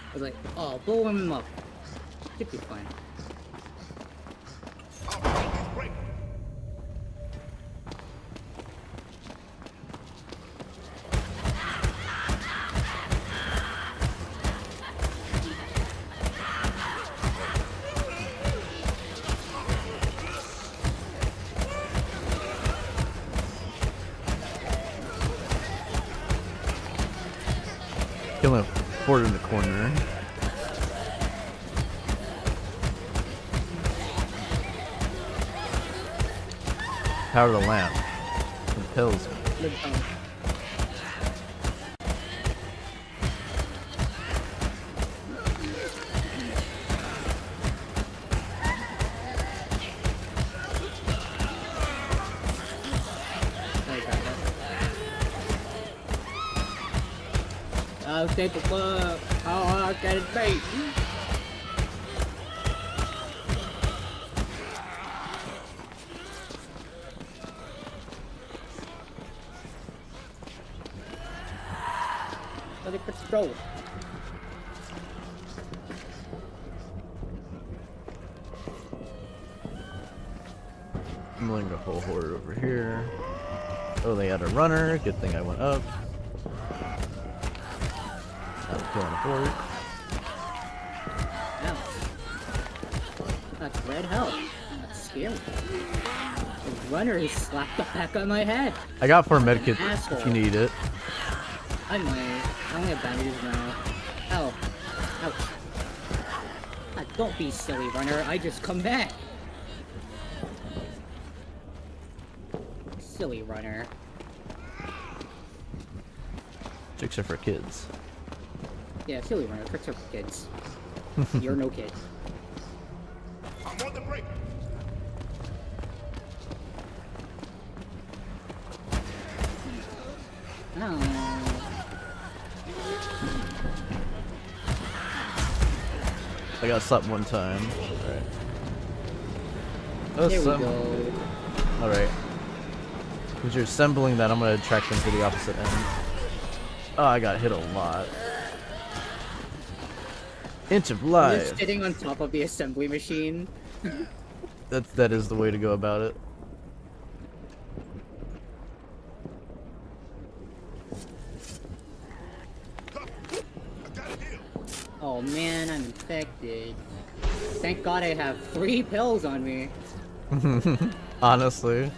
I was like, oh, blow him up. Should be fine.
Killing a fort in the corner. Power the lamp. And pills.
I'll take a look. I'll get it bait. Let it patrol.
I'm going to whole horde over here. Oh, they had a runner. Good thing I went up. I'm killing a fort.
That's red health. That's scary. The runner has slapped the back on my head.
I got 4 medkits
Asshole.
if you need it.
I might. I only have bandages now. Ow. Ouch. Ah, don't be silly, runner. I just come back. Silly runner.
Chicks are for kids.
Yeah, silly runner. Tricks are for kids. You're no kid.
I'm on the break.
Oh.
I got slapped one time. Alright. Oh,
There we
some...
go.
Alright. Because you're assembling that, I'm gonna track them to the opposite end. Oh, I got hit a lot. Inch of
You're
life.
sitting on top of the assembly machine.
That is the way to go about it.
Oh man, I'm infected. Thank God I have 3 pills on me.
Honestly.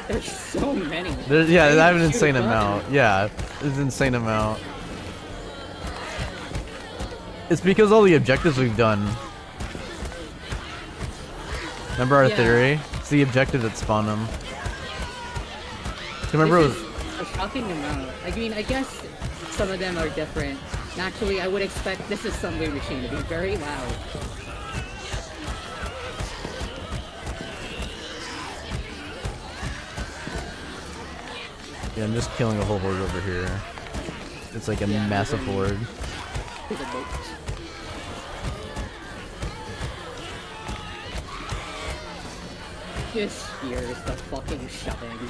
There's so many.
Yeah,
I
I have an
need to shoot a
insane
gun.
amount. Yeah, it's an insane amount. It's because all the objectives we've done. Remember our
Yeah.
theory? It's the objective that spawned them. Remember it
This
was...
is a shocking amount. I mean, I guess some of them are different. Naturally, I would expect this assembly machine to be very loud.
Yeah, I'm just killing a whole horde over here. It's like a massive horde.
To the boat. This here is the fucking shoving.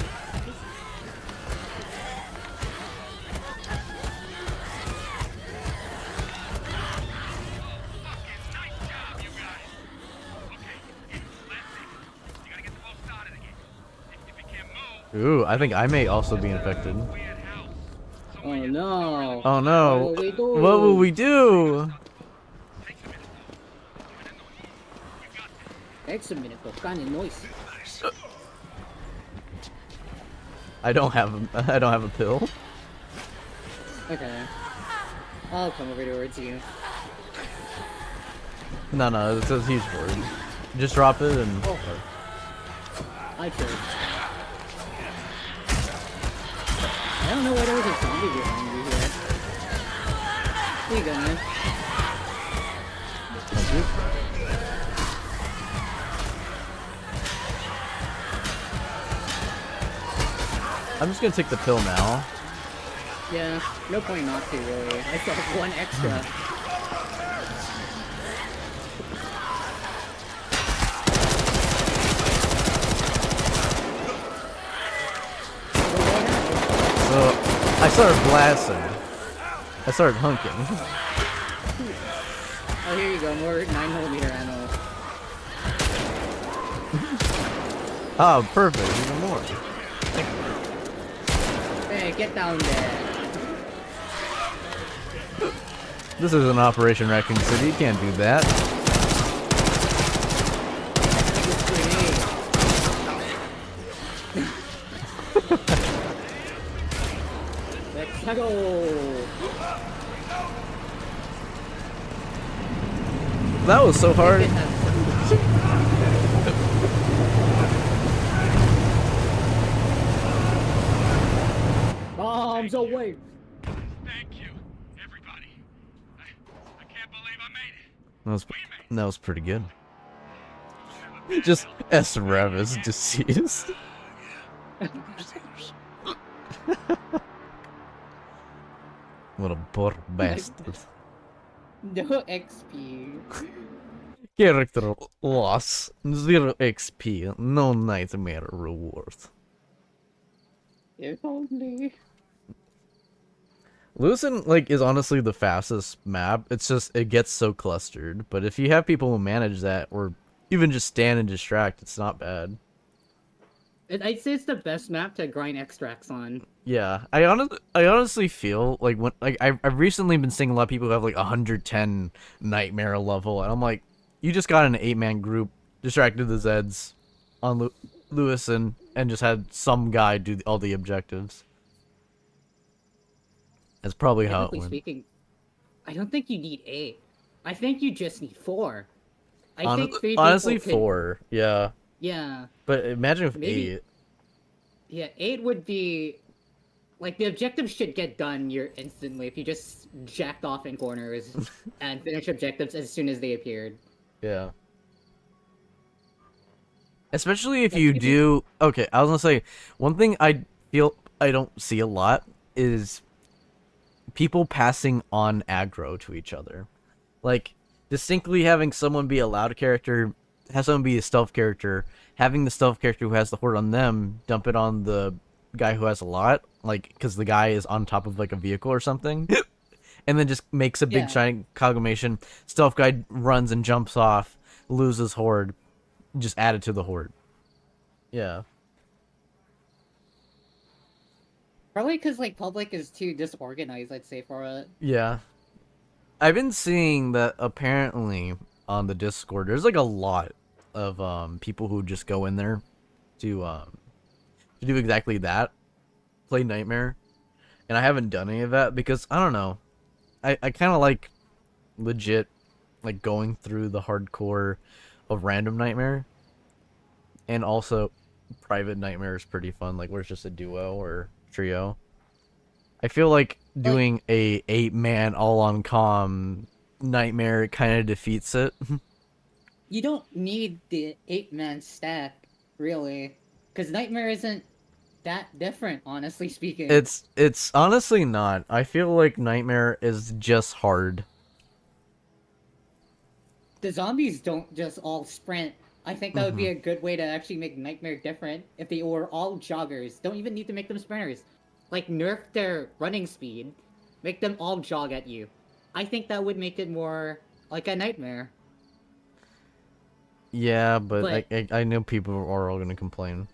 Ooh, I think I may also be infected.
Oh no.
Oh no.
What will we do?
What will we do?
Takes a minute, but kind of noise.
I don't have a pill.
Okay. I'll come over towards you.
No, it's a huge horde. Just drop it and...
Oh. I tried. I don't know why there was a zombie behind you here. Where you going?
I'm just gonna take the pill now.
Yeah, no point not to, really. I still have one extra.
So, I started blasting. I started hunking.
Oh, here you go, more 9mm ammo.
Oh, perfect, even more.
Hey, get down there.
This is an Operation Raccoon City, you can't do that.
Let's go.
That was so hard.
Bombs away.
Thank you, everybody. I can't believe I made it.
That was pretty good. Just S. Rev is deceased. What a poor bastard.
No XP.
Character loss. 0 XP. No nightmare reward.
If only.
Lucen, like, is honestly the fastest map. It's just, it gets so clustered. But if you have people who manage that, or even just stand and distract, it's not bad.
I'd say it's the best map to grind extracts on.
Yeah, I honestly feel like when I've recently been seeing a lot of people who have like 110 nightmare level, and I'm like, you just got an 8-man group, distracted the Zeds on Lewison, and just had some guy do all the objectives. That's probably how it
Technically
went.
speaking, I don't think you need 8. I think you just need 4. I think 3
Honestly,
people could...
4, yeah.
Yeah.
But imagine if
Maybe...
8.
Yeah, 8 would be... Like, the objectives should get done instantly if you just jacked off in corners and finish objectives as soon as they appeared.
Yeah. Especially if you do... Okay, I was gonna say, one thing I feel I don't see a lot is people passing on aggro to each other. Like, distinctly having someone be a loud character, have someone be a stealth character, having the stealth character who has the horde on them dump it on the guy who has a lot, like, because the guy is on top of, like, a vehicle or something, and then just makes a big shining conglomeration, stealth guy runs and jumps off, loses horde, just add it to the horde. Yeah.
Probably because, like, public is too disorganized, I'd say, for it.
Yeah. I've been seeing that apparently on the Discord, there's, like, a lot of people who just go in there to do exactly that. Play Nightmare. And I haven't done any of that because, I don't know. I kind of like legit, like, going through the hardcore of random Nightmare. And also, private Nightmare is pretty fun, like, where it's just a duo or trio. I feel like doing a 8-man all-on-comm Nightmare kind of defeats it.
You don't need the 8-man stack, really. Because Nightmare isn't that different, honestly speaking.
It's honestly not. I feel like Nightmare is just hard.
The zombies don't just all sprint. I think that would be a good way to actually make Nightmare different if they were all joggers. Don't even need to make them sprinters. Like, nerf their running speed. Make them all jog at you. I think that would make it more like a Nightmare.
Yeah, but I know people are all gonna complain.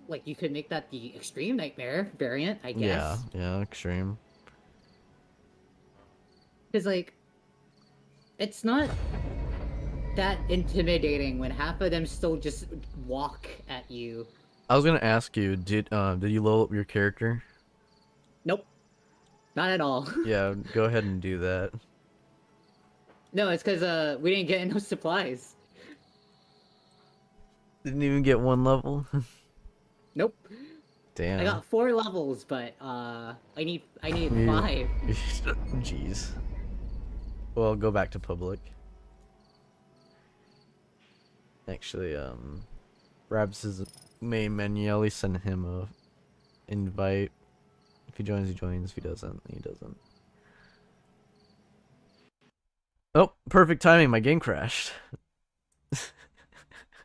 Like, you could make that the Extreme Nightmare variant, I guess.
Yeah, extreme.
Because, like, it's not that intimidating when half of them still just walk at you.
I was gonna ask you, did you level up your character?
Nope. Not at all.
Yeah, go ahead and do that.
No, it's because we didn't get enough supplies.
Didn't even get 1 level?
Nope.
Damn.
I got 4 levels, but I need 5.
Jeez. Well, go back to public. Actually, Rabs' main menu, at least send him a invite. If he joins, he joins. If he doesn't, he doesn't. Oh, perfect timing. My game crashed.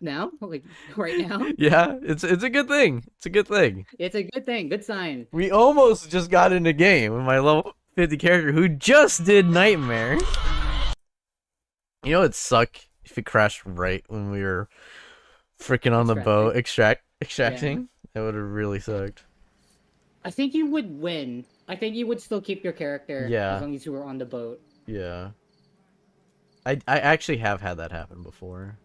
Now? Like, right now?
Yeah, it's a good thing. It's a good thing.
It's a good thing. Good sign.
We almost just got in a game with my level 50 character who just did Nightmare. You know it'd suck if it crashed right when we were freaking on the boat extracting? That would have really sucked.
I think you would win. I think you would still keep your character
Yeah.
as long as you were on the boat.
Yeah. I actually have had that happen before.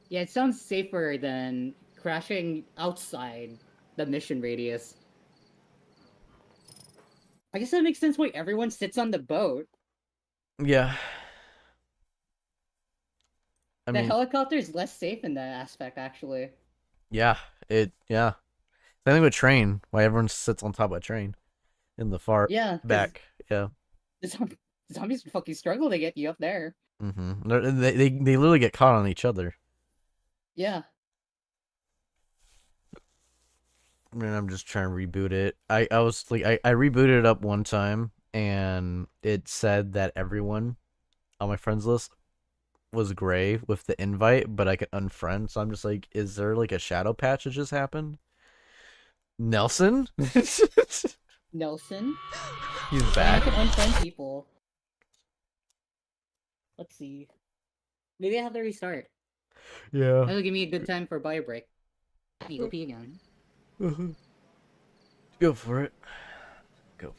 Yeah, it sounds safer than crashing outside the mission radius. I guess that makes sense why everyone sits on the boat.
Yeah. I
The
mean,
helicopter is less safe in that aspect, actually.
yeah. Yeah. Same thing with train. Why everyone sits on top of a train. In the far back. Yeah.
The zombies fucking struggle to get you up there.
Mm-hmm. They literally get caught on each other.
Yeah.
I mean, I'm just trying to reboot it. I was like, I rebooted it up one time, and it said that everyone on my friends list was gray with the invite, but I could unfriend. So I'm just like, is there like a shadow patch that just happened? Nelson?
Nelson?
He's
I
back.
can unfriend people. Let's see. Maybe I have to restart.
Yeah.
That'll give me a good time for a bio break. You go pee again.
Go for it. Go for it.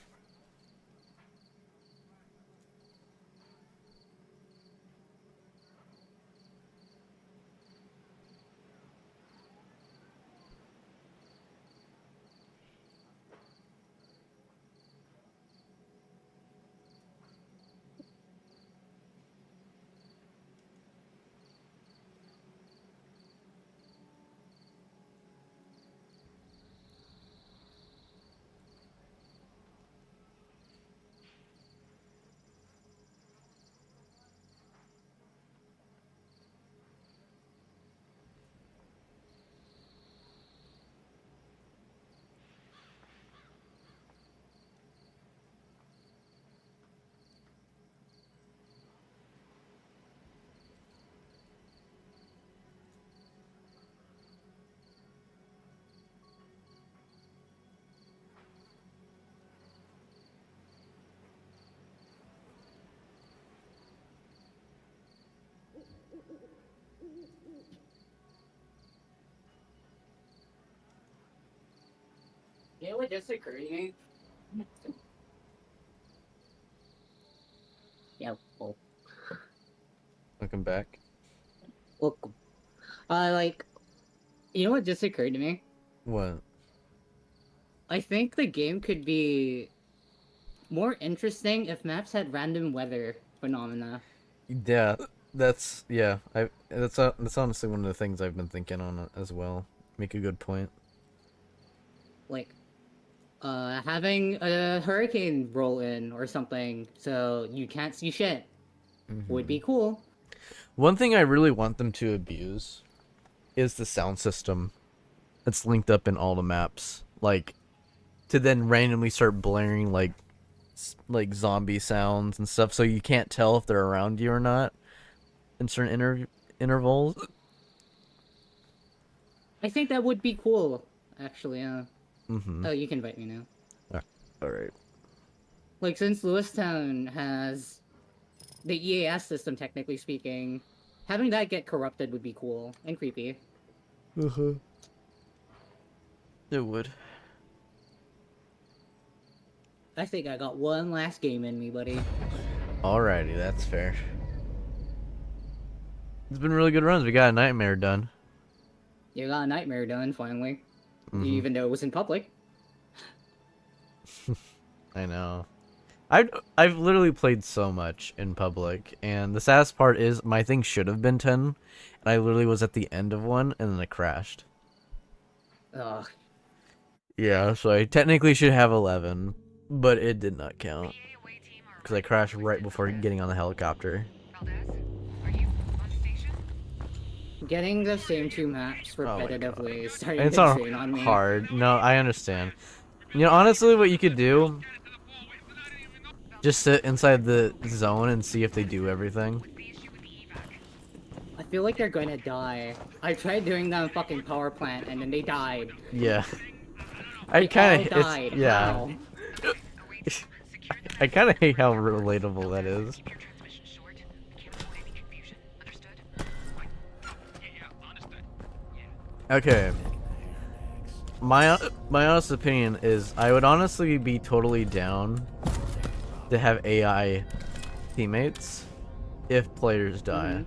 You know what just occurred to me? Yeah, well,
Welcome back.
welcome. Like, you know what just occurred to me?
What?
I think the game could be more interesting if maps had random weather phenomena.
Yeah, that's that's honestly one of the things I've been thinking on as well. Make a good point.
Like, having a hurricane roll in or something so you can't see shit would be cool.
One thing I really want them to abuse is the sound system that's linked up in all the maps. Like, to then randomly start blaring like zombie sounds and stuff, so you can't tell if they're around you or not in certain intervals.
I think that would be cool, actually.
Mm-hmm.
Oh, you can invite me now.
All right.
Like, since Lewistown has the EAS system, technically speaking, having that get corrupted would be cool and creepy.
It would.
I think I got one last game in me, buddy.
Alrighty, that's fair. It's been really good runs. We got a nightmare done.
You got a nightmare done, finally.
Mhm.
Even though it was in public.
I know. I've literally played so much in public, and the saddest part is my thing should have been 10, and I literally was at the end of one, and then it crashed.
Ugh.
Yeah, so I technically should have 11, but it did not count. Because I crashed right before getting on the helicopter.
Valdez, are you on station?
Getting the same 2 maps
Oh my God.
repetitively is starting
It's
to
not
drain on me.
hard. No, I understand. You know, honestly, what you could do, just sit inside the zone and see if they do everything.
I feel like they're gonna die. I tried doing that in fucking power plant and then they died.
Yeah.
They
I
all
kind of,
died.
yeah.
How?
I kind of hate how relatable that is. Okay. My honest opinion is I would honestly be totally down to have AI teammates if players die.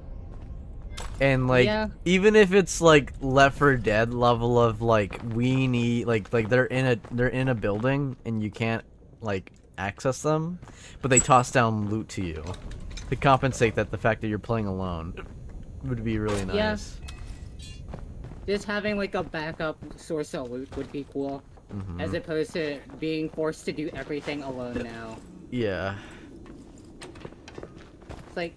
And like
Yeah.
even if it's like Left 4 Dead level of like we need like they're in a building and you can't like access them, but they toss down loot to you to compensate that the fact that you're playing alone would be really nice.
Yeah. Just having like a backup source of loot would be cool, as opposed to being forced to do everything alone now.
Yeah.
It's like,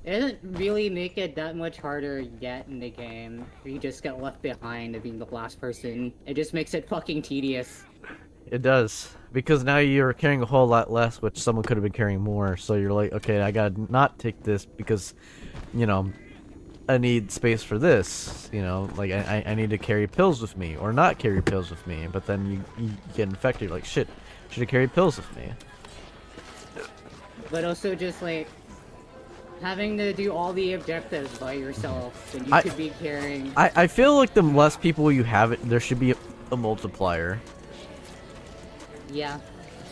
it doesn't really make it that much harder yet in the game. You just get left behind of being the last person. It just makes it fucking tedious.
It does, because now you're carrying a whole lot less, which someone could have been carrying more. So you're like, okay, I gotta not take this because, you know, I need space for this. You know, like I need to carry pills with me or not carry pills with me. But then you get infected. You're like, shit, should have carried pills with me.
But also just like having to do all the objectives by yourself when you could be carrying.
I feel like the less people you have, there should be a multiplier.
Yeah.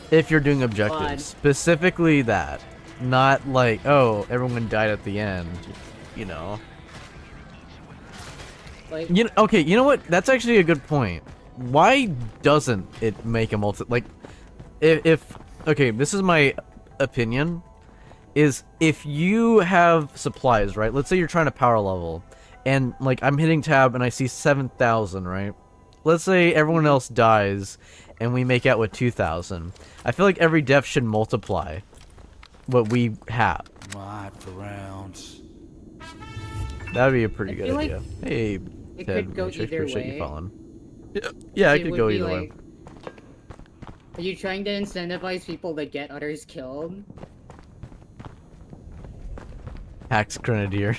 If you're doing objectives, specifically that, not like, oh, everyone died at the end, you know.
Like,
you know, okay, you know what? That's actually a good point. Why doesn't it make a like, if okay, this is my opinion, is if you have supplies, right? Let's say you're trying to power level, and like I'm hitting tab and I see 7,000, right? Let's say everyone else dies, and we make out with 2,000. I feel like every death should multiply what we have.
For rounds.
That'd be a pretty good
feel
idea.
like
Hey,
it
Ted,
could go
Matrix,
either
appreciate you
way.
following. Yeah, it could
would
go
be
either way.
like, are you trying to incentivize people to get others killed?
Pax Grenadier.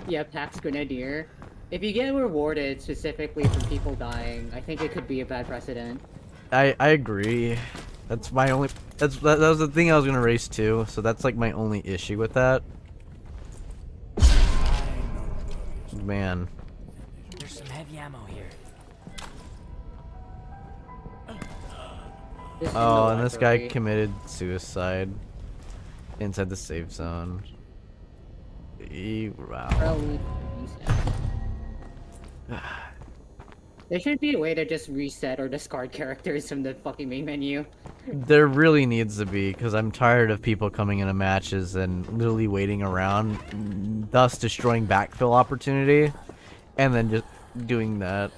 Yeah, Pax Grenadier. If you get rewarded specifically from people dying, I think it could be a bad precedent.
I agree. That's my only. That was the thing I was gonna raise too. So that's like my only issue with that. Man.
There's some heavy ammo here.
Oh, and this guy committed suicide inside the safe zone. Wow.
Probably. There should be a way to just reset or discard characters from the fucking main menu.
There really needs to be, because I'm tired of people coming into matches and literally waiting around, thus destroying backfill opportunity, and then just doing that.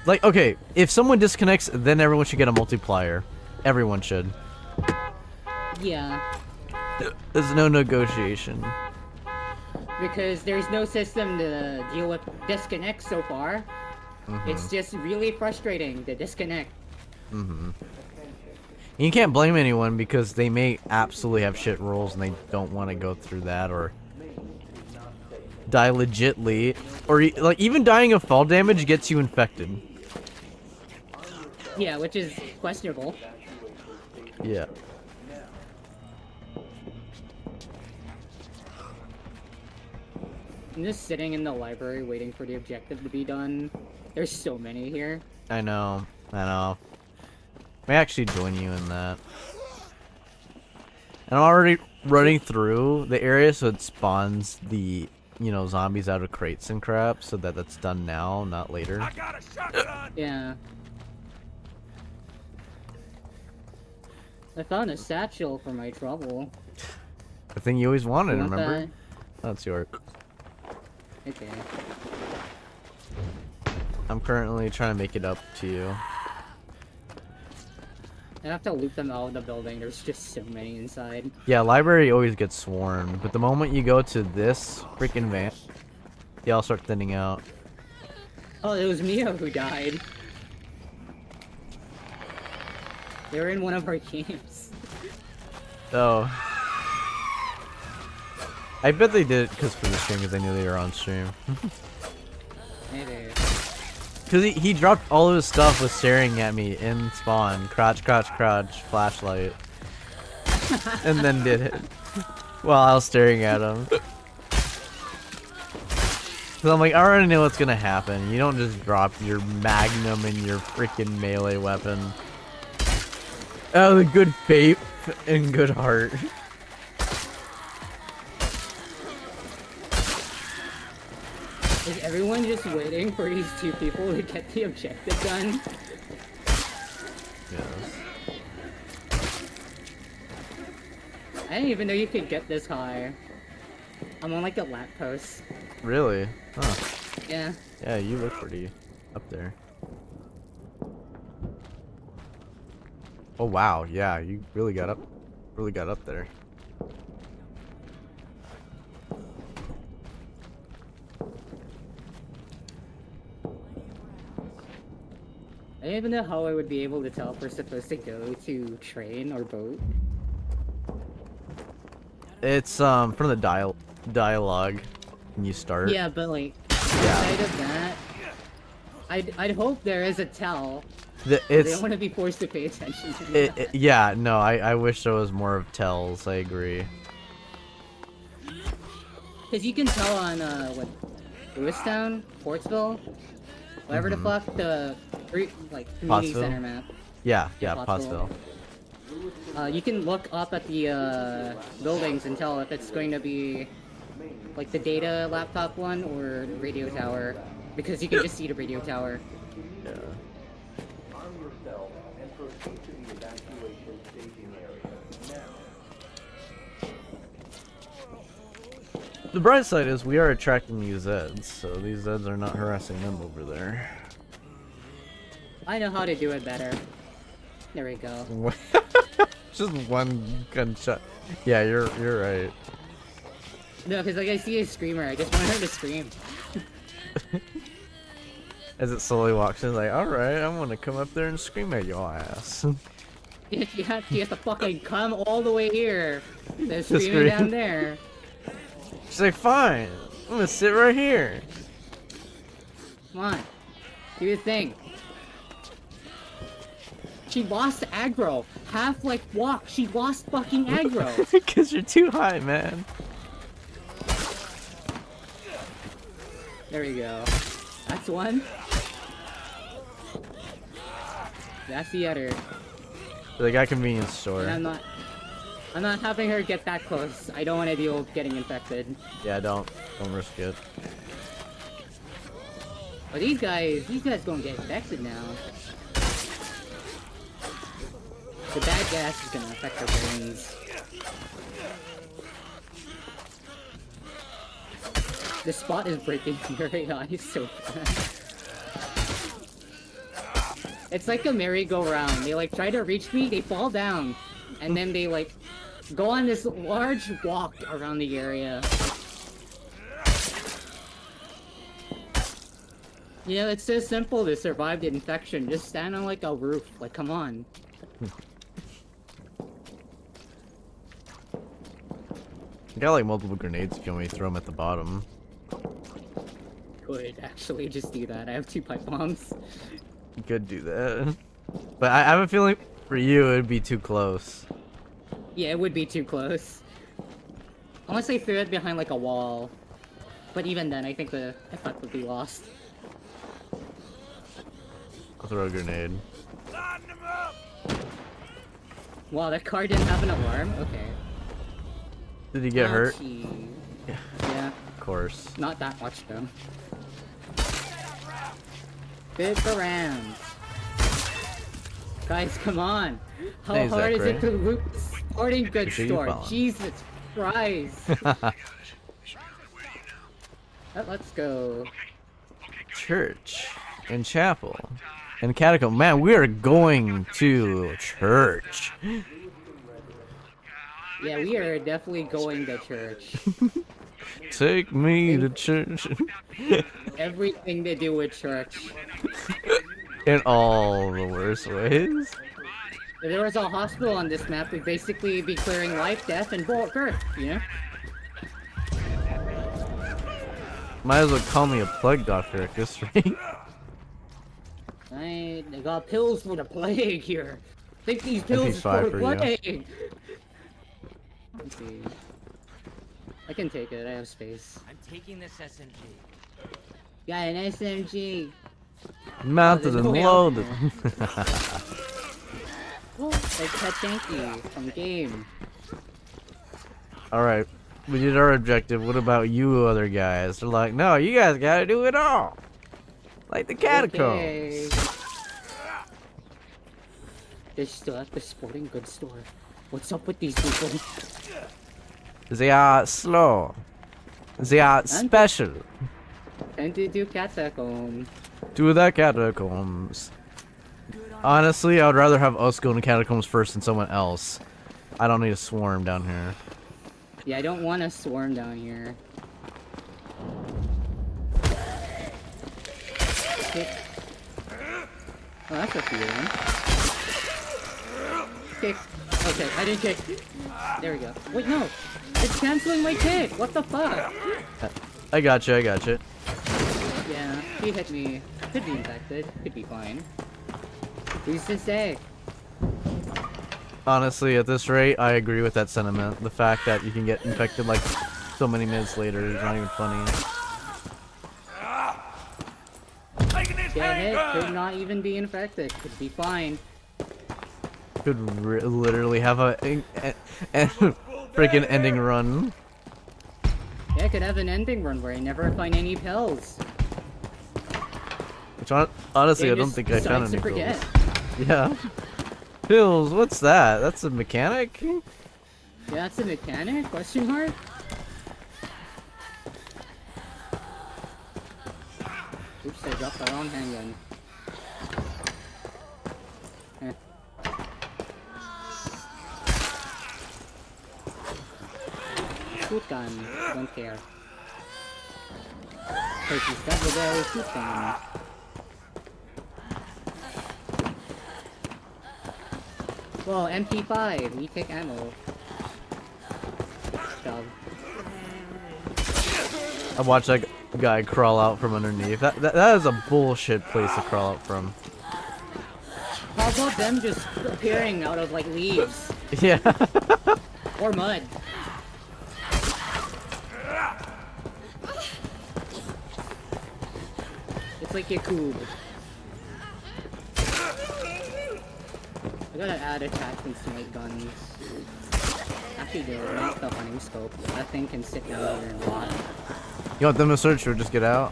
Like, okay, if someone disconnects, then everyone should get a multiplier. Everyone should.
Yeah.
There's no negotiation.
Because there's no system to deal with disconnects so far. It's just really frustrating to disconnect.
You can't blame anyone because they may absolutely have shit rolls and they don't want to go through that or die legitly, or like even dying of fall damage gets you infected.
Yeah, which is questionable.
Yeah.
I'm just sitting in the library waiting for the objective to be done. There's so many here.
I know. May actually join you in that. And I'm already running through the area so it spawns the, you know, zombies out of crates and crap, so that's done now, not later.
I got a shotgun.
Yeah. I found a satchel for my trouble.
The thing you always wanted,
You want
remember? That's yours.
Okay.
I'm currently trying to make it up to you.
I have to loot them out of the building. There's just so many inside.
Yeah, library always gets swarmed, but the moment you go to this freaking van, they all start thinning out.
Oh, it was Mio who died. They were in one of our games.
Oh. I bet they did it because for the stream, because they knew they were on stream.
Maybe.
Because he dropped all of his stuff was staring at me in spawn. Crouch, crouch, crouch, flashlight. And then did it. While I was staring at him. So I'm like, I already know what's gonna happen. You don't just drop your magnum and your freaking melee weapon. Oh, the good faith and good heart.
Is everyone just waiting for these two people to get the objective done?
Yes.
I didn't even know you could get this high. I'm on like a lamp post.
Really? Huh.
Yeah.
Yeah, you look pretty up there. Oh wow, yeah, you really got up there.
I don't even know how I would be able to tell if we're supposed to go to train or boat.
It's from the dialogue when you start.
Yeah, but like, outside of that, I'd hope there is a tell. They don't want to be forced to pay attention to that.
Yeah, no, I wish there was more of tells. I agree.
Because you can tell on what, Lewistown, Portsville, whatever the fuck the community
Pottsville?
center map.
Yeah,
Pottsville.
Pottsville.
You can look up at the buildings and tell if it's going to be like the data laptop one or radio tower, because you can just see the radio tower.
Yeah.
Arm yourself and proceed to the evacuation staging area now.
The bright side is we are attracting these Zeds, so these Zeds are not harassing them over there.
I know how to do it better. There we go.
Just one gunshot. Yeah, you're right.
No, because like I see a screamer, I just want her to scream.
As it slowly walks in, like, alright, I'm gonna come up there and scream at your ass.
You have to fucking come all the way here. They're
Just
screaming
scream.
down there.
She's like, fine, I'm gonna sit right here.
Come on. Do your thing. She lost aggro. Half like walk. She lost fucking aggro.
Because you're too high, man.
There we go. That's one. That's the other.
They got convenience store.
And I'm not having her get that close. I don't want to deal with getting infected.
Yeah, don't risk it.
But these guys gonna get infected now. The bad gas is gonna affect their brains. The spot is breaking very eyes so fast. It's like a merry-go-round. They like try to reach me, they fall down, and then they like go on this large walk around the area. You know, it's so simple to survive the infection. Just stand on like a roof. Like, come on.
You got like multiple grenades if you want me to throw them at the bottom.
Could actually just do that. I have 2 pipe bombs.
You could do that. But I have a feeling for you it would be too close.
Yeah, it would be too close. Unless they threw it behind like a wall. But even then, I think the effect would be lost.
I'll throw a grenade.
Wow, that car didn't have an alarm? Okay.
Did he get hurt?
Ouchie. Yeah.
Of course.
Not that much though. Big around. Guys, come on. How
Hey,
hard is
Zachary.
it to loot the sporting goods
Appreciate you
store?
following.
Jesus Christ. Let's go.
Church and chapel. And catacomb. Man, we are going to church.
Yeah, we are definitely going to church.
Take me to church.
Everything to do with church.
In all the worst ways.
If there was a hospital on this map, we'd basically be clearing life, death, and birth, you know?
Might as well call me a plague doctor at this rate.
They got pills for the plague here. I think these pills is
MP5
for the
for you.
plague. Let's see. I can take it, I have space.
I'm taking this SMG.
Got an SMG.
Mounted and loaded.
Like Pachanky from game.
Alright, we did our objective. What about you other guys? They're like, no, you guys gotta do it all. Like the catacombs.
Okay. They're still at the sporting goods store. What's up with these people?
They are slow. They are special.
And to do catacomb.
Do the catacombs. Honestly, I would rather have us go to catacombs first than someone else. I don't need a swarm down here.
Yeah, I don't want a swarm down here. Kick. Oh, that's a feeling. Kick. Okay, I didn't kick. There we go. Wait, no! It's canceling my kick! What the fuck?
I gotcha, I gotcha.
Yeah, he hit me. Could be infected. Could be fine. Who's to say?
Honestly, at this rate, I agree with that sentiment. The fact that you can get infected like so many minutes later is not even funny.
Get hit, could not even be infected. Could be fine.
Could literally have a freaking ending run.
Yeah, could have an ending run where I never find any pills.
Which honestly,
Game
I don't
just
think I found
decides
any
to forget.
pills. Yeah. Pills, what's that? That's a mechanic?
Yeah, that's a mechanic? Question mark? Oops, I dropped the wrong handgun. Eh. Shoot gun, don't care. Turkey's double barrel shoot gun. Whoa, MP5, we take ammo. Shove.
I watched that guy crawl out from underneath. That is a bullshit place to crawl out from.
How about them just appearing out of like leaves?
Yeah.
Or mud. It's like Yakub. I gotta add attachments to my guns. Actually, they're not the hunting scope. That thing can sit down here and rot.
You want them to search or just get out?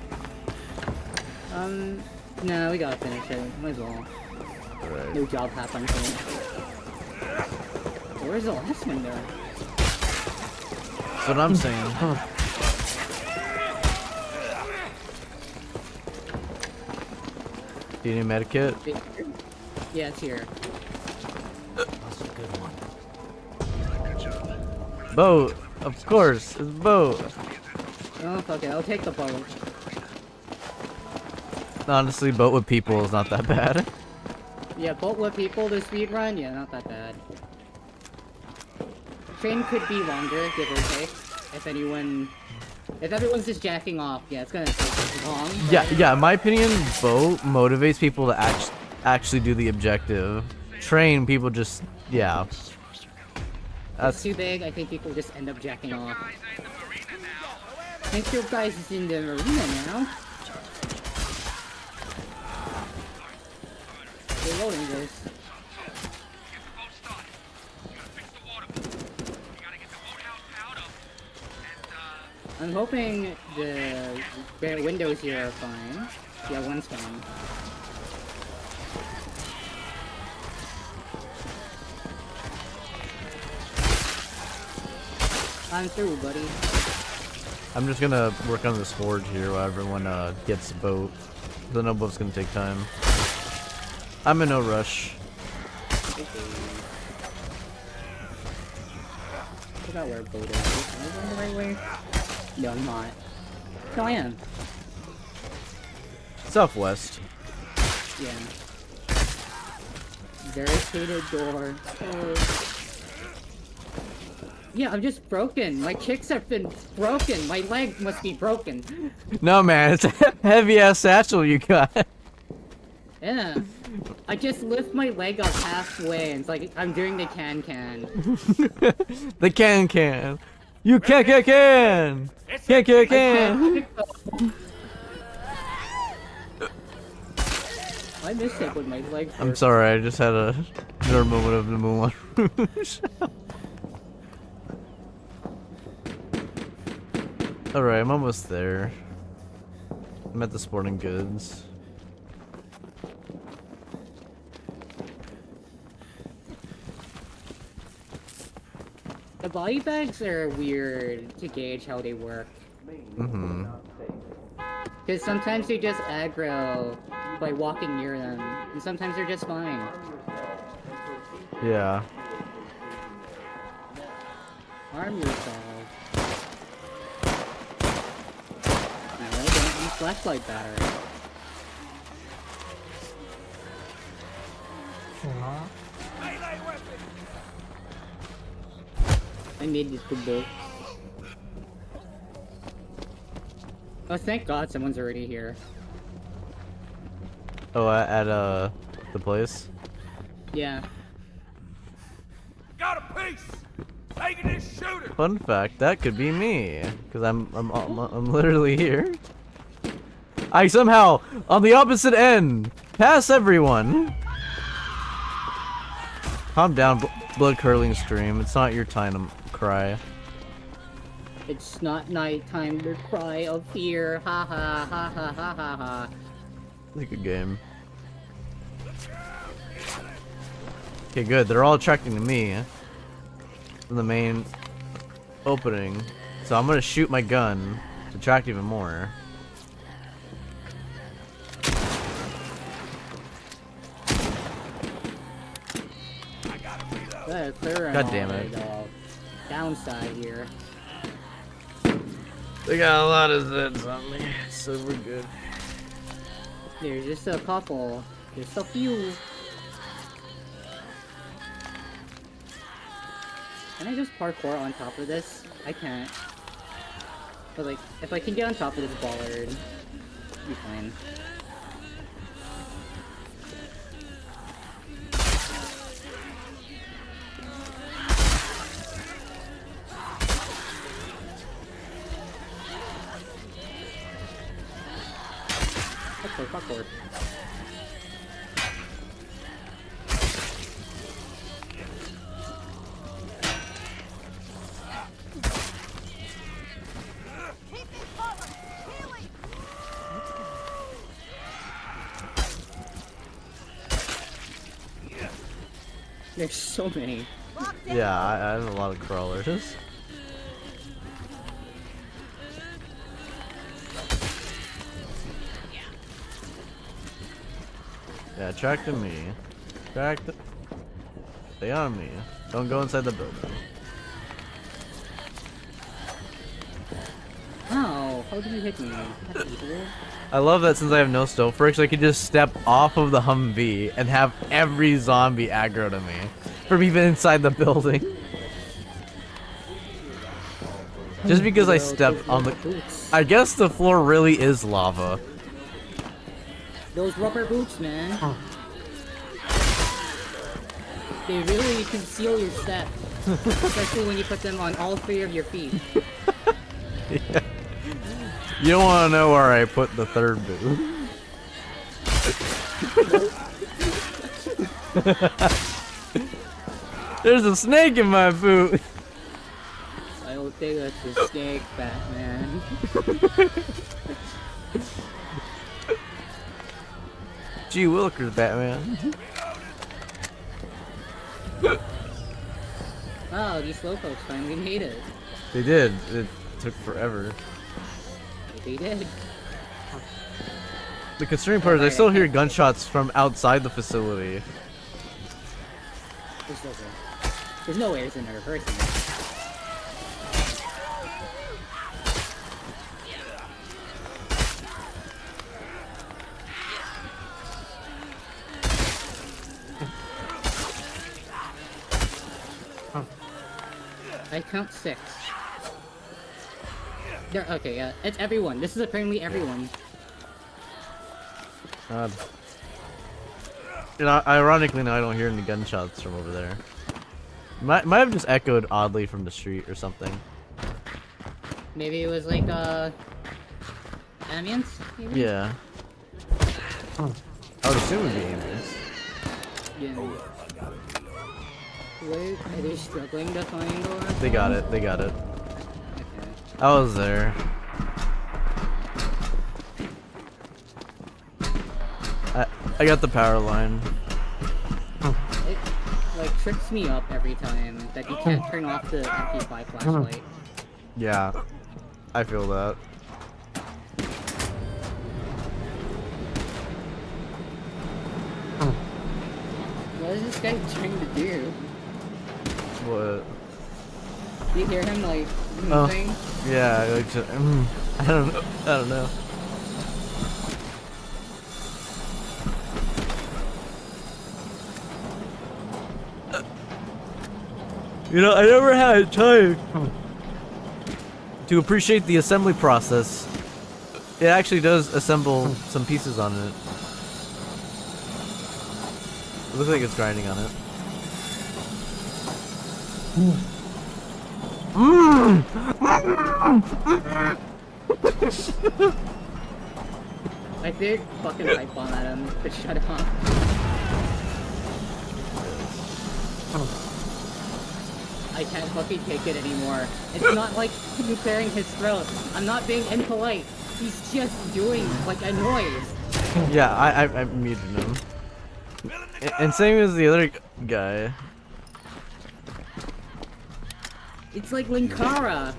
No, we gotta finish it. Might as well.
Alright.
No job happened to me. Where's the last one though?
That's what I'm saying. Do you need a medikit?
Yeah, it's here.
That's a good one.
Boat! Of course, it's boat.
Oh, fuck it. I'll take the boat.
Honestly, boat with people is not that bad.
Yeah, boat with people to speed run? Yeah, not that bad. Train could be longer, give or take. If everyone's just jacking off, yeah, it's gonna take long.
Yeah, in my opinion, boat motivates people to actually do the objective. Train, people just, yeah.
It's too big, I think people just end up jacking off. I think your guys is in the arena now. They're loading this. I'm hoping the windows here are fine. Yeah, one's fine. I'm through, buddy.
I'm just gonna work on this forge here while everyone gets the boat. The no boat's gonna take time. I'm in no rush.
I forgot where boat is. Am I going the right way? No, I'm not. No, I am.
Southwest.
Yeah. Barricaded door. Oh. Yeah, I'm just broken. My kicks have been broken. My leg must be broken.
No, man, it's a heavy ass satchel you got.
Yeah. I just lift my leg up halfway and it's like I'm doing the can.
The can. You can. Can.
I missed it with my leg.
I'm sorry, I just had another moment of the Moulin Rouge. Alright, I'm almost there. I'm at the sporting goods.
The body bags are weird to gauge how they work.
Mm-hmm.
Because sometimes they just aggro by walking near them, and sometimes they're just fine.
Yeah.
Arm yourself. No, don't use flashlight battery. I need these two bolts. Oh, thank God someone's already here.
Oh, at the place?
Yeah.
Got a piece! Taking this shooter!
Fun fact, that could be me, because I'm literally here. I somehow, on the opposite end, pass everyone. Calm down, blood curdling stream. It's not your time to cry.
It's not nighttime to cry of fear. Ha ha ha ha ha ha ha.
It's a good game. Okay, good. They're all attracting to me from the main opening. So I'm gonna shoot my gun to attract even more. God damn it.
Downside here.
They got a lot of Zeds on me, so we're good.
There's just a couple. Just a few. Can I just parkour on top of this? I can't. But like, if I can get on top of this bollard, it'll be fine. Parkour. There's so many.
Yeah, I have a lot of crawlers. Yeah, attract to me. Stay on me. Don't go inside the building.
Ow, how did you hit me? That's evil.
I love that since I have no stealth bricks, I can just step off of the Humvee and have every zombie aggro to me from even inside the building. Just because I stepped on the... I guess the floor really is lava.
Those rubber boots, man. They really conceal your step. Especially when you put them on all three of your feet.
Yeah. You don't want to know where I put the third boot. There's a snake in my boot.
I don't think that's a snake, Batman.
Gee Willikers, Batman.
Wow, these slowpokes finally made it.
They did. It took forever.
They did.
The concerning part is I still hear gunshots from outside the facility.
There's no way there's another person. I count 6. There, okay, yeah, it's everyone. This is apparently everyone.
God. You know, ironically now I don't hear any gunshots from over there. Might have just echoed oddly from the street or something.
Maybe it was like, ambience? Maybe?
Yeah. I would assume it would be ambience.
Yeah. Wait, are they struggling to find or?
They got it, they got it.
Okay.
I was there. I got the power line.
It, like, trips me up every time that you can't turn off the MP5 flashlight.
Yeah. I feel that.
What is this guy trying to do?
What?
You hear him, like, moving?
Oh, yeah, like, just, I don't know. I don't know. You know, I never had time to appreciate the assembly process. It actually does assemble some pieces on it. It looks like it's grinding on it.
I did fucking pipe bomb at him, but shut up. I can't fucking take it anymore. It's not like him clearing his throat. I'm not being impolite. He's just doing, like, a noise.
Yeah, I muted him. And same as the other guy.
It's like Linkara.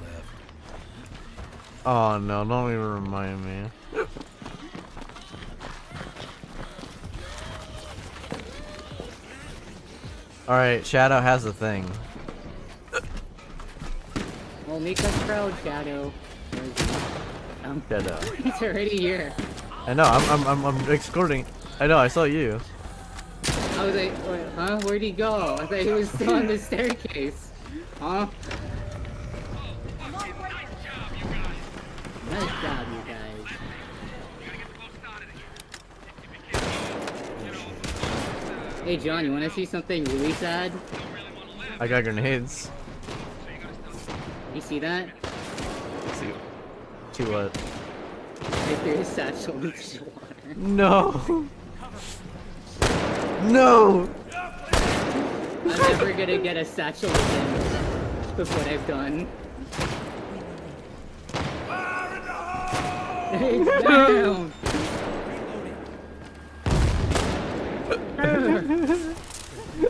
Oh no, don't even remind me. Alright, Shadow has the thing.
Well, Mika's proud, Shadow. Where is he?
Shadow.
He's already here.
I know, I'm escorting. I know, I saw you.
I was like, wait, huh? Where'd he go? I thought he was still on the staircase. Huh? Nice job, you guys. Hey, John, you wanna see something really sad?
I got grenades.
You see that?
See what?
I threw his satchel into the water.
No! No!
I'm never gonna get a satchel again with what I've done. Hey, down!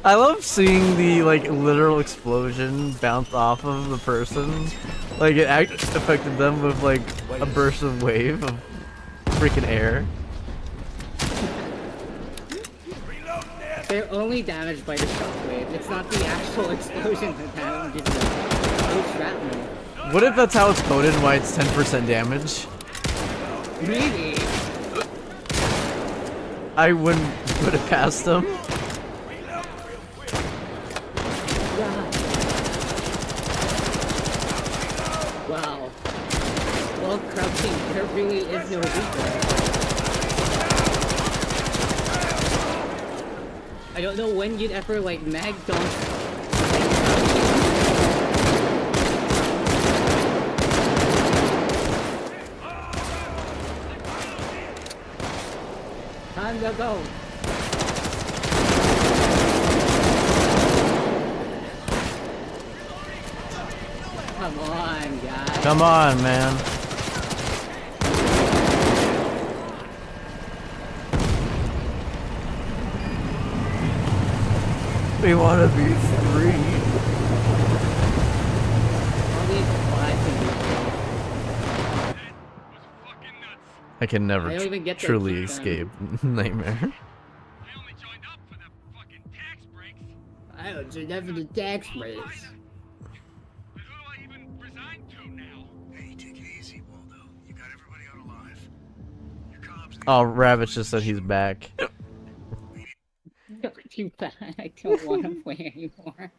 I love seeing the like literal explosion bounce off of the person. Like it affected them with like a burst of wave of freaking air.
They're only damaged by the shockwave. It's not the actual explosion that damages them. It's shrapnel.
What if that's how it's coded and why it's 10% damage?
Maybe.
I wouldn't put it past them.
Wow. Well, crouching, there really is no weakness. I don't know when you'd ever, like, mag dunk. Time to go. Come on, guys.
Come on, man. We want to be free. I can never
I don't even get to
truly
keep
escape
them.
Nightmare.
I only joined up for the fucking tax breaks.
I don't do that for the tax breaks.
But who do I even resign to now?
Hey, take it easy, Waldo. You got everybody out alive. Your comms need
Oh,
to
Rabbit's
refine
just
some
said he's
shit.
back.
Too bad. I don't want to play anymore.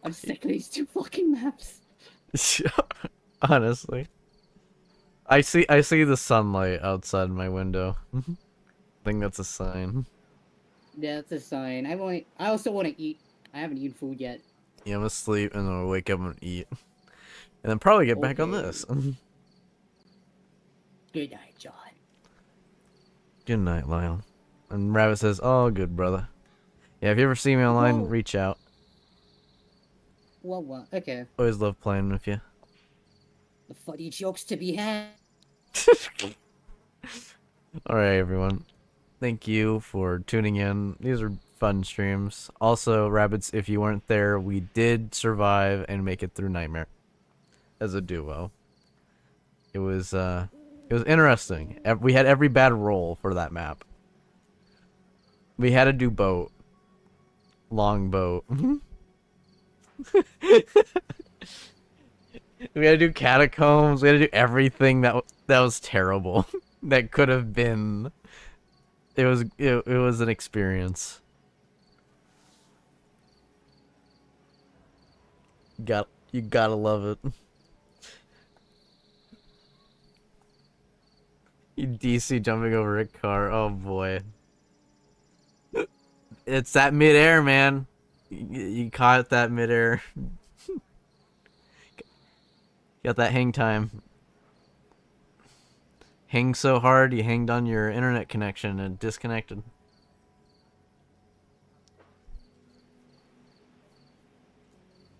I'm sick of these 2 fucking maps.
Honestly. I see the sunlight outside my window. I think that's a sign.
Yeah, that's a sign. I also want to eat. I haven't eaten food yet.
Yeah, I'm gonna sleep and then I'll wake up and eat. And then probably get back on
Okay.
this.
Good night, John.
Good night, Lyall. And Rabbit says, "Oh, good brother. Yeah, if you ever see me online,
Well-
reach out.
Well, okay.
Always love playing with you."
The funny jokes to be had.
Alright, everyone. Thank you for tuning in. These are fun streams. Also, Rabbits, if you weren't there, we did survive and make it through Nightmare as a duo. It was interesting. We had every bad roll for that map. We had to do boat. Long boat. We had to do catacombs. We had to do everything that was terrible. That could have been. It was an experience. You gotta love it. You DC jumping over a car. Oh boy. It's that midair, man. You caught that midair. Got that hang time. Hang so hard, you hanged on your internet connection and disconnected.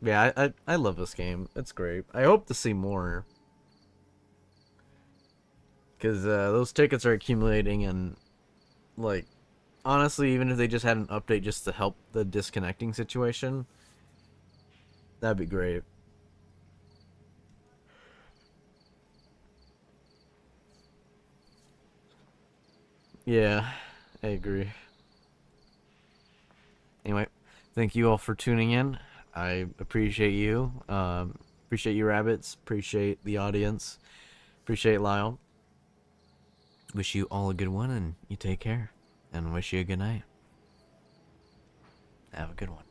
Yeah, I love this game. It's great. I hope to see more. Because those tickets are accumulating and, like, honestly, even if they just had an update just to help the disconnecting situation, that'd be great. Yeah, I agree. Anyway, thank you all for tuning in. I appreciate you. Appreciate you, Rabbits. Appreciate the audience. Appreciate Lyall. Wish you all a good one, and you take care. And wish you a good night. Have a good one.